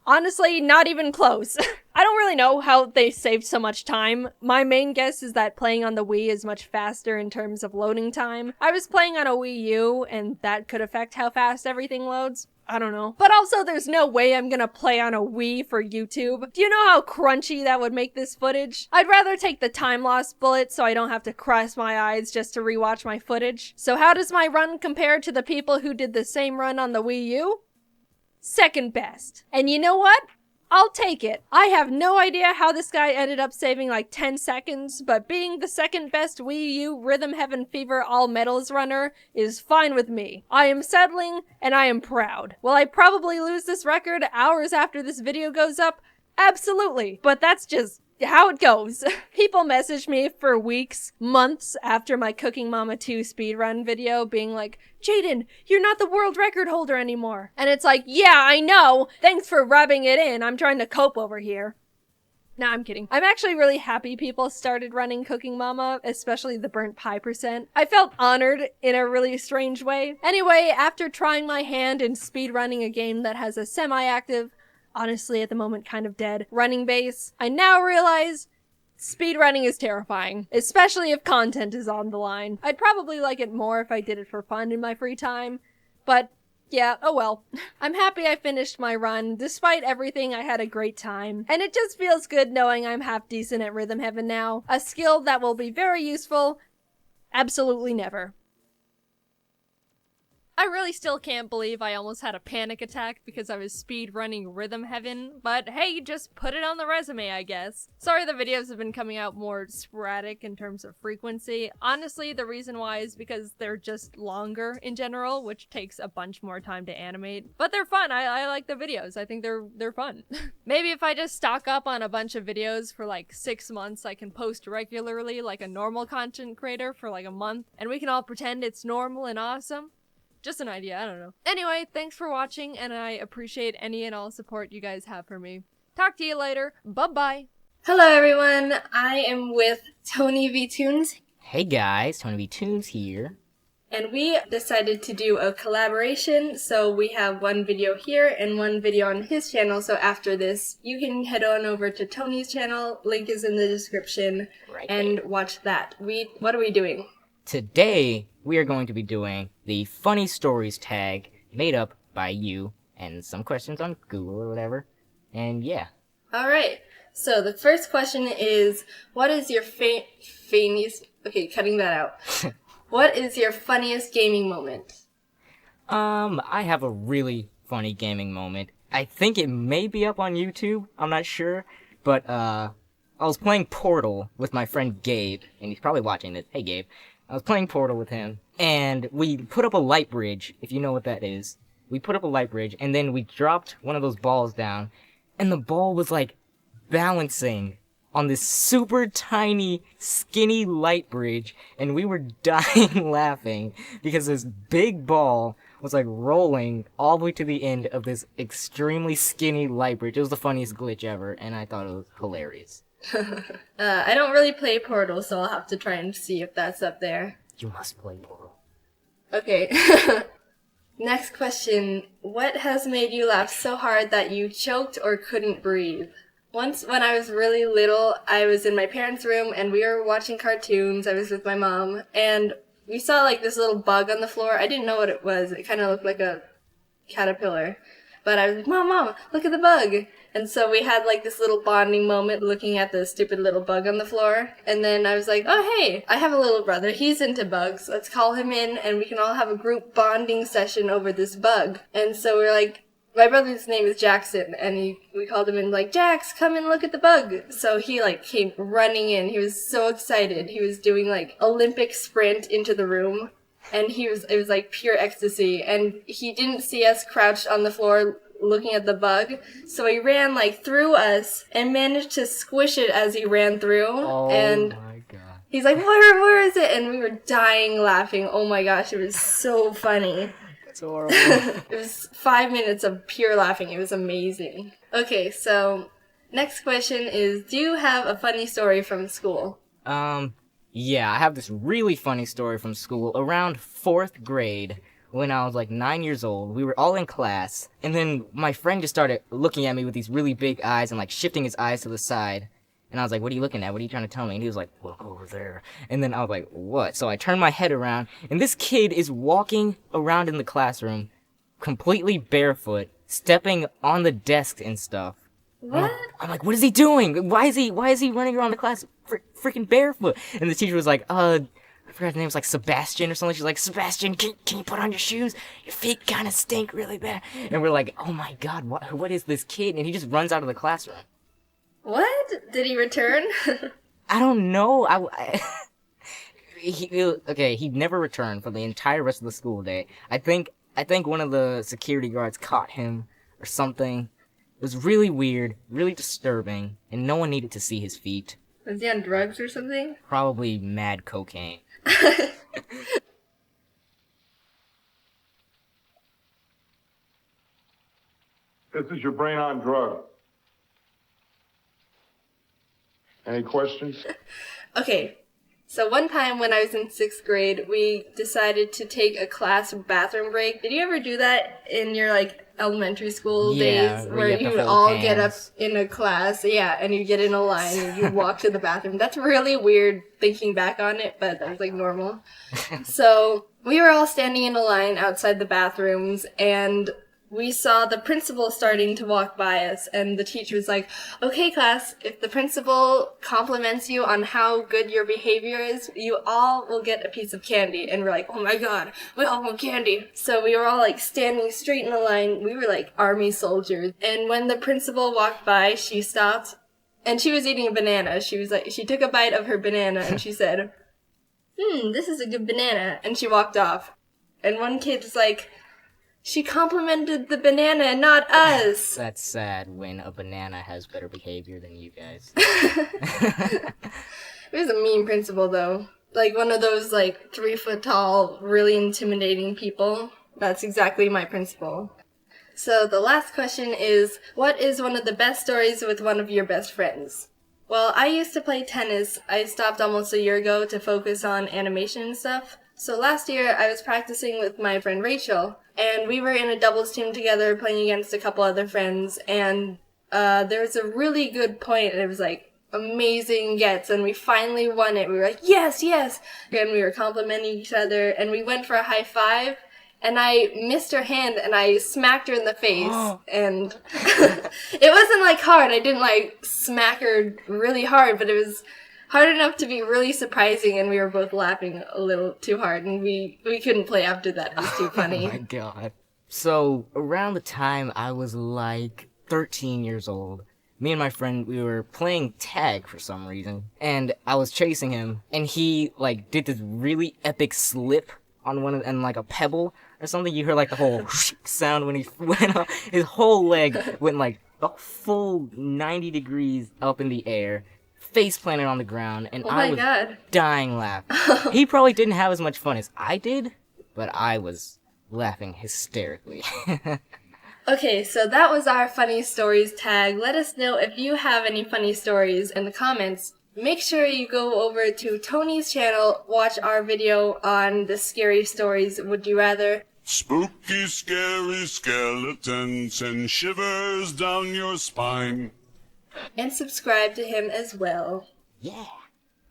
Honestly, not even close. I don't really know how they saved so much time. My main guess is that playing on the Wii is much faster in terms of loading time. I was playing on a Wii U, and that could affect how fast everything loads. I don't know. But also, there's no way I'm gonna play on a Wii for YouTube. Do you know how crunchy that would make this footage? I'd rather take the time loss bullet so I don't have to cross my eyes just to rewatch my footage. So how does my run compare to the people who did the same run on the Wii U? Second best. And you know what? I'll take it. I have no idea how this guy ended up saving like 10 seconds, but being the second best Wii U Rhythm Heaven Fever All Medals runner is fine with me. I am settling, and I am proud. Will I probably lose this record hours after this video goes up? Absolutely. But that's just how it goes. People message me for weeks, months after my Cooking Mama 2 speedrun video being like, Jaiden, you're not the world record holder anymore. And it's like, yeah, I know. Thanks for rubbing it in. I'm trying to cope over here. Nah, I'm kidding. I'm actually really happy people started running Cooking Mama, especially the burnt pie percent. I felt honored in a really strange way. Anyway, after trying my hand in speedrunning a game that has a semi-active, honestly at the moment kind of dead, running base, I now realize speedrunning is terrifying, especially if content is on the line. I'd probably like it more if I did it for fun in my free time, but yeah, oh well. I'm happy I finished my run. Despite everything, I had a great time. And it just feels good knowing I'm half decent at Rhythm Heaven now. A skill that will be very useful absolutely never. I really still can't believe I almost had a panic attack because I was speedrunning Rhythm Heaven, but hey, just put it on the resume, I guess. Sorry the videos have been coming out more sporadic in terms of frequency. Honestly, the reason why is because they're just longer in general, which takes a bunch more time to animate. But they're fun. I like the videos. I think they're fun. Maybe if I just stock up on a bunch of videos for like 6 months, I can post regularly like a normal content creator for like a month, and we can all pretend it's normal and awesome. Just an idea, I don't know. Anyway, thanks for watching, and I appreciate any and all support you guys have for me. Talk to you later. Bye-bye. Hello everyone, I am with Tony V Tunes, Hey guys, Tony V Tunes here. and we decided to do a collaboration, so we have one video here and one video on his channel, so after this, you can head on over to Tony's channel, link is in the description, and watch that. What are we doing? Today, we are going to be doing the funny stories tag made up by you and some questions on Google or whatever. And yeah. Alright, so the first question is, what is your funniest... Okay, cutting that out. What is your funniest gaming moment? I have a really funny gaming moment. I think it may be up on YouTube, I'm not sure. But, I was playing Portal with my friend Gabe, and he's probably watching this. Hey, Gabe. I was playing Portal with him, and we put up a light bridge, if you know what that is. We put up a light bridge, and then we dropped one of those balls down, and the ball was, like, balancing on this super tiny, skinny light bridge, and we were dying laughing because this big ball was, like, rolling all the way to the end of this extremely skinny light bridge. It was the funniest glitch ever, and I thought it was hilarious. I don't really play Portal, so I'll have to try and see if that's up there. You must play Portal. Okay. Next question. What has made you laugh so hard that you choked or couldn't breathe? Once when I was really little, I was in my parents' room and we were watching cartoons. I was with my mom and we saw like this little bug on the floor. I didn't know what it was. It kind of looked like a caterpillar. But I was like, Mom, look at the bug. And so we had like this little bonding moment looking at the stupid little bug on the floor. And then I was like, oh, hey, I have a little brother. He's into bugs. Let's call him in and we can all have a group bonding session over this bug. And so we were like, my brother's name is Jackson. And we called him in like, Jax, come and look at the bug. So he like came running in. He was so excited. He was doing like Olympic sprint into the room. And it was like pure ecstasy. And he didn't see us crouched on the floor looking at the bug. So he ran like through us and managed to squish it as he ran through. Oh and my god. He's like, where is it? And we were dying laughing. Oh my gosh, it was so funny. It's horrible. It was 5 minutes of pure laughing. It was amazing. Okay, so next question is, do you have a funny story from school? Yeah, I have this really funny story from school. Around 4th grade, when I was like 9 years old, we were all in class, and then my friend just started looking at me with these really big eyes and like shifting his eyes to the side. And I was like, what are you looking at? What are you trying to tell me? And he was like, look over there. And then I was like, what? So I turned my head around, and this kid is walking around in the classroom, completely barefoot, stepping on the desks and stuff. What? I'm like, what is he doing? Why is he running around the class freaking barefoot? And the teacher was like, I forgot his name was like Sebastian or something. She's like, Sebastian, can you put on your shoes? Your feet kind of stink really bad. And we're like, oh my god, what is this kid? And he just runs out of the classroom. What? Did he return? I don't know. He never returned for the entire rest of the school day. I think one of the security guards caught him or something. It was really weird, really disturbing, and no one needed to see his feet. Was he on drugs or something? Probably mad cocaine. This is your brain on drug. Any questions? Okay, so one time when I was in 6th grade, we decided to take a class bathroom break. Did you ever do that in your, like, elementary school days? Where you would all get up in a class, and you get in a line and you walk to the bathroom. That's really weird thinking back on it, but that was, like, normal. So we were all standing in a line outside the bathrooms, and we saw the principal starting to walk by us, and the teacher was like, okay, class, if the principal compliments you on how good your behavior is, you all will get a piece of candy. And we're like, oh my god, we all want candy. So we were all like standing straight in a line. We were like army soldiers. And when the principal walked by, she stopped, and she was eating a banana. She took a bite of her banana, and she said, this is a good banana. And she walked off. And one kid was like, she complimented the banana and not us. That's sad when a banana has better behavior than you guys. It was a mean principal, though. Like one of those, like, 3-foot tall, really intimidating people. That's exactly my principal. So the last question is, what is one of the best stories with one of your best friends? Well, I used to play tennis. I stopped almost a year ago to focus on animation and stuff. So last year, I was practicing with my friend Rachel, and we were in a doubles team together playing against a couple other friends, and there was a really good point, and it was like amazing gets, and we finally won it. We were like, yes, yes! And we were complimenting each other, and we went for a high five, and I missed her hand, and I smacked her in the face, and it wasn't like hard. I didn't like smack her really hard, but it was hard enough to be really surprising, and we were both laughing a little too hard, and we couldn't play after that. It was too funny. Oh my god. So, around the time I was like 13 years old, me and my friend, we were playing tag for some reason, and I was chasing him, and he, like, did this really epic slip on and like a pebble or something. You heard like the whole sound when he went up. His whole leg went like a full 90 degrees up in the air, face planted on the ground, and I was dying laughing. He probably didn't have as much fun as I did, but I was laughing hysterically. Okay, so that was our funny stories tag. Let us know if you have any funny stories in the comments. Make sure you go over to Tony's channel, watch our video on the scary stories, Would You Rather. Spooky, scary skeletons send shivers down your spine. And subscribe to him as well. Yeah.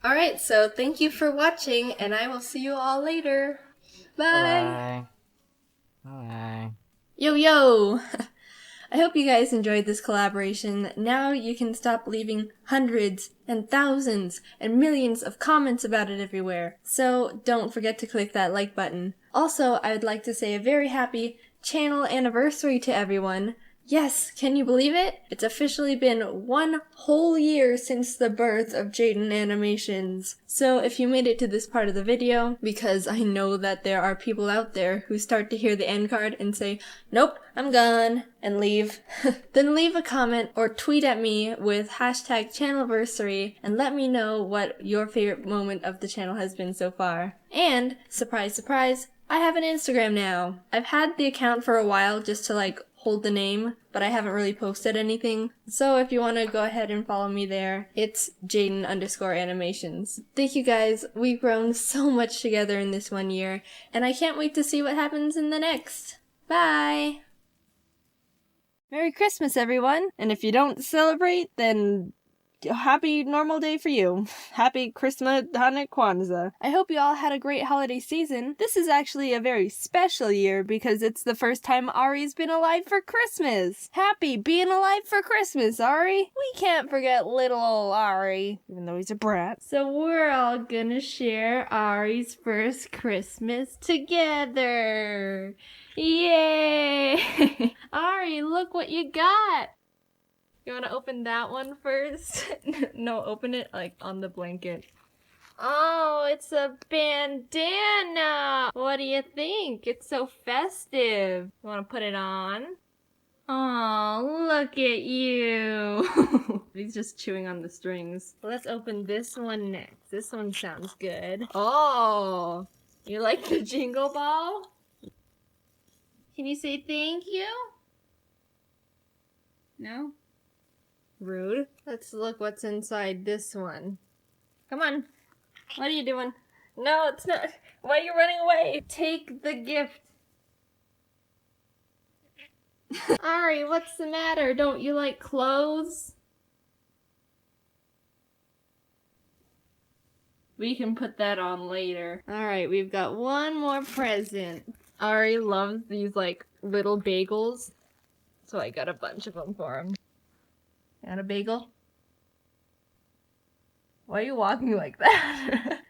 Alright, so thank you for watching, and I will see you all later. Bye. Bye. Yo, yo! I hope you guys enjoyed this collaboration. Now you can stop leaving hundreds and thousands and millions of comments about it everywhere. So don't forget to click that like button. Also, I would like to say a very happy channel anniversary to everyone. Yes, can you believe it? It's officially been 1 whole year since the birth of Jaiden Animations. So if you made it to this part of the video, because I know that there are people out there who start to hear the end card and say, nope, I'm gone, and leave, then leave a comment or tweet at me with hashtag channelversary and let me know what your favorite moment of the channel has been so far. And, surprise, surprise, I have an Instagram now. I've had the account for a while just to like hold the name, but I haven't really posted anything. So if you want to go ahead and follow me there, it's JaidenAnimations. Thank you guys. We've grown so much together in this 1 year, and I can't wait to see what happens in the next. Bye! Merry Christmas, everyone! And if you don't celebrate, then happy normal day for you. Happy Christmas, Hanukkah, Kwanzaa. I hope you all had a great holiday season. This is actually a very special year because it's the first time Ari's been alive for Christmas. Happy being alive for Christmas, Ari. We can't forget little old Ari, even though he's a brat. So we're all gonna share Ari's first Christmas together. Yay! Ari, look what you got! You want to open that one first? No, open it like on the blanket. Oh, it's a bandana! What do you think? It's so festive. You want to put it on? Oh, look at you! He's just chewing on the strings. Let's open this one next. This one sounds good. Oh! You like the jingle ball? Can you say thank you? No? Rude. Let's look what's inside this one. Come on. What are you doing? No, it's not. Why are you running away? Take the gift. Ari, what's the matter? Don't you like clothes? We can put that on later. Alright, we've got one more present. Ari loves these like little bagels, so I got a bunch of them for him. Got a bagel? Why are you walking like that?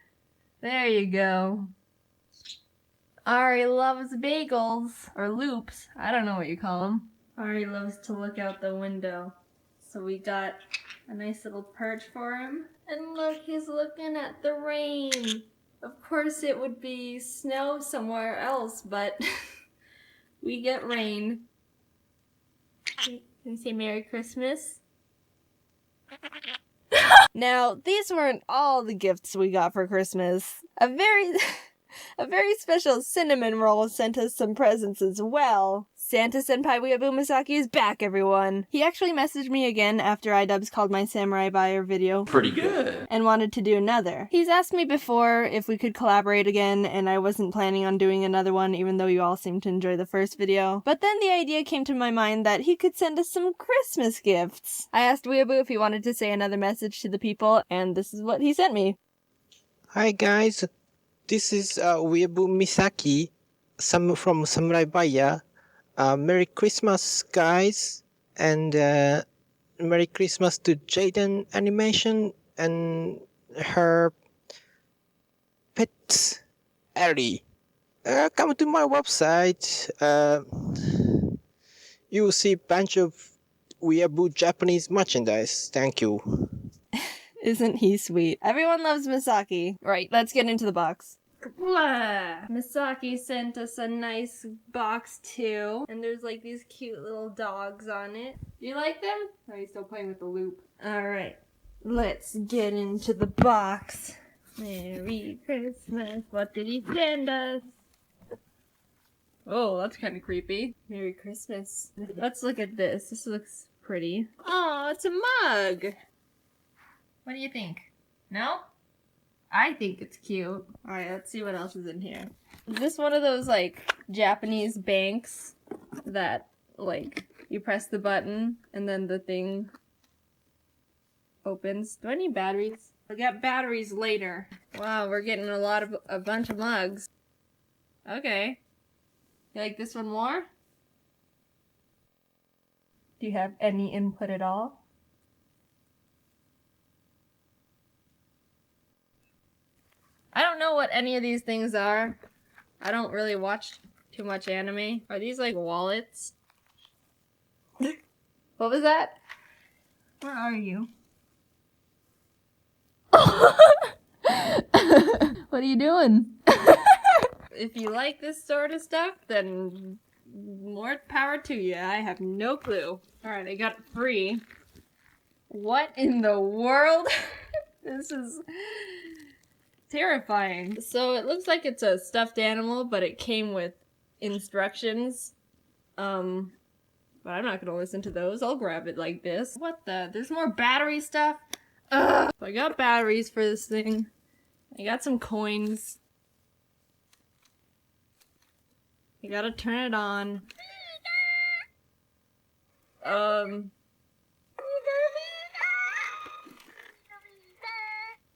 There you go. Ari loves bagels. Or loops. I don't know what you call them. Ari loves to look out the window. So we got a nice little perch for him. And look, he's looking at the rain. Of course it would be snow somewhere else, but we get rain. Can you say Merry Christmas? Now, these weren't all the gifts we got for Christmas. A very special cinnamon roll sent us some presents as well. Santa Senpai Weeaboo Misaki is back, everyone. He actually messaged me again after iDubbbz called my Samurai Buyer video Pretty good. and wanted to do another. He's asked me before if we could collaborate again, and I wasn't planning on doing another one even though you all seemed to enjoy the first video. But then the idea came to my mind that he could send us some Christmas gifts. I asked Weeaboo if he wanted to say another message to the people, and this is what he sent me. Hi guys, this is Weeaboo Misaki from Samurai Buyer. Merry Christmas, guys, and Merry Christmas to Jaiden Animation and her pet Ellie. Come to my website. You will see a bunch of weeaboo Japanese merchandise. Thank you. Isn't he sweet? Everyone loves Misaki. Right, let's get into the box. Blah. Misaki sent us a nice box too, and there's like these cute little dogs on it. Do you like them? Or are you still playing with the loop? Alright, let's get into the box. Merry Christmas, what did he send us? Oh, that's kind of creepy. Merry Christmas. Let's look at this. This looks pretty. Oh, it's a mug! What do you think? No? I think it's cute. Alright, let's see what else is in here. Is this one of those, like, Japanese banks that, like, you press the button and then the thing opens? Do I need batteries? I'll get batteries later. Wow, we're getting a bunch of mugs. Okay. You like this one more? Do you have any input at all? I don't know what any of these things are. I don't really watch too much anime. Are these like wallets? What was that? Where are you? What are you doing? If you like this sort of stuff, then more power to you. I have no clue. Alright, I got it free. What in the world? This is terrifying. So it looks like it's a stuffed animal, but it came with instructions. But I'm not gonna listen to those. I'll grab it like this. What the? There's more battery stuff? Ugh. So I got batteries for this thing. I got some coins. You gotta turn it on.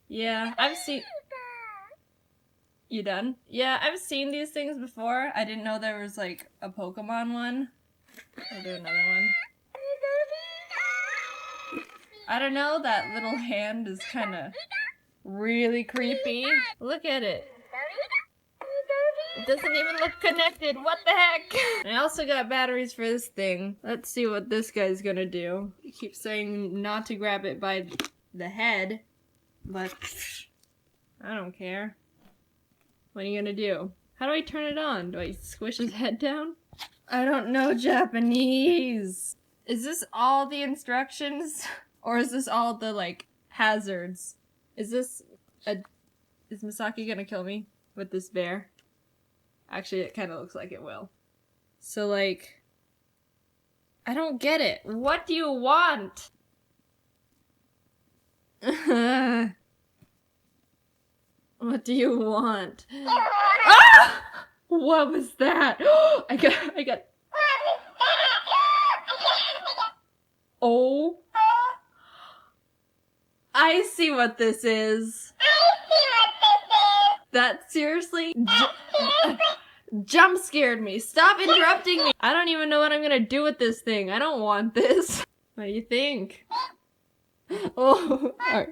Yeah, I've seen... You done? Yeah, I've seen these things before. I didn't know there was like a Pokemon one. I'll do another one. I don't know, that little hand is kind of really creepy. Look at it. It doesn't even look connected. What the heck? I also got batteries for this thing. Let's see what this guy's gonna do. He keeps saying not to grab it by the head, but I don't care. What are you gonna do? How do I turn it on? Do I squish his head down? I don't know Japanese. Is this all the instructions? Or is this all the, like, hazards? Is Misaki gonna kill me with this bear? Actually, it kind of looks like it will. So, like, I don't get it. What do you want? What do you want? Ah! What was that? I got... Oh. I see what this is. That seriously jump scared me. Stop interrupting me. I don't even know what I'm gonna do with this thing. I don't want this. What do you think? Oh, alright.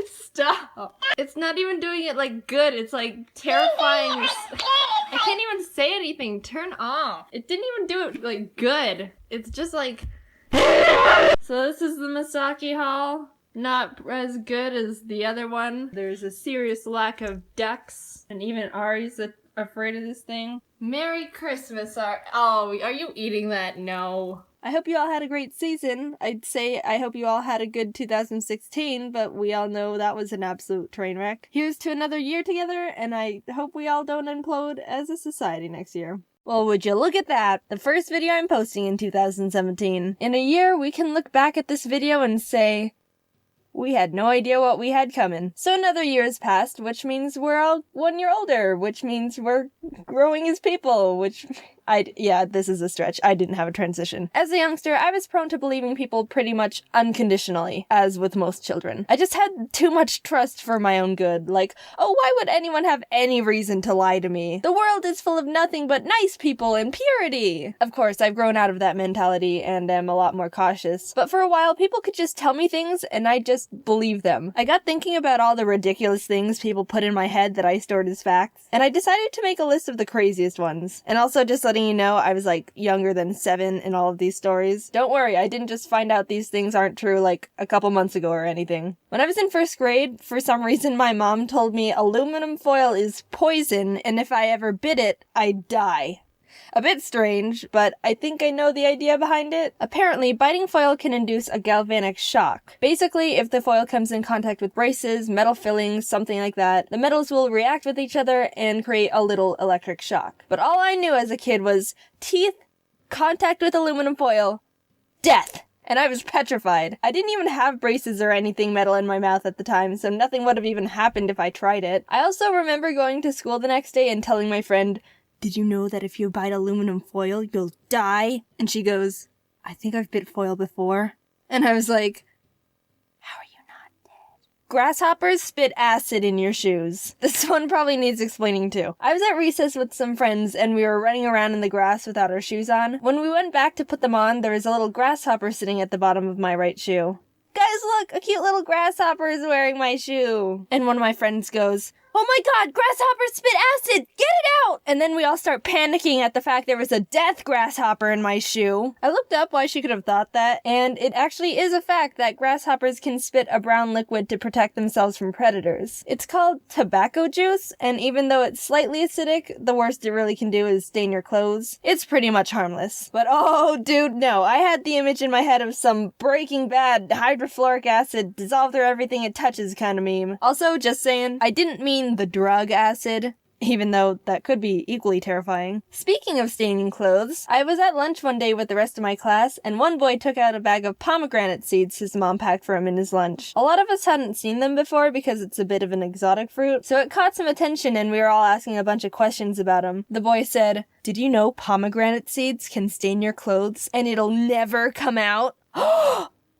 Stop. It's not even doing it like good. It's like terrifying. I can't even say anything. Turn off. It didn't even do it like good. It's just like... So this is the Misaki haul. Not as good as the other one. There's a serious lack of ducks, and even Ari's afraid of this thing. Merry Christmas, Ari. Oh, are you eating that? No. I hope you all had a great season. I'd say I hope you all had a good 2016, but we all know that was an absolute train wreck. Here's to another year together, and I hope we all don't implode as a society next year. Well, would you look at that? The first video I'm posting in 2017. In a year, we can look back at this video and say, we had no idea what we had coming. So another year has passed, which means we're all 1 year older, which means we're growing as people, which... yeah, this is a stretch. I didn't have a transition. As a youngster, I was prone to believing people pretty much unconditionally, as with most children. I just had too much trust for my own good. Like, oh, why would anyone have any reason to lie to me? The world is full of nothing but nice people and purity. Of course, I've grown out of that mentality and am a lot more cautious. But for a while, people could just tell me things and I just believed them. I got thinking about all the ridiculous things people put in my head that I stored as facts, and I decided to make a list of the craziest ones. And also just letting thing you know, I was like younger than 7 in all of these stories. Don't worry, I didn't just find out these things aren't true like a couple months ago or anything. When I was in 1st grade, for some reason my mom told me aluminum foil is poison and if I ever bit it, I'd die. A bit strange, but I think I know the idea behind it. Apparently, biting foil can induce a galvanic shock. Basically, if the foil comes in contact with braces, metal fillings, something like that, the metals will react with each other and create a little electric shock. But all I knew as a kid was teeth, contact with aluminum foil, death. And I was petrified. I didn't even have braces or anything metal in my mouth at the time, so nothing would have even happened if I tried it. I also remember going to school the next day and telling my friend, "Did you know that if you bite aluminum foil, you'll die?" And she goes, "I think I've bit foil before." And I was like, how are you not dead? Grasshoppers spit acid in your shoes. This one probably needs explaining too. I was at recess with some friends and we were running around in the grass without our shoes on. When we went back to put them on, there was a little grasshopper sitting at the bottom of my right shoe. "Guys, look, a cute little grasshopper is wearing my shoe." And one of my friends goes, "Oh my god, grasshoppers spit acid! Get it out!" And then we all start panicking at the fact there was a death grasshopper in my shoe. I looked up why she could have thought that, and it actually is a fact that grasshoppers can spit a brown liquid to protect themselves from predators. It's called tobacco juice, and even though it's slightly acidic, the worst it really can do is stain your clothes. It's pretty much harmless. But oh dude, no, I had the image in my head of some Breaking Bad hydrofluoric acid dissolve through everything it touches kind of meme. Also, just saying, I didn't mean the drug acid, even though that could be equally terrifying. Speaking of staining clothes, I was at lunch one day with the rest of my class, and one boy took out a bag of pomegranate seeds his mom packed for him in his lunch. A lot of us hadn't seen them before because it's a bit of an exotic fruit, so it caught some attention and we were all asking a bunch of questions about him. The boy said, "Did you know pomegranate seeds can stain your clothes and it'll never come out?"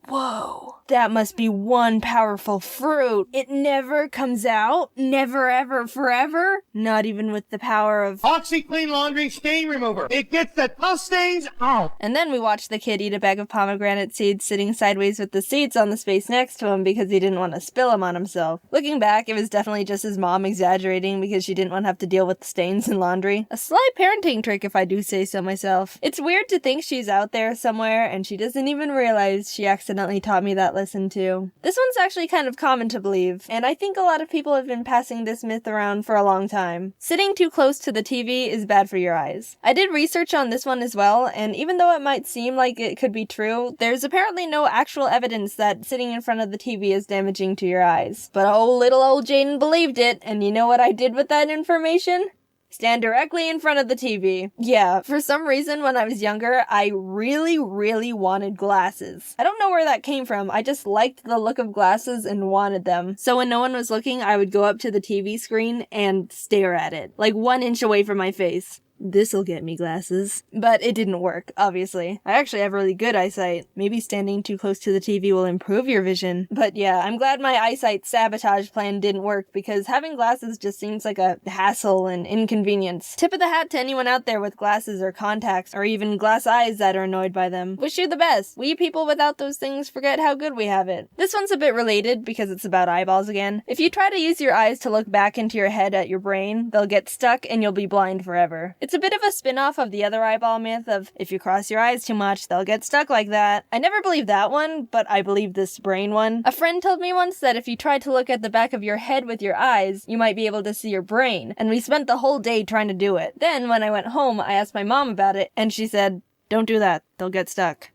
Whoa. That must be one powerful fruit. It never comes out? Never, ever, forever? Not even with the power of OxiClean Laundry Stain Remover. It gets the tough stains out. And then we watched the kid eat a bag of pomegranate seeds sitting sideways with the seeds on the space next to him because he didn't want to spill them on himself. Looking back, it was definitely just his mom exaggerating because she didn't want to have to deal with the stains in laundry. A sly parenting trick if I do say so myself. It's weird to think she's out there somewhere and she doesn't even realize she accidentally taught me that lesson too. This one's actually kind of common to believe, and I think a lot of people have been passing this myth around for a long time. Sitting too close to the TV is bad for your eyes. I did research on this one as well, and even though it might seem like it could be true, there's apparently no actual evidence that sitting in front of the TV is damaging to your eyes. But oh, little old Jaiden believed it, and you know what I did with that information? Stand directly in front of the TV. Yeah, for some reason when I was younger, I really wanted glasses. I don't know where that came from, I just liked the look of glasses and wanted them. So when no one was looking, I would go up to the TV screen and stare at it, like 1 inch away from my face. This'll get me glasses. But it didn't work, obviously. I actually have really good eyesight. Maybe standing too close to the TV will improve your vision. But yeah, I'm glad my eyesight sabotage plan didn't work because having glasses just seems like a hassle and inconvenience. Tip of the hat to anyone out there with glasses or contacts or even glass eyes that are annoyed by them. Wish you the best. We people without those things forget how good we have it. This one's a bit related because it's about eyeballs again. If you try to use your eyes to look back into your head at your brain, they'll get stuck and you'll be blind forever. It's a bit of a spin-off of the other eyeball myth of if you cross your eyes too much, they'll get stuck like that. I never believed that one, but I believe this brain one. A friend told me once that if you tried to look at the back of your head with your eyes, you might be able to see your brain, and we spent the whole day trying to do it. Then, when I went home, I asked my mom about it, and she said, "Don't do that, they'll get stuck."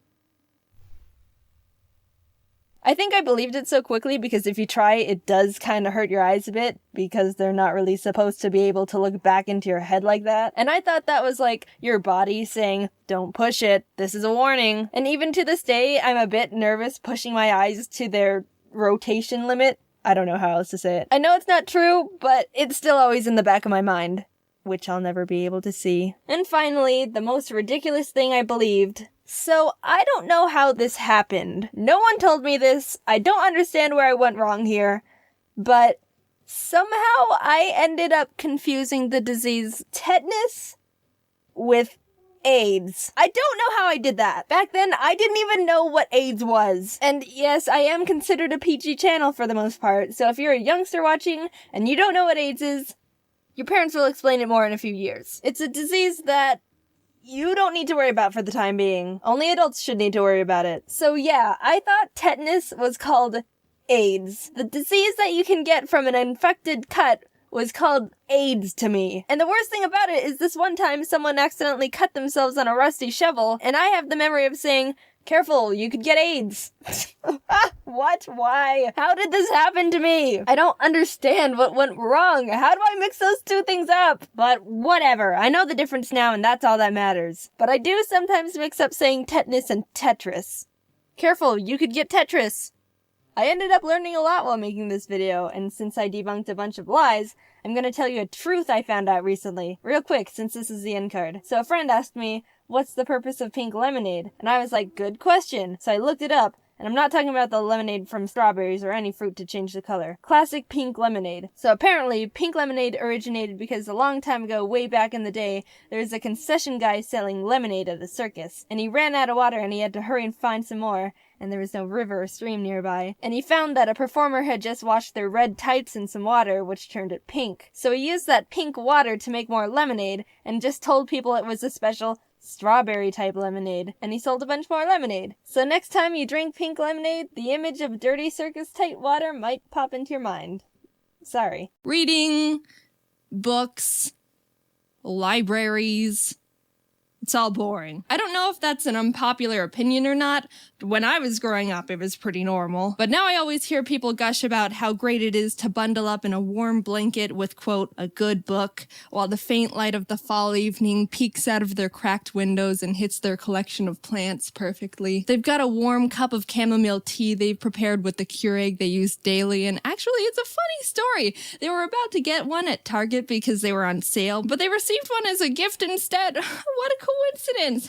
I think I believed it so quickly because if you try, it does kind of hurt your eyes a bit because they're not really supposed to be able to look back into your head like that. And I thought that was like your body saying, "Don't push it, this is a warning." And even to this day, I'm a bit nervous pushing my eyes to their rotation limit. I don't know how else to say it. I know it's not true, but it's still always in the back of my mind, which I'll never be able to see. And finally, the most ridiculous thing I believed. So, I don't know how this happened. No one told me this. I don't understand where I went wrong here. But somehow I ended up confusing the disease tetanus with AIDS. I don't know how I did that. Back then, I didn't even know what AIDS was. And yes, I am considered a PG channel for the most part. So if you're a youngster watching and you don't know what AIDS is, your parents will explain it more in a few years. It's a disease that you don't need to worry about for the time being. Only adults should need to worry about it. So yeah, I thought tetanus was called AIDS. The disease that you can get from an infected cut was called AIDS to me. And the worst thing about it is this one time someone accidentally cut themselves on a rusty shovel, and I have the memory of saying, "Careful, you could get AIDS." What? Why? How did this happen to me? I don't understand what went wrong. How do I mix those two things up? But whatever. I know the difference now, and that's all that matters. But I do sometimes mix up saying tetanus and Tetris. Careful, you could get Tetris. I ended up learning a lot while making this video, and since I debunked a bunch of lies, I'm gonna tell you a truth I found out recently. Real quick, since this is the end card. So a friend asked me, "What's the purpose of pink lemonade?" And I was like, good question. So I looked it up, and I'm not talking about the lemonade from strawberries or any fruit to change the color. Classic pink lemonade. So apparently, pink lemonade originated because a long time ago, way back in the day, there was a concession guy selling lemonade at a circus. And he ran out of water and he had to hurry and find some more. And there was no river or stream nearby. And he found that a performer had just washed their red tights in some water, which turned it pink. So he used that pink water to make more lemonade, and just told people it was a special strawberry type lemonade, and he sold a bunch more lemonade. So next time you drink pink lemonade, the image of dirty circus tight water might pop into your mind. Sorry. Reading, books, libraries. It's all boring. I don't know if that's an unpopular opinion or not. When I was growing up, it was pretty normal. But now I always hear people gush about how great it is to bundle up in a warm blanket with, quote, a good book, while the faint light of the fall evening peeks out of their cracked windows and hits their collection of plants perfectly. They've got a warm cup of chamomile tea they've prepared with the Keurig they use daily, and actually it's a funny story. They were about to get one at Target because they were on sale, but they received one as a gift instead. What a coincidence.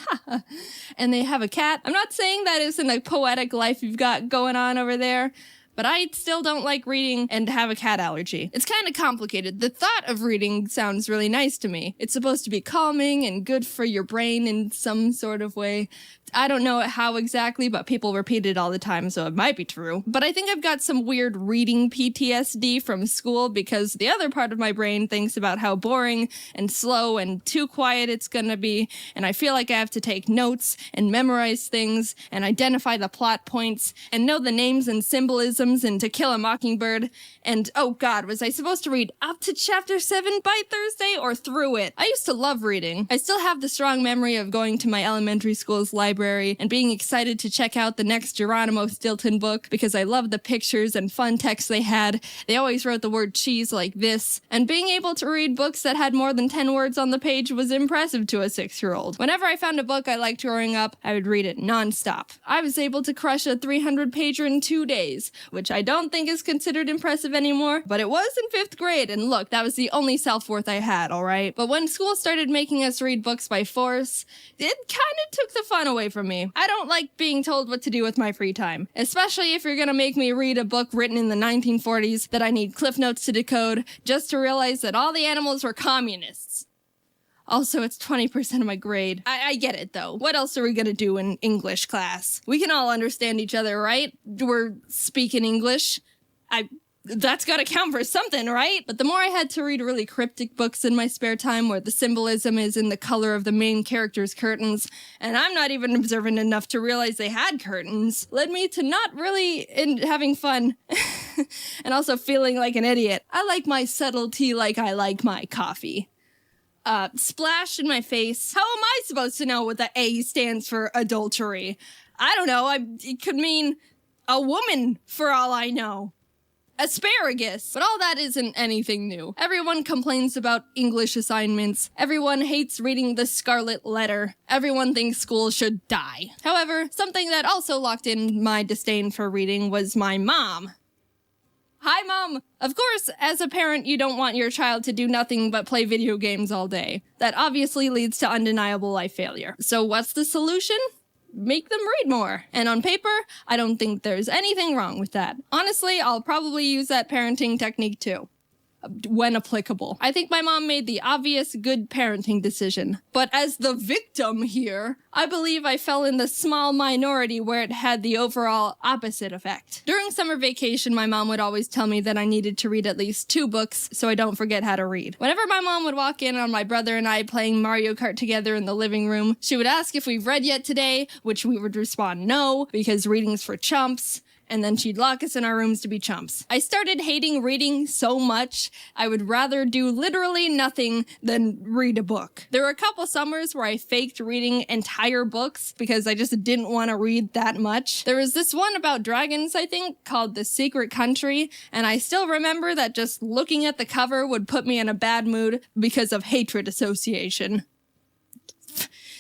And they have a cat. I'm not saying that isn't a poetic life you've got going on over there, but I still don't like reading and have a cat allergy. It's kind of complicated. The thought of reading sounds really nice to me. It's supposed to be calming and good for your brain in some sort of way. I don't know how exactly, but people repeat it all the time, so it might be true. But I think I've got some weird reading PTSD from school because the other part of my brain thinks about how boring and slow and too quiet it's gonna be, and I feel like I have to take notes and memorize things and identify the plot points and know the names and symbolisms and To Kill a Mockingbird. And oh god, was I supposed to read up to chapter 7 by Thursday or through it? I used to love reading. I still have the strong memory of going to my elementary school's library and being excited to check out the next Geronimo Stilton book because I loved the pictures and fun text they had. They always wrote the word cheese like this, and being able to read books that had more than 10 words on the page was impressive to a 6-year-old. Whenever I found a book I liked growing up, I would read it non-stop. I was able to crush a 300-pager in 2 days, which I don't think is considered impressive anymore, but it was in 5th grade, and look, that was the only self-worth I had, alright? But when school started making us read books by force, it kinda took the fun away from me. I don't like being told what to do with my free time, especially if you're gonna make me read a book written in the 1940s that I need cliff notes to decode just to realize that all the animals were communists. Also, it's 20% of my grade. I get it, though. What else are we gonna do in English class? We can all understand each other, right? We're speaking English. That's gotta count for something, right? But the more I had to read really cryptic books in my spare time where the symbolism is in the color of the main character's curtains, and I'm not even observant enough to realize they had curtains, led me to not really having fun and also feeling like an idiot. I like my subtlety like I like my coffee. Splash in my face. How am I supposed to know what the A stands for adultery? I don't know. It could mean a woman for all I know. Asparagus. But all that isn't anything new. Everyone complains about English assignments. Everyone hates reading the Scarlet Letter. Everyone thinks school should die. However, something that also locked in my disdain for reading was my mom. Hi, Mom! Of course, as a parent, you don't want your child to do nothing but play video games all day. That obviously leads to undeniable life failure. So what's the solution? Make them read more. And on paper, I don't think there's anything wrong with that. Honestly, I'll probably use that parenting technique too. when applicable. I think my mom made the obvious good parenting decision. But as the victim here, I believe I fell in the small minority where it had the overall opposite effect. During summer vacation, my mom would always tell me that I needed to read at least 2 books so I don't forget how to read. Whenever my mom would walk in on my brother and I playing Mario Kart together in the living room, she would ask if we've read yet today, which we would respond no, because reading's for chumps. And then she'd lock us in our rooms to be chumps. I started hating reading so much, I would rather do literally nothing than read a book. There were a couple summers where I faked reading entire books because I just didn't want to read that much. There was this one about dragons, I think, called The Secret Country, and I still remember that just looking at the cover would put me in a bad mood because of hatred association.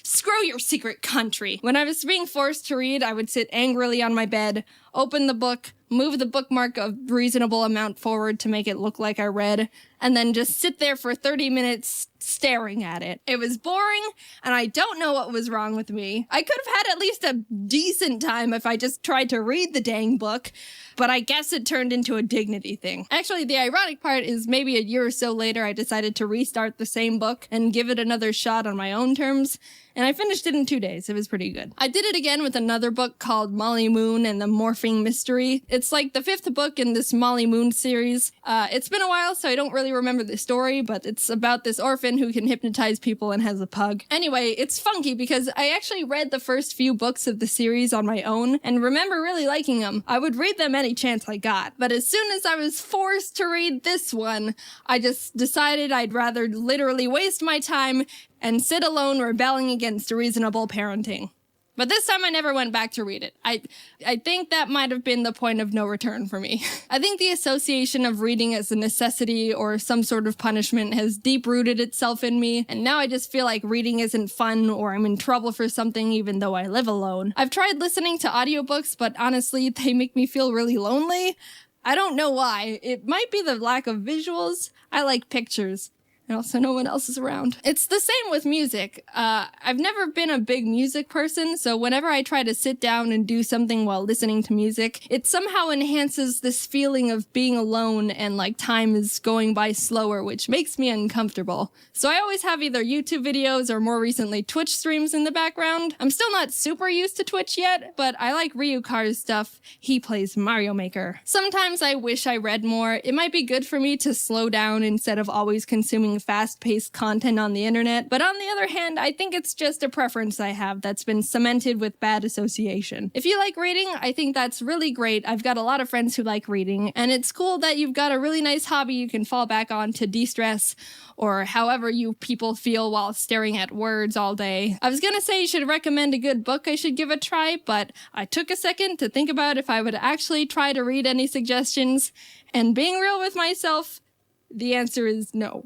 Screw your secret country. When I was being forced to read, I would sit angrily on my bed, open the book, move the bookmark a reasonable amount forward to make it look like I read, and then just sit there for 30 minutes staring at it. It was boring, and I don't know what was wrong with me. I could have had at least a decent time if I just tried to read the dang book, but I guess it turned into a dignity thing. Actually, the ironic part is maybe a year or so later I decided to restart the same book and give it another shot on my own terms, and I finished it in 2 days. It was pretty good. I did it again with another book called Molly Moon and the Morphing Mystery. It's like the 5th book in this Molly Moon series. It's been a while, so I don't really remember the story, but it's about this orphan who can hypnotize people and has a pug. Anyway, it's funky because I actually read the first few books of the series on my own and remember really liking them. I would read them any chance I got, but as soon as I was forced to read this one, I just decided I'd rather literally waste my time and sit alone rebelling against reasonable parenting. But this time I never went back to read it. I think that might have been the point of no return for me. I think the association of reading as a necessity or some sort of punishment has deep-rooted itself in me, and now I just feel like reading isn't fun or I'm in trouble for something even though I live alone. I've tried listening to audiobooks, but honestly, they make me feel really lonely. I don't know why. It might be the lack of visuals. I like pictures. And also no one else is around. It's the same with music. I've never been a big music person, so whenever I try to sit down and do something while listening to music, it somehow enhances this feeling of being alone and like time is going by slower, which makes me uncomfortable. So I always have either YouTube videos or more recently Twitch streams in the background. I'm still not super used to Twitch yet, but I like Ryukar's stuff. He plays Mario Maker. Sometimes I wish I read more. It might be good for me to slow down instead of always consuming fast-paced content on the internet, but on the other hand, I think it's just a preference I have that's been cemented with bad association. If you like reading, I think that's really great. I've got a lot of friends who like reading, and it's cool that you've got a really nice hobby you can fall back on to de-stress, or however you people feel while staring at words all day. I was gonna say you should recommend a good book I should give a try, but I took a second to think about if I would actually try to read any suggestions, and being real with myself, the answer is no.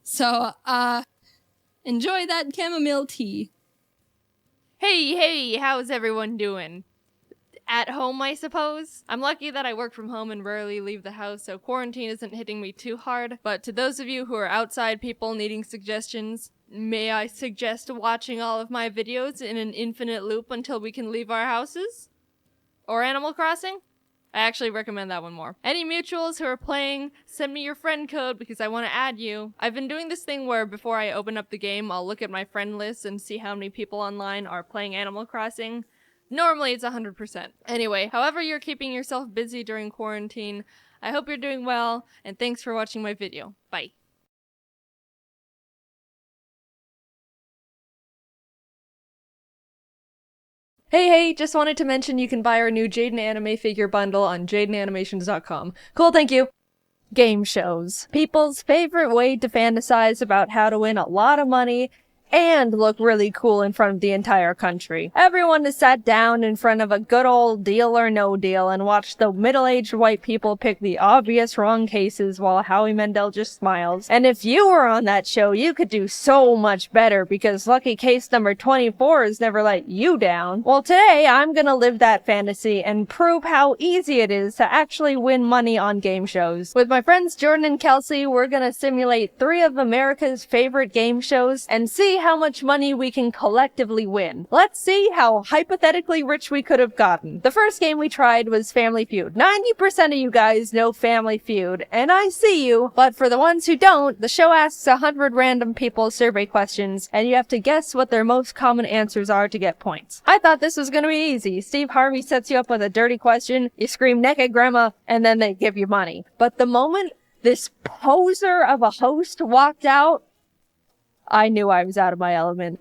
So, enjoy that chamomile tea. Hey, how's everyone doing? At home, I suppose? I'm lucky that I work from home and rarely leave the house, so quarantine isn't hitting me too hard. But to those of you who are outside people needing suggestions, may I suggest watching all of my videos in an infinite loop until we can leave our houses? Or Animal Crossing? I actually recommend that one more. Any mutuals who are playing, send me your friend code because I want to add you. I've been doing this thing where before I open up the game, I'll look at my friend list and see how many people online are playing Animal Crossing. Normally it's 100%. Anyway, however you're keeping yourself busy during quarantine, I hope you're doing well, and thanks for watching my video. Bye. Hey, just wanted to mention you can buy our new Jaiden anime figure bundle on JaidenAnimations.com. Cool, thank you. Game shows. People's favorite way to fantasize about how to win a lot of money and look really cool in front of the entire country. Everyone is sat down in front of a good old Deal or No Deal and watched the middle-aged white people pick the obvious wrong cases while Howie Mandel just smiles. And if you were on that show, you could do so much better because lucky case number 24 has never let you down. Well, today I'm gonna live that fantasy and prove how easy it is to actually win money on game shows. With my friends Jordan and Kelsey, we're gonna simulate 3 of America's favorite game shows and see see how much money we can collectively win. Let's see how hypothetically rich we could have gotten. The first game we tried was Family Feud. 90% of you guys know Family Feud, and I see you, but for the ones who don't, the show asks 100 random people survey questions, and you have to guess what their most common answers are to get points. I thought this was gonna be easy. Steve Harvey sets you up with a dirty question, you scream naked grandma, and then they give you money. But the moment this poser of a host walked out, I knew I was out of my element.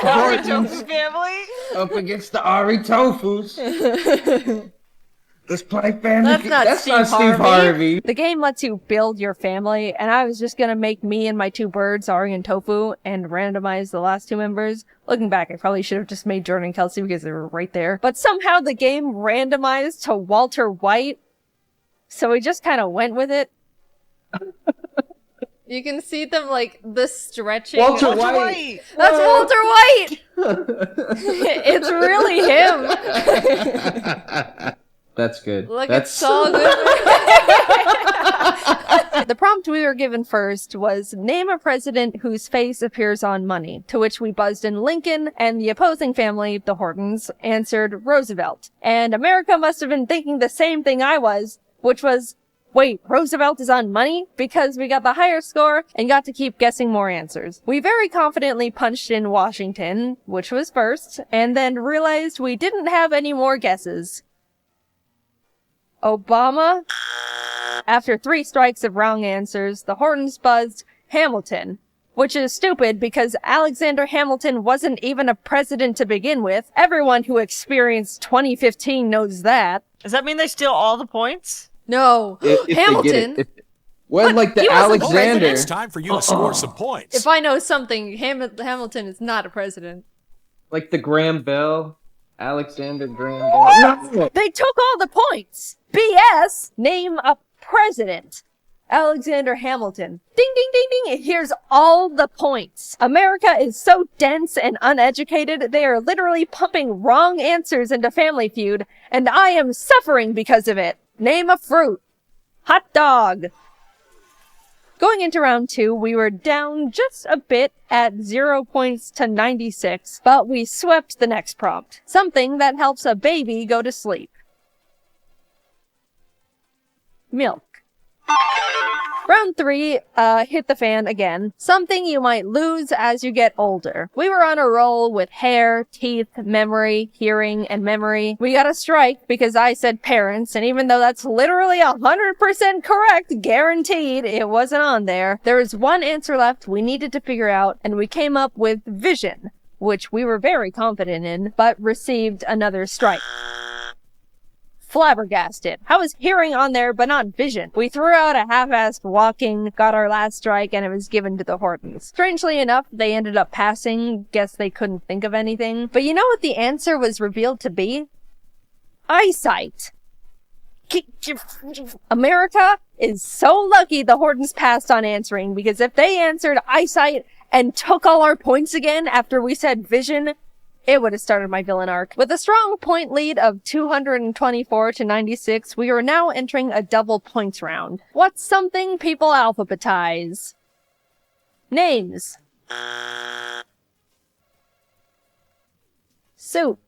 Ari Tofu family up against the Ari Tofus. Let's play family. That's not Steve Harvey. The game lets you build your family, and I was just gonna make me and my two birds, Ari and Tofu, and randomize the last two members. Looking back, I probably should have just made Jordan and Kelsey because they were right there. But somehow the game randomized to Walter White, so we just kind of went with it. You can see them, like, the stretching. Walter White! That's Walter White! It's really him! That's good. Look, That's it's so good. The prompt we were given first was, name a president whose face appears on money, to which we buzzed in Lincoln, and the opposing family, the Hortons, answered Roosevelt. And America must have been thinking the same thing I was, which was, wait, Roosevelt is on money? Because we got the higher score and got to keep guessing more answers. We very confidently punched in Washington, which was first, and then realized we didn't have any more guesses. Obama? After 3 strikes of wrong answers, the Hortons buzzed Hamilton, which is stupid because Alexander Hamilton wasn't even a president to begin with. Everyone who experienced 2015 knows that. Does that mean they steal all the points? No. If Hamilton? Well, like the he wasn't Alexander. president. It's time for you to score some points. If I know something, Hamilton is not a president. Like the Graham Bell. Alexander Graham Bell. No. They took all the points! BS! Name a president. Alexander Hamilton. Ding, ding, ding, ding. Here's all the points. America is so dense and uneducated, they are literally pumping wrong answers into Family Feud, and I am suffering because of it. Name a fruit. Hot dog. Going into round 2, we were down just a bit at 0 points to 96, but we swept the next prompt. Something that helps a baby go to sleep. Milk. Round 3, hit the fan again. Something you might lose as you get older. We were on a roll with hair, teeth, memory, hearing, and memory. We got a strike because I said parents, and even though that's literally 100% correct, guaranteed, it wasn't on there. There was one answer left we needed to figure out, and we came up with vision, which we were very confident in, but received another strike. Flabbergasted. How is hearing on there but not vision? We threw out a half-assed walking, got our last strike, and it was given to the Hortons. Strangely enough, they ended up passing. Guess they couldn't think of anything. But you know what the answer was revealed to be? Eyesight. America is so lucky the Hortons passed on answering, because if they answered eyesight and took all our points again after we said vision, it would have started my villain arc. With a strong point lead of 224 to 96, we are now entering a double points round. What's something people alphabetize? Names. Soup.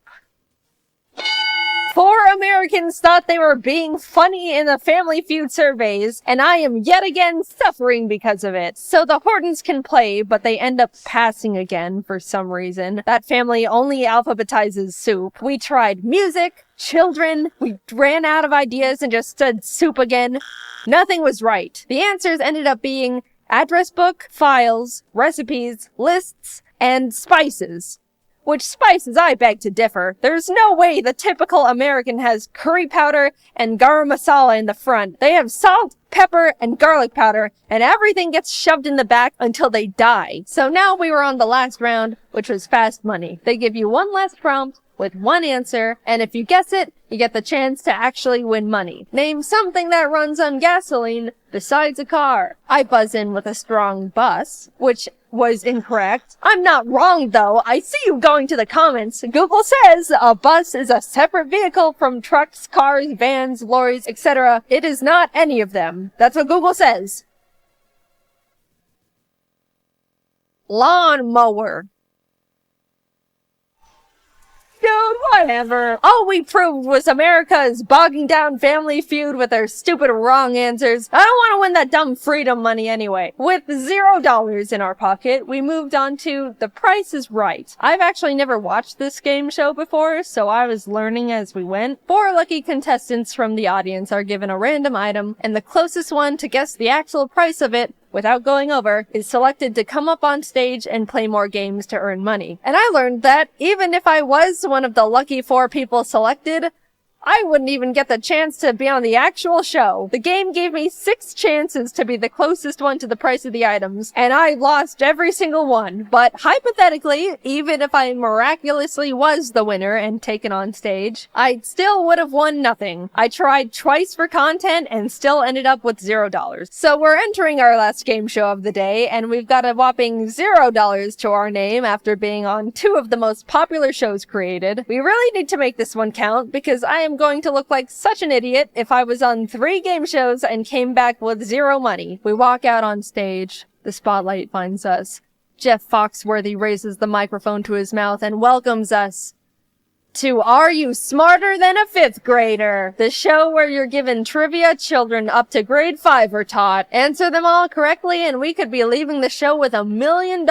4 Americans thought they were being funny in the Family Feud surveys, and I am yet again suffering because of it. So the Hortons can play, but they end up passing again for some reason. That family only alphabetizes soup. We tried music, children, we ran out of ideas and just said soup again. Nothing was right. The answers ended up being address book, files, recipes, lists, and spices. Which spices I beg to differ. There's no way the typical American has curry powder and garam masala in the front. They have salt, pepper, and garlic powder, and everything gets shoved in the back until they die. So now we were on the last round, which was fast money. They give you one last prompt with one answer, and if you guess it, you get the chance to actually win money. Name something that runs on gasoline besides a car. I buzz in with a strong bus, which was incorrect. I'm not wrong though. I see you going to the comments. Google says a bus is a separate vehicle from trucks, cars, vans, lorries, etc. It is not any of them. That's what Google says. Lawnmower. Dude, whatever. All we proved was America's bogging down family feud with our stupid wrong answers. I don't want to win that dumb freedom money anyway. With $0 in our pocket, we moved on to The Price is Right. I've actually never watched this game show before, so I was learning as we went. 4 lucky contestants from the audience are given a random item, and the closest one to guess the actual price of it without going over, is selected to come up on stage and play more games to earn money. And I learned that even if I was one of the lucky 4 people selected, I wouldn't even get the chance to be on the actual show. The game gave me 6 chances to be the closest one to the price of the items, and I lost every single one. But hypothetically, even if I miraculously was the winner and taken on stage, I still would have won nothing. I tried twice for content and still ended up with $0. So we're entering our last game show of the day, and we've got a whopping $0 to our name after being on 2 of the most popular shows created. We really need to make this one count, because I am going to look like such an idiot if I was on 3 game shows and came back with 0 money. We walk out on stage. The spotlight finds us. Jeff Foxworthy raises the microphone to his mouth and welcomes us to Are You Smarter Than a 5th Grader? The show where you're given trivia children up to grade 5 are taught. Answer them all correctly and we could be leaving the show with $1 million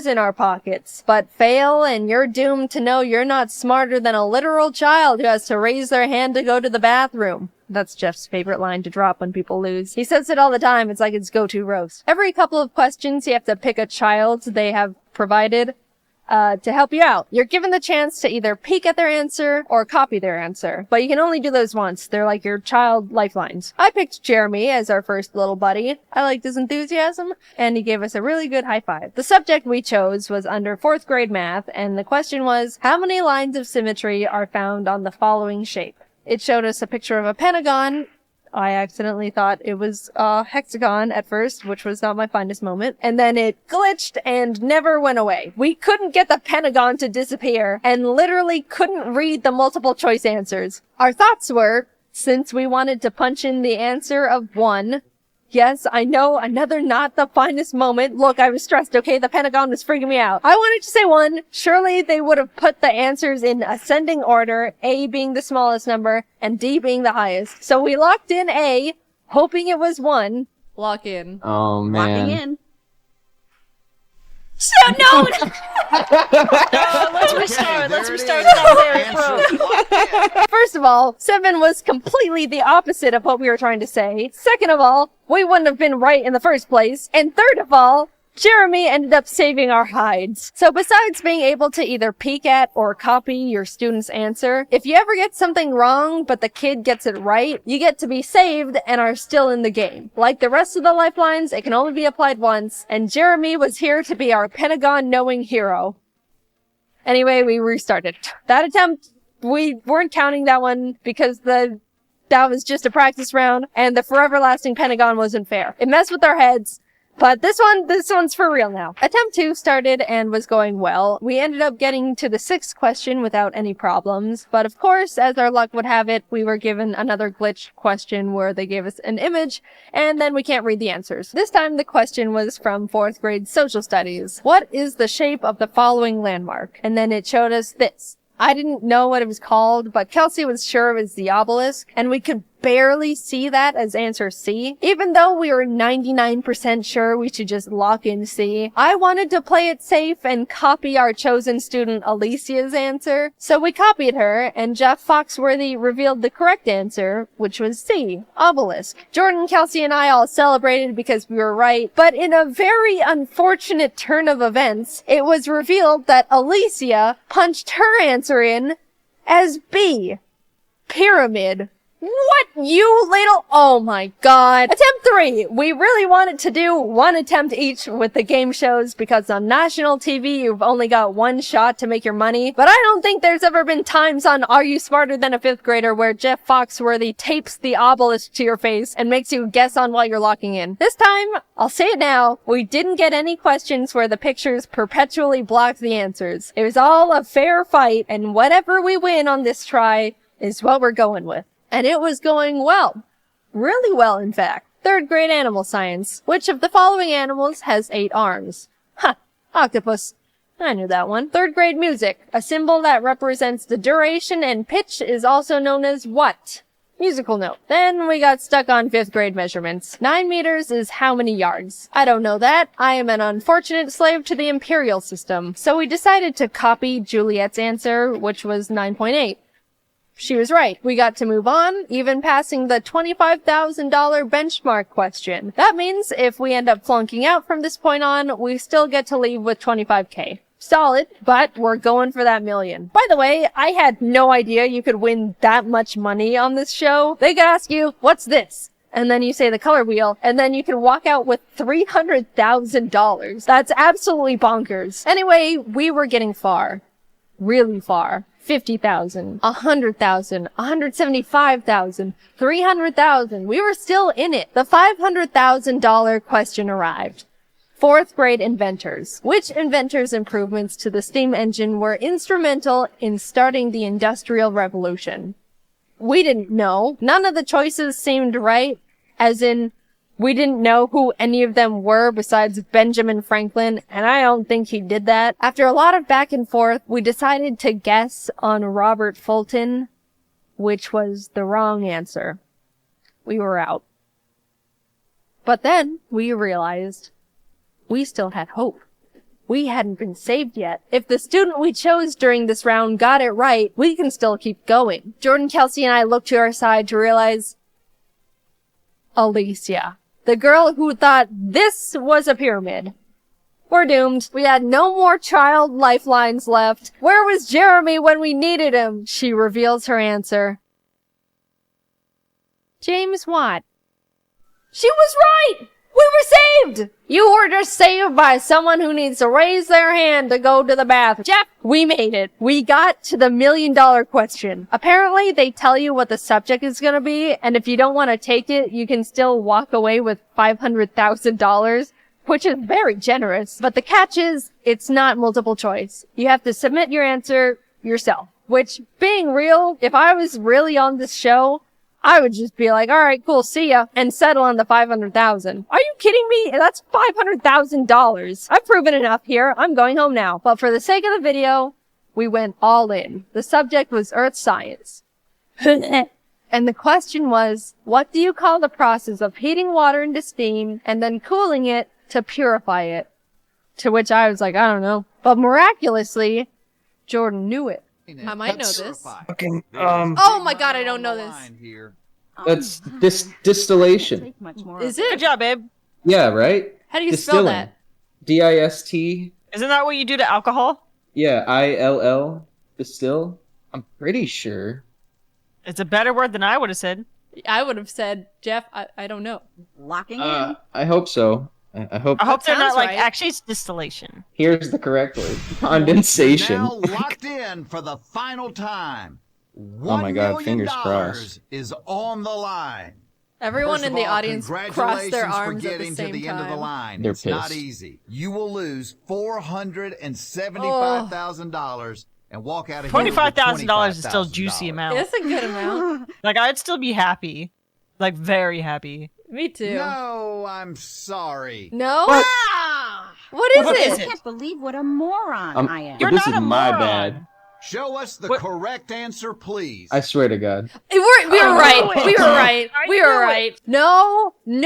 in our pockets. But fail and you're doomed to know you're not smarter than a literal child who has to raise their hand to go to the bathroom. That's Jeff's favorite line to drop when people lose. He says it all the time. It's like his go-to roast. Every couple of questions, you have to pick a child they have provided to help you out. You're given the chance to either peek at their answer or copy their answer, but you can only do those once. They're like your child lifelines. I picked Jeremy as our first little buddy. I liked his enthusiasm, and he gave us a really good high five. The subject we chose was under 4th grade math, and the question was, how many lines of symmetry are found on the following shape? It showed us a picture of a pentagon. I accidentally thought it was a hexagon at first, which was not my finest moment. And then it glitched and never went away. We couldn't get the pentagon to disappear and literally couldn't read the multiple choice answers. Our thoughts were, since we wanted to punch in the answer of 1, yes, I know, another not the finest moment. Look, I was stressed, okay? The pentagon was freaking me out. I wanted to say 1. Surely they would have put the answers in ascending order, A being the smallest number, and D being the highest. So we locked in A, hoping it was 1. Lock in. Oh, man. Locking in. So, no! Let's restart. Let's restart that there. First of all, 7 was completely the opposite of what we were trying to say. Second of all, we wouldn't have been right in the first place. And third of all, Jeremy ended up saving our hides. So besides being able to either peek at or copy your student's answer, if you ever get something wrong but the kid gets it right, you get to be saved and are still in the game. Like the rest of the lifelines, it can only be applied once, and Jeremy was here to be our Pentagon-knowing hero. Anyway, we restarted. That attempt, we weren't counting that one because that was just a practice round, and the forever lasting Pentagon wasn't fair. It messed with our heads. But this one's for real now. Attempt 2 started and was going well. We ended up getting to the 6th question without any problems. But of course, as our luck would have it, we were given another glitched question where they gave us an image, and then we can't read the answers. This time the question was from 4th grade social studies. What is the shape of the following landmark? And then it showed us this. I didn't know what it was called, but Kelsey was sure it was the obelisk, and we could barely see that as answer C. Even though we were 99% sure we should just lock in C, I wanted to play it safe and copy our chosen student Alicia's answer. So we copied her, and Jeff Foxworthy revealed the correct answer, which was C, obelisk. Jordan, Kelsey, and I all celebrated because we were right, but in a very unfortunate turn of events, it was revealed that Alicia punched her answer in as B, pyramid. What, you little... Oh my god. Attempt 3. We really wanted to do 1 attempt each with the game shows because on national TV you've only got 1 shot to make your money. But I don't think there's ever been times on Are You Smarter Than a 5th Grader where Jeff Foxworthy tapes the obelisk to your face and makes you guess on while you're locking in. This time, I'll say it now, we didn't get any questions where the pictures perpetually blocked the answers. It was all a fair fight, and whatever we win on this try is what we're going with. And it was going well. Really well, in fact. 3rd grade animal science. Which of the following animals has 8 arms? Huh. Octopus. I knew that one. 3rd grade music. A symbol that represents the duration and pitch is also known as what? Musical note. Then we got stuck on 5th grade measurements. 9 meters is how many yards? I don't know that. I am an unfortunate slave to the imperial system. So we decided to copy Juliet's answer, which was 9.8. She was right. We got to move on, even passing the $25,000 benchmark question. That means if we end up flunking out from this point on, we still get to leave with 25K. Solid, but we're going for that million. By the way, I had no idea you could win that much money on this show. They could ask you, what's this? And then you say the color wheel, and then you can walk out with $300,000. That's absolutely bonkers. Anyway, we were getting far. Really far. 50,000, 100,000, 175,000, 300,000. We were still in it. The $500,000 question arrived. 4th grade inventors. Which inventors' improvements to the steam engine were instrumental in starting the Industrial Revolution? We didn't know. None of the choices seemed right, as in, we didn't know who any of them were besides Benjamin Franklin, and I don't think he did that. After a lot of back and forth, we decided to guess on Robert Fulton, which was the wrong answer. We were out. But then we realized we still had hope. We hadn't been saved yet. If the student we chose during this round got it right, we can still keep going. Jordan, Kelsey, and I looked to our side to realize Alicia, the girl who thought this was a pyramid. We're doomed. We had no more child lifelines left. Where was Jeremy when we needed him? She reveals her answer. James Watt. She was right! We were saved! You were just saved by someone who needs to raise their hand to go to the bathroom. Jeff, we made it. We got to the $1 million question. Apparently, they tell you what the subject is gonna be, and if you don't want to take it, you can still walk away with $500,000, which is very generous. But the catch is, it's not multiple choice. You have to submit your answer yourself. Which, being real, if I was really on this show, I would just be like, alright, cool, see ya, and settle on the $500,000. Are you kidding me? That's $500,000. I've proven enough here. I'm going home now. But for the sake of the video, we went all in. The subject was earth science. And the question was, what do you call the process of heating water into steam and then cooling it to purify it? To which I was like, I don't know. But miraculously, Jordan knew it. I might know this. Fucking, Oh my god, I don't know this. That's distillation. Is it? Good job, babe. Yeah, right? How do you spell that? DIST. Isn't that what you do to alcohol? Yeah, ILL. Distill. I'm pretty sure. It's a better word than I would have said. I would have said, Jeff, I don't know. Locking in. I hope so. I hope they're not like, right. actually it's distillation. Here's the correct word. Condensation. Now locked in for the final time. Oh my god, fingers $1 crossed. million is on the line. Everyone First in of the all, audience crossed their congratulations for arms at the getting same to the end of the time. line. They're It's not pissed. easy. You will lose $475,000 and walk out of here with $25,000 is still $25,000. juicy amount. That's a good amount. Like I'd still be happy. Like very happy. Me too. No, I'm sorry. No? What? What is What it? is I can't believe what a moron I am. You're this not is a my moron. bad. Show us the What? correct answer, please. I swear to God. We were right. We were right. We were right. No. We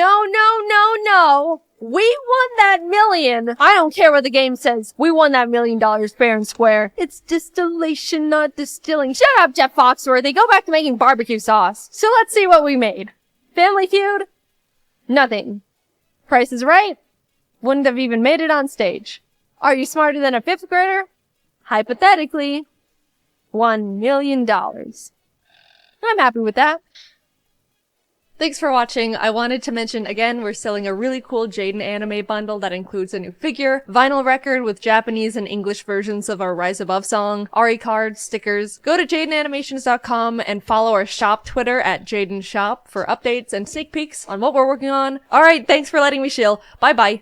won that million. I don't care what the game says. We won that $1 million fair and square. It's distillation, not distilling. Shut up, Jeff Foxworthy. Go back to making barbecue sauce. So let's see what we made. Family Feud? Nothing. Price is Right? Wouldn't have even made it on stage. Are You Smarter Than a Fifth Grader? Hypothetically, $1 million. I'm happy with that. Thanks for watching. I wanted to mention again, we're selling a really cool Jaiden anime bundle that includes a new figure, vinyl record with Japanese and English versions of our Rise Above song, Ari cards, stickers. Go to JaidenAnimations.com and follow our shop Twitter at JaidenShop for updates and sneak peeks on what we're working on. Alright, thanks for letting me shill. Bye bye.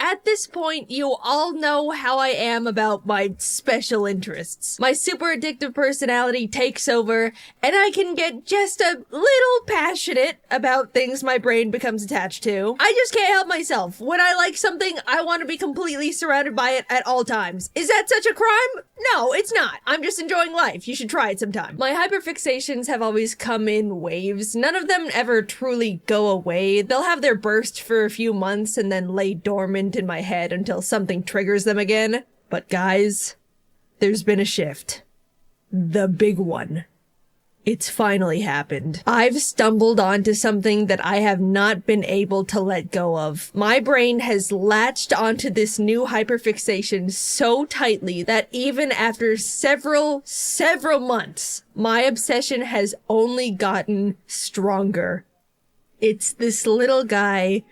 at this point, you all know how I am about my special interests. My super addictive personality takes over, and I can get just a little passionate about things my brain becomes attached to. I just can't help myself. When I like something, I want to be completely surrounded by it at all times. Is that such a crime? No, it's not. I'm just enjoying life. You should try it sometime. My hyperfixations have always come in waves. None of them ever truly go away. They'll have their burst for a few months and then lay dormant in my head until something triggers them again. But guys, there's been a shift. The big one. It's finally happened. I've stumbled onto something that I have not been able to let go of. My brain has latched onto this new hyperfixation so tightly that even after several months, my obsession has only gotten stronger. It's this little guy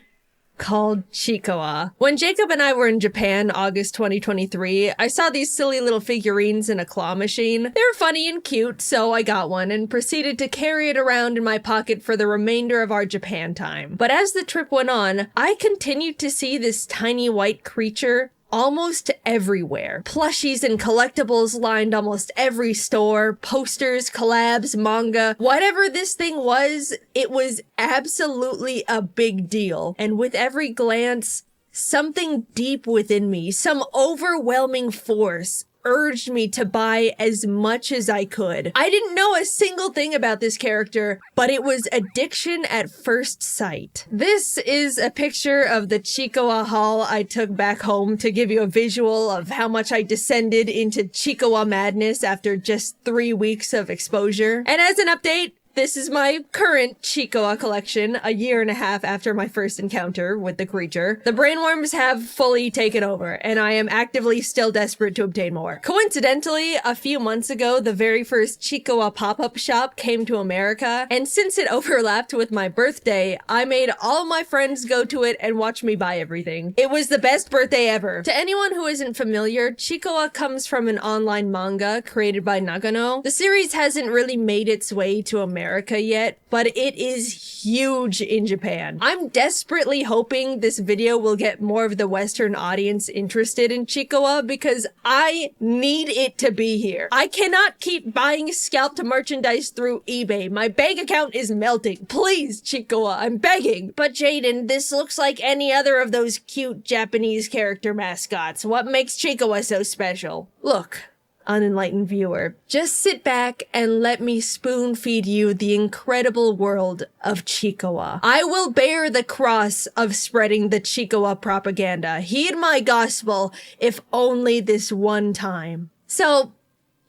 called Chikoa. When Jacob and I were in Japan, August 2023, I saw these silly little figurines in a claw machine. They were funny and cute, so I got one and proceeded to carry it around in my pocket for the remainder of our Japan time. But as the trip went on, I continued to see this tiny white creature almost everywhere. Plushies and collectibles lined almost every store, posters, collabs, manga. Whatever this thing was, it was absolutely a big deal. And with every glance, something deep within me, some overwhelming force, urged me to buy as much as I could. I didn't know a single thing about this character, but it was addiction at first sight. This is a picture of the Chikoa haul I took back home to give you a visual of how much I descended into Chikoa madness after just 3 weeks of exposure. And as an update, this is my current Chikoa collection, a year and a half after my first encounter with the creature. The brainworms have fully taken over, and I am actively still desperate to obtain more. Coincidentally, a few months ago, the very first Chikoa pop-up shop came to America, and since it overlapped with my birthday, I made all my friends go to it and watch me buy everything. It was the best birthday ever. To anyone who isn't familiar, Chikoa comes from an online manga created by Nagano. The series hasn't really made its way to America yet, but it is huge in Japan. I'm desperately hoping this video will get more of the Western audience interested in Chikoa because I need it to be here. I cannot keep buying scalped merchandise through eBay. My bank account is melting. Please, Chikoa, I'm begging. But Jaiden, this looks like any other of those cute Japanese character mascots. What makes Chikoa so special? Look, unenlightened viewer, just sit back and let me spoon feed you the incredible world of Chikoa. I will bear the cross of spreading the Chikoa propaganda. Heed my gospel, if only this one time. So,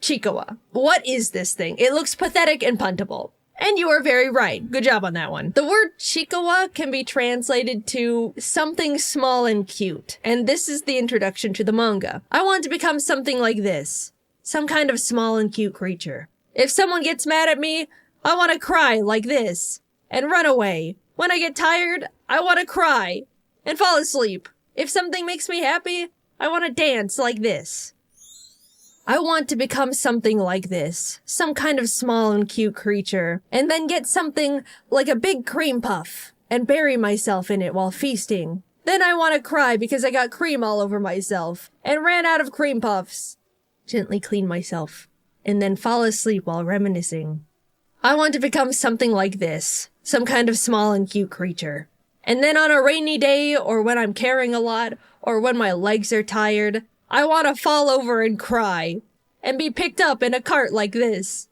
Chikoa, what is this thing? It looks pathetic and puntable. And you are very right. Good job on that one. The word Chikoa can be translated to something small and cute. And this is the introduction to the manga. I want to become something like this. Some kind of small and cute creature. If someone gets mad at me, I want to cry like this and run away. When I get tired, I want to cry and fall asleep. If something makes me happy, I want to dance like this. I want to become something like this, some kind of small and cute creature, and then get something like a big cream puff and bury myself in it while feasting. Then I want to cry because I got cream all over myself and ran out of cream puffs. Gently clean myself, and then fall asleep while reminiscing. I want to become something like this, some kind of small and cute creature. And then on a rainy day, or when I'm carrying a lot, or when my legs are tired, I want to fall over and cry, and be picked up in a cart like this.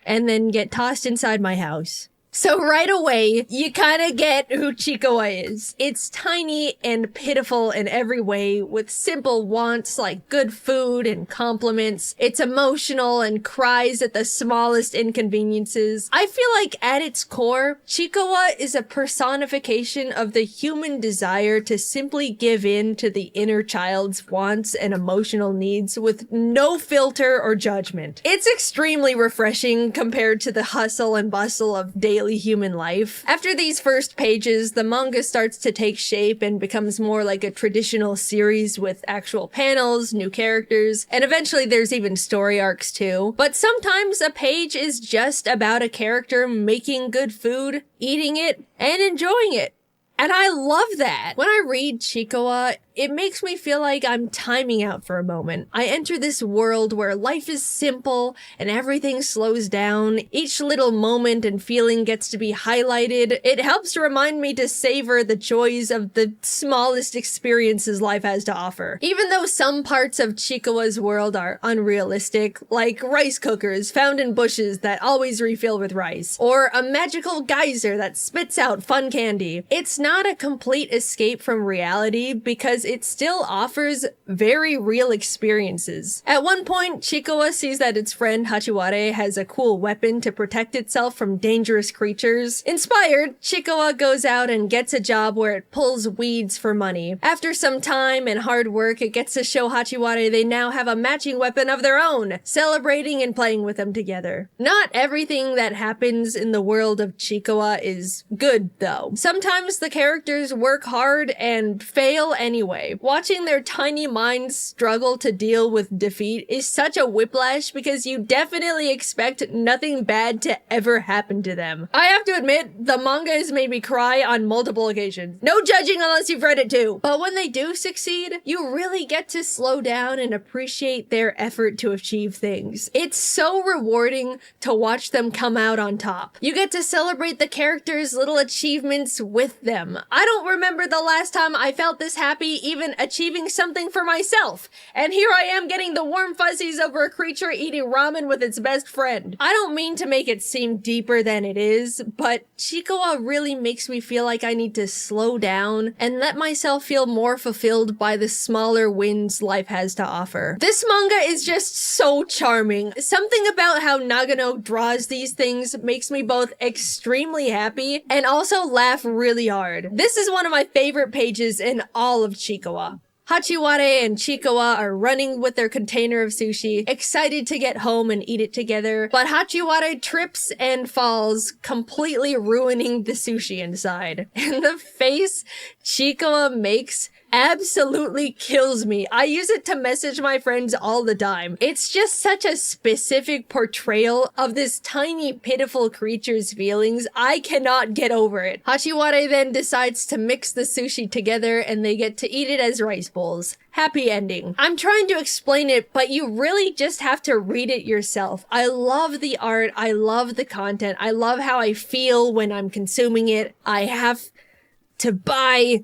And then get tossed inside my house. So right away, you kind of get who Chikoa is. It's tiny and pitiful in every way, with simple wants like good food and compliments. It's emotional and cries at the smallest inconveniences. I feel like at its core, Chikoa is a personification of the human desire to simply give in to the inner child's wants and emotional needs with no filter or judgment. It's extremely refreshing compared to the hustle and bustle of daily human life. After these first pages, the manga starts to take shape and becomes more like a traditional series with actual panels, new characters, and eventually there's even story arcs too. But sometimes a page is just about a character making good food, eating it, and enjoying it. And I love that. When I read Chikawa, it makes me feel like I'm timing out for a moment. I enter this world where life is simple and everything slows down. Each little moment and feeling gets to be highlighted. It helps to remind me to savor the joys of the smallest experiences life has to offer. Even though some parts of Chikawa's world are unrealistic, like rice cookers found in bushes that always refill with rice, or a magical geyser that spits out fun candy, it's not a complete escape from reality because it still offers very real experiences. At one point, Chikawa sees that its friend Hachiware has a cool weapon to protect itself from dangerous creatures. Inspired, Chikawa goes out and gets a job where it pulls weeds for money. After some time and hard work, it gets to show Hachiware they now have a matching weapon of their own, celebrating and playing with them together. Not everything that happens in the world of Chikawa is good, though. Sometimes the characters work hard and fail anyway. Watching their tiny minds struggle to deal with defeat is such a whiplash because you definitely expect nothing bad to ever happen to them. I have to admit, the manga has made me cry on multiple occasions. No judging unless you've read it too. But when they do succeed, you really get to slow down and appreciate their effort to achieve things. It's so rewarding to watch them come out on top. You get to celebrate the characters' little achievements with them. I don't remember the last time I felt this happy even achieving something for myself. And here I am getting the warm fuzzies over a creature eating ramen with its best friend. I don't mean to make it seem deeper than it is, but Chikawa really makes me feel like I need to slow down and let myself feel more fulfilled by the smaller wins life has to offer. This manga is just so charming. Something about how Nagano draws these things makes me both extremely happy and also laugh really hard. This is one of my favorite pages in all of Chikawa. Hachiware and Chikawa are running with their container of sushi, excited to get home and eat it together, but Hachiware trips and falls, completely ruining the sushi inside. And the face Chikawa makes absolutely kills me. I use it to message my friends all the time. It's just such a specific portrayal of this tiny, pitiful creature's feelings. I cannot get over it. Hachiware then decides to mix the sushi together and they get to eat it as rice bowls. Happy ending. I'm trying to explain it, but you really just have to read it yourself. I love the art. I love the content. I love how I feel when I'm consuming it. I have to buy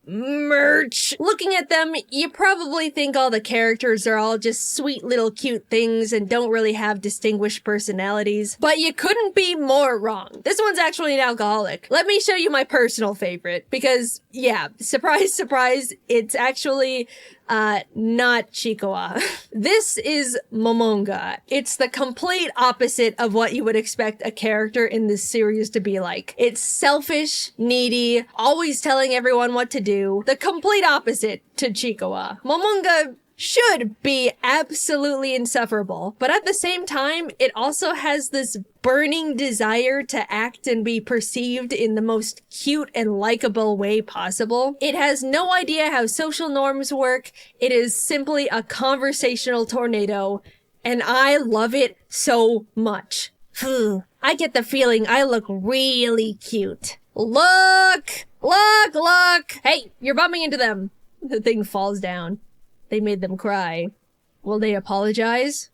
merch. Looking at them, you probably think all the characters are all just sweet little cute things and don't really have distinguished personalities, but you couldn't be more wrong. This one's actually an alcoholic. Let me show you my personal favorite because, yeah, surprise, surprise, it's actually not Chikawa. This is Momonga. It's the complete opposite of what you would expect a character in this series to be like. It's selfish, needy, always telling everyone what to do. The complete opposite to Chikawa. Momonga should be absolutely insufferable, but at the same time, it also has this burning desire to act and be perceived in the most cute and likable way possible. It has no idea how social norms work. It is simply a conversational tornado, and I love it so much. I get the feeling I look really cute. Look! Look! Look! Hey, you're bumping into them. The thing falls down. They made them cry. Will they apologize?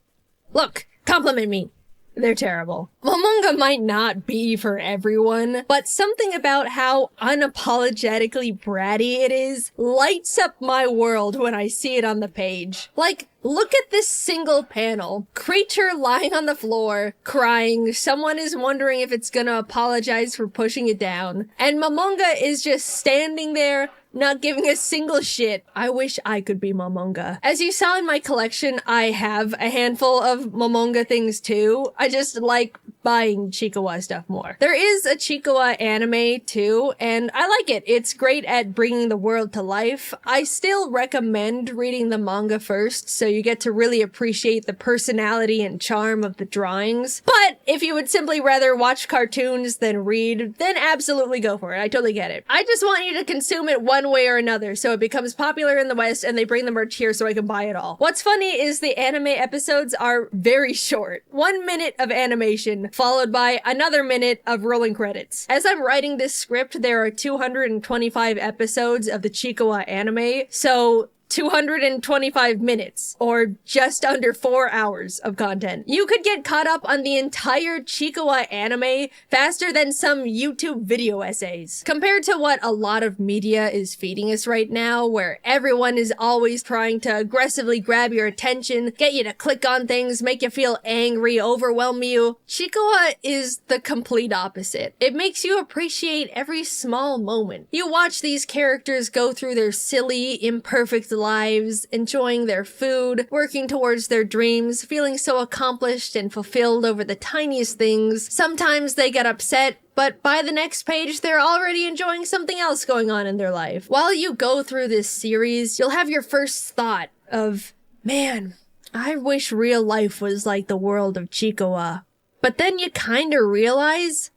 Look, compliment me. They're terrible. Momonga might not be for everyone, but something about how unapologetically bratty it is lights up my world when I see it on the page. Like, look at this single panel. Creature lying on the floor, crying. Someone is wondering if it's gonna apologize for pushing it down. And Momonga is just standing there, not giving a single shit. I wish I could be Momonga. As you saw in my collection, I have a handful of Momonga things too. I just like buying Chikawa stuff more. There is a Chikawa anime too, and I like it. It's great at bringing the world to life. I still recommend reading the manga first, so you get to really appreciate the personality and charm of the drawings. But if you would simply rather watch cartoons than read, then absolutely go for it. I totally get it. I just want you to consume it one way or another so it becomes popular in the West and they bring the merch here so I can buy it all. What's funny is the anime episodes are very short. 1 minute of animation followed by another minute of rolling credits. As I'm writing this script, there are 225 episodes of the Chikawa anime, so 225 minutes, or just under 4 hours of content. You could get caught up on the entire Chikawa anime faster than some YouTube video essays. Compared to what a lot of media is feeding us right now, where everyone is always trying to aggressively grab your attention, get you to click on things, make you feel angry, overwhelm you, Chikawa is the complete opposite. It makes you appreciate every small moment. You watch these characters go through their silly, imperfect lives, enjoying their food, working towards their dreams, feeling so accomplished and fulfilled over the tiniest things. Sometimes they get upset, but by the next page, they're already enjoying something else going on in their life. While you go through this series, you'll have your first thought of, man, I wish real life was like the world of Chikawa. But then you kinda realize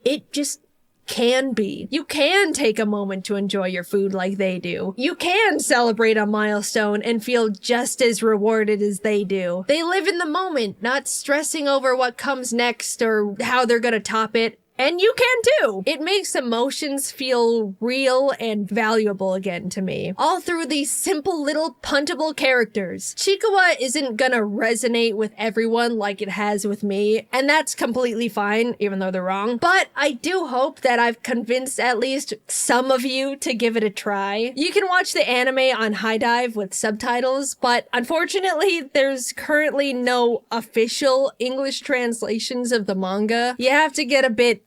it just can be. You can take a moment to enjoy your food like they do. You can celebrate a milestone and feel just as rewarded as they do. They live in the moment, not stressing over what comes next or how they're gonna top it. And you can too! It makes emotions feel real and valuable again to me. All through these simple little puntable characters. Chikawa isn't gonna resonate with everyone like it has with me, and that's completely fine, even though they're wrong. But I do hope that I've convinced at least some of you to give it a try. You can watch the anime on High Dive with subtitles, but unfortunately, there's currently no official English translations of the manga. You have to get a bit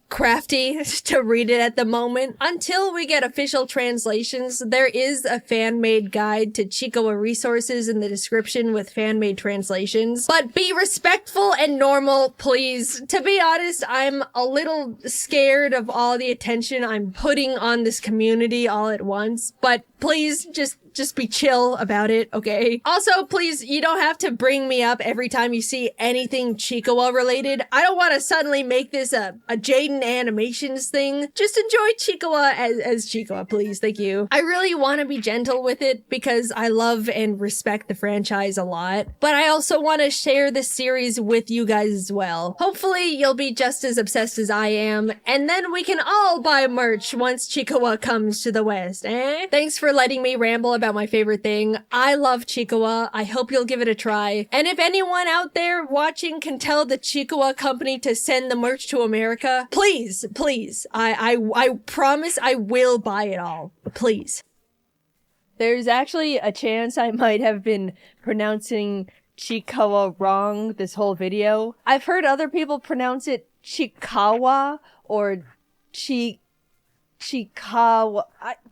crafty to read it at the moment. Until we get official translations, there is a fan-made guide to Chikawa resources in the description with fan-made translations. But be respectful and normal, please. To be honest, I'm a little scared of all the attention I'm putting on this community all at once, but please just be chill about it, okay? Also, please, you don't have to bring me up every time you see anything Chikawa related. I don't want to suddenly make this a Jaiden Animations thing. Just enjoy Chikawa as Chikawa, please. Thank you. I really want to be gentle with it because I love and respect the franchise a lot, but I also want to share this series with you guys as well. Hopefully, you'll be just as obsessed as I am, and then we can all buy merch once Chikawa comes to the West, eh? Thanks for letting me ramble about my favorite thing. I love Chikawa. I hope you'll give it a try. And if anyone out there watching can tell the Chikawa company to send the merch to America, please, please. I promise I will buy it all. Please. There's actually a chance I might have been pronouncing Chikawa wrong this whole video. I've heard other people pronounce it Chikawa or Chikawa.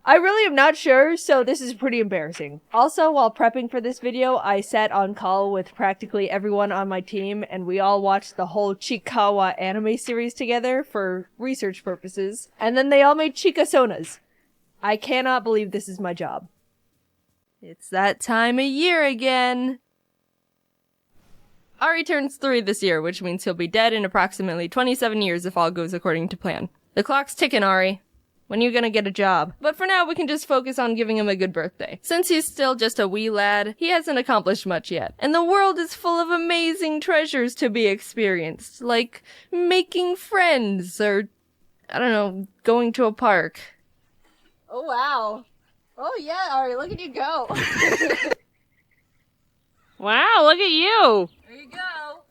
I really am not sure, so this is pretty embarrassing. Also, while prepping for this video, I sat on call with practically everyone on my team, and we all watched the whole Chikawa anime series together for research purposes, and then they all made Chikasonas. I cannot believe this is my job. It's that time of year again. Ari turns 3 this year, which means he'll be dead in approximately 27 years if all goes according to plan. The clock's ticking, Ari. When are you gonna get a job? But for now, we can just focus on giving him a good birthday. Since he's still just a wee lad, he hasn't accomplished much yet. And the world is full of amazing treasures to be experienced, like making friends, or, I don't know, going to a park. Oh, wow. Oh, yeah, Ari, look at you go. Wow, look at you! There you go.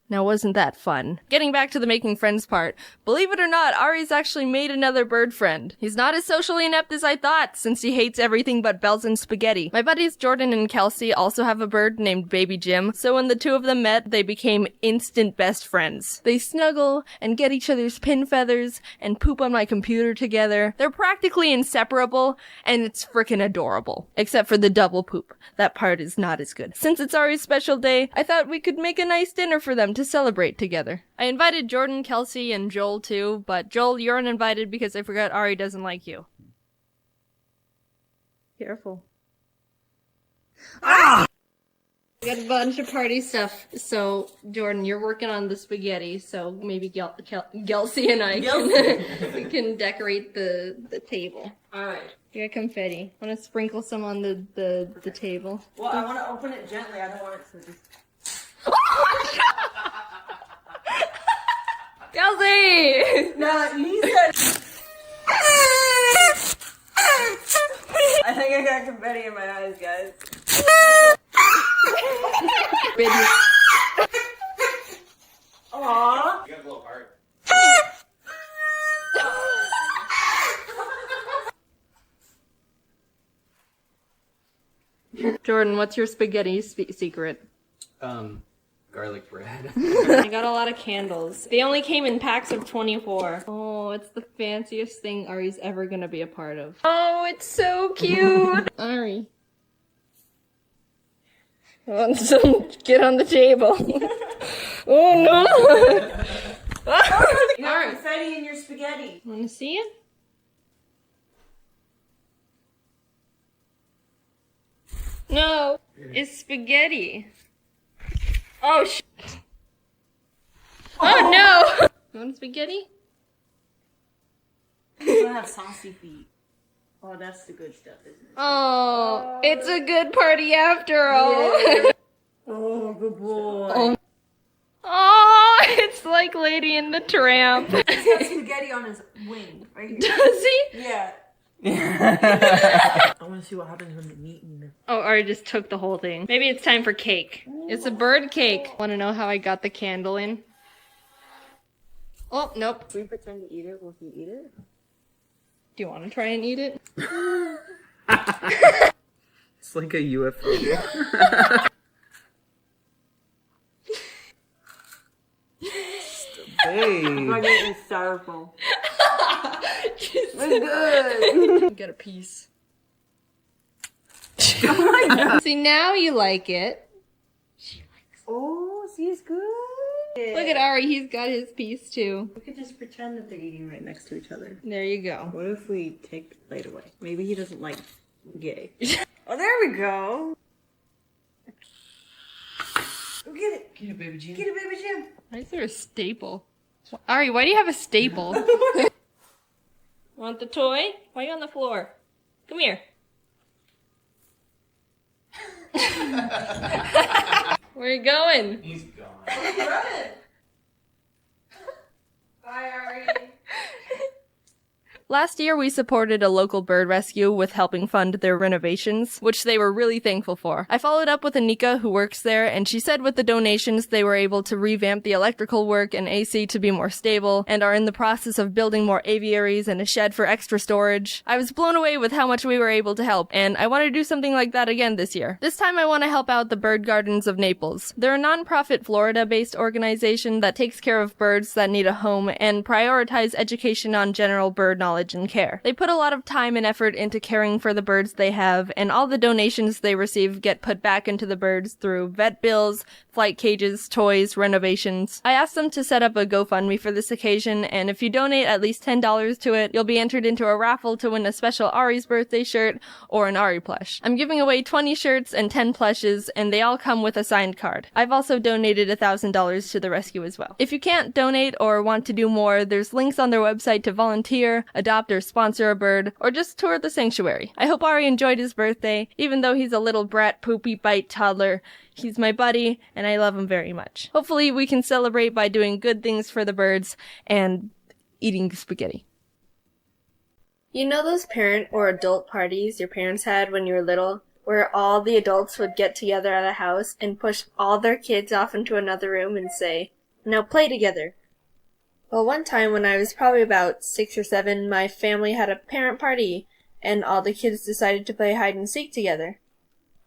Now, wasn't that fun? Getting back to the making friends part, believe it or not, Ari's actually made another bird friend. He's not as socially inept as I thought, since he hates everything but bells and spaghetti. My buddies Jordan and Kelsey also have a bird named Baby Jim, so when the two of them met, they became instant best friends. They snuggle and get each other's pin feathers and poop on my computer together. They're practically inseparable, and it's frickin' adorable. Except for the double poop. That part is not as good. Since it's Ari's special day, I thought we could make a nice dinner for them to celebrate together. I invited Jordan, Kelsey, and Joel too, but Joel, you're uninvited because I forgot Ari doesn't like you. Careful. Ah! We got a bunch of party stuff. So, Jordan, you're working on the spaghetti, so maybe Gelsey and I can, can decorate the table. Alright. You got confetti. I want to sprinkle some on the table. Well, I want to open it gently. I don't want it to just... Gelsey! No, you said... I think I got confetti in my eyes, guys. Aww. You got a little heart. Jordan, what's your spaghetti secret? Garlic bread. I got a lot of candles. They only came in packs of 24. Oh, it's the fanciest thing Ari's ever gonna be a part of. Oh, it's so cute! Ari. Get on the table. Oh no! You have confetti in your spaghetti. Wanna see it? No, it's spaghetti. Oh shit. Oh no! You want spaghetti? It's gonna have saucy feet. Oh, that's the good stuff, isn't it? Oh, it's a good party after all. Yeah. Oh, good boy. Oh, it's like Lady and the Tramp. He's got spaghetti on his wing, right here. Does he? Yeah. I want to see what happens when they meet in the... Oh, Ari just took the whole thing. Maybe it's time for cake. It's a bird cake. Want to know how I got the candle in? Oh, nope. Can we pretend to eat it? Will he eat it? Do you want to try and eat it? It's like a UFO. Hey. I'm getting styrofoam. It's good. Get a piece. Oh my god. See, now you like it. Oh, see, it's good. Look at Ari, he's got his piece too. We could just pretend that they're eating right next to each other. There you go. What if we take the plate away? Maybe he doesn't like gay. Oh, there we go. Go get it. Get it, baby Jim. Get it, baby Jim. Why is there a staple? Ari, why do you have a staple? Want the toy? Why are you on the floor? Come here. Where are you going? He's gone. Run. Bye, Ari. Last year, we supported a local bird rescue with helping fund their renovations, which they were really thankful for. I followed up with Anika, who works there, and she said with the donations, they were able to revamp the electrical work and AC to be more stable, and are in the process of building more aviaries and a shed for extra storage. I was blown away with how much we were able to help, and I want to do something like that again this year. This time, I want to help out the Bird Gardens of Naples. They're a non-profit Florida-based organization that takes care of birds that need a home and prioritize education on general bird knowledge and care. They put a lot of time and effort into caring for the birds they have, and all the donations they receive get put back into the birds through vet bills, flight cages, toys, renovations. I asked them to set up a GoFundMe for this occasion, and if you donate at least $10 to it, you'll be entered into a raffle to win a special Ari's birthday shirt or an Ari plush. I'm giving away 20 shirts and 10 plushes, and they all come with a signed card. I've also donated $1,000 to the rescue as well. If you can't donate or want to do more, there's links on their website to volunteer, adopt or sponsor a bird, or just tour the sanctuary. I hope Ari enjoyed his birthday, even though he's a little brat poopy bite toddler. He's my buddy, and I love him very much. Hopefully we can celebrate by doing good things for the birds and eating spaghetti. You know those parent or adult parties your parents had when you were little, where all the adults would get together at a house and push all their kids off into another room and say, "Now play together." Well, one time when I was probably about 6 or 7, my family had a parent party, and all the kids decided to play hide and seek together.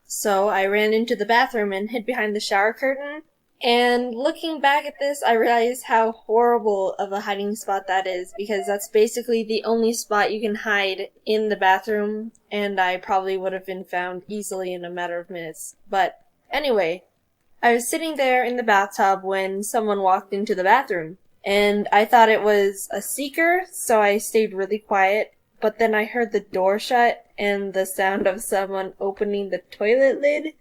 So I ran into the bathroom and hid behind the shower curtain, and looking back at this, I realized how horrible of a hiding spot that is, because that's basically the only spot you can hide in the bathroom, and I probably would have been found easily in a matter of minutes. But anyway, I was sitting there in the bathtub when someone walked into the bathroom. And I thought it was a seeker, so I stayed really quiet. But then I heard the door shut and the sound of someone opening the toilet lid.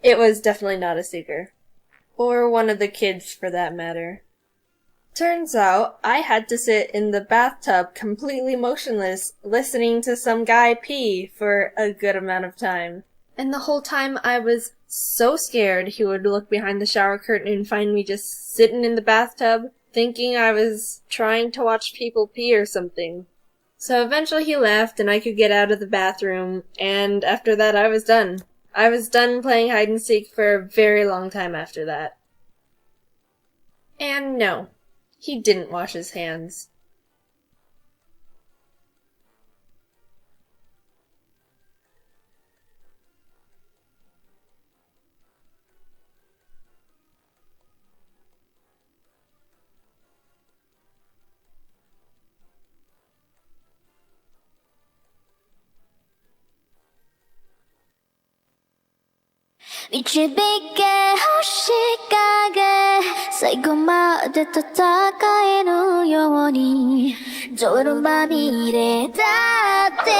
It was definitely not a seeker. Or one of the kids, for that matter. Turns out, I had to sit in the bathtub completely motionless, listening to some guy pee for a good amount of time. And the whole time I was so scared he would look behind the shower curtain and find me just sitting in the bathtub, thinking I was trying to watch people pee or something. So eventually he left and I could get out of the bathroom, and after that I was done. I was done playing hide and seek for a very long time after that. And no, he didn't wash his hands.導け星影最後まで戦えるように泥まみれだって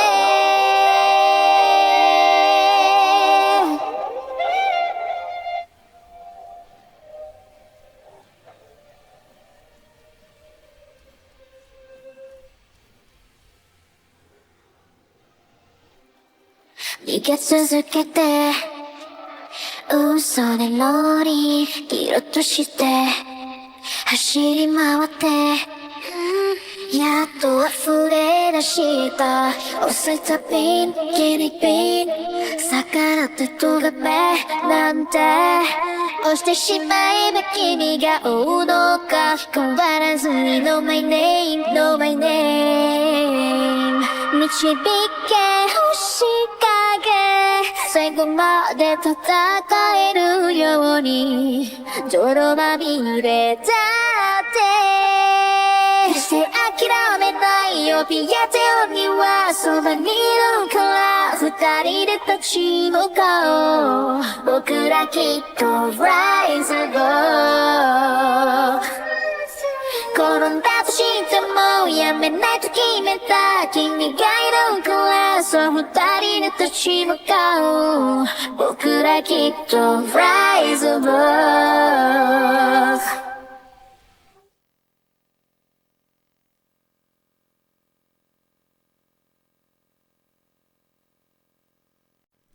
逃げ続けて嘘でロリ色として走り回ってやっと溢れ出した遅いたびに気にビン逆らって飛べなんて押してしまえば君が追うのか変わらずに No my name No my name 導け星影最後まで戦えるように泥まみれだって決して諦めないよピアテオにはそばにいるから二人で立ち向かおう僕らきっと Rise above 転んだとしてもやめないと決めた君がいるからそう二人で立ち向かおう僕らきっと Rise above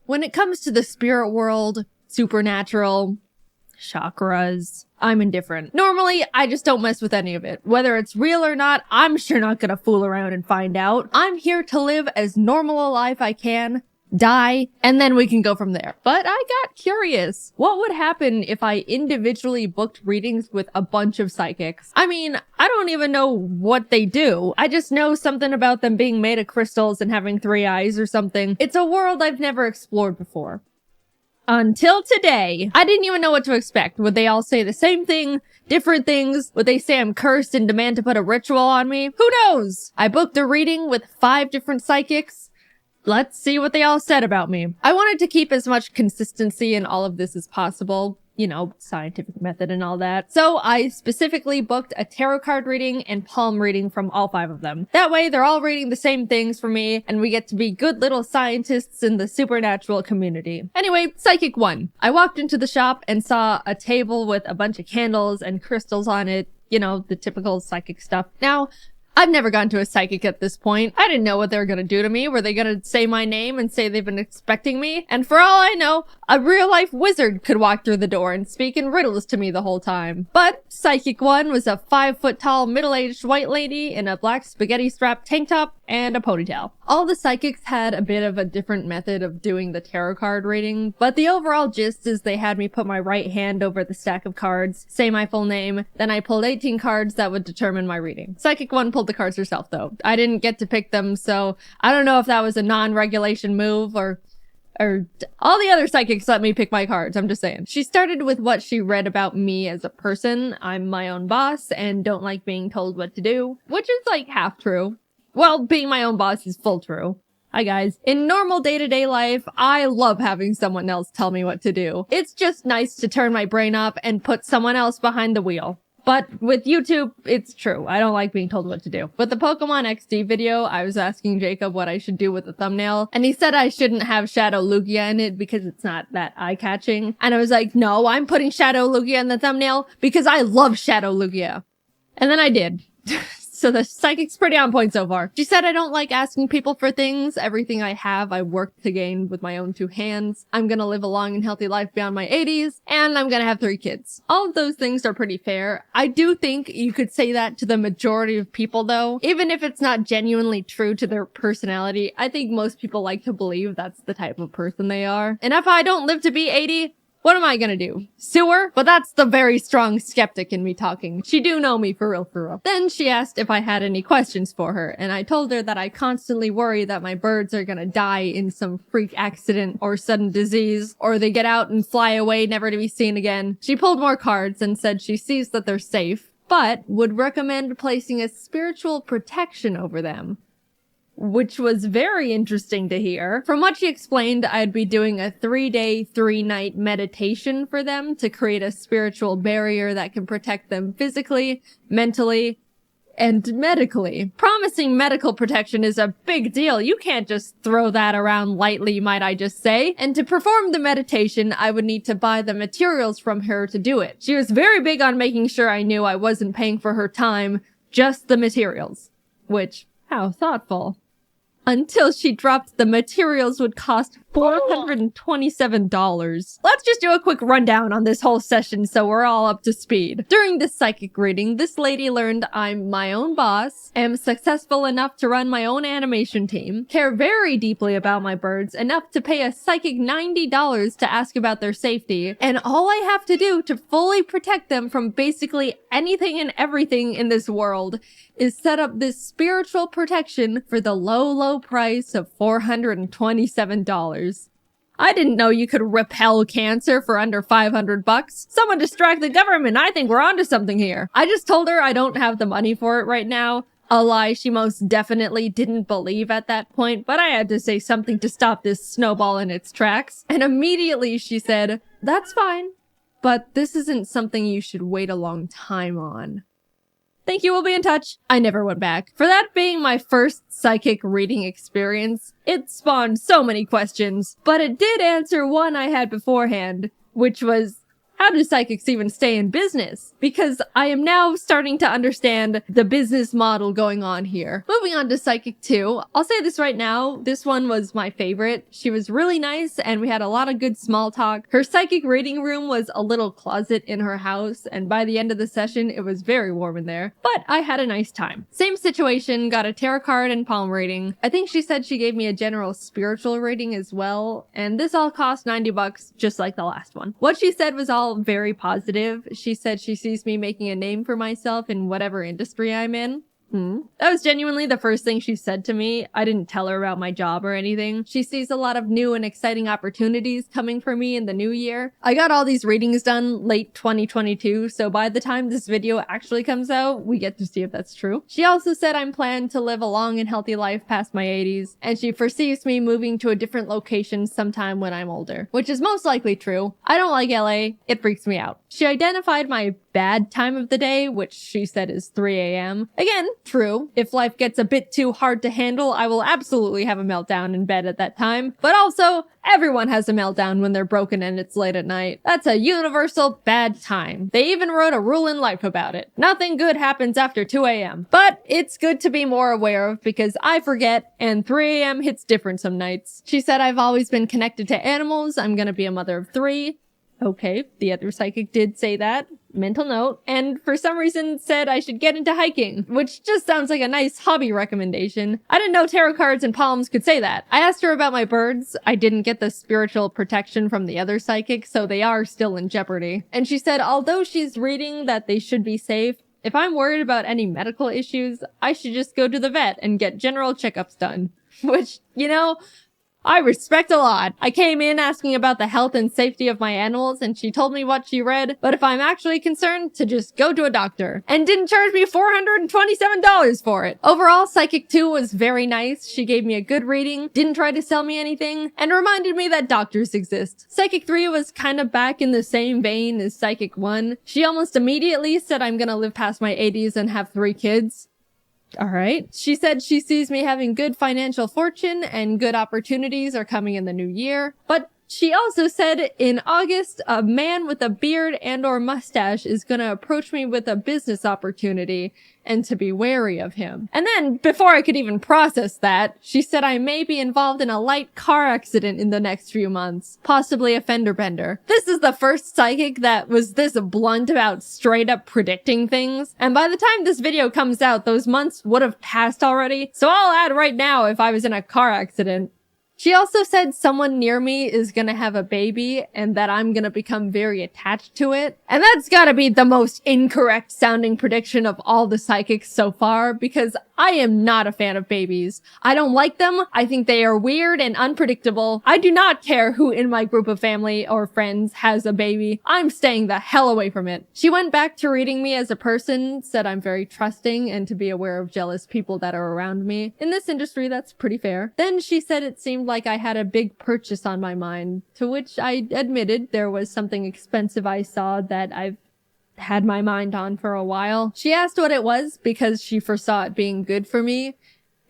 When it comes to the spirit world, supernatural, chakras, I'm indifferent. Normally, I just don't mess with any of it. Whether it's real or not, I'm sure not gonna fool around and find out. I'm here to live as normal a life I can, die, and then we can go from there. But I got curious. What would happen if I individually booked readings with a bunch of psychics? I mean, I don't even know what they do. I just know something about them being made of crystals and having 3 eyes or something. It's a world I've never explored before. Until today, I didn't even know what to expect. Would they all say the same thing? Different things? Would they say I'm cursed and demand to put a ritual on me? Who knows? I booked a reading with 5 different psychics. Let's see what they all said about me. I wanted to keep as much consistency in all of this as possible. You know, scientific method and all that. So I specifically booked a tarot card reading and palm reading from all 5 of them. That way they're all reading the same things for me and we get to be good little scientists in the supernatural community. Anyway, Psychic 1. I walked into the shop and saw a table with a bunch of candles and crystals on it. You know, the typical psychic stuff. Now, I've never gone to a psychic at this point. I didn't know what they were gonna do to me. Were they gonna say my name and say they've been expecting me? And for all I know, a real-life wizard could walk through the door and speak in riddles to me the whole time. But Psychic 1 was a 5-foot-tall, middle-aged white lady in a black spaghetti-strapped tank top and a ponytail. All the psychics had a bit of a different method of doing the tarot card reading, but the overall gist is they had me put my right hand over the stack of cards, say my full name, then I pulled 18 cards that would determine my reading. Psychic 1 pulled the cards herself though. I didn't get to pick them, so I don't know if that was a non-regulation move or all the other psychics let me pick my cards, I'm just saying. She started with what she read about me as a person. I'm my own boss and don't like being told what to do, which is like half true. Well, being my own boss is full true. Hi guys. In normal day-to-day life, I love having someone else tell me what to do. It's just nice to turn my brain off and put someone else behind the wheel. But with YouTube, it's true. I don't like being told what to do. With the Pokemon XD video, I was asking Jacob what I should do with the thumbnail, and he said I shouldn't have Shadow Lugia in it because it's not that eye-catching. And I was like, no, I'm putting Shadow Lugia in the thumbnail because I love Shadow Lugia. And then I did. So the psychic's pretty on point so far. She said I don't like asking people for things. Everything I have, I worked to gain with my own 2 hands. I'm gonna live a long and healthy life beyond my 80s, and I'm gonna have 3 kids. All of those things are pretty fair. I do think you could say that to the majority of people though. Even if it's not genuinely true to their personality, I think most people like to believe that's the type of person they are. And if I don't live to be 80, what am I gonna do? Sue her? But that's the very strong skeptic in me talking. She do know me for real, for real. Then she asked if I had any questions for her, and I told her that I constantly worry that my birds are gonna die in some freak accident or sudden disease, or they get out and fly away never to be seen again. She pulled more cards and said she sees that they're safe, but would recommend placing a spiritual protection over them, which was very interesting to hear. From what she explained, I'd be doing a 3-day, 3-night meditation for them to create a spiritual barrier that can protect them physically, mentally, and medically. Promising medical protection is a big deal. You can't just throw that around lightly, might I just say. And to perform the meditation, I would need to buy the materials from her to do it. She was very big on making sure I knew I wasn't paying for her time, just the materials. Which, how thoughtful. Until she dropped the materials would cost $427. Let's just do a quick rundown on this whole session so we're all up to speed. During this psychic reading, this lady learned I'm my own boss, am successful enough to run my own animation team, care very deeply about my birds, enough to pay a psychic $90 to ask about their safety, and all I have to do to fully protect them from basically anything and everything in this world is set up this spiritual protection for the low price of $427. I didn't know you could repel cancer for under $500. Someone distract the government. I think we're onto something here. I just told her I don't have the money for it right now. A lie she most definitely didn't believe at that point, but I had to say something to stop this snowball in its tracks. And immediately she said, "That's fine, but this isn't something you should wait a long time on." Thank you, we'll be in touch. I never went back. For that being my first psychic reading experience, it spawned so many questions, but it did answer one I had beforehand, which was, how do psychics even stay in business? Because I am now starting to understand the business model going on here. Moving on to Psychic 2, I'll say this right now, this one was my favorite. She was really nice and we had a lot of good small talk. Her psychic reading room was a little closet in her house, and by the end of the session, it was very warm in there. But I had a nice time. Same situation, got a tarot card and palm reading. I think she said she gave me a general spiritual reading as well, and this all cost $90, just like the last one. What she said was all very positive. She said she sees me making a name for myself in whatever industry I'm in. That was genuinely the first thing she said to me. I didn't tell her about my job or anything. She sees a lot of new and exciting opportunities coming for me in the new year. I got all these readings done late 2022, so by the time this video actually comes out, we get to see if that's true. She also said I'm planned to live a long and healthy life past my 80s, and she foresees me moving to a different location sometime when I'm older, which is most likely true. I don't like LA. It freaks me out. She identified my bad time of the day, which she said is 3 a.m. Again, true. If life gets a bit too hard to handle, I will absolutely have a meltdown in bed at that time. But also, everyone has a meltdown when they're broken and it's late at night. That's a universal bad time. They even wrote a rule in life about it. Nothing good happens after 2 a.m. But it's good to be more aware of because I forget and 3 a.m. hits different some nights. She said I've always been connected to animals. I'm gonna be a mother of 3. Okay, the other psychic did say that. Mental note. And for some reason said I should get into hiking, which just sounds like a nice hobby recommendation. I didn't know tarot cards and palms could say that. I asked her about my birds. I didn't get the spiritual protection from the other psychic, so they are still in jeopardy. And she said although she's reading that they should be safe, if I'm worried about any medical issues, I should just go to the vet and get general checkups done. Which, you know, I respect a lot. I came in asking about the health and safety of my animals, and she told me what she read, but if I'm actually concerned, to just go to a doctor. And didn't charge me $427 for it. Overall, Psychic 2 was very nice. She gave me a good reading, didn't try to sell me anything, and reminded me that doctors exist. Psychic 3 was kind of back in the same vein as Psychic 1. She almost immediately said I'm gonna live past my 80s and have 3 kids. Alright. She said she sees me having good financial fortune and good opportunities are coming in the new year. But she also said in August, a man with a beard and or mustache is gonna approach me with a business opportunity and to be wary of him. And then, before I could even process that, she said I may be involved in a light car accident in the next few months, possibly a fender bender. This is the first psychic that was this blunt about straight up predicting things. And by the time this video comes out, those months would have passed already. So I'll add right now if I was in a car accident. She also said someone near me is gonna have a baby and that I'm gonna become very attached to it. And that's gotta be the most incorrect sounding prediction of all the psychics so far because I am not a fan of babies. I don't like them. I think they are weird and unpredictable. I do not care who in my group of family or friends has a baby. I'm staying the hell away from it. She went back to reading me as a person, said I'm very trusting and to be aware of jealous people that are around me. In this industry, that's pretty fair. Then she said it seemed like I had a big purchase on my mind, to which I admitted there was something expensive I saw that I've had my mind on for a while. She asked what it was because she foresaw it being good for me,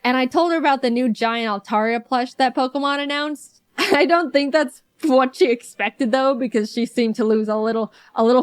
and I told her about the new giant Altaria plush that Pokemon announced. I don't think that's what she expected though, because she seemed to lose a little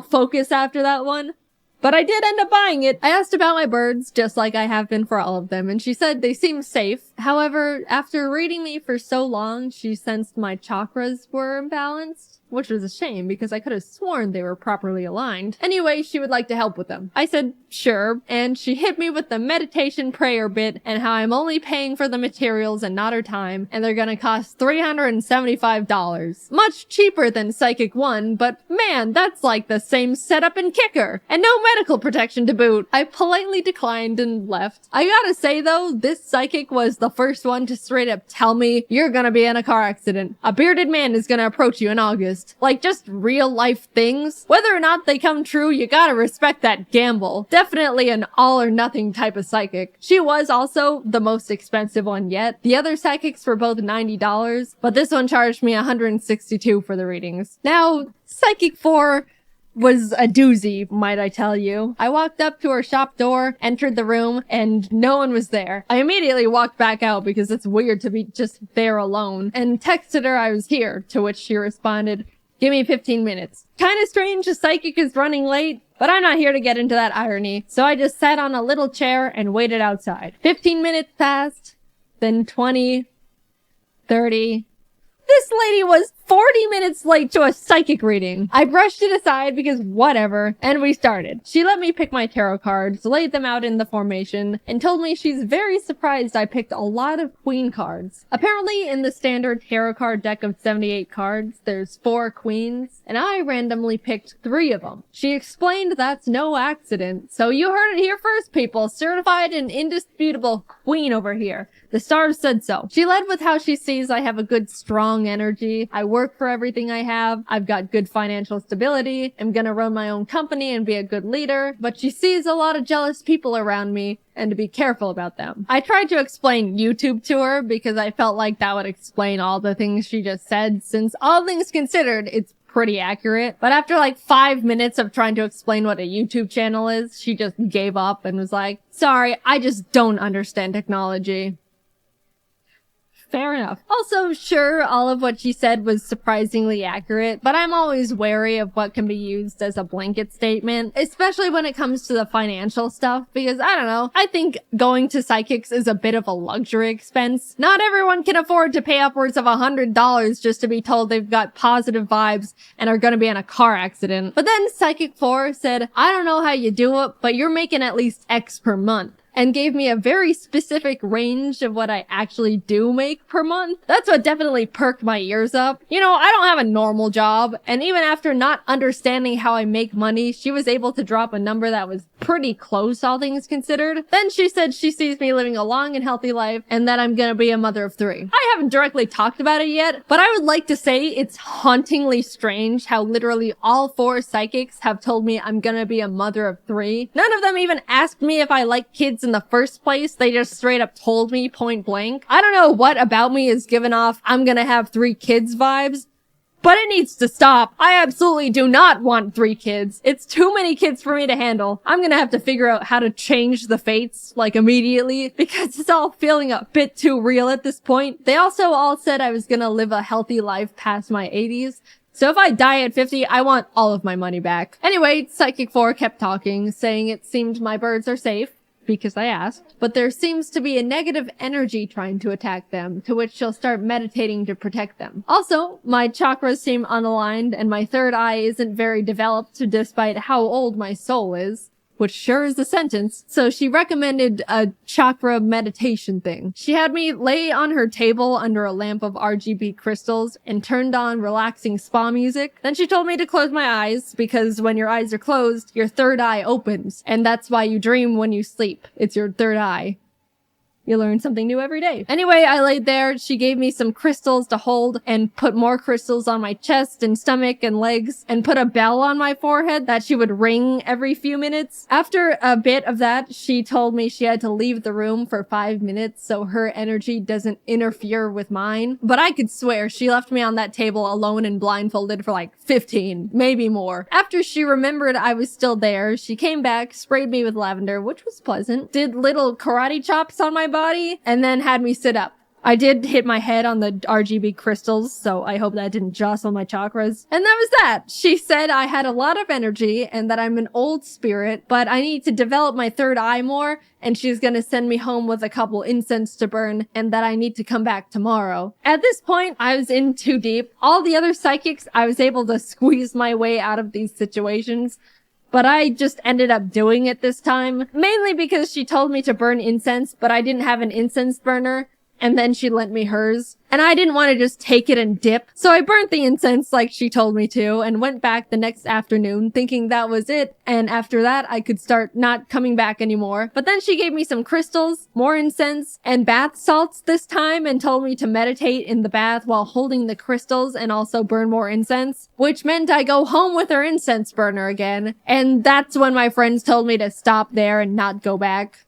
focus after that one. But I did end up buying it. I asked about my birds, just like I have been for all of them, and she said they seem safe. However, after reading me for so long, she sensed my chakras were imbalanced, which was a shame because I could have sworn they were properly aligned. Anyway, she would like to help with them. I said, sure, and she hit me with the meditation prayer bit and how I'm only paying for the materials and not her time, and they're gonna cost $375. Much cheaper than Psychic 1, but man, that's like the same setup and kicker, and no medical protection to boot. I politely declined and left. I gotta say though, this psychic was the first one to straight up tell me, you're gonna be in a car accident. A bearded man is gonna approach you in August. Like just real life things. Whether or not they come true, you gotta respect that gamble. Definitely an all or nothing type of psychic. She was also the most expensive one yet. The other psychics were both $90, but this one charged me $162 for the readings. Now, Psychic 4 was a doozy, might I tell you. I walked up to her shop door, entered the room, and no one was there. I immediately walked back out because it's weird to be just there alone, and texted her I was here, to which she responded, give me 15 minutes. Kinda strange a psychic is running late, but I'm not here to get into that irony, so I just sat on a little chair and waited outside. 15 minutes passed, then 20, 30. This lady was 40 minutes late to a psychic reading. I brushed it aside because whatever, and we started. She let me pick my tarot cards, laid them out in the formation, and told me she's very surprised I picked a lot of queen cards. Apparently, in the standard tarot card deck of 78 cards, there's 4 queens, and I randomly picked 3 of them. She explained that's no accident, so you heard it here first, people. Certified and indisputable queen over here. The stars said so. She led with how she sees I have a good, strong energy. I work for everything I have. I've got good financial stability. I'm gonna run my own company and be a good leader. But she sees a lot of jealous people around me and to be careful about them. I tried to explain YouTube to her because I felt like that would explain all the things she just said, since all things considered, it's pretty accurate. But after like 5 minutes of trying to explain what a YouTube channel is, she just gave up and was like, sorry, I just don't understand technology. Fair enough. Also, sure, all of what she said was surprisingly accurate, but I'm always wary of what can be used as a blanket statement, especially when it comes to the financial stuff, because I don't know, I think going to psychics is a bit of a luxury expense. Not everyone can afford to pay upwards of $100 just to be told they've got positive vibes and are gonna be in a car accident. But then Psychic 4 said, I don't know how you do it, but you're making at least X per month. and gave me a very specific range of what I actually do make per month. That's what definitely perked my ears up. You know, I don't have a normal job, and even after not understanding how I make money, she was able to drop a number that was pretty close, all things considered. Then she said she sees me living a long and healthy life and that I'm gonna be a mother of 3. I haven't directly talked about it yet, but I would like to say it's hauntingly strange how literally all 4 psychics have told me I'm gonna be a mother of 3. None of them even asked me if I like kids in the first place. They just straight up told me point blank. I don't know what about me is giving off I'm gonna have 3 kids vibes, but it needs to stop. I absolutely do not want 3 kids. It's too many kids for me to handle. I'm gonna have to figure out how to change the fates, like, immediately, because it's all feeling a bit too real at this point. They also all said I was gonna live a healthy life past my 80s. So if I die at 50, I want all of my money back. Anyway, Psychic 4 kept talking, saying it seemed my birds are safe, because I asked, but there seems to be a negative energy trying to attack them, to which she'll start meditating to protect them. Also, my chakras seem unaligned, and my third eye isn't very developed despite how old my soul is. Which sure is a sentence. So she recommended a chakra meditation thing. She had me lay on her table under a lamp of RGB crystals and turned on relaxing spa music. Then she told me to close my eyes because when your eyes are closed, your third eye opens. And that's why you dream when you sleep. It's your third eye. You learn something new every day. Anyway, I laid there. She gave me some crystals to hold and put more crystals on my chest and stomach and legs and put a bell on my forehead that she would ring every few minutes. After a bit of that, she told me she had to leave the room for 5 minutes so her energy doesn't interfere with mine. But I could swear she left me on that table alone and blindfolded for like 15, maybe more. After she remembered I was still there, she came back, sprayed me with lavender, which was pleasant, did little karate chops on my body, and then had me sit up. I did hit my head on the RGB crystals, so I hope that didn't jostle my chakras. And that was that. She said I had a lot of energy and that I'm an old spirit, but I need to develop my third eye more, and she's gonna send me home with a couple incense to burn, and that I need to come back tomorrow. At this point, I was in too deep. All the other psychics, I was able to squeeze my way out of these situations. But I just ended up doing it this time, mainly because she told me to burn incense, but I didn't have an incense burner, and then she lent me hers. And I didn't want to just take it and dip, so I burnt the incense like she told me to, and went back the next afternoon thinking that was it, and after that I could start not coming back anymore. But then she gave me some crystals, more incense, and bath salts this time, and told me to meditate in the bath while holding the crystals and also burn more incense, which meant I go home with her incense burner again. And that's when my friends told me to stop there and not go back.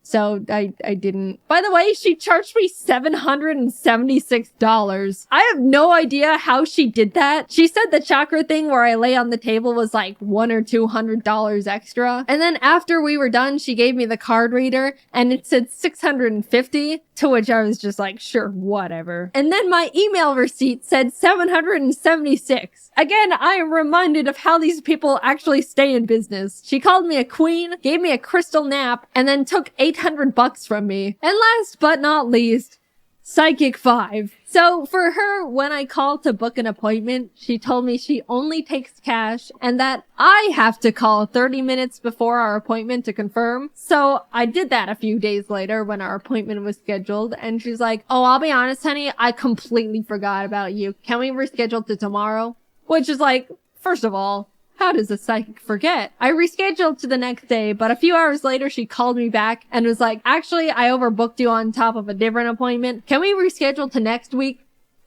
So I didn't. By the way, she charged me $776. I have no idea how she did that. She said the chakra thing where I lay on the table was like $100 or $200 extra. And then after we were done, she gave me the card reader and it said $650, to which I was just like, sure, whatever. And then my email receipt said $776. Again, I am reminded of how these people actually stay in business. She called me a queen, gave me a crystal nap, and then took $800 from me. And last but not least, Psychic 5. So for her, when I called to book an appointment, she told me she only takes cash and that I have to call 30 minutes before our appointment to confirm. So I did that a few days later when our appointment was scheduled, and she's like, oh, I'll be honest, honey, I completely forgot about you. Can we reschedule to tomorrow? Which is like, first of all, how does a psychic forget? I rescheduled to the next day, but a few hours later, she called me back and was like, actually, I overbooked you on top of a different appointment. Can we reschedule to next week?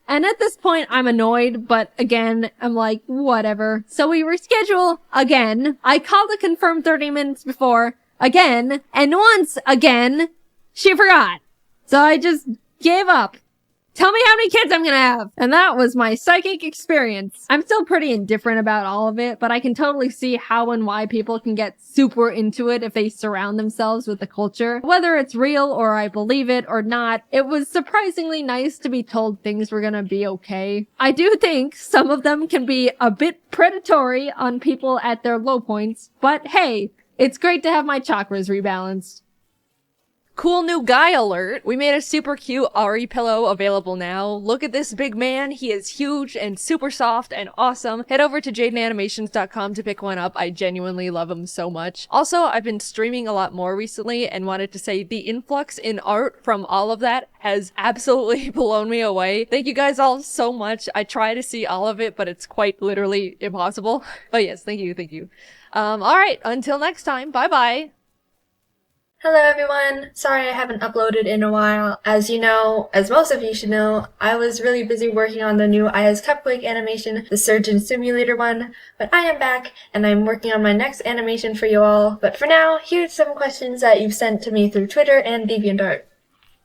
And at this point, I'm annoyed, but again, I'm like, whatever. So we reschedule again. I called to confirm 30 minutes before again, and once again, she forgot. So I just gave up. Tell me how many kids I'm gonna have. And that was my psychic experience. I'm still pretty indifferent about all of it, but I can totally see how and why people can get super into it if they surround themselves with the culture. Whether it's real or I believe it or not, it was surprisingly nice to be told things were gonna be okay. I do think some of them can be a bit predatory on people at their low points, but hey, it's great to have my chakras rebalanced. Cool new guy alert. We made a super cute Ari pillow available now. Look at this big man. He is huge and super soft and awesome. Head over to JaidenAnimations.com to pick one up. I genuinely love him so much. Also, I've been streaming a lot more recently and wanted to say the influx in art from all of that has absolutely blown me away. Thank you guys all so much. I try to see all of it, but it's quite literally impossible. But yes, thank you. Alright, until next time, bye-bye. Hello everyone! Sorry I haven't uploaded in a while. As you know, as most of you should know, I was really busy working on the new Aya's Cupquake animation, the Surgeon Simulator one, but I am back and I'm working on my next animation for you all. But for now, here's some questions that you've sent to me through Twitter and DeviantArt.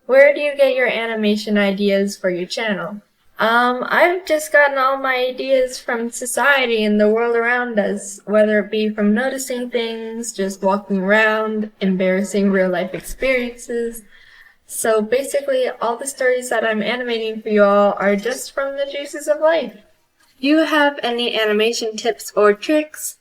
Where do you get your animation ideas for your channel? I've just gotten all my ideas from society and the world around us, whether it be from noticing things, just walking around, embarrassing real-life experiences. So basically, all the stories that I'm animating for you all are just from the juices of life. Do you have any animation tips or tricks?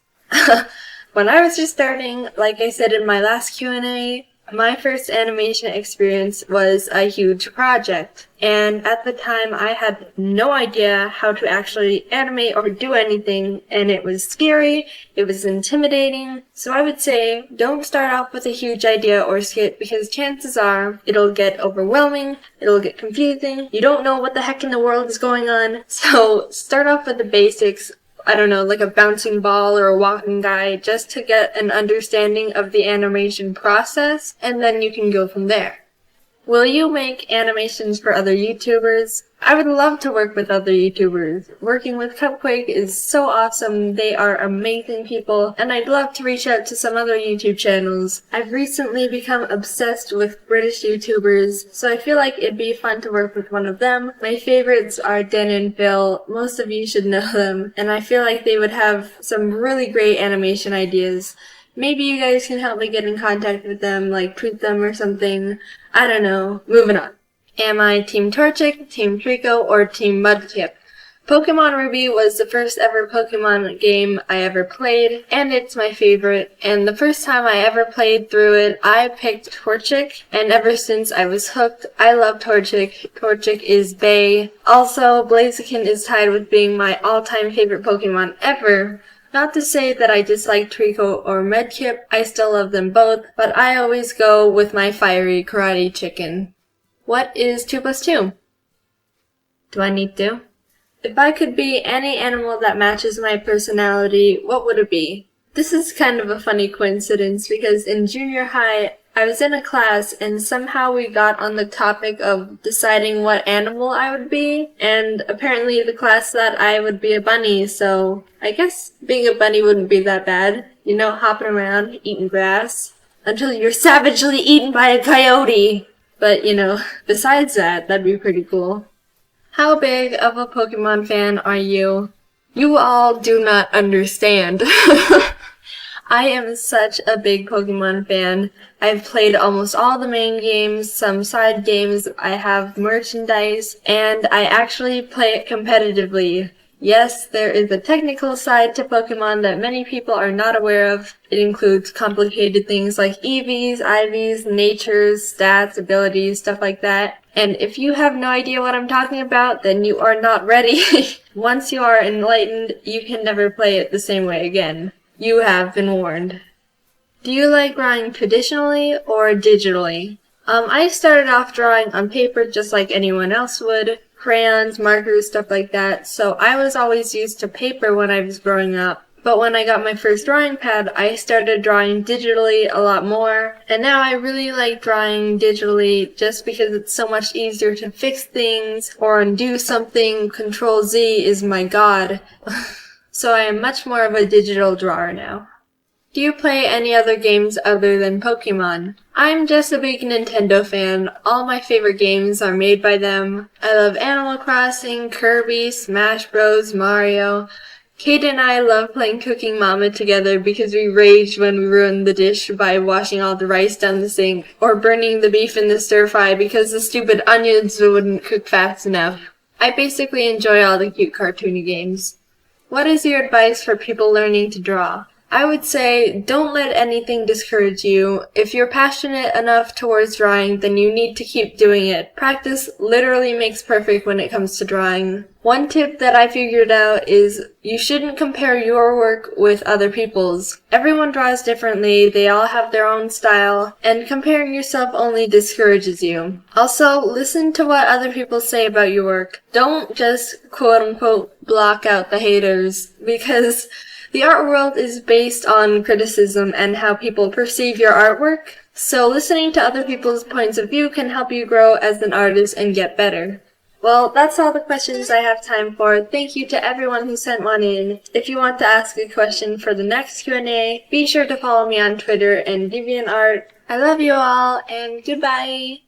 When I was just starting, like I said in my last Q&A, my first animation experience was a huge project, and at the time I had no idea how to actually animate or do anything, and it was scary, it was intimidating, so I would say don't start off with a huge idea or skit because chances are it'll get overwhelming, it'll get confusing, you don't know what the heck in the world is going on, so start off with the basics. I don't know, like a bouncing ball or a walking guy, just to get an understanding of the animation process, and then you can go from there. Will you make animations for other YouTubers? I would love to work with other YouTubers. Working with Cupquake is so awesome, they are amazing people, and I'd love to reach out to some other YouTube channels. I've recently become obsessed with British YouTubers, so I feel like it'd be fun to work with one of them. My favorites are Dan and Phil, most of you should know them, and I feel like they would have some really great animation ideas. Maybe you guys can help me get in contact with them, like tweet them or something. I don't know. Moving on. Am I Team Torchic, Team Trico, or Team Mudkip? Pokemon Ruby was the first ever Pokemon game I ever played, and it's my favorite. And the first time I ever played through it, I picked Torchic, and ever since I was hooked, I love Torchic. Torchic is bae. Also, Blaziken is tied with being my all-time favorite Pokemon ever. Not to say that I dislike Trico or Mudkip, I still love them both, but I always go with my fiery karate chicken. What is 2 plus 2? Do I need to? If I could be any animal that matches my personality, what would it be? This is kind of a funny coincidence because in junior high, I was in a class and somehow we got on the topic of deciding what animal I would be, and apparently the class thought I would be a bunny, so I guess being a bunny wouldn't be that bad. You know, hopping around, eating grass, until you're savagely eaten by a coyote. But, you know, besides that, that'd be pretty cool. How big of a Pokemon fan are you? You all do not understand. I am such a big Pokemon fan. I've played almost all the main games, some side games, I have merchandise, and I actually play it competitively. Yes, there is a technical side to Pokemon that many people are not aware of. It includes complicated things like EVs, IVs, natures, stats, abilities, stuff like that. And if you have no idea what I'm talking about, then you are not ready. Once you are enlightened, you can never play it the same way again. You have been warned. Do you like drawing traditionally or digitally? I started off drawing on paper just like anyone else would. Crayons, markers, stuff like that, so I was always used to paper when I was growing up. But when I got my first drawing pad, I started drawing digitally a lot more, and now I really like drawing digitally just because it's so much easier to fix things or undo something. Control Z is my god. So I am much more of a digital drawer now. Do you play any other games other than Pokemon? I'm just a big Nintendo fan. All my favorite games are made by them. I love Animal Crossing, Kirby, Smash Bros, Mario. Kate and I love playing Cooking Mama together because we raged when we ruined the dish by washing all the rice down the sink, or burning the beef in the stir-fry because the stupid onions wouldn't cook fast enough. I basically enjoy all the cute cartoony games. What is your advice for people learning to draw? I would say don't let anything discourage you. If you're passionate enough towards drawing, then you need to keep doing it. Practice literally makes perfect when it comes to drawing. One tip that I figured out is you shouldn't compare your work with other people's. Everyone draws differently, they all have their own style, and comparing yourself only discourages you. Also, listen to what other people say about your work. Don't just quote-unquote block out the haters, because the art world is based on criticism and how people perceive your artwork. So listening to other people's points of view can help you grow as an artist and get better. Well, that's all the questions I have time for. Thank you to everyone who sent one in. If you want to ask a question for the next Q&A, be sure to follow me on Twitter and DeviantArt. I love you all, and goodbye!